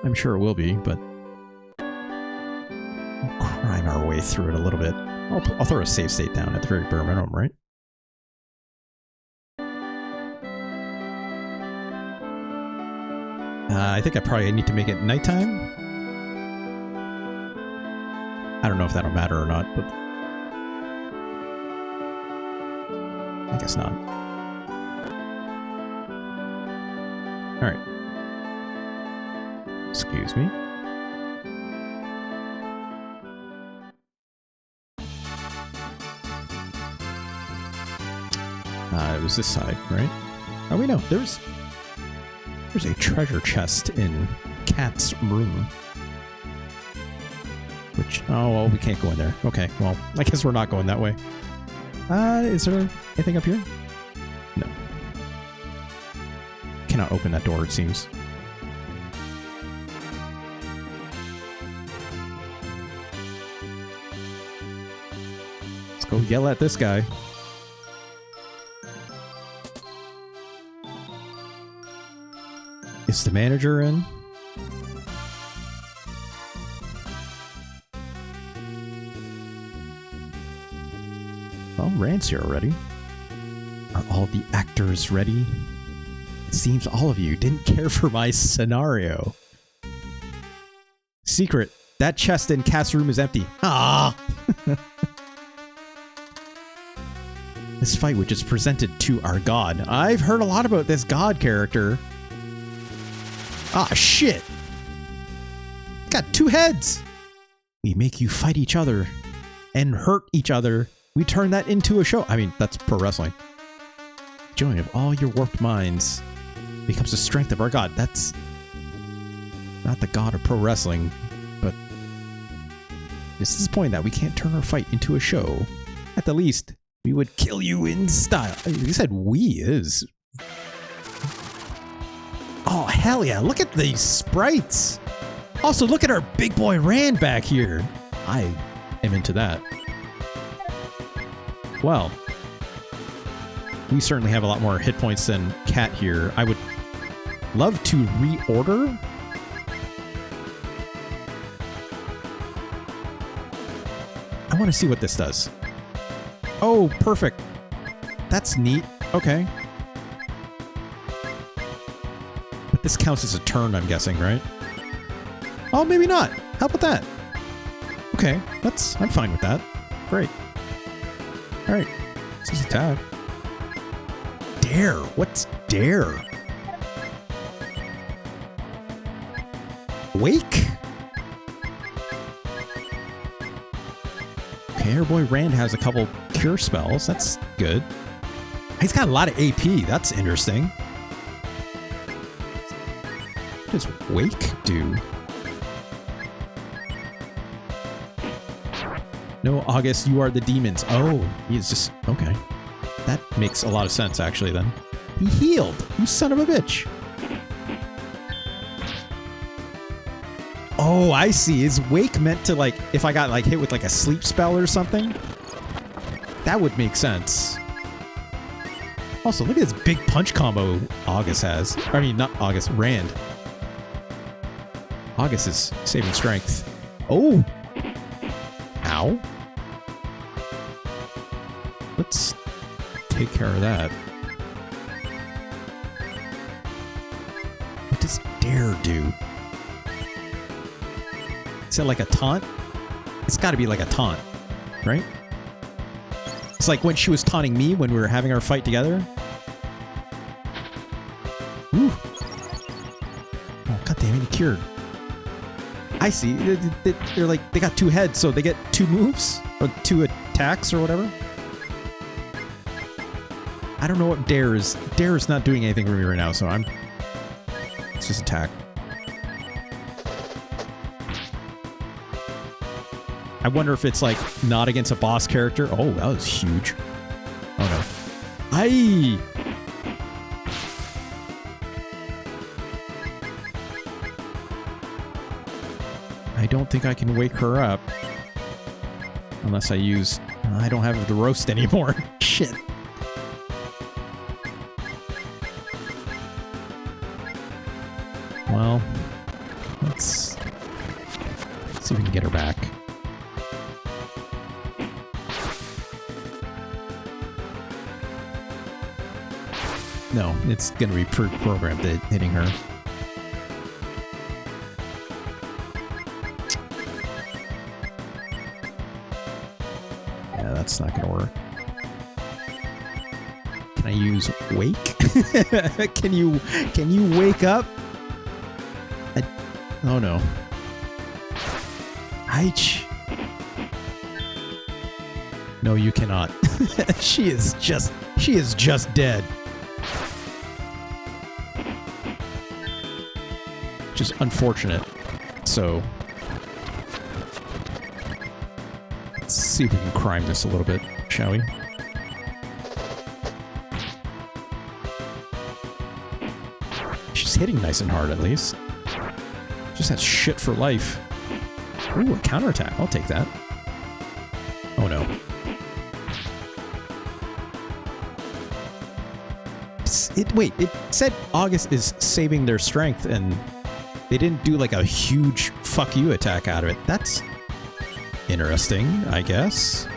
I'm sure it will be, but we'll crime our way through it a little bit. I'll throw a save state down at the very bare minimum, right? I think I probably need to make it nighttime. I don't know if that'll matter or not, but I guess not. Alright. Excuse me. It was this side, right? Oh, wait, no. There's a treasure chest in Cat's room. Which, oh, well, we can't go in there. Okay, well, I guess we're not going that way. Is there anything up here? No. Cannot open that door, it seems. Let's go yell at this guy. Is the manager in? Well, Rand's here already. Are all the actors ready? It seems all of you didn't care for my scenario. Secret, that chest in Cat's room is empty. Ah! This fight which is presented to our god. I've heard a lot about this god character. Ah, shit! Got 2 heads! We make you fight each other and hurt each other. We turn that into a show. I mean, that's pro wrestling. Joy of all your warped minds. becomes the strength of our god. That's not the god of pro wrestling, but this is the point that we can't turn our fight into a show. At the least, we would kill you in style. You said we is. Oh, hell yeah. Look at these sprites. Also, look at our big boy Rand back here. I am into that. Well, we certainly have a lot more hit points than Cat here. I would love to reorder. I want to see what this does. Oh, perfect. That's neat. Okay. But this counts as a turn, I'm guessing, right? Oh, maybe not. How about that? Okay, I'm fine with that. Great. All right. This is attack. Dare. What's dare? Wake? Okay, our boy Rand has a couple cure spells. That's good. He's got a lot of AP. That's interesting. What does Wake do? No, August, you are the demons. Oh, he's just... Okay. That makes a lot of sense, actually, then. He healed! You son of a bitch! Oh, I see. Is Wake meant to, like, if I got, like, hit with, like, a sleep spell or something? That would make sense. Also, look at this big punch combo August has. I mean, not August, Rand. August is saving strength. Oh! Ow. Let's take care of that. What does dare do? Is it like a taunt? It's got to be like a taunt, right? It's like when she was taunting me when we were having our fight together. Ooh. Oh, goddamn, he cured. I see. They're like, they got two heads, so they get two moves? Or two attacks or whatever? I don't know what dare is. Dare is not doing anything for me right now, so let's just attack. I wonder if it's like not against a boss character. Oh, that was huge. Oh no. Aye! I don't think I can wake her up. Unless I use... I don't have the roast anymore. Shit. Well, let's see if we can get her back. No, it's going to be pre-programmed at hitting her. Yeah, that's not going to work. Can I use wake? Can you wake up? Oh no. Aich. No, you cannot. She is just dead. Which is unfortunate. So let's see if we can crime this a little bit, shall we? She's hitting nice and hard at least. Just has shit for life. Ooh, a counterattack. I'll take that. Oh no. Wait, it said August is saving their strength and they didn't do like a huge fuck you attack out of it. That's interesting, I guess.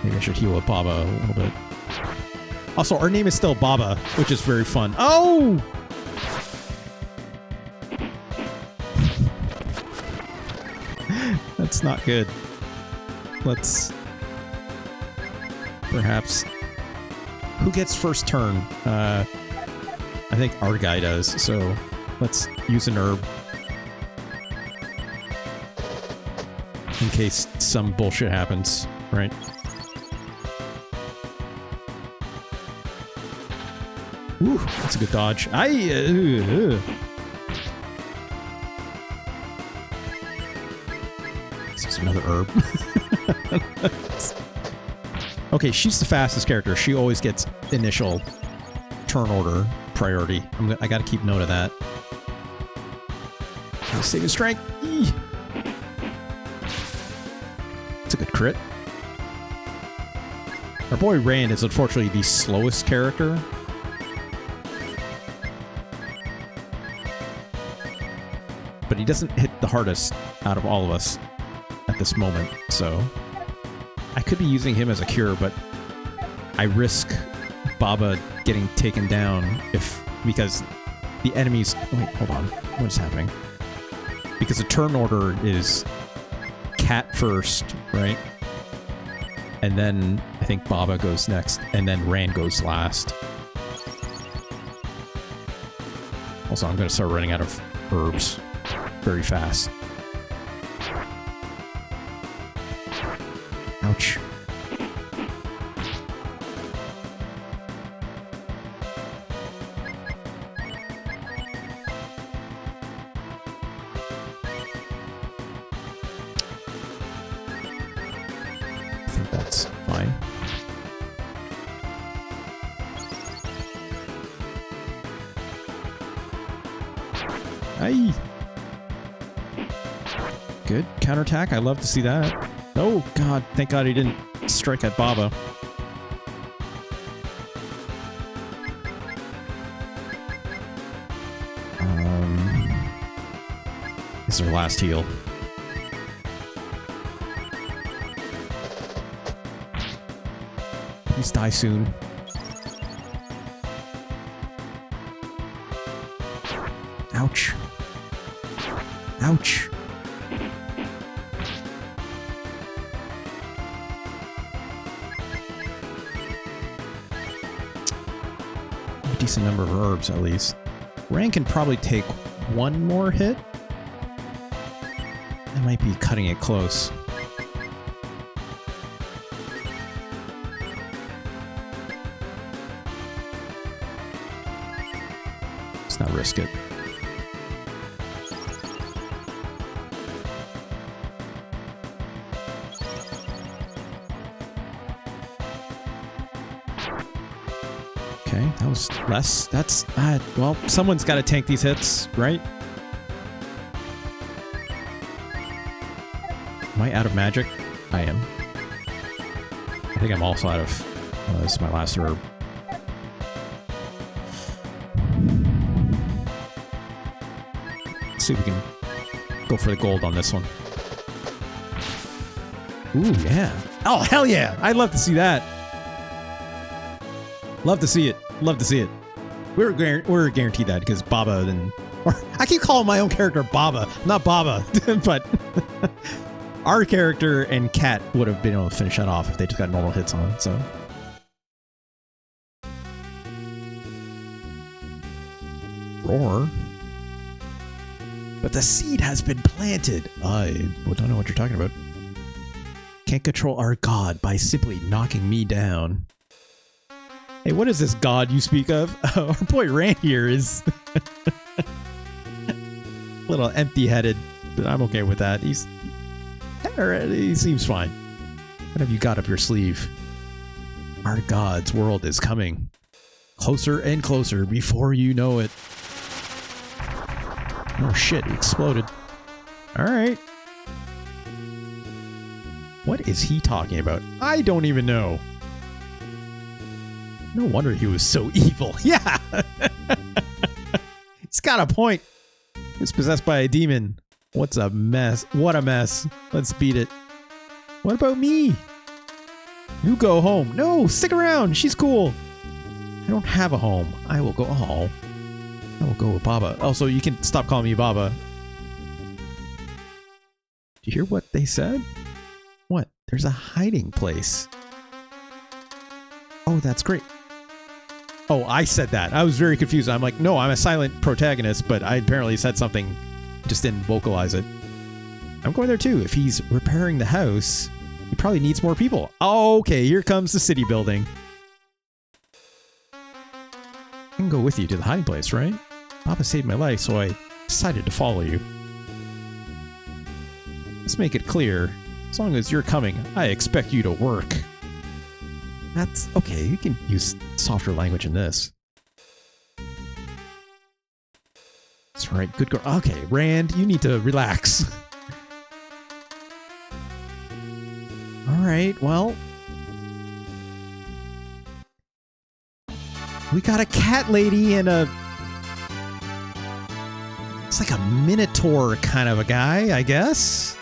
Maybe I should heal up Baba a little bit. Also, our name is still Baba, which is very fun. Oh! That's not good. Let's... perhaps... Who gets first turn? I think our guy does, so let's use an herb. In case some bullshit happens, right? Ooh, that's a good dodge. This is another herb. Okay, she's the fastest character. She always gets initial turn order priority. I gotta keep note of that. Saving strength. It's a good crit. Our boy Rand is unfortunately the slowest character. But he doesn't hit the hardest out of all of us at this moment, so I could be using him as a cure, but I risk Baba getting taken down because the enemies... Wait, hold on. What is happening? Because the turn order is Cat first, right? And then I think Baba goes next, and then Rand goes last. Also, I'm going to start running out of herbs very fast. Ouch. I think that's fine. Aye. Good counterattack. I love to see that. Oh god, thank god he didn't strike at Baba. This is our last heal. Please die soon. Ouch. Ouch. A decent number of herbs, at least. Rand can probably take one more hit. I might be cutting it close. Let's not risk it. Okay, that was less. That's, well, someone's got to tank these hits, right? Am I out of magic? I am. I think I'm also out of... this is my last herb. Let's see if we can go for the gold on this one. Ooh, yeah. Oh, hell yeah! I'd love to see that. Love to see it. Love to see it. We're guaranteed that because Baba and... Or, I keep calling my own character Baba, not Baba, but... Our character and Cat would have been able to finish that off if they just got normal hits on it, so... Roar. But the seed has been planted. I don't know what you're talking about. Can't control our god by simply knocking me down. Hey, what is this god you speak of? Our boy Rand here is... a little empty-headed, but I'm okay with that. He seems fine. What have you got up your sleeve? Our god's world is coming. Closer and closer before you know it. Oh shit, it exploded. Alright. What is he talking about? I don't even know. No wonder he was so evil. Yeah! He's got a point. He's possessed by a demon. What's a mess? What a mess. Let's beat it. What about me? You go home. No, stick around. She's cool. I don't have a home. I will go. Oh. I will go with Baba. Also, you can stop calling me Baba. Do you hear what they said? What? There's a hiding place. Oh, that's great. Oh, I said that. I was very confused. I'm like, no, I'm a silent protagonist, but I apparently said something. Just didn't vocalize it. I'm going there too. If he's repairing the house, he probably needs more people. Oh, okay, here comes the city building. go with you to the hiding place, right? Papa saved my life, so I decided to follow you. Let's make it clear. As long as you're coming, I expect you to work. That's okay. You can use softer language in this. That's right. Good girl. Okay, Rand, you need to relax. All right, well. We got a cat lady and a... It's like a minotaur kind of a guy, I guess.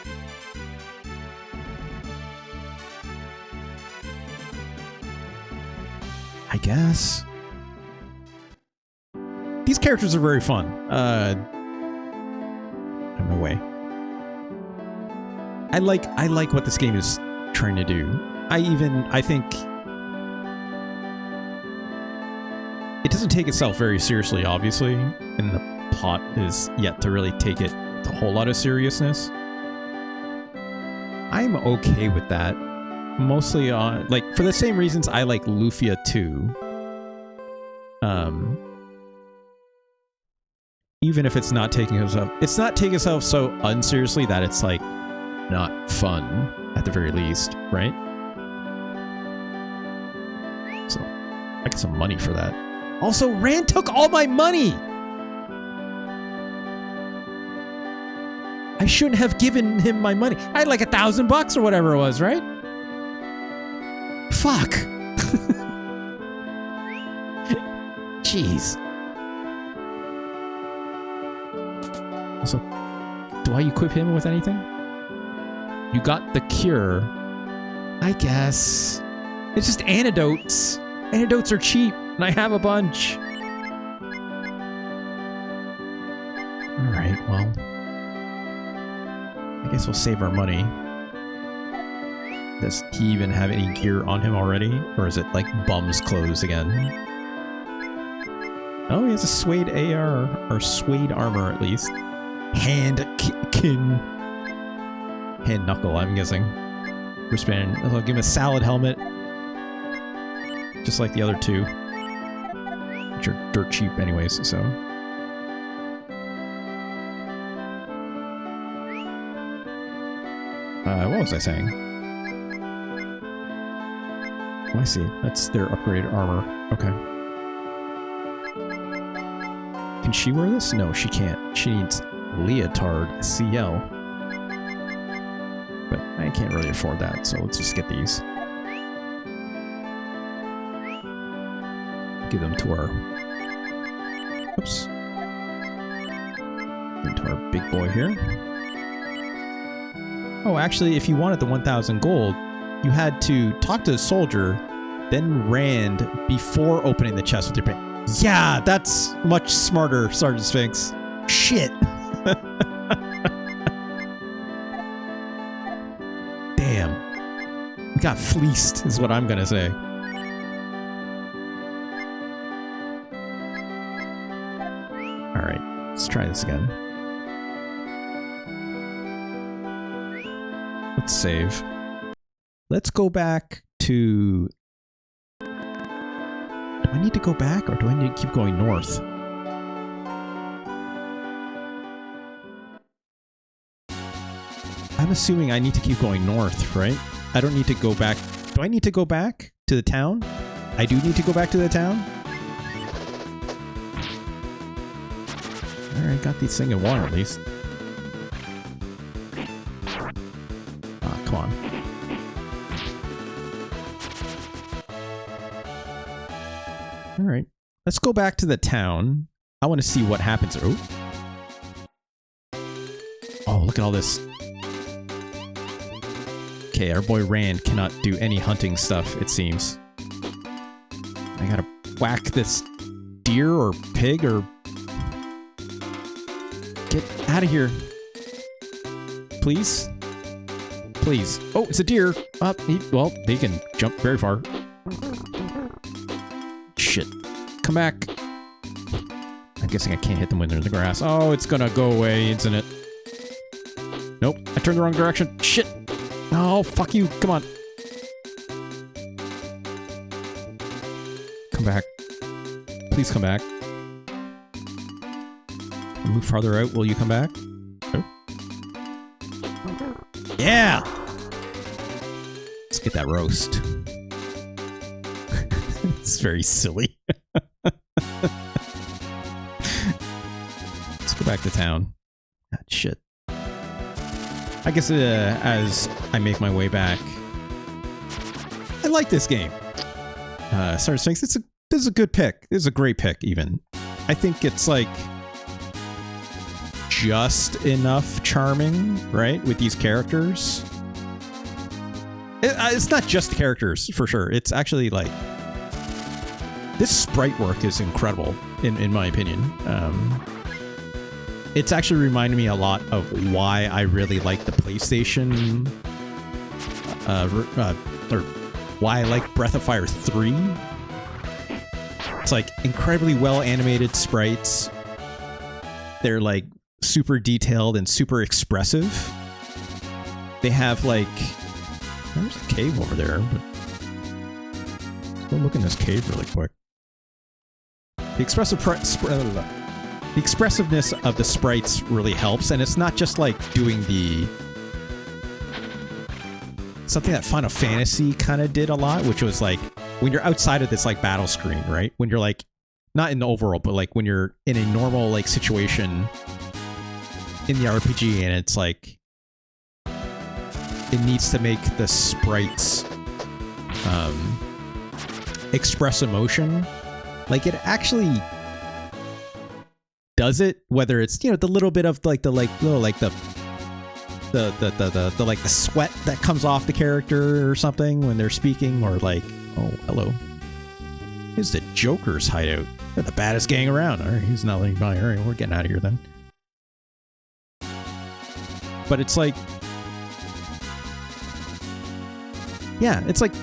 I guess. These characters are very fun. No way. I like what this game is trying to do. I think it doesn't take itself very seriously, obviously, and the plot is yet to really take it with a whole lot of seriousness. I'm okay with that. Mostly on, like, for the same reasons I like Lufia 2. Even if it's not taking itself so unseriously that it's like not fun at the very least, right? So I get some money for that. Also, Rand took all my money. I shouldn't have given him my money. I had like $1,000 or whatever it was, right? Fuck. Jeez. Also, do I equip him with anything? You got the cure. I guess. It's just antidotes. Antidotes are cheap, and I have a bunch. Alright, well. I guess we'll save our money. Does he even have any gear on him already? Or is it like bum's clothes again? Oh, he has a suede AR, or suede armor at least. Hand knuckle, I'm guessing. Wristband. I'll give him a salad helmet. Just like the other two. Which are dirt cheap anyways, so. What was I saying? Oh, I see. That's their upgraded armor. Okay. Can she wear this? No, she can't. She needs leotard CL. But I can't really afford that, so let's just get these. Give them to our... Oops. Give them to our big boy here. Oh, actually, if you wanted the 1,000 gold, you had to talk to the soldier, then Rand before opening the chest with your pay. Yeah, that's much smarter, Sergeant Sphinx. Shit. Damn. We got fleeced, is what I'm gonna say. Alright, let's try this again. Let's save. Let's go back to... Do I need to go back, or do I need to keep going north? I'm assuming I need to keep going north, right? I don't need to go back. Do I need to go back to the town? I do need to go back to the town? Alright, got these things in water at least. Ah, come on. Alright. Let's go back to the town. I want to see what happens. Oh. Oh, look at all this. Okay, our boy Rand cannot do any hunting stuff, it seems. I gotta whack this deer or pig or... Get out of here. Please? Please. Oh, it's a deer. Well, he can jump very far. Shit. Come back. I'm guessing I can't hit them when they're in the grass. Oh, it's gonna go away, isn't it? Nope. I turned the wrong direction. Shit. Oh, fuck you. Come on. Come back. Please come back. I'll move farther out. Will you come back? Oh. Yeah! Let's get that roast. It's very silly. Let's go back to town. God, shit. I guess as I make my way back, I like this game. Sorry, Sphinx, this is a good pick. This is a great pick, even. I think it's like just enough charming, right, with these characters. It's not just characters, for sure. It's actually like this sprite work is incredible, in my opinion. It's actually reminded me a lot of why I really like the PlayStation, or why I like Breath of Fire 3. It's like incredibly well animated sprites. They're like super detailed and super expressive. They have like, there's a cave over there, but let's go look in this cave really quick. The expressiveness of the sprites really helps, and it's not just like doing the something that Final Fantasy kind of did a lot, which was like when you're outside of this like battle screen, right? When you're like not in the overall, but like when you're in a normal like situation in the RPG, and it's like it needs to make the sprites express emotion. Like it actually does it, whether it's, you know, the little bit of like the like the sweat that comes off the character or something when they're speaking, or like, oh hello, here's the Joker's hideout. They're the baddest gang around. All right, he's not letting by. All right, we're getting out of here then. But it's like, yeah, it's like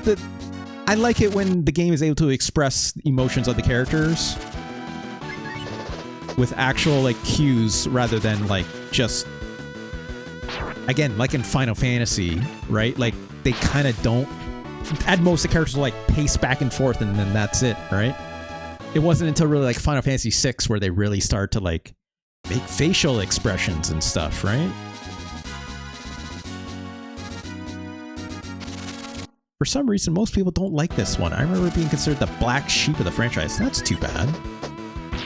I like it when the game is able to express emotions of the characters with actual like cues rather than like just, again, like in Final Fantasy, right? Like they kind of don't, at most the characters will like pace back and forth and then that's it, right? It wasn't until really like Final Fantasy VI where they really start to like make facial expressions and stuff, right? For some reason, most people don't like this one. I remember it being considered the black sheep of the franchise. That's too bad.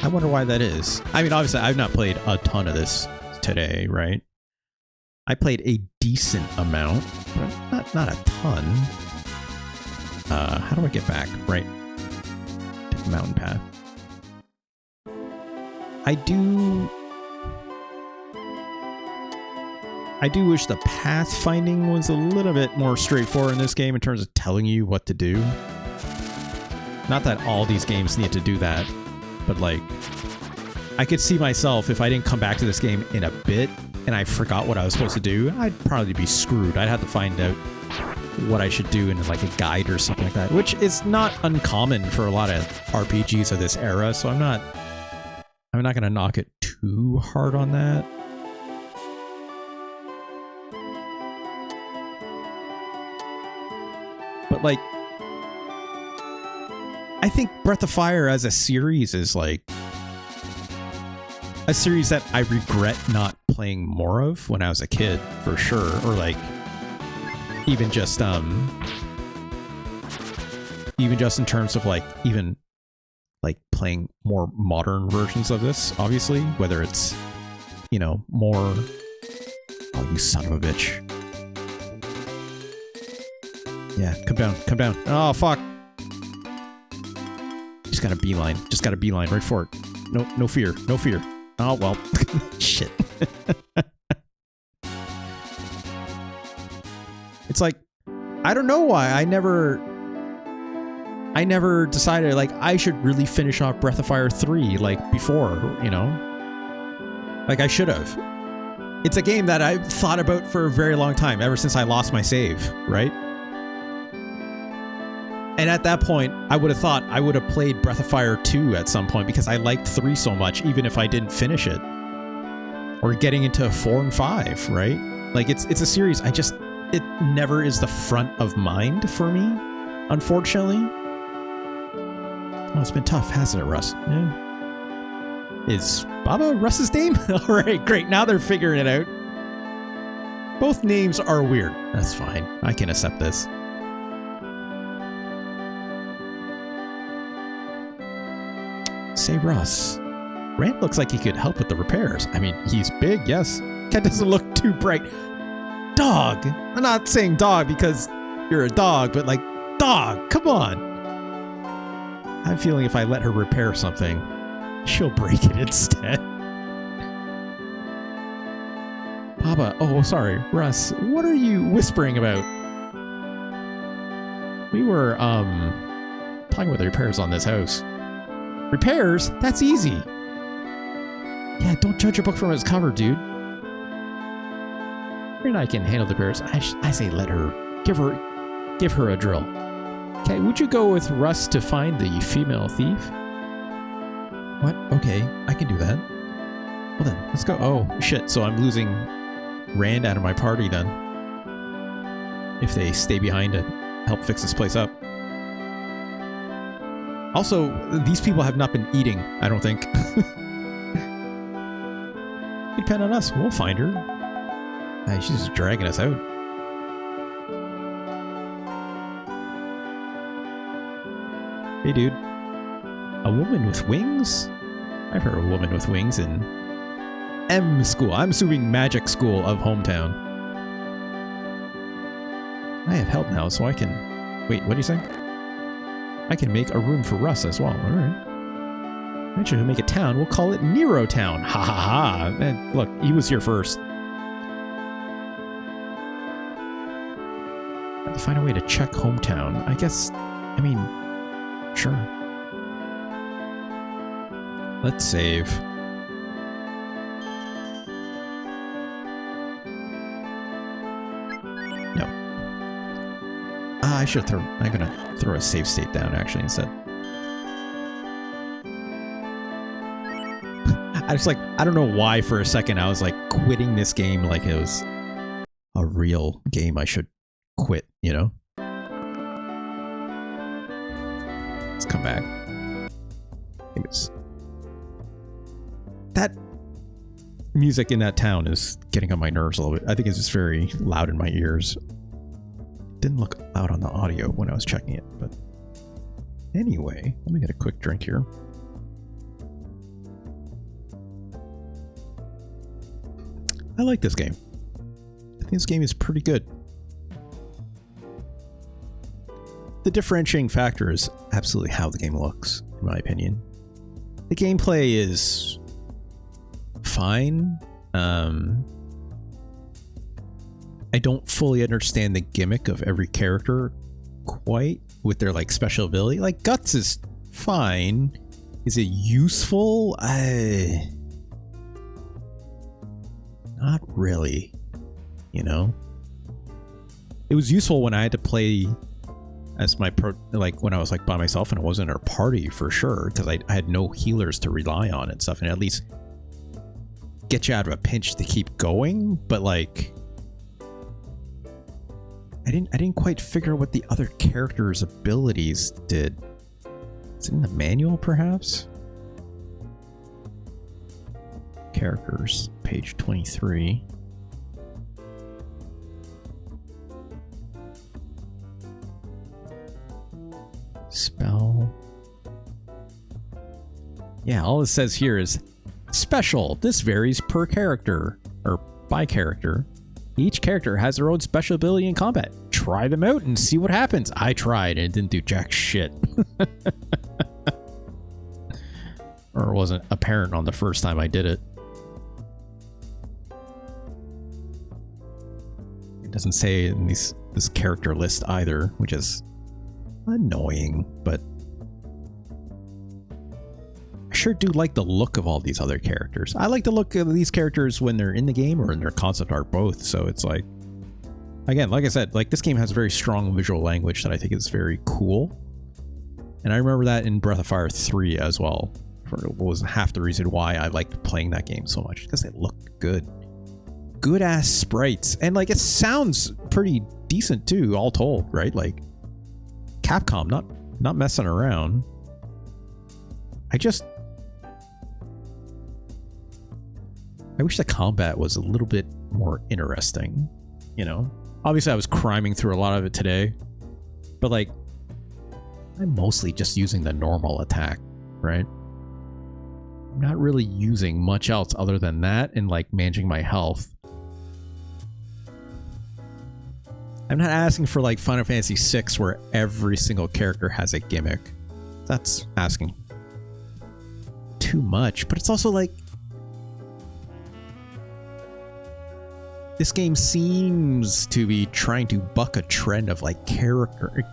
I wonder why that is. I mean, obviously, I've not played a ton of this today, right? I played a decent amount, but not a ton. How do I get back? Right. Take the mountain path. I do wish the pathfinding was a little bit more straightforward in this game in terms of telling you what to do. Not that all these games need to do that, but like, I could see myself, if I didn't come back to this game in a bit and I forgot what I was supposed to do, I'd probably be screwed. I'd have to find out what I should do in like a guide or something like that, which is not uncommon for a lot of RPGs of this era, so I'm not going to knock it too hard on that. But like, I think Breath of Fire as a series is like a series that I regret not playing more of when I was a kid, for sure. Or like, even just in terms of like, even like playing more modern versions of this, obviously, whether it's, you know, more, oh, you son of a bitch. Yeah, come down. Oh, fuck. Just got a beeline right for it. No fear. Oh, well. Shit. It's like, I don't know why I never decided like I should really finish off Breath of Fire 3 like before, you know? Like I should have. It's a game that I've thought about for a very long time, ever since I lost my save, right? And at that point, I would have thought I would have played Breath of Fire 2 at some point because I liked 3 so much, even if I didn't finish it. Or getting into 4 and 5, right? Like, it's a series, it never is the front of mind for me, unfortunately. Oh, it's been tough, hasn't it, Russ? Yeah. Is Baba Russ's name? Alright, great. Now they're figuring it out. Both names are weird. That's fine. I can accept this. Say Russ. Rand looks like he could help with the repairs. I mean, he's big, yes. Cat doesn't look too bright. Dog! I'm not saying dog because you're a dog, but like, dog! Come on! I'm feeling if I let her repair something, she'll break it instead. Papa, oh, sorry. Russ, what are you whispering about? We were, talking about the repairs on this house. Repairs? That's easy. Yeah, don't judge a book from its cover, dude. Her and I can handle the repairs. I say let her. Give her a drill. Okay, would you go with Russ to find the female thief? What? Okay, I can do that. Well then, let's go. Oh, shit, so I'm losing Rand out of my party then. If they stay behind to help fix this place up. Also, these people have not been eating, I don't think. Depend on us, we'll find her. She's just dragging us out. Hey dude. A woman with wings? I've heard of a woman with wings in M school. I'm assuming magic school of hometown. I have help now, so I can... Wait, what do you say? I can make a room for Russ as well. Alright. Eventually we'll make a town. We'll call it Nero Town. Ha ha ha. And look, he was here first. I have to find a way to check hometown. I guess... I mean... Sure. Let's save. No. I should throw... I'm gonna throw a save state down, actually, instead. I just, like... I don't know why for a second I was, like, quitting this game like it was a real game I should quit, you know? Let's come back. That music in that town is getting on my nerves a little bit. I think it's just very loud in my ears. Didn't look loud on the audio when I was checking it, but anyway, let me get a quick drink here. I like this game. I think this game is pretty good. The differentiating factor is absolutely how the game looks, in my opinion. The gameplay is fine. I don't fully understand the gimmick of every character quite with their like special ability. Like Guts is fine. Is it useful? Not really, you know? It was useful when I had to play as my like when I was like by myself and I wasn't in a party for sure, because I had no healers to rely on and stuff, and at least get you out of a pinch to keep going. But like I didn't quite figure out what the other characters' abilities did. Is it in the manual perhaps? Characters, page 23. Spell. Yeah, all it says here is special. This varies per character, or by character. Each character has their own special ability in combat. Try them out and see what happens. I tried and it didn't do jack shit. Or it wasn't apparent on the first time I did it. It doesn't say in this character list either, which is annoying, but I sure do like the look of all these other characters. I like the look of these characters when they're in the game or in their concept art both, so it's like, again, like I said, like this game has very strong visual language that I think is very cool. And I remember that in Breath of Fire 3 as well. It was half the reason why I liked playing that game so much, because it looked good. Good ass sprites, and like it sounds pretty decent too, all told, right? Like Capcom, not messing around. I wish the combat was a little bit more interesting, you know? Obviously, I was criming through a lot of it today, but like, I'm mostly just using the normal attack, right? I'm not really using much else other than that and like managing my health. I'm not asking for like Final Fantasy VI where every single character has a gimmick. That's asking too much, but it's also like, this game seems to be trying to buck a trend of like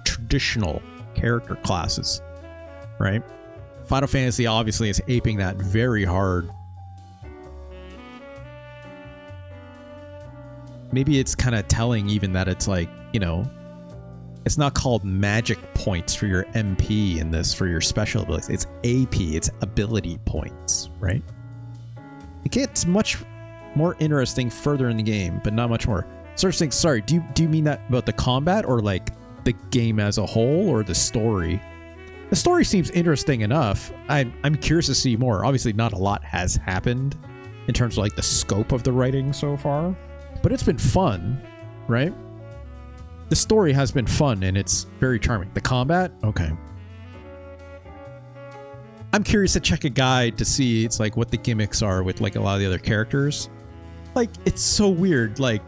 traditional character classes, right? Final Fantasy obviously is aping that very hard. Maybe it's kind of telling even that it's like, you know, it's not called magic points for your MP in this, for your special abilities. It's AP, it's ability points, right? It gets much more interesting further in the game, but not much more. Sorry, do you mean that about the combat or like the game as a whole or the story? The story seems interesting enough. I'm curious to see more. Obviously, not a lot has happened in terms of like the scope of the writing so far, but it's been fun, right? The story has been fun and it's very charming. The combat, okay. I'm curious to check a guide to see it's like what the gimmicks are with like a lot of the other characters. Like, it's so weird, like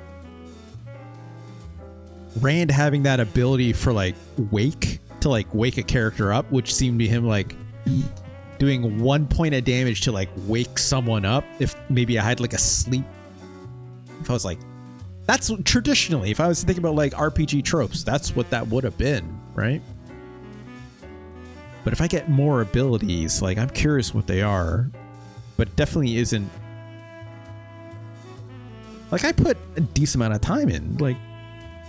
Rand having that ability for like wake, to like wake a character up, which seemed to him like doing 1 point of damage to like wake someone up. If maybe I had like a sleep, if I was like, that's traditionally, if I was to think about like RPG tropes, that's what that would have been, right? But if I get more abilities, like I'm curious what they are, but it definitely isn't. Like I put a decent amount of time in. Like,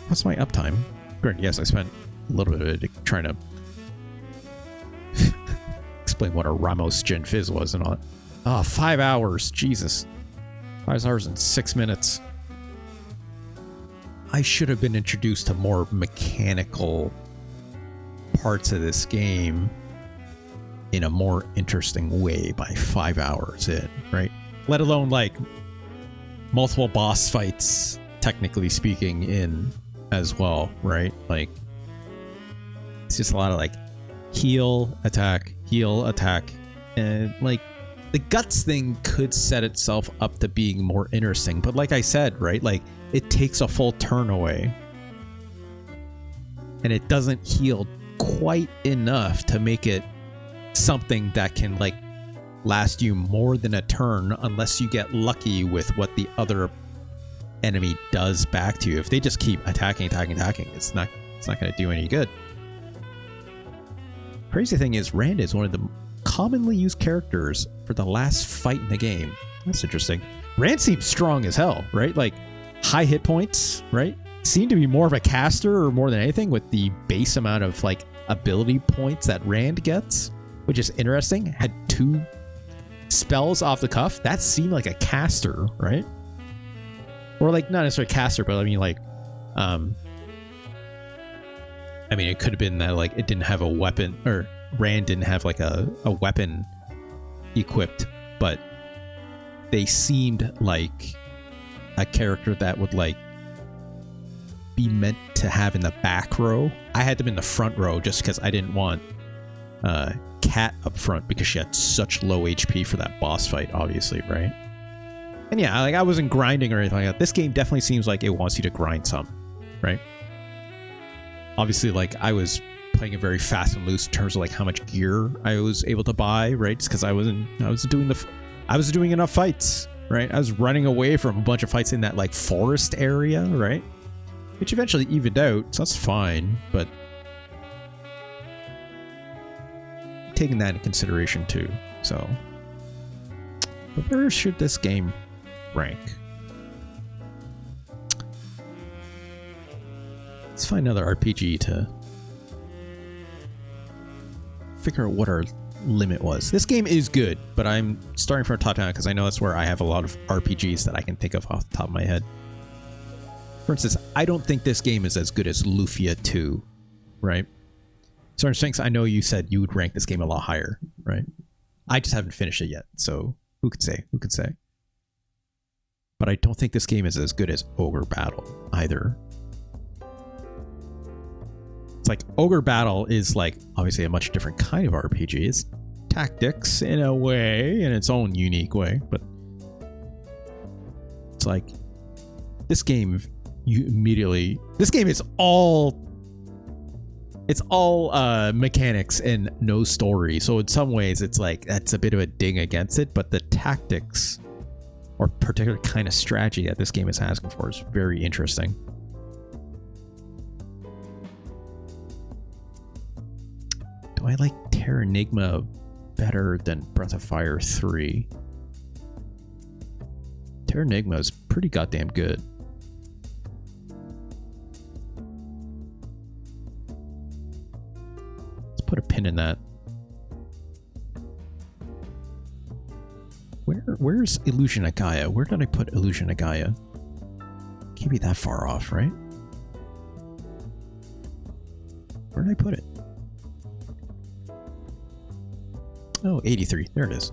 what's my uptime? Granted, yes, I spent a little bit of it trying to explain what a Ramos Gin Fizz was and all that. Oh, 5 hours. Jesus. 5 hours and 6 minutes. I should have been introduced to more mechanical parts of this game in a more interesting way by 5 hours in, right? Let alone like multiple boss fights, technically speaking, in as well, right? Like, it's just a lot of like heal, attack, and like the guts thing could set itself up to being more interesting, but like I said, right, like it takes a full turn away and it doesn't heal quite enough to make it something that can like last you more than a turn unless you get lucky with what the other enemy does back to you. If they just keep attacking, it's not going to do any good. Crazy thing is, Rand is one of the commonly used characters for the last fight in the game. That's interesting. Rand seems strong as hell, right? Like high hit points, right? Seem to be more of a caster or more than anything with the base amount of like ability points that Rand gets, which is interesting. Had 2 spells off the cuff. That seemed like a caster, right? Or like not necessarily caster, but I mean like I mean, it could have been that like it didn't have a weapon, or Rand didn't have like a weapon equipped, but they seemed like a character that would like be meant to have in the back row. I had them in the front row just because I didn't want Kat up front because she had such low HP for that boss fight, obviously, right? And yeah, like I wasn't grinding or anything like that. This game definitely seems like it wants you to grind some, right? Obviously, like I was playing it very fast and loose in terms of like how much gear I was able to buy, right? Just because I was doing enough fights, right? I was running away from a bunch of fights in that like forest area, right? Which eventually evened out, so that's fine, but taking that into consideration too. So, but where should this game rank? Let's find another RPG to figure out what our limit was. This game is good, but I'm starting from top down because I know that's where I have a lot of RPGs that I can think of off the top of my head. For instance, I don't think this game is as good as Lufia 2, right? So Sphinx, I know you said you would rank this game a lot higher, right? I just haven't finished it yet, so who could say? Who could say? but I don't think this game is as good as Ogre Battle either. It's like Ogre Battle is like obviously a much different kind of RPG. It's tactics in a way, in its own unique way, but it's like this game, this game is all mechanics and no story. So in some ways it's like that's a bit of a ding against it, but the tactics or particular kind of strategy that this game is asking for is very interesting. Do I like Terranigma better than Breath of Fire 3? Terranigma is pretty goddamn good. Let's put a pin in that. Where's Illusion of Gaia? Where did I put Illusion of Gaia? Can't be that far off, right? Where did I put it? Oh, 83. There it is.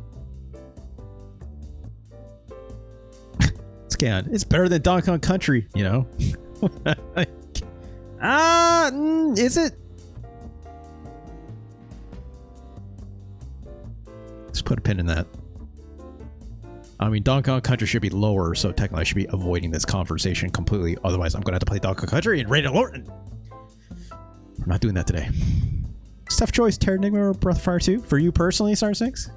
Scan. It's better than Donkey Kong Country, you know? Is it? Let's put a pin in that. I mean, Donkey Kong Country should be lower, so technically I should be avoiding this conversation completely. Otherwise, I'm going to have to play Donkey Kong Country and rate it lower. We're not doing that today. Tough choice, Terranigma or Breath of Fire 2? For you personally, Star 6?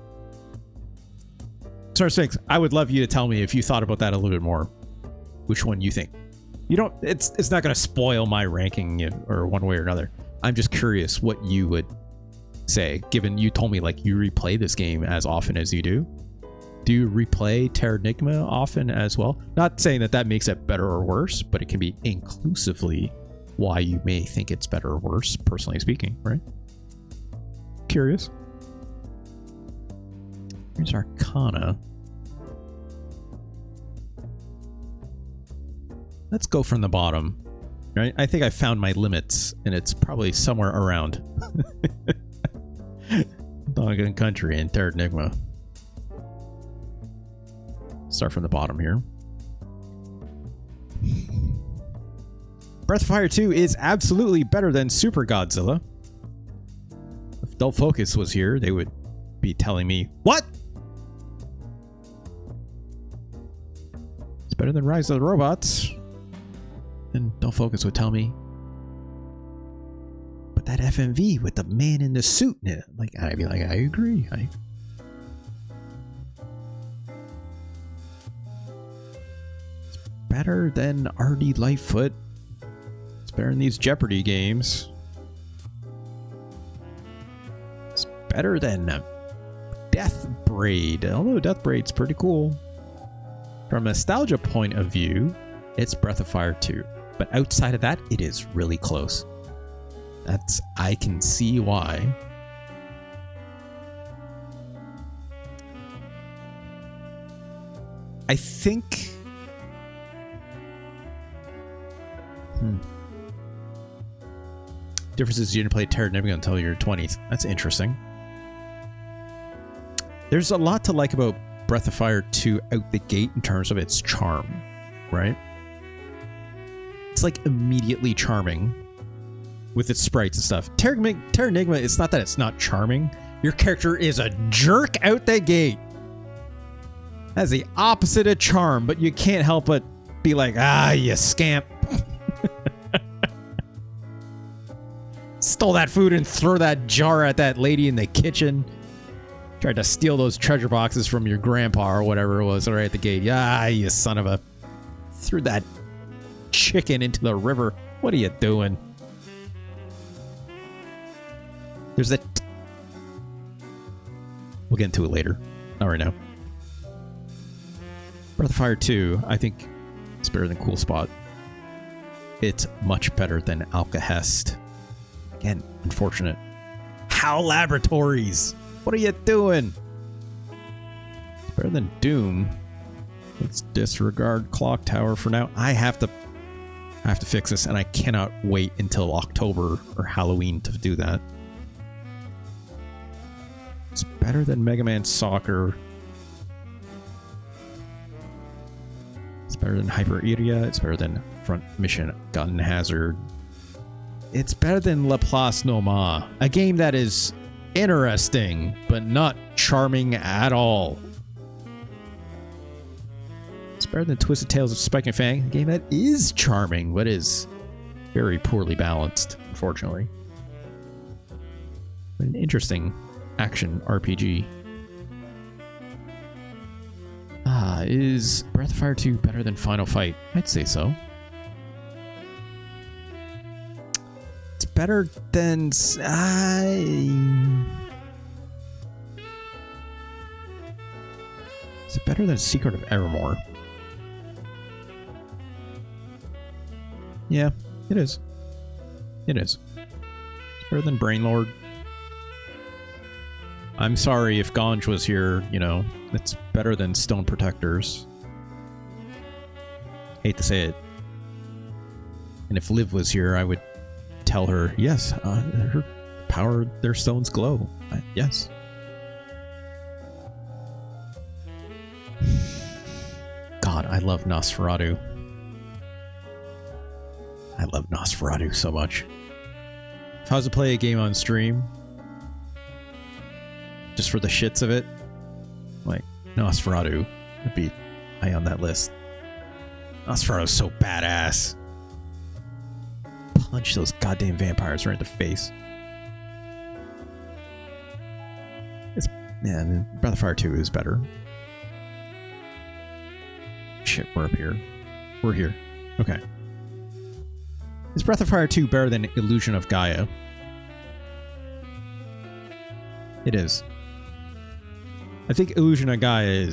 Star 6, I would love you to tell me if you thought about that a little bit more. Which one you think? You don't, it's not going to spoil my ranking or one way or another. I'm just curious what you would say, given you told me like you replay this game as often as you do. Do you replay Terranigma often as well? Not saying that that makes it better or worse, but it can be inclusively why you may think it's better or worse, personally speaking, right? Curious. Here's Arcana. Let's go from the bottom. Right? I think I found my limits, and it's probably somewhere around Donkey Kong Country and Terranigma. Start from the bottom here. Breath of Fire 2 is absolutely better than Super Godzilla. If Dull Focus was here, they would be telling me, what? It's better than Rise of the Robots. Then Dull Focus would tell me, but that FMV with the man in the suit in it. Like, I'd be like, I agree. It's better than RD Lightfoot. It's better than these Jeopardy games. It's better than Death Braid. Although Death Braid's pretty cool. From a nostalgia point of view, it's Breath of Fire 2. But outside of that, it is really close. I can see why. I think... Difference is you didn't play Terranigma until your 20s. That's interesting. There's a lot to like about Breath of Fire 2 out the gate in terms of its charm, right? It's like immediately charming with its sprites and stuff. Terranigma, it's not that it's not charming. Your character is a jerk out the gate. That's the opposite of charm, but you can't help but be like, you scamp. Stole that food and threw that jar at that lady in the kitchen. Tried to steal those treasure boxes from your grandpa or whatever it was right at the gate. You son of a... Threw that chicken into the river. What are you doing? There's that... We'll get into it later. Not right now. Breath of Fire 2, I think it's better than Cool Spot. It's much better than Alcahest. Again, unfortunate. HAL Laboratories! What are you doing? It's better than Doom. Let's disregard Clock Tower for now. I have to fix this, and I cannot wait until October or Halloween to do that. It's better than Mega Man Soccer. better than Hyper Iria. It's better than Front Mission Gun Hazard. It's better than Laplace Noma, a game that is interesting, but not charming at all. It's better than Twisted Tales of Spike and Fang, a game that is charming, but is very poorly balanced, unfortunately. But an interesting action RPG. Is Breath of Fire 2 better than Final Fight? I'd say so. It's better than... Is it better than Secret of Evermore? Yeah, it is. It is. It's better than Brainlord. I'm sorry if Ganj was here, you know, it's better than Stone Protectors. Hate to say it. And if Liv was here, I would tell her, yes, her power, their stones glow. Yes. God, I love Nosferatu. I love Nosferatu so much. If I was to play a game on stream, just for the shits of it, like Nosferatu would be high on that list. Nosferatu's so badass. Punch those goddamn vampires right in the face. Man, Breath of Fire 2 is better. Shit, we're up here. We're here. Okay. Is Breath of Fire 2 better than Illusion of Gaia? It is. I think Illusion of Gaia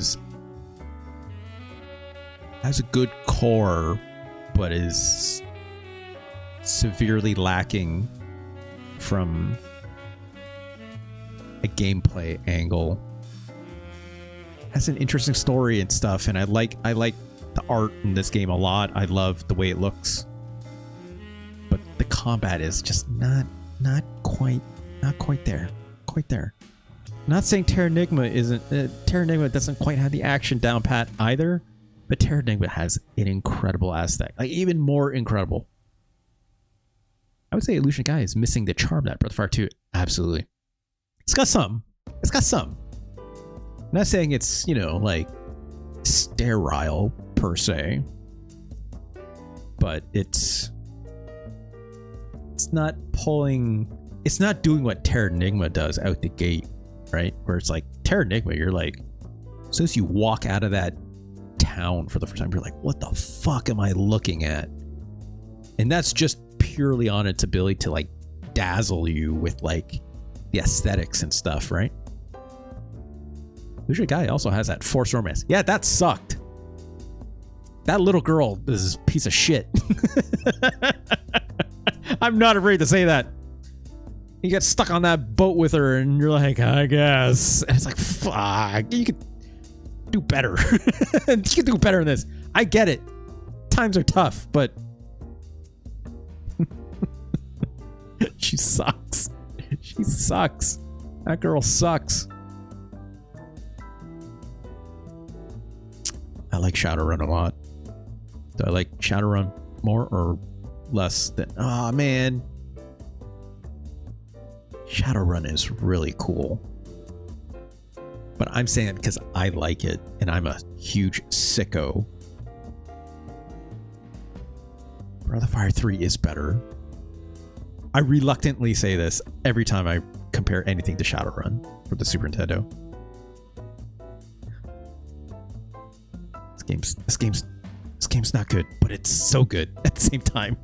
has a good core, but is severely lacking from a gameplay angle. Has an interesting story and stuff, and I like the art in this game a lot. I love the way it looks, but the combat is just not quite there. Quite there. Not saying Terranigma isn't. Terranigma doesn't quite have the action down pat either, but Terranigma has an incredible aspect, like even more incredible. I would say Illusion Guy is missing the charm that Breath of Fire 2. Absolutely, it's got some. It's got some. I'm not saying it's, you know, like sterile per se, but it's not pulling. It's not doing what Terranigma does out the gate. Right? Where it's like Terranigma, you're like, as soon as you walk out of that town for the first time, you're like, what the fuck am I looking at? And that's just purely on its ability to like dazzle you with like the aesthetics and stuff, right? Illusion Guy also has that forced romance. Yeah, that sucked. That little girl is a piece of shit. I'm not afraid to say that. You get stuck on that boat with her and you're like, I guess. And it's like, fuck, you could do better. You could do better than this. I get it. Times are tough, but she sucks. She sucks. That girl sucks. I like Shadowrun a lot. Do I like Shadowrun more or less than... Oh, man. Shadowrun is really cool. But I'm saying it because I like it, and I'm a huge sicko. Breath of Fire 3 is better. I reluctantly say this every time I compare anything to Shadowrun for the Super Nintendo. This game's not good, but it's so good at the same time.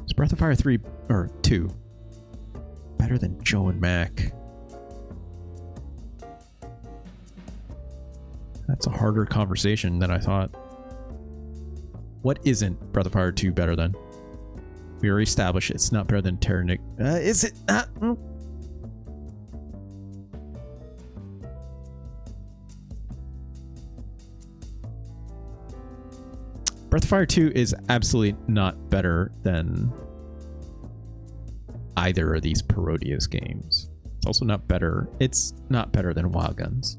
Is Breath of Fire 3 or 2 better than Joe and Mac? That's a harder conversation than I thought. What isn't Breath of Fire 2 better than? We already established it's not better than Terranigma. Is it not? Breath of Fire 2 is absolutely not better than either of these Parodius games. It's also not better. It's not better than Wild Guns.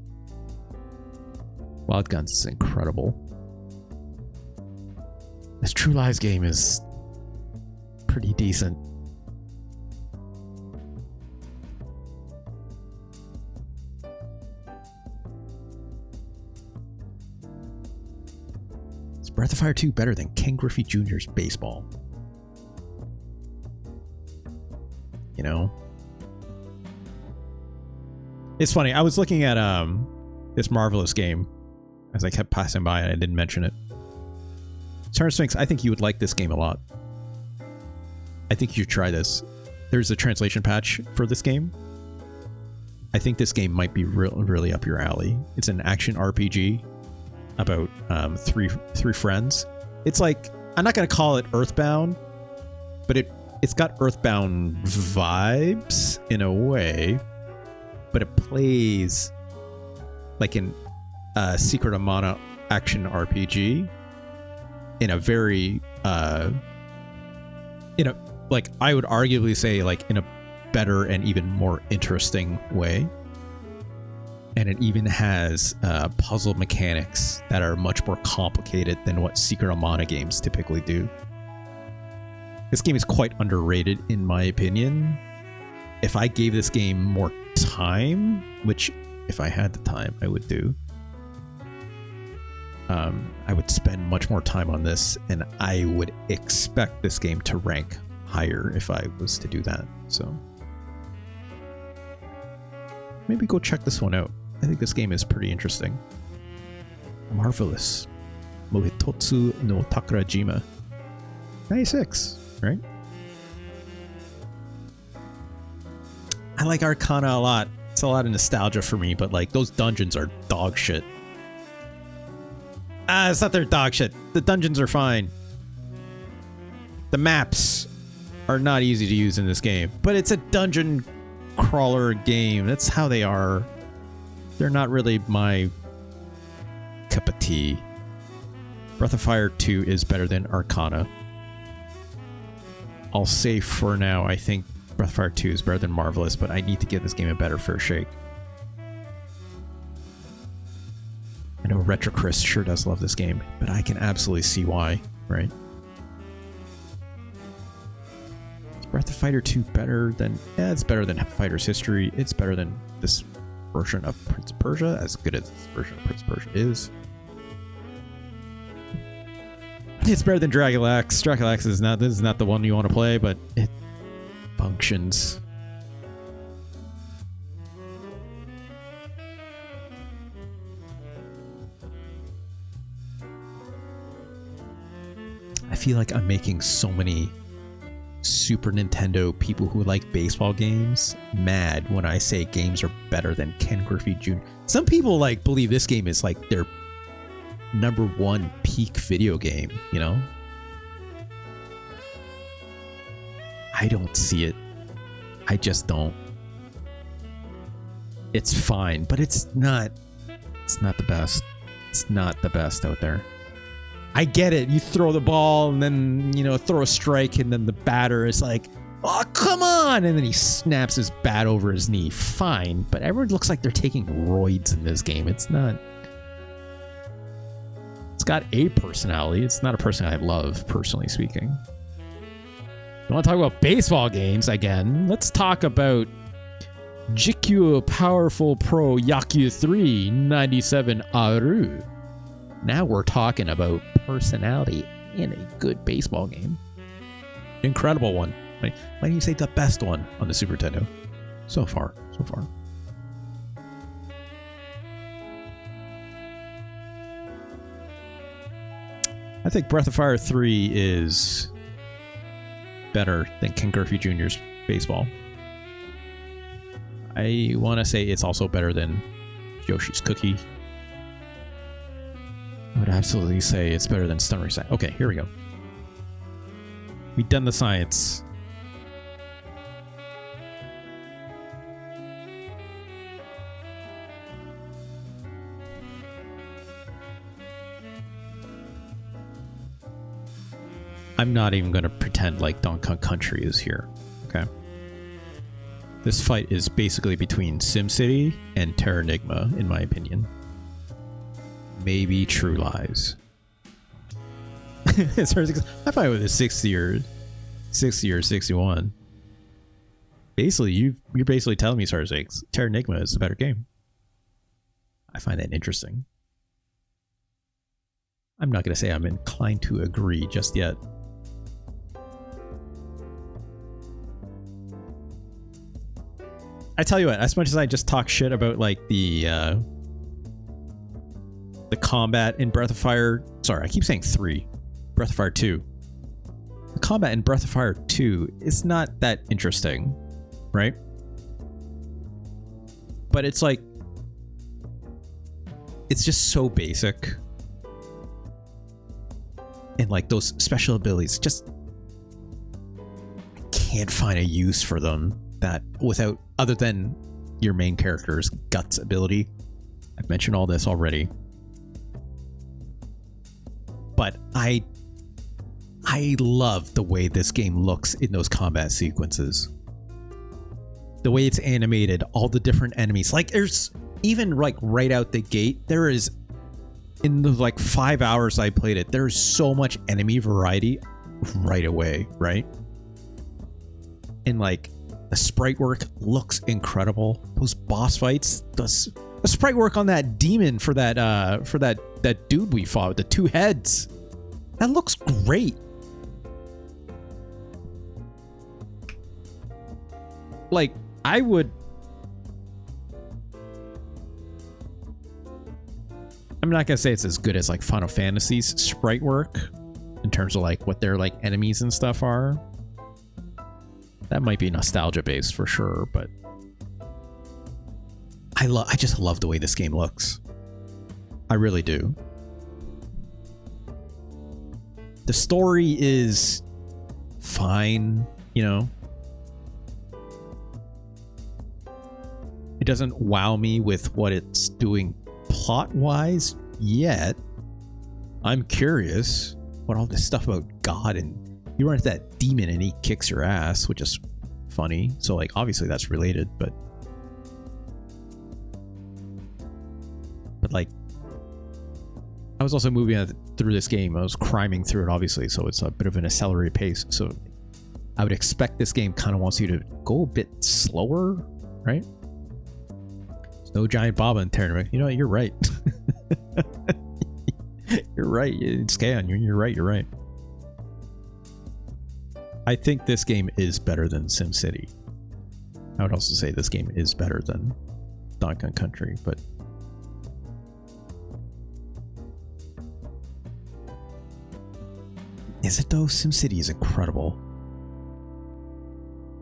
Wild Guns is incredible. This True Lies game is pretty decent. Is Breath of Fire 2 better than Ken Griffey Jr.'s baseball? You know? It's funny, I was looking at this Marvelous game as I kept passing by and I didn't mention it. Turner Sphinx, I think you would like this game a lot. I think you should try this. There's a translation patch for this game. I think this game might be really up your alley. It's an action RPG about three friends. It's like, I'm not going to call it Earthbound, but it's got Earthbound vibes in a way, but it plays like an Secret of Mana action RPG in a very like I would arguably say like in a better and even more interesting way. And it even has puzzle mechanics that are much more complicated than what Secret of Mana games typically do. This game is quite underrated in my opinion. If I gave this game more time, which if I had the time I would do, I would spend much more time on this, and I would expect this game to rank higher if I was to do that. So maybe go check this one out. I think this game is pretty interesting. Marvelous. Mohitotsu no Takurajima. 96, right? I like Arcana a lot. It's a lot of nostalgia for me, but like those dungeons are dog shit. It's not their dog shit. The dungeons are fine. The maps are not easy to use in this game, but it's a dungeon crawler game. That's how they are. They're not really my cup of tea. Breath of Fire 2 is better than Arcana. I'll say for now, I think Breath of Fire 2 is better than Marvelous, but I need to give this game a better fair shake. I know Retro Chris sure does love this game, but I can absolutely see why, right? Is Breath of Fire 2 better than... Yeah, it's better than Fighter's History. It's better than this version of Prince of Persia, as good as this version of Prince of Persia is. It's better than Dragulax. Dragulax is not... This is not the one you want to play, but it functions. I feel like I'm making so many Super Nintendo people who like baseball games mad when I say games are better than Ken Griffey Jr. Some people like believe this game is like their #1 peak video game, you know? I don't see it. I just don't. It's fine, but it's not the best. It's not the best out there. I get it. You throw the ball and then, you know, throw a strike and then the batter is like, oh, come on. And then he snaps his bat over his knee. Fine. But everyone looks like they're taking roids in this game. It's not. It's got a personality. It's not a personality I love, personally speaking. You want to talk about baseball games again? Let's talk about GQ Powerful Pro Yaku 3 97 Aru. Now we're talking about personality in a good baseball game. Incredible one. Why do you say the best one on the Super Nintendo? So far. I think Breath of Fire 3 is better than Ken Griffey Jr.'s baseball. I want to say it's also better than Yoshi's Cookie. I would absolutely say it's better than Stun Reset. Okay, here we go. We've done the science. I'm not even going to pretend like Donkey Kong Country is here. Okay. This fight is basically between SimCity and Terranigma, in my opinion. maybe True Lies. I find with a 60 or 61. Basically, you're basically telling me Star 6 Terra Enigma is a better game. I find that interesting. I'm not going to say I'm inclined to agree just yet. I tell you what, as much as I just talk shit about like the combat in Breath of Fire, sorry, I keep saying 3, Breath of Fire 2. The combat in Breath of Fire 2 is not that interesting, right? But it's like, it's just so basic. And like those special abilities, just I can't find a use for them that without, other than your main character's guts ability. I've mentioned all this already. But I love the way this game looks in those combat sequences. The way it's animated, all the different enemies. Like there's even like right out the gate, there is, in the like 5 hours I played it, there's so much enemy variety right away, right? And like the sprite work looks incredible. Those boss fights, the sprite work on that demon for that dude we fought with the 2 heads, that looks great. Like I'm not gonna say it's as good as like Final Fantasy's sprite work in terms of like what their like enemies and stuff are. That might be nostalgia based for sure, but I just love the way this game looks. I really do. The story is fine, you know. It doesn't wow me with what it's doing plot-wise yet. I'm curious what all this stuff about God, and you run into that demon and he kicks your ass, which is funny. So like obviously that's related, but like I was also moving through this game. I was criming through it obviously, so it's a bit of an accelerated pace. So I would expect this game kind of wants you to go a bit slower, right? No giant Baba in Terra. You know what? You're right. You're right. It's Scan. You're right. You're right. I think this game is better than SimCity. I would also say this game is better than Donkey Kong Country, but is it though? SimCity is incredible.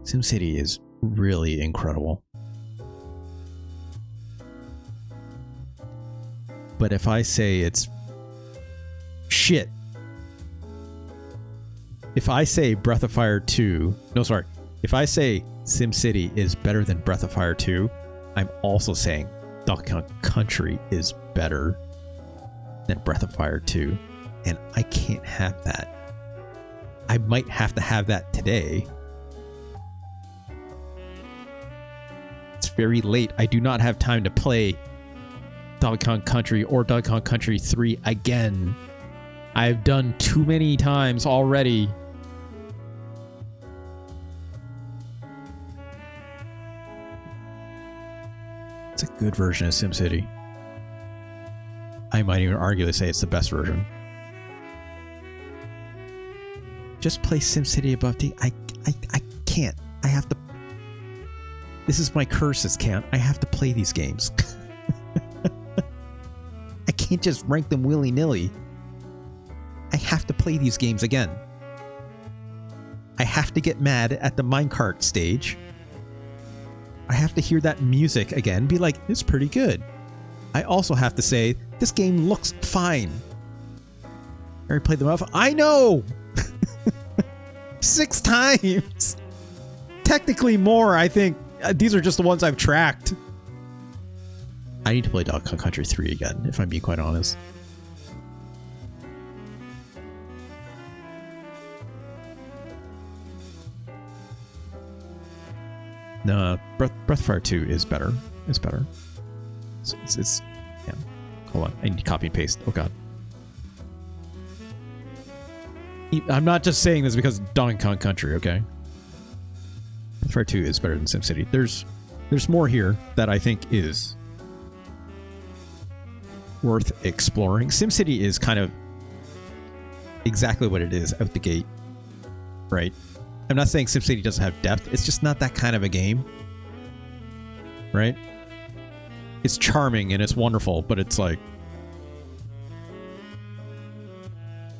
SimCity is really incredible. But if I say it's shit, if I say Breath of Fire 2, no, sorry, if I say SimCity is better than Breath of Fire 2, I'm also saying Donkey Kong Country is better than Breath of Fire 2. And I can't have that. I might have to have that today. It's very late. I do not have time to play Donkey Kong Country or Donkey Kong Country 3 again. I've done too many times already. It's a good version of SimCity. I might even argue to say it's the best version. Just play SimCity above D. I can't. I have to. This is my curse, as can't. I have to play these games. I can't just rank them willy-nilly. I have to play these games again. I have to get mad at the minecart stage. I have to hear that music again, be like, it's pretty good. I also have to say, this game looks fine. I already played them off. I know! 6 times! Technically more, I think. These are just the ones I've tracked. I need to play Donkey Kong Country 3 again, if I'm being quite honest. No, Breath of Fire 2 is better. It's better. It's yeah. Hold on. I need to copy and paste. Oh, God. I'm not just saying this because Donkey Kong Country, okay? Breath of Fire 2 is better than SimCity. There's more here that I think is worth exploring. SimCity is kind of exactly what it is out the gate, right? I'm not saying SimCity doesn't have depth. It's just not that kind of a game, right? It's charming and it's wonderful, but it's like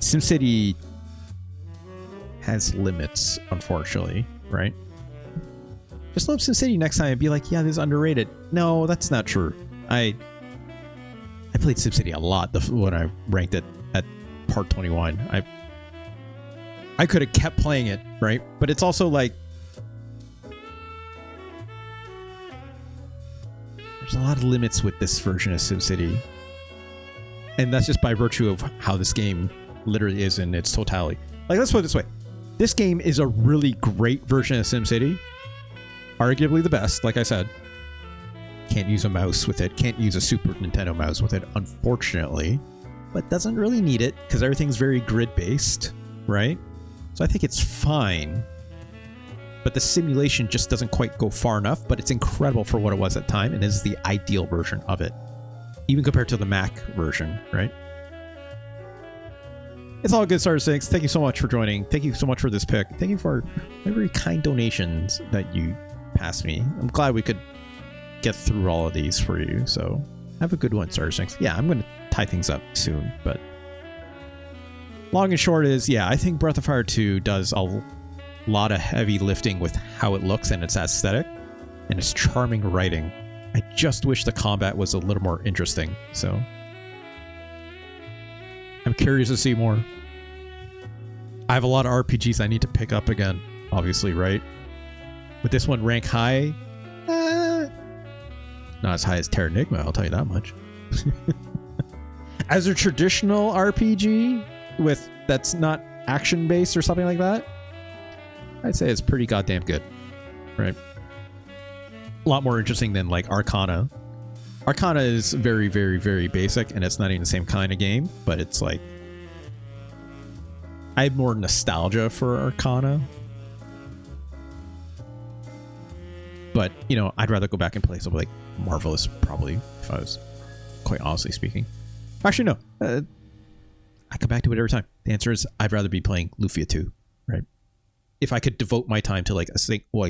SimCity has limits, unfortunately, right? Just love SimCity next time and be like, yeah, this is underrated. No, that's not true. I played SimCity a lot when I ranked it at part 21. I could have kept playing it, right? But it's also like there's a lot of limits with this version of SimCity. And that's just by virtue of how this game literally is in its totality. Like, let's put it this way. This game is a really great version of SimCity. Arguably the best, like I said. Can't use a mouse with it. Can't use a Super Nintendo mouse with it, unfortunately. But doesn't really need it, because everything's very grid-based, right? So I think it's fine. But the simulation just doesn't quite go far enough, but it's incredible for what it was at the time, and is the ideal version of it. Even compared to the Mac version, right? It's all good, Star 6. Thank you so much for joining. Thank you so much for this pick. Thank you for the very kind donations that you passed me. I'm glad we could get through all of these for you. So have a good one, Star 6. Yeah, I'm going to tie things up soon. But long and short is, yeah, I think Breath of Fire 2 does a lot of heavy lifting with how it looks and its aesthetic and its charming writing. I just wish the combat was a little more interesting. So I'm curious to see more. I have a lot of RPGs I need to pick up again, obviously, right? Would this one rank high? Not as high as Terranigma, I'll tell you that much. As a traditional RPG that's not action-based or something like that, I'd say it's pretty goddamn good, right? A lot more interesting than like Arcana. Arcana is very, very, very basic, and it's not even the same kind of game, but it's like I have more nostalgia for Arcana. But, you know, I'd rather go back and play something like Marvelous, probably, if I was quite honestly speaking. Actually, no. I come back to it every time. The answer is I'd rather be playing Lufia 2, right? If I could devote my time to like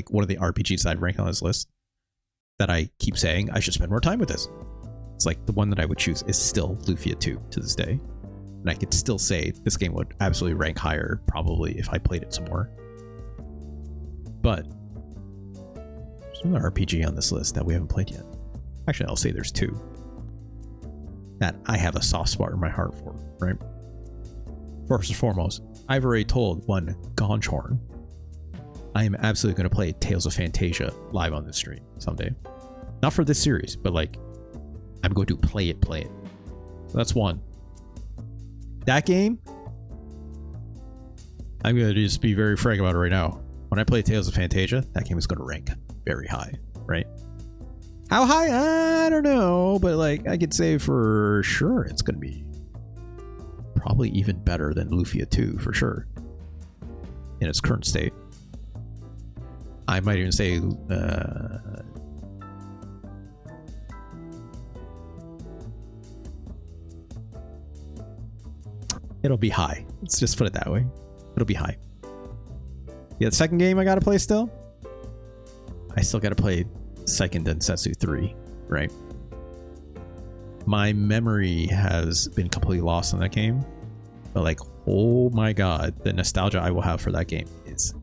one of the RPGs that I'd rank on this list that I keep saying I should spend more time with this. It's like the one that I would choose is still Lufia 2 to this day. And I could still say this game would absolutely rank higher probably if I played it some more. But there's another RPG on this list that we haven't played yet. Actually, I'll say there's two that I have a soft spot in my heart for, right? First and foremost, I've already told one Gonchorn I am absolutely going to play Tales of Fantasia live on this stream someday. Not for this series, but like I'm going to play it. So that's one. That game, I'm going to just be very frank about it right now. When I play Tales of Fantasia, that game is going to rank very high, right? How high? I don't know, but like I could say for sure it's going to be probably even better than Lufia 2 for sure in its current state. I might even say it'll be high. Let's just put it that way. It'll be high. Yeah, the second game I gotta play still. I still gotta play Seiken Densetsu 3, right? My memory has been completely lost on that game. But like, oh my god, the nostalgia I will have for that game is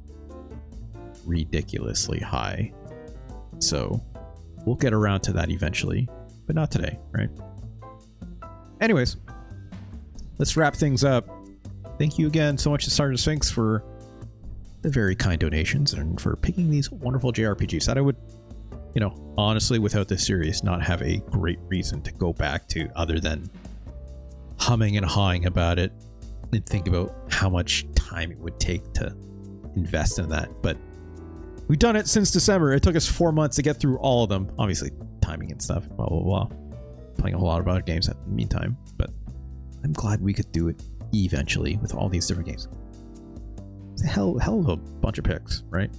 ridiculously high. So we'll get around to that eventually, but not today, right? Anyways, let's wrap things up. Thank you again so much to Sergeant Sphinx for the very kind donations and for picking these wonderful JRPGs that I would, you know, honestly, without this series, not have a great reason to go back to other than humming and hawing about it and think about how much time it would take to invest in that. But we've done it since December. It took us 4 months to get through all of them. Obviously, timing and stuff, blah, blah, blah. playing a whole lot of other games in the meantime, but I'm glad we could do it eventually with all these different games. It's a hell of a bunch of picks, right?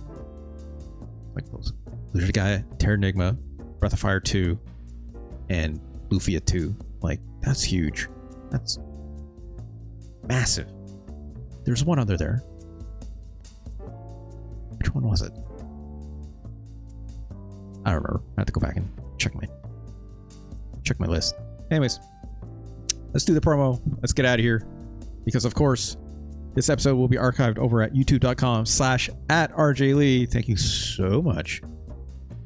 Like those Lizard Guy, Terranigma, Breath of Fire 2, and Lufia 2. Like, that's huge. That's massive. There's one other there. Which one was it? I don't remember. I have to go back and check my list. Anyways, let's do the promo. Let's get out of here. Because of course, this episode will be archived over at youtube.com/@RJLee. Thank you so much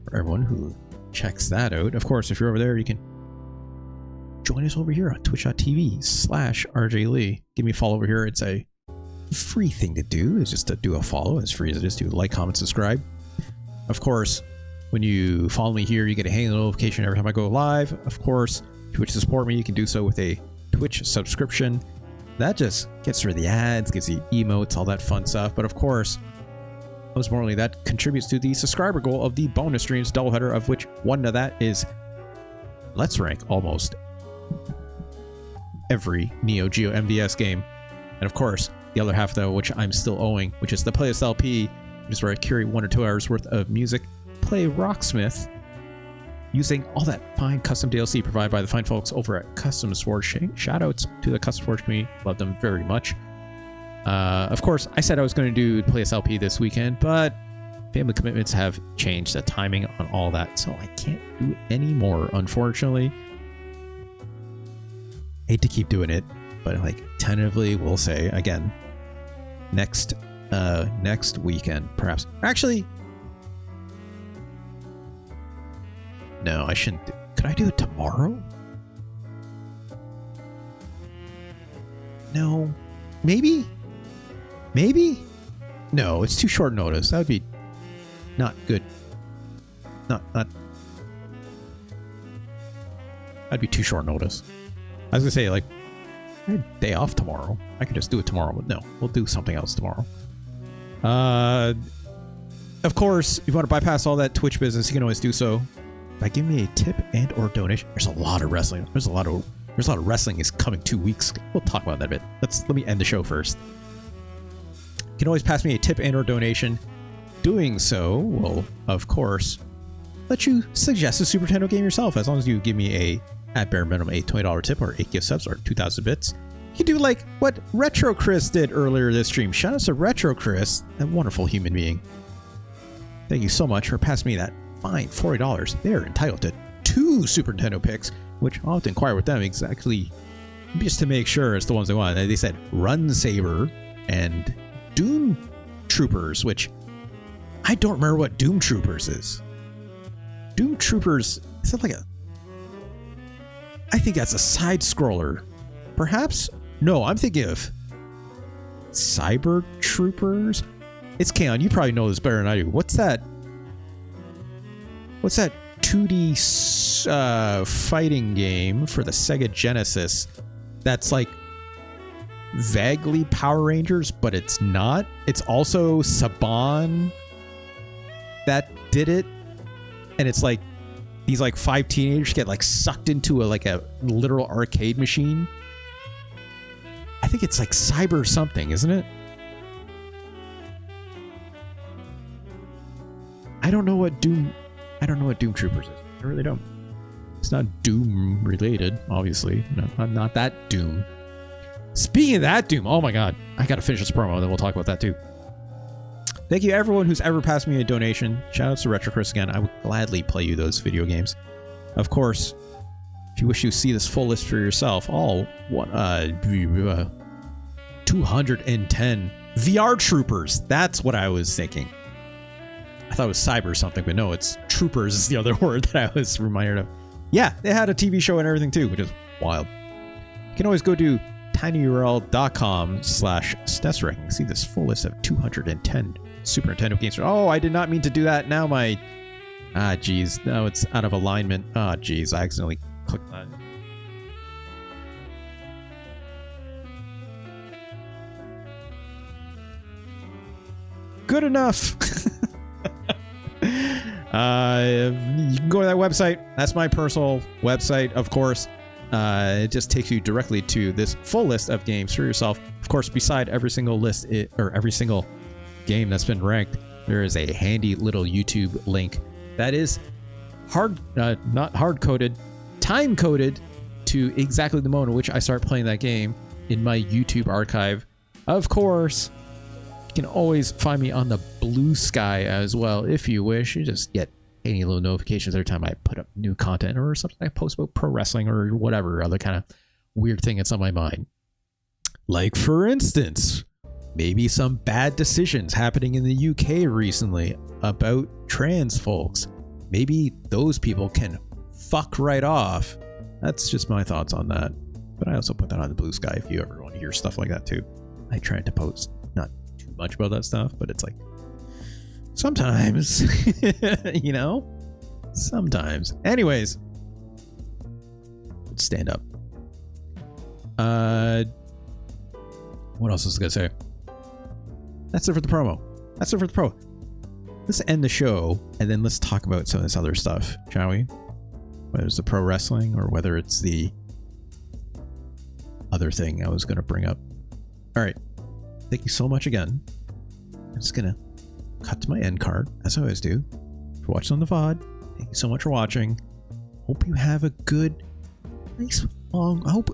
for everyone who checks that out. Of course, if you're over there, you can join us over here on twitch.tv/RJLee. Give me a follow over here. It's a free thing to do. It's just to do a follow. As free as it is to like, comment, subscribe. Of course, when you follow me here, you get a hanging notification every time I go live. Of course, if you wish to support me, you can do so with a Twitch subscription. That just gets rid of the ads, gives you emotes, all that fun stuff. But of course, most importantly, that contributes to the subscriber goal of the bonus streams doubleheader, of which one of that is Let's Rank almost every Neo Geo MVS game. And of course, the other half though, which I'm still owing, which is the Playlist LP, which is where I curate 1 or 2 hours worth of music, play Rocksmith, using all that fine custom DLC provided by the fine folks over at Custom Forge. Shoutouts to the Custom Forge community. Love them very much. Of course, I said I was going to do Playlist LP this weekend, but family commitments have changed the timing on all that, so I can't do it anymore, unfortunately. Hate to keep doing it, but like tentatively we'll say again next weekend, perhaps. Actually, no, I shouldn't. Could I do it tomorrow? No. Maybe? No, it's too short notice. That would be not good. Not. That'd be too short notice. I was gonna say, like, I had a day off tomorrow. I could just do it tomorrow, but no, we'll do something else tomorrow. Of course, if you want to bypass all that Twitch business, you can always do so by giving me a tip and or donation. There's a lot of wrestling. There's a lot of wrestling is coming 2 weeks. We'll talk about that a bit. Let me end the show first. You can always pass me a tip and or donation. Doing so will, of course, let you suggest a Super Nintendo game yourself, as long as you give me at bare minimum, a $20 tip or 8 gift subs or 2,000 bits. You can do like what Retro Chris did earlier this stream. Shout out to Retro Chris, that wonderful human being. Thank you so much for passing me that fine $40. They're entitled to 2 Super Nintendo picks, which I'll have to inquire with them exactly just to make sure it's the ones they want. They said Run Saber and Doom Troopers, which I don't remember what Doom Troopers is. Doom Troopers, is that like I think that's a side scroller. Perhaps? No, I'm thinking of Cyber Troopers. It's Kaon, you probably know this better than I do. What's that 2D fighting game for the Sega Genesis that's like vaguely Power Rangers, but it's not? It's also Saban that did it, and it's like these like 5 teenagers get like sucked into a literal arcade machine. I think it's like Cyber something, isn't it? I don't know what Doom Troopers is. I really don't. It's not Doom related, obviously. No, not that Doom. Speaking of that Doom, oh my god, I gotta finish this promo, then we'll talk about that too. Thank you everyone who's ever passed me a donation. Shout out to Retro Chris again. I would gladly play you those video games. Of course, if you wish to see this full list for yourself, all 210 VR Troopers. That's what I was thinking. I thought it was Cyber something, but no, it's Troopers is the other word that I was reminded of. Yeah, they had a TV show and everything too, which is wild. You can always go to tinyurl.com/SNES ranking. See this full list of 210 Super Nintendo games. Oh, I did not mean to do that. Now my... geez. No, it's out of alignment. Geez. I accidentally clicked that. Good enough. You can go to that website. That's my personal website, of course. It just takes you directly to this full list of games for yourself. Of course, beside every single list or every single game that's been ranked, there is a handy little YouTube link that is not hard-coded, time-coded to exactly the moment in which I start playing that game in my YouTube archive. Of course, you can always find me on the Blue Sky as well if you wish. You just get any little notifications every time I put up new content or something I post about pro wrestling or whatever other kind of weird thing that's on my mind. Like, for instance, maybe some bad decisions happening in the UK recently about trans folks. Maybe those people can fuck right off. That's just my thoughts on that. But I also put that on the Blue Sky if you ever want to hear stuff like that too. I try to post not too much about that stuff, but it's like sometimes, you know, sometimes. Anyways, let's stand up. What else was I gonna say? That's it for the promo. That's it for the pro. Let's end the show and then let's talk about some of this other stuff, shall we? Whether it's the pro wrestling or whether it's the other thing I was going to bring up. All right. Thank you so much again. I'm just going to cut to my end card, as I always do, for watching on the VOD. Thank you so much for watching. Hope you have a good, nice, long, I hope,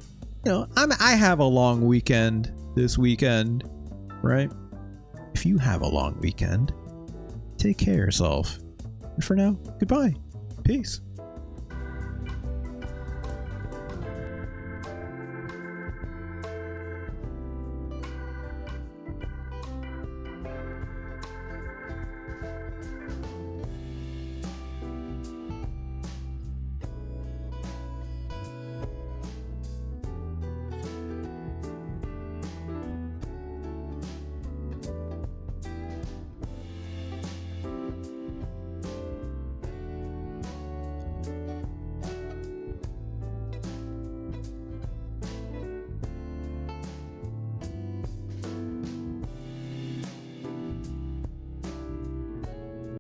you know, I have a long weekend this weekend, right? If you have a long weekend, take care of yourself. And for now, goodbye. Peace.